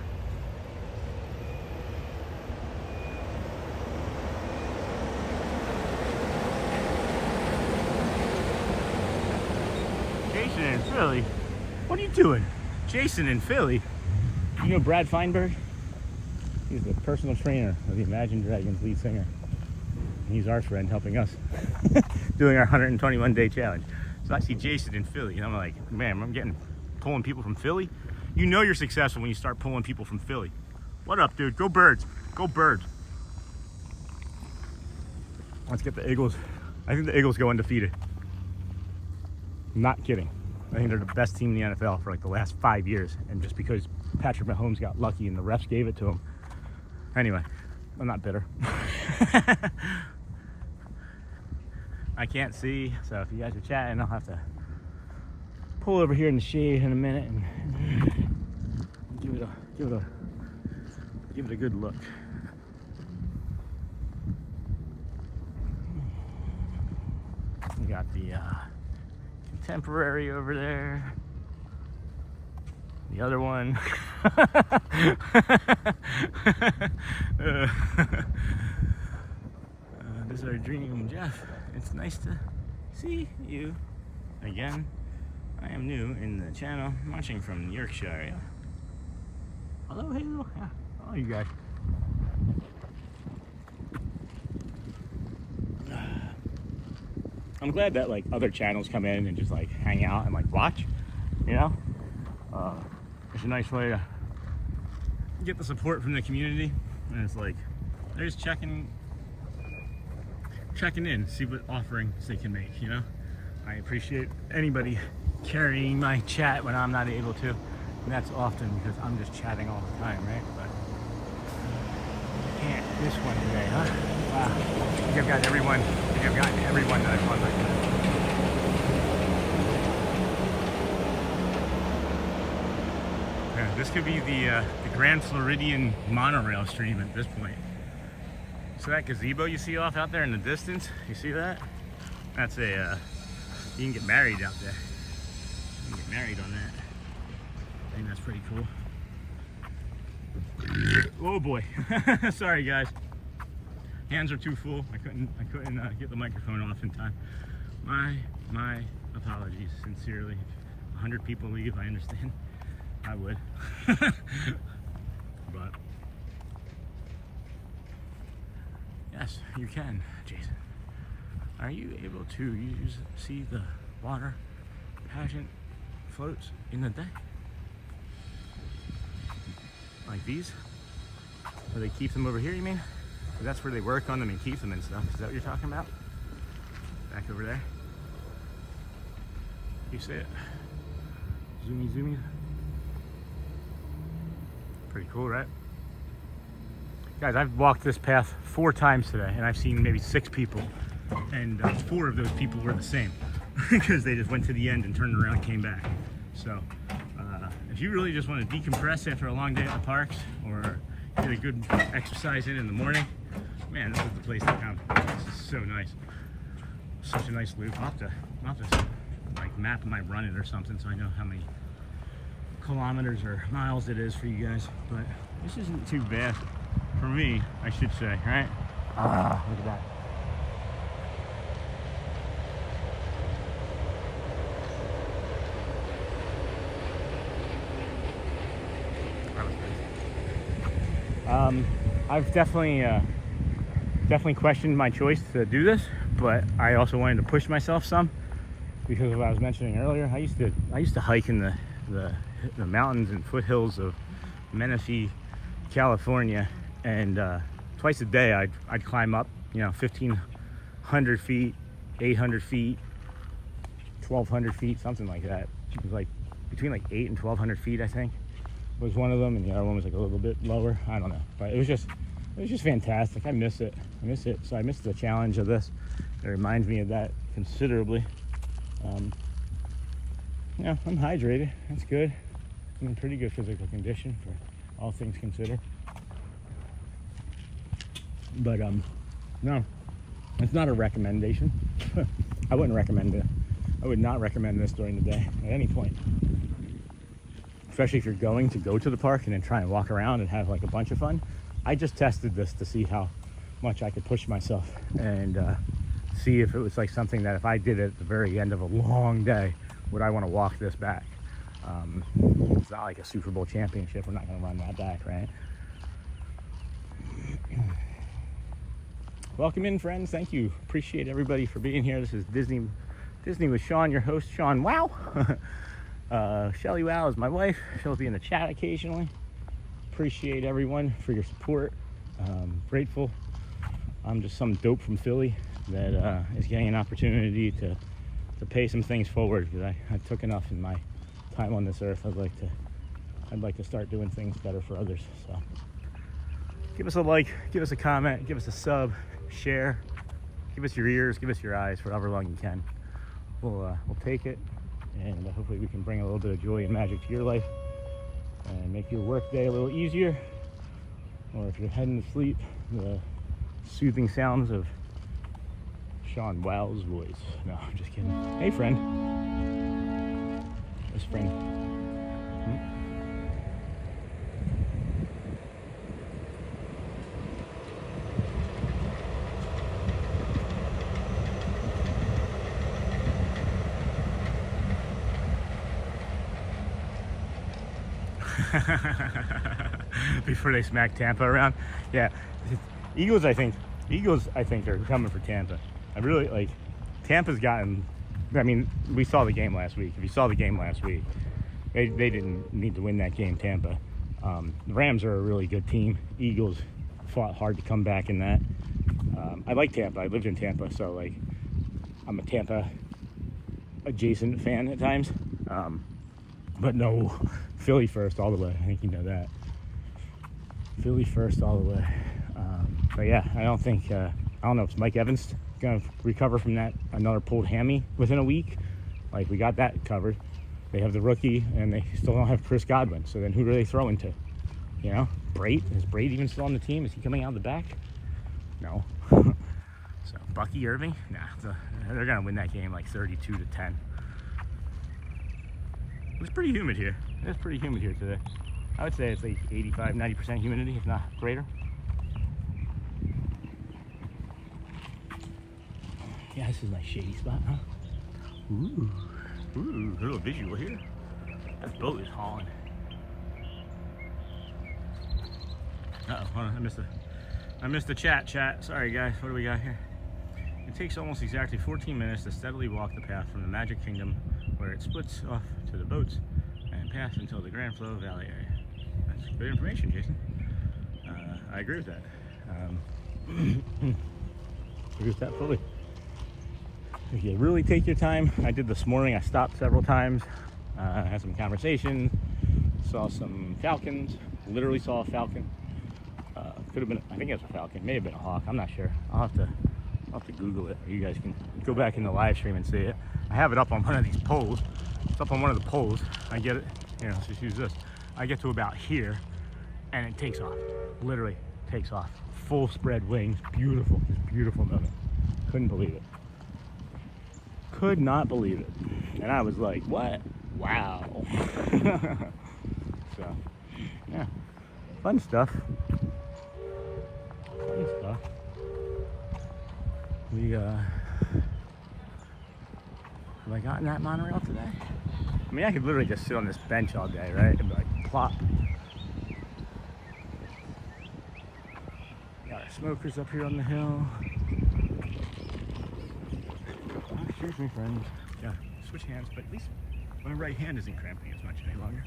Jason in Philly? What are you doing? Jason in Philly? You know Brad Feinberg? He's the personal trainer of the Imagine Dragons lead singer. He's our friend helping us doing our 121-day challenge. So I see Jason in Philly and I'm like, man, I'm pulling people from Philly. You know you're successful when you start pulling people from Philly. What up, dude? Go Birds. Go Birds. Let's get the Eagles. I think the Eagles go undefeated. Not kidding. I think they're the best team in the NFL for like the last 5 years. And just because Patrick Mahomes got lucky and the refs gave it to him. Anyway, I'm not bitter. I can't see, so if you guys are chatting, I'll have to pull over here in the shade in a minute and give it a good look. We got the Contemporary over there. The other one. This is our dream, Jeff. It's nice to see you again. I am new in the channel, watching from Yorkshire. Hello, hello. Yeah, hello, you guys. I'm glad that like other channels come in and just like hang out and like watch, you know. It's a nice way to get the support from the community, and it's like they're just checking in, see what offerings they can make, you know. I appreciate anybody carrying my chat when I'm not able to, and that's often because I'm just chatting all the time, right? But can't this one today, huh? Wow, I think I've got everyone. I think I've gotten everyone that I want right now. This could be the Grand Floridian monorail stream at this point. So that gazebo you see off out there in the distance, you see that? That's a, you can get married out there. You can get married on that. I think that's pretty cool. Oh boy, sorry guys. Hands are too full. I couldn't get the microphone off in time. My apologies, sincerely. 100 people leave, I understand. I would. But yes, you can, Jason. Are you able to see the water pageant floats in the day? Like these? Or they keep them over here, you mean? So that's where they work on them and keep them and stuff. Is that what you're talking about? Back over there? You see it? Zoomy, zoomy. Pretty cool, right? Guys, I've walked this path 4 times today, and I've seen maybe 6 people, and 4 of those people were the same because they just went to the end and turned around and came back. So if you really just want to decompress after a long day at the parks or get a good exercise in the morning, man, this is the place to come. This is so nice. Such a nice loop. I'll have to like map my run it or something so I know how many kilometers or miles it is for you guys, but this isn't too bad for me, I should say, right? Look at that. I've definitely questioned my choice to do this, but I also wanted to push myself some because of what I was mentioning earlier. I used to hike in the mountains and foothills of Menifee, California, and twice a day I'd climb up, 1,500 feet, 800 feet, 1,200 feet, something like that. It was like between like 8 and 1,200 feet, I think, was one of them, and the other one was like a little bit lower. I don't know, but it was just fantastic. I miss it. So I miss the challenge of this. It reminds me of that considerably. I'm hydrated. That's good. I'm in pretty good physical condition for all things considered. But no, it's not a recommendation. I wouldn't recommend it. I would not recommend this during the day at any point. Especially if you're going to go to the park and then try and walk around and have like a bunch of fun. I just tested this to see how much I could push myself and see if it was like something that if I did it at the very end of a long day would I want to walk this back? It's not like a Super Bowl championship. We're not going to run that back, right? Welcome in, friends. Thank you. Appreciate everybody for being here. This is Disney with Sean, your host, Sean Wow. Shelly Wow is my wife. She'll be in the chat occasionally. Appreciate everyone for your support. Grateful. I'm just some dope from Philly that is getting an opportunity to pay some things forward, because I took enough in my time on this earth. I'd like to start doing things better for others. So give us a like, give us a comment, give us a sub, share, give us your ears, give us your eyes for however long you can. We'll take it, and hopefully we can bring a little bit of joy and magic to your life and make your work day a little easier. Or if you're heading to sleep, the soothing sounds of Sean Wow's voice. No, I'm just kidding. Hey, friend. This friend. Before they smack Tampa around. Yeah. Eagles I think are coming for Tampa. I really like Tampa's gotten, I mean, we saw the game last week. If you saw the game last week, they didn't need to win that game, Tampa. The Rams are a really good team. Eagles fought hard to come back in that. I like Tampa. I lived in Tampa, so like I'm a Tampa adjacent fan at times. But no, Philly first all the way. I think you know that. Philly first all the way. But yeah, I don't know if Mike Evans gonna recover from that, another pulled hammy within a week. Like, we got that covered. They have the rookie, and they still don't have Chris Godwin. So then who do they throw into? You know, Brate? Is Brate even still on the team? Is he coming out the back? No. So Bucky Irving? Nah, they're gonna win that game like 32-10. It's pretty humid here. It's pretty humid here today. I would say it's like 85-90% humidity, if not greater. Yeah, this is a nice shady spot, huh? Ooh, a little visual here. That boat is hauling. Uh-oh, hold on, I missed the chat. Sorry guys, what do we got here? It takes almost exactly 14 minutes to steadily walk the path from the Magic Kingdom, where it splits off to the boats, and pass until the Grand Floridian Valley area. That's good information, Jason. I agree with that. Agree with that fully. If you really take your time, I did this morning. I stopped several times, had some conversation, saw some falcons. Literally saw a falcon. Could have been, I think it was a falcon. May have been a hawk. I'm not sure. I'll have to Google it. You guys can go back in the live stream and see it. I have it up on one of these poles. It's up on one of the poles. I get it. Here, let's just use this. I get to about here, and it takes off. Literally takes off. Full spread wings. Beautiful. Just beautiful moment. Couldn't believe it. Could not believe it. And I was like, what? Wow. So, yeah. Fun stuff. Fun stuff. Have I gotten that monorail today? I mean, I could literally just sit on this bench all day, right? And be like, plop. Got our smokers up here on the hill. Oh, excuse me, friends. Yeah, switch hands, but at least my right hand isn't cramping as much any longer.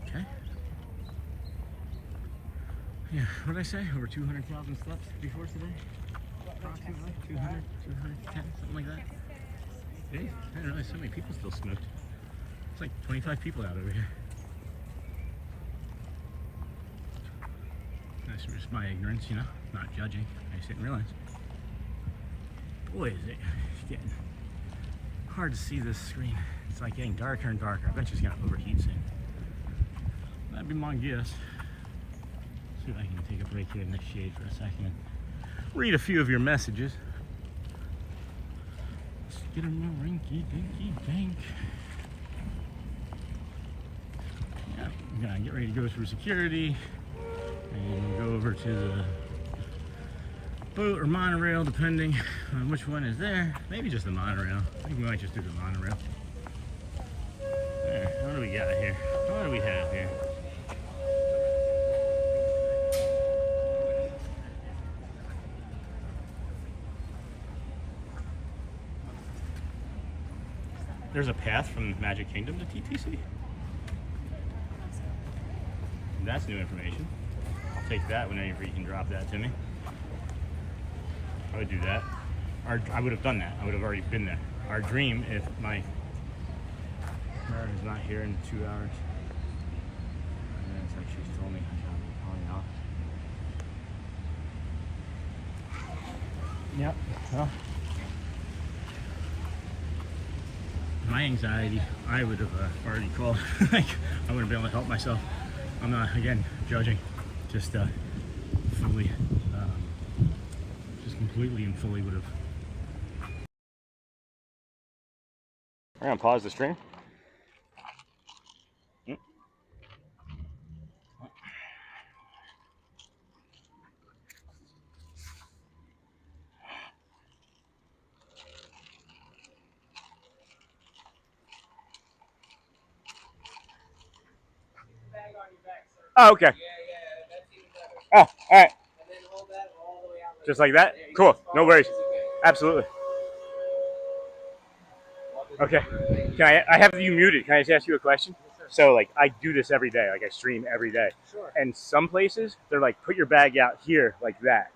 Okay. Yeah, what did I say? Over 200,000 steps before today? Approximately 200, 210, something like that. Hey, I didn't realize so many people still smoked. It's like 25 people out over here. That's just my ignorance, you know, not judging. I just didn't realize. Boy, is it getting hard to see this screen. It's like getting darker and darker. I bet it's gonna overheat soon. That'd be my guess. See if I can take a break here in this shade for a second and read a few of your messages. Let's get a rinky dinky dink. Yeah, I'm gonna get ready to go through security and go over to the boat or monorail, depending on which one is there. Maybe just the monorail. I think we might just do the monorail. There, what do we got here? What do we have here? There's a path from Magic Kingdom to TTC. That's new information. I'll take that whenever you can drop that to me. I would do that. I would have done that. I would have already been there. Our dream, if my car is not here in 2 hours. And it's like she's told me I can't be calling off. Yep. Well, my anxiety, I would have already called. Like, I wouldn't be able to help myself. I'm not, again, judging. Just fully, just completely and fully would have. We're gonna pause the stream. Oh, okay. Oh, all right. Just like that? Cool. No worries. Absolutely. Okay. Can I have you muted? Can I just ask you a question? So, like, I do this every day. Like, I stream every day. Sure. And some places, they're like, put your bag out here like that.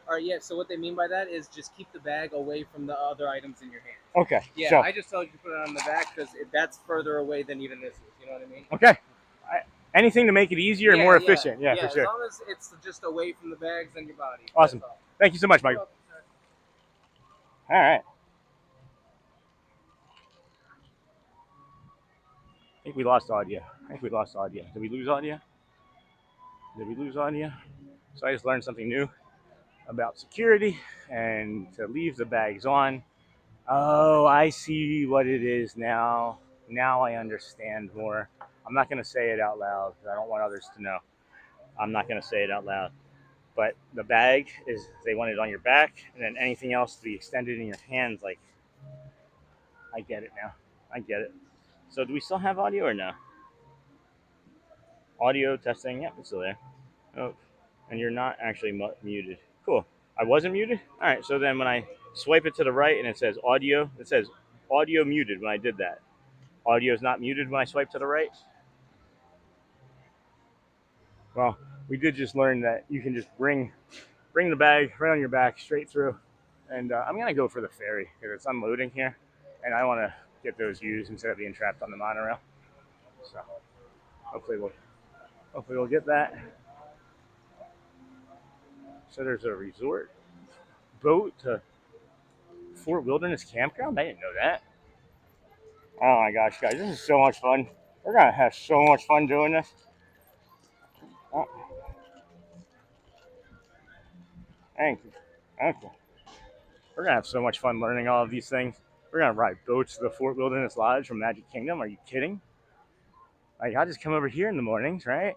All right, yeah, so what they mean by that is just keep the bag away from the other items in your hand. Okay. Yeah, so, I just told you to put it on the back because that's further away than even this is. You know what I mean? okay. Anything to make it easier and more efficient. Yeah, for sure. As long as it's just away from the bags and your body. Awesome. Thank you so much, Michael. All right. I think we lost audio. Did we lose audio? So I just learned something new about security and to leave the bags on. Oh, I see what it is now. Now I understand more. I'm not going to say it out loud because I don't want others to know. I'm not going to say it out loud. But the bag is, they want it on your back, and then anything else to be extended in your hands. Like, I get it now. I get it. So do we still have audio or no? Audio testing. Yep, it's still there. Oh, and you're not actually muted. Cool. I wasn't muted? All right, so then when I swipe it to the right and it says audio muted when I did that. Audio is not muted when I swipe to the right. Well, we did just learn that you can just bring the bag right on your back straight through. And I'm going to go for the ferry because it's unloading here. And I want to get those views instead of being trapped on the monorail. So hopefully we'll get that. So there's a resort boat to Fort Wilderness Campground. I didn't know that. Oh my gosh, guys, this is so much fun. We're going to have so much fun doing this. Oh. Thank you. We're going to have so much fun learning all of these things. We're going to ride boats to the Fort Wilderness Lodge from Magic Kingdom. Are you kidding? Like, I'll just come over here in the mornings, right?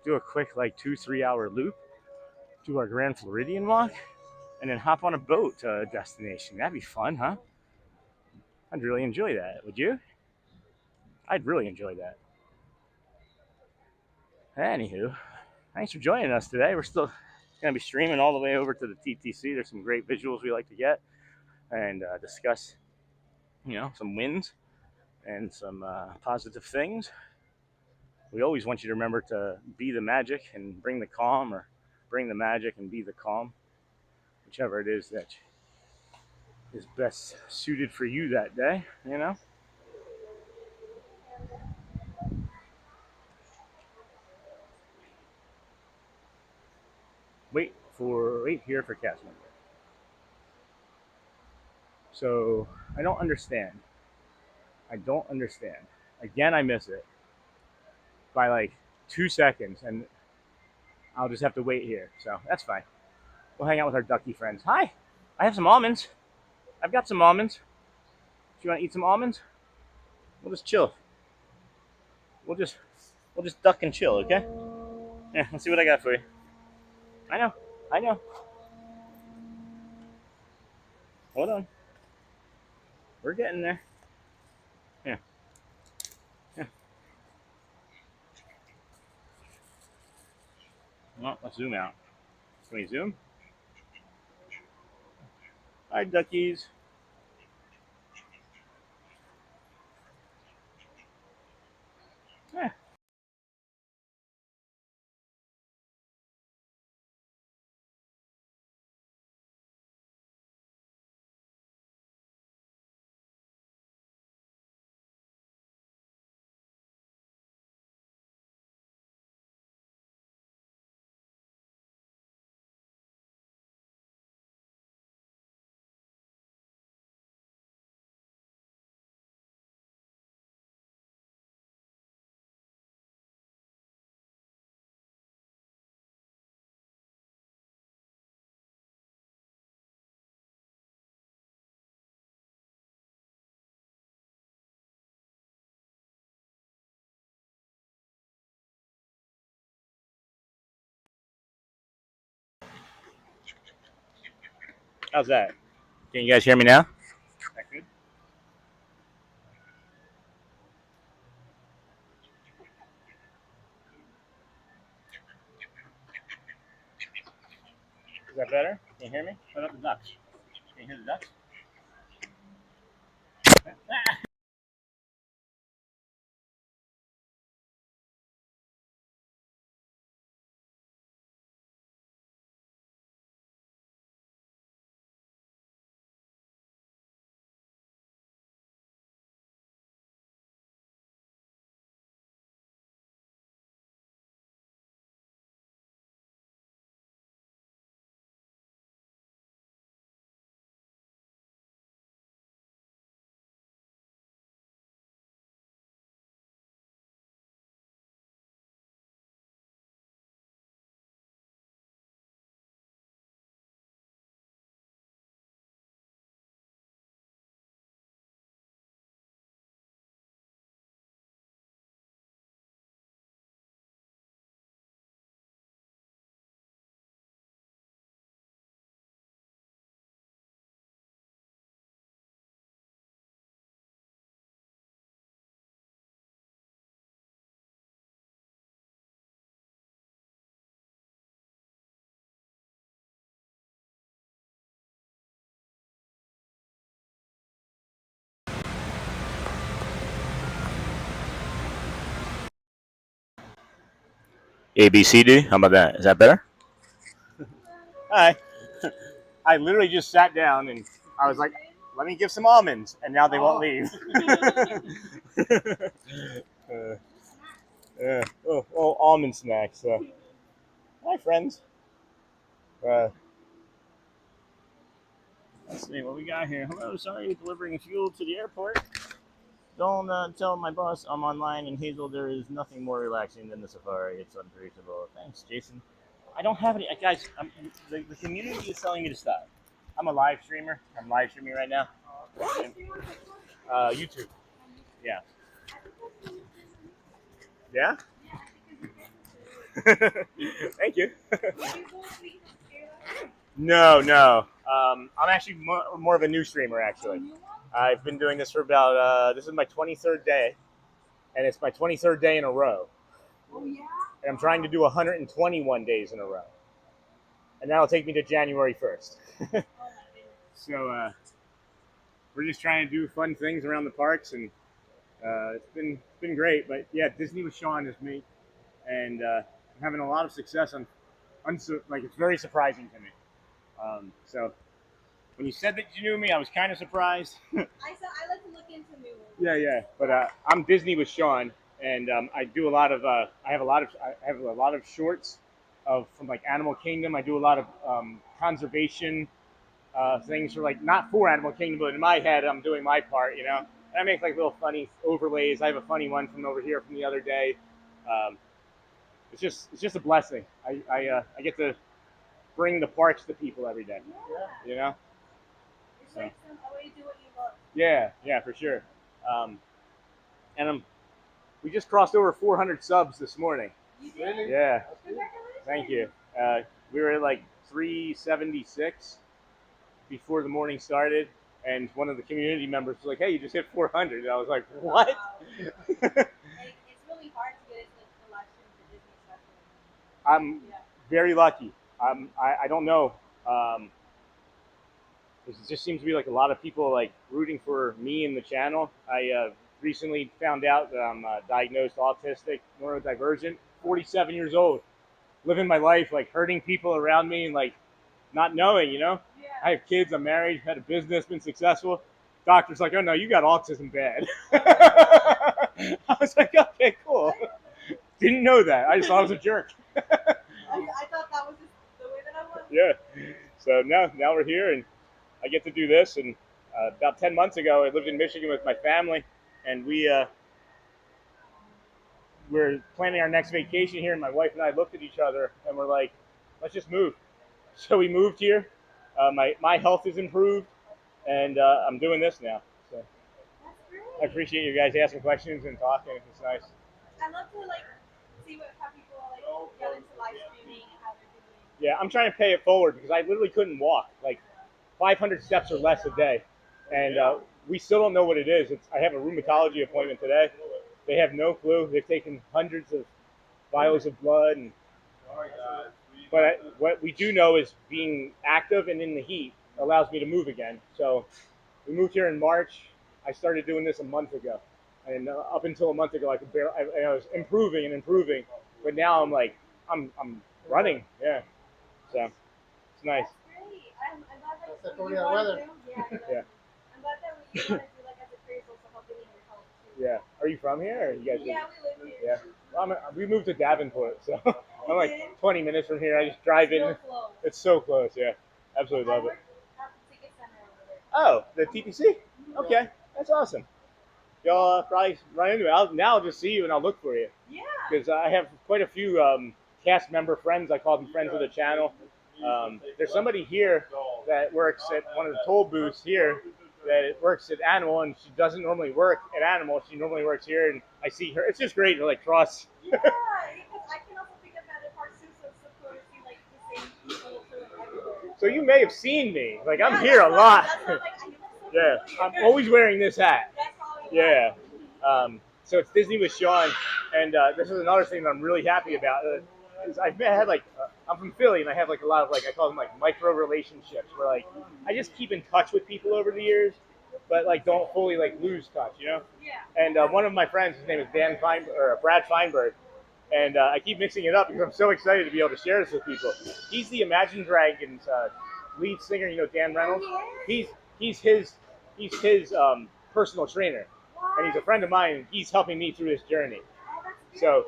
Do a quick, like, 2-3 hour loop. Do our Grand Floridian walk. And then hop on a boat to a destination. That'd be fun, huh? I'd really enjoy that. Would you? I'd really enjoy that. Anywho, thanks for joining us today. We're still going to be streaming all the way over to the TTC. There's some great visuals we like to get and discuss, some wins and some positive things. We always want you to remember to be the magic and bring the calm, or bring the magic and be the calm, whichever it is that is best suited for you that day, Wait here for cast member. So I don't understand. Again, I miss it by like 2 seconds, and I'll just have to wait here. So that's fine. We'll hang out with our ducky friends. Hi, I have some almonds. I've got some almonds. Do you want to eat some almonds? We'll just chill. We'll just duck and chill, okay? Yeah, let's see what I got for you. I know. Hold on. We're getting there. Yeah. Yeah. Well, let's zoom out. Can we zoom? Hi, duckies. Yeah. How's that? Can you guys hear me now? Is that good? Is that better? Can you hear me? What about the ducks? Can you hear the ducks? ABCD. How about that? Is that better? Hi. I literally just sat down and I was like, let me give some almonds, and now they won't leave. Almond snacks. Hi, friends. Let's see what we got here. Hello, sorry, delivering fuel to the airport. Don't tell my boss I'm online in Hazel. There is nothing more relaxing than the safari. It's unpredictable. Thanks, Jason. I don't have any, guys. The community is telling me to stop. I'm a live streamer. I'm live streaming right now. YouTube. Yeah. Yeah. Thank you. No. I'm actually more of a new streamer, actually. I've been doing this for about, this is my 23rd day, and it's my 23rd day in a row. Oh, yeah? And I'm trying to do 121 days in a row. And that'll take me to January 1st. So, we're just trying to do fun things around the parks, and it's been great. But yeah, Disney with Sean is me, and I'm having a lot of success. It's very surprising to me. So when you said that you knew me, I was kind of surprised. I like to look into new ones. Yeah. But I'm Disney with Sean, and I do a lot of. I have a lot of shorts from like Animal Kingdom. I do a lot of conservation things for not for Animal Kingdom, but in my head, I'm doing my part, And I make like little funny overlays. I have a funny one from over here from the other day. It's just a blessing. I get to bring the parks to people every day. Yeah. It's So. like a way to do what you love. Yeah, for sure. And we just crossed over 400 subs this morning. You did? Yeah. Congratulations. Thank you. We were at like 376. before the morning started, and one of the community members was like, "Hey, you just hit 400." And I was like, "What?" It's really hard to get into the live stream for Disney stuff. I'm very lucky. I don't know. It just seems to be like a lot of people like rooting for me and the channel. I recently found out that I'm diagnosed autistic, neurodivergent, 47 years old, living my life like hurting people around me and like not knowing, you know. Yeah. I have kids, I'm married, had a business, been successful. Doctor's like, "Oh no, you got autism bad." I was like, "Okay, cool." Didn't know that. I just thought I was a jerk. I thought that was just the way that I was. Yeah. So now we're here and I get to do this. And about 10 months ago, I lived in Michigan with my family, and we're planning our next vacation here. And my wife and I looked at each other and we're like, "Let's just move." So we moved here. My health has improved, and I'm doing this now. So I appreciate you guys asking questions and talking. It's nice. I love to like see how people like get into live streaming and how they're doing. Yeah, I'm trying to pay it forward because I literally couldn't walk like 500 steps or less a day, and we still don't know what it is. I have a rheumatology appointment today. They have no clue. They've taken hundreds of vials of blood, but what we do know is being active and in the heat allows me to move again. So we moved here in March. I started doing this a month ago, and up until a month ago, I was improving and improving, but now I'm like I'm running. Yeah, so it's nice. I'm glad that what you want to do. Yeah. I'm glad that what you want to do like as a career is also helping in your health too. Yeah. Are you from here? Or you guys? Yeah, we live here. Yeah. Well, we moved to Davenport, so I'm like 20 minutes from here. I just drive in. Close. It's so close. Yeah. Absolutely love it. At the ticket center over there. Oh, the TPC? Okay, that's awesome. Y'all probably run into it. Now I'll just see you and I'll look for you. Yeah. Because I have quite a few cast member friends. I call them friends of the channel. There's somebody here that works at one of the toll booths here that works at Animal, and she doesn't normally work at Animal. She normally works here, and I see her. It's just great to like cross. Yeah, because I can also pick up at a park too, so it's so cool to see like the same people sort of everywhere. So you may have seen me. Like I'm here a lot. Yeah, I'm always wearing this hat. Yeah. So it's Disney with Sean, and this is another thing that I'm really happy about. I've had like I'm from Philly, and I have like a lot of like I call them like micro relationships where like I just keep in touch with people over the years, but like don't fully like lose touch, you know. Yeah. And one of my friends, his name is Brad Feinberg, and I keep mixing it up because I'm so excited to be able to share this with people. He's the Imagine Dragons lead singer, you know, Dan Reynolds. He's his personal trainer, and he's a friend of mine. And he's helping me through this journey. So.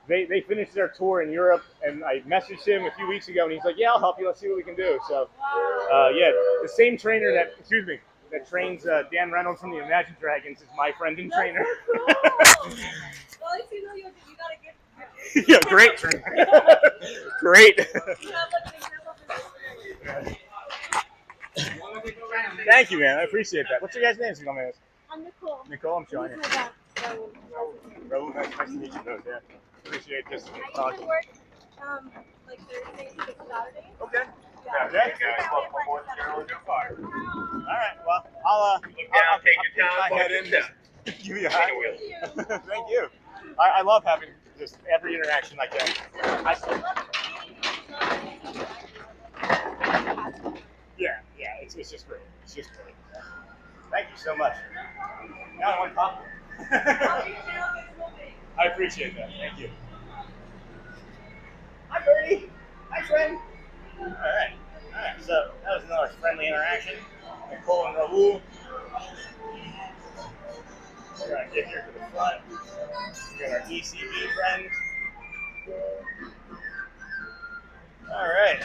They finished their tour in Europe, and I messaged him a few weeks ago, and he's like, "Yeah, I'll help you. Let's see what we can do." So, yeah, the same trainer that trains Dan Reynolds from the Imagine Dragons is my friend and trainer. Well, at least you know you got a good. Yeah, great trainer. Great. Thank you, man. I appreciate that. What's your guys' names? I'm Nicole. Nicole, I'm Sean. Raul, nice to meet you. Yeah. Appreciate this. I usually work like Thursdays to Saturdays. Okay. Yeah. All right. Well, I'll Look down, take your time, my head in. Just give you a hi. Thank you. I love having just every interaction I can. Yeah. It's just great. It's just great. Thank you so much. Now I want to talk. I appreciate that. Thank you. Hi, Bertie. Hi, friend. All right. So that was another friendly interaction. Nicole and Raul. We're going to get here to the front. We got our ECB friends. All right.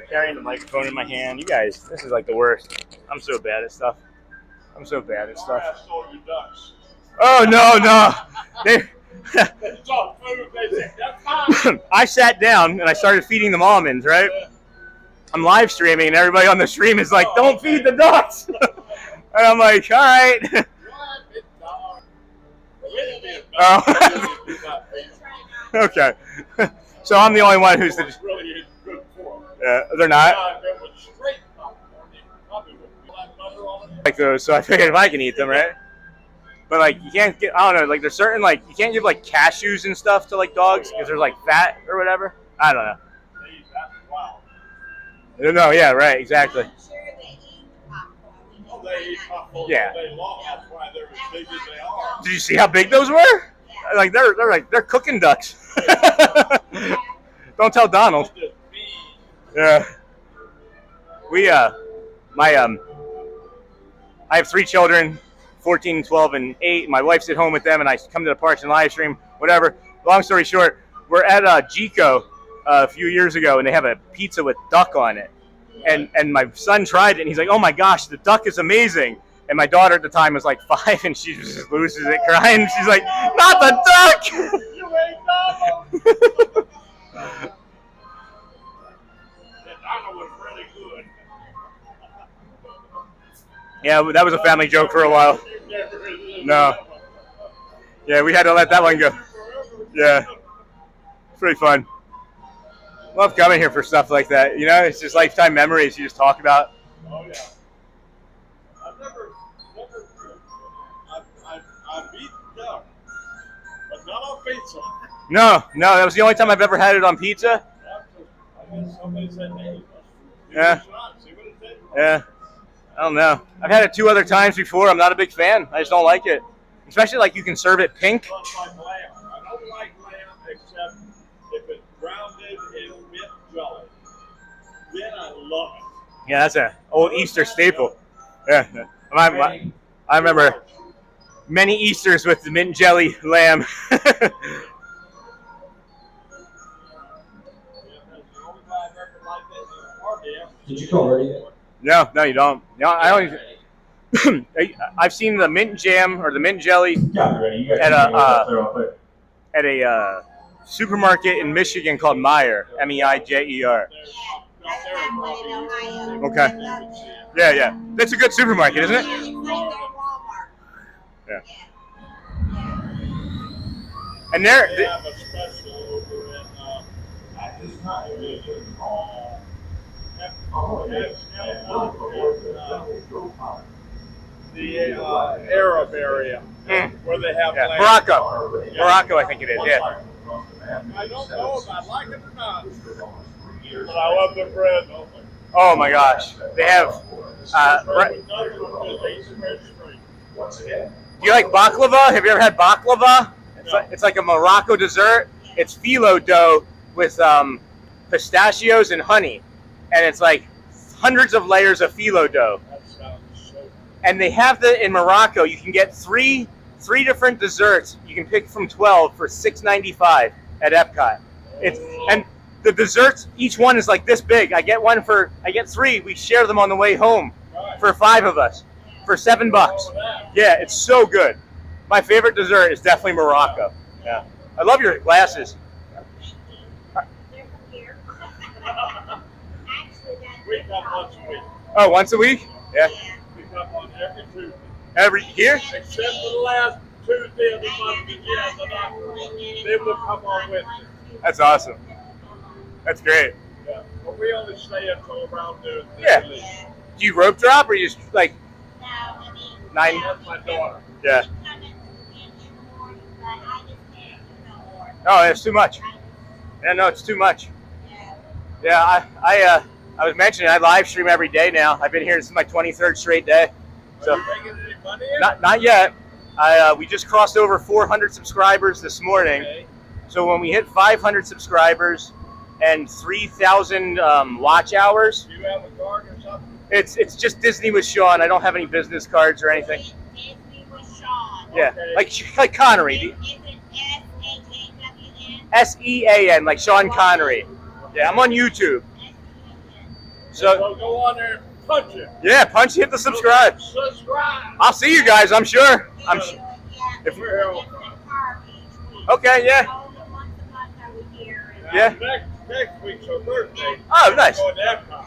Carrying the microphone in my hand. You guys, this is like the worst. I'm so bad at stuff. Oh, no. I sat down and I started feeding them almonds, right? I'm live streaming and everybody on the stream is like, "Don't feed the ducks." And I'm like, all right. Oh, Okay. So I'm the only one who's the. Really is good for them. Yeah, they're not If it was straight popcorn, it probably would be like butter on it. like those. So I figured if I can eat them, right? But like you can't get. I don't know. Like there's certain like you can't give like cashews and stuff to like dogs because there's like fat or whatever. I don't know. They eat that wild. I don't know. Yeah. Right. Exactly. Oh, they eat popcorn Yeah. all day long. That's why they're as big as they are. Did you see how big those were? Like they're cooking ducks. Don't tell Donald. Yeah. We I have 3 children, 14, 12, and 8. My wife's at home with them, and I come to the parks and live stream, whatever. Long story short, we're at Gico a few years ago, and they have a pizza with duck on it. And my son tried it, and he's like, "Oh my gosh, the duck is amazing!" And my daughter at the time was like 5, and she just loses it crying. She's like, "Not the duck!" You ain't Donald. Donald was really good. Yeah, that was a family joke for a while. No. Yeah, we had to let that one go. Yeah. It's pretty fun. Love coming here for stuff like that. You know, it's just lifetime memories you just talk about. Oh yeah. I've eaten duck, but not on pizza. No, that was the only time I've ever had it on pizza. I guess somebody said, "Hey, Yeah. see what it tastes like." Yeah. I don't know. I've had it 2 other times before. I'm not a big fan. I just don't like it. Especially like you can serve it pink. It's like lamb. I don't like lamb except if it's grounded in mint jelly. Then I love it. Yeah, that's an old Easter staple. Yeah. I remember many Easters with the mint jelly lamb. Did you call already? No, you don't. No, I only. I've seen the mint jam or the mint jelly at a supermarket in Michigan called Meijer, M-E-I-J-E-R. Okay. Yeah. That's a good supermarket, isn't it? Yeah. And They have a special over in at this time the Arab area where they have land. Morocco, I think it is. Yeah. I don't know if I like it or not, but I love the bread. Oh my gosh, they have. Do you like baklava? Have you ever had baklava? It's like a Morocco dessert. It's phyllo dough with pistachios and honey, and it's like hundreds of layers of phyllo dough. And they have in Morocco. You can get three different desserts. You can pick from 12 for $6.95 at Epcot. And the desserts, each one is like this big. I get 3. We share them on the way home for 5 of us for $7. Yeah, it's so good. My favorite dessert is definitely Morocco. Yeah, I love your glasses. We come once a week. Oh, once a week? Yeah. We come on every Tuesday. Every year? Except for the last Tuesday of the month again, they will come on with you. That's awesome. That's great. Yeah, but we only stay until around noon. Yeah. Do you rope drop or you just like 9? That's my daughter. Yeah. Oh, it's too much. Yeah, no, it's too much. Yeah, I was mentioning I live stream every day now. I've been here. This is my 23rd straight day. So Are you making any money? not yet. We just crossed over 400 subscribers this morning. Okay. So when we hit 500 subscribers and 3,000 watch hours, Do you have a card or something? it's just Disney with Sean. I don't have any business cards or anything. Yeah, Okay. like Connery. SEAN, like Sean Connery. Yeah, I'm on YouTube. So go on there and punch it. yeah, hit the subscribe. Subscribe. I'll see you guys. I'm sure. If We're here all okay, yeah. Yeah. Next week's her birthday. Oh, nice. Going to Epcot.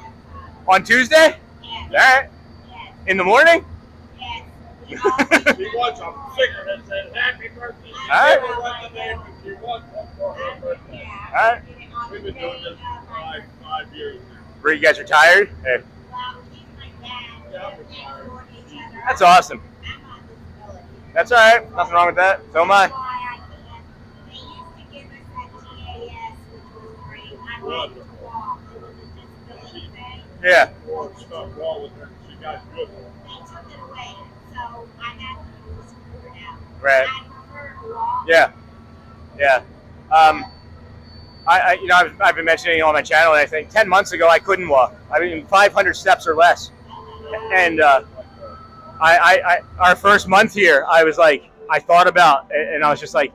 On Tuesday? All right. In the morning? She wants a cigarette that says happy birthday. She All right. never wrote the name, but she wants one for her birthday. All right. We've been doing this for 5 years now. Were you guys retired? Hey. Yeah, I'm retired. That's awesome. That's all right. Nothing wrong with that. So am I. Wonderful. Yeah. More stuff wrong with her. She got good. Right. Yeah. Yeah. You know, I've been mentioning it on my channel, and I think 10 months ago I couldn't walk. I mean, 500 steps or less. And our first month here, I was like, I thought about, and I was just like,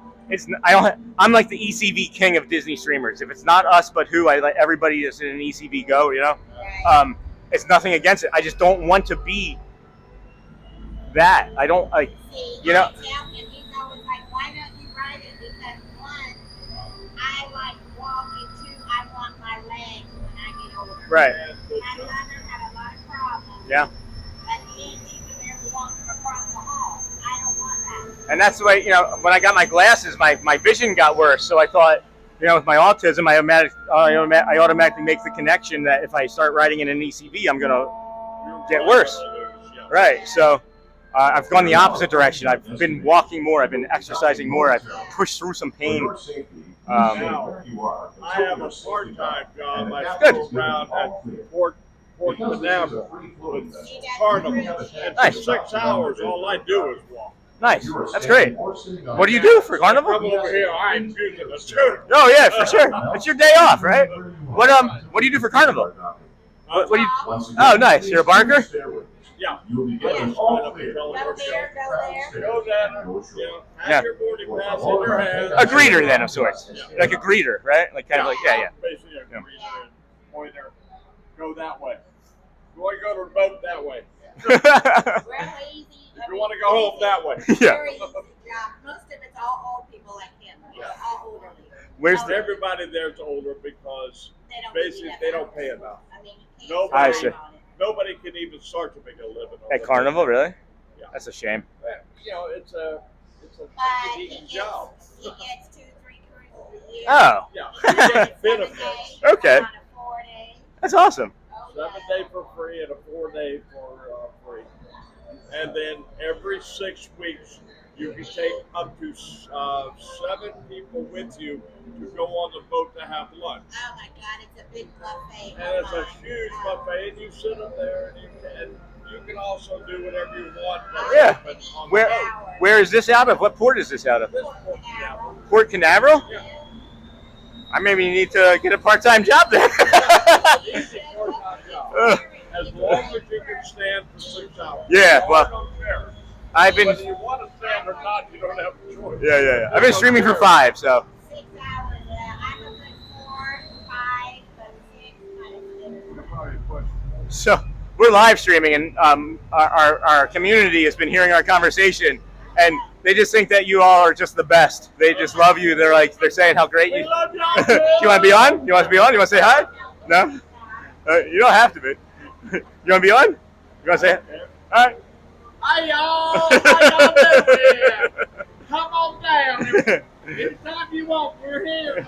I'm like the ECV king of Disney streamers. If it's not us, but who, I let everybody that's in an ECV go, you know? It's nothing against it. I just don't want to be that. I don't, like, you know? He's always like, why don't you ride it? Because one, I like walking, two, I want my legs when I get older. Right. My mother had a lot of problems. Yeah. But she could never walk across the hall. I don't want that. And that's the way, you know, when I got my glasses, my vision got worse. So I thought, you know, with my autism, I automatically make the connection that if I start riding in an ECV, I'm going to get worse. Right. So I've gone the opposite direction. I've been walking more. I've been exercising more. I've pushed through some pain. Now, I have a part-time job. I go around at Port Canaveral with Carnival. And for 6 hours, all I do is walk. Nice. That's great. What do you do for Carnival? I'm over here. I'm choosing a shooter. Oh yeah, for sure. It's your day off, right? What do you do for Carnival? What do you? Oh, nice. You're a barker. Yeah. I just sign up and tell them go there. Yeah. Have your boarding pass in your hand. A greeter then of sorts, like a greeter, right? Like kind of like yeah. Basically a greeter. Pointer. Go that way. You want to go to the boat that way. If you want to go home that way. Yeah. Very easy job. Most of it's all old people like him. All older people. Where's everybody there's older because basically they don't pay enough. I see. Nobody can even start to make a living. At Carnival, really? Yeah. That's a shame. You know, it's a easy job. He gets 2-3 cruises a year. Oh. Yeah. You get benefits. Okay. That's awesome. 7-day for free and a 4-day for free. And then every 6 weeks, you can take up to 7 people with you to go on the boat to have lunch. Oh my God, it's a big buffet. And it's a huge buffet, and you sit up there, and you can also do whatever you want. Yeah. On the boat. Where is this out of? What port is this out of? Port Canaveral? Yeah. I maybe need to get a part-time job there. Easy part-time job. As long as you can stand for 6 hours. Yeah, well, I don't care. I've been. Whether you want to stand or not, you don't have a choice. Yeah. I've been streaming for 5, so. 6 hours. I'm a good 4, 5, but 6 kind of 6. So we're live streaming, and our community has been hearing our conversation, and they just think that you all are just the best. They just love you. They're saying how great you. love you. You want to be on? You want to be on? You want to say hi? No. You don't have to be. You want to be on? You want to say hi? All right. Hi y'all! How y'all doing? Come on down. Anytime you want, we're here.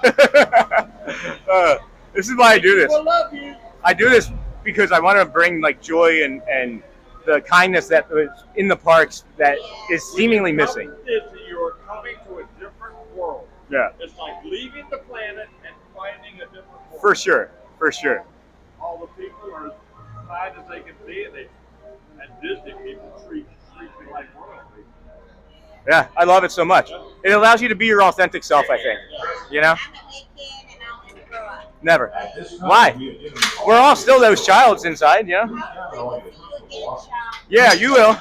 This is why I do this. We love you. I do this because I want to bring like joy and the kindness that was in the parks that is seemingly missing. Disney, you are coming to a different world. Yeah. It's like leaving the planet and finding a different world. For sure. For sure. All the people are as kind as they can be, and Disney people treat me like royalty. Yeah, I love it so much. It allows you to be your authentic self, I think. You know? Never. Why? We're all still those childs inside, you know? Yeah, you will.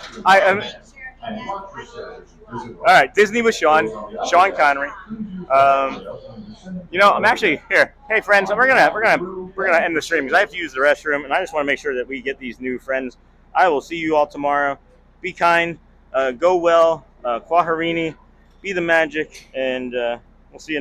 All right, Disney with Sean Connery. You know, I'm actually here. Hey, friends, we're gonna end the stream because I have to use the restroom, and I just want to make sure that we get these new friends. I will see you all tomorrow. Be kind, go well, Kwaharini, be the magic, and we'll see you.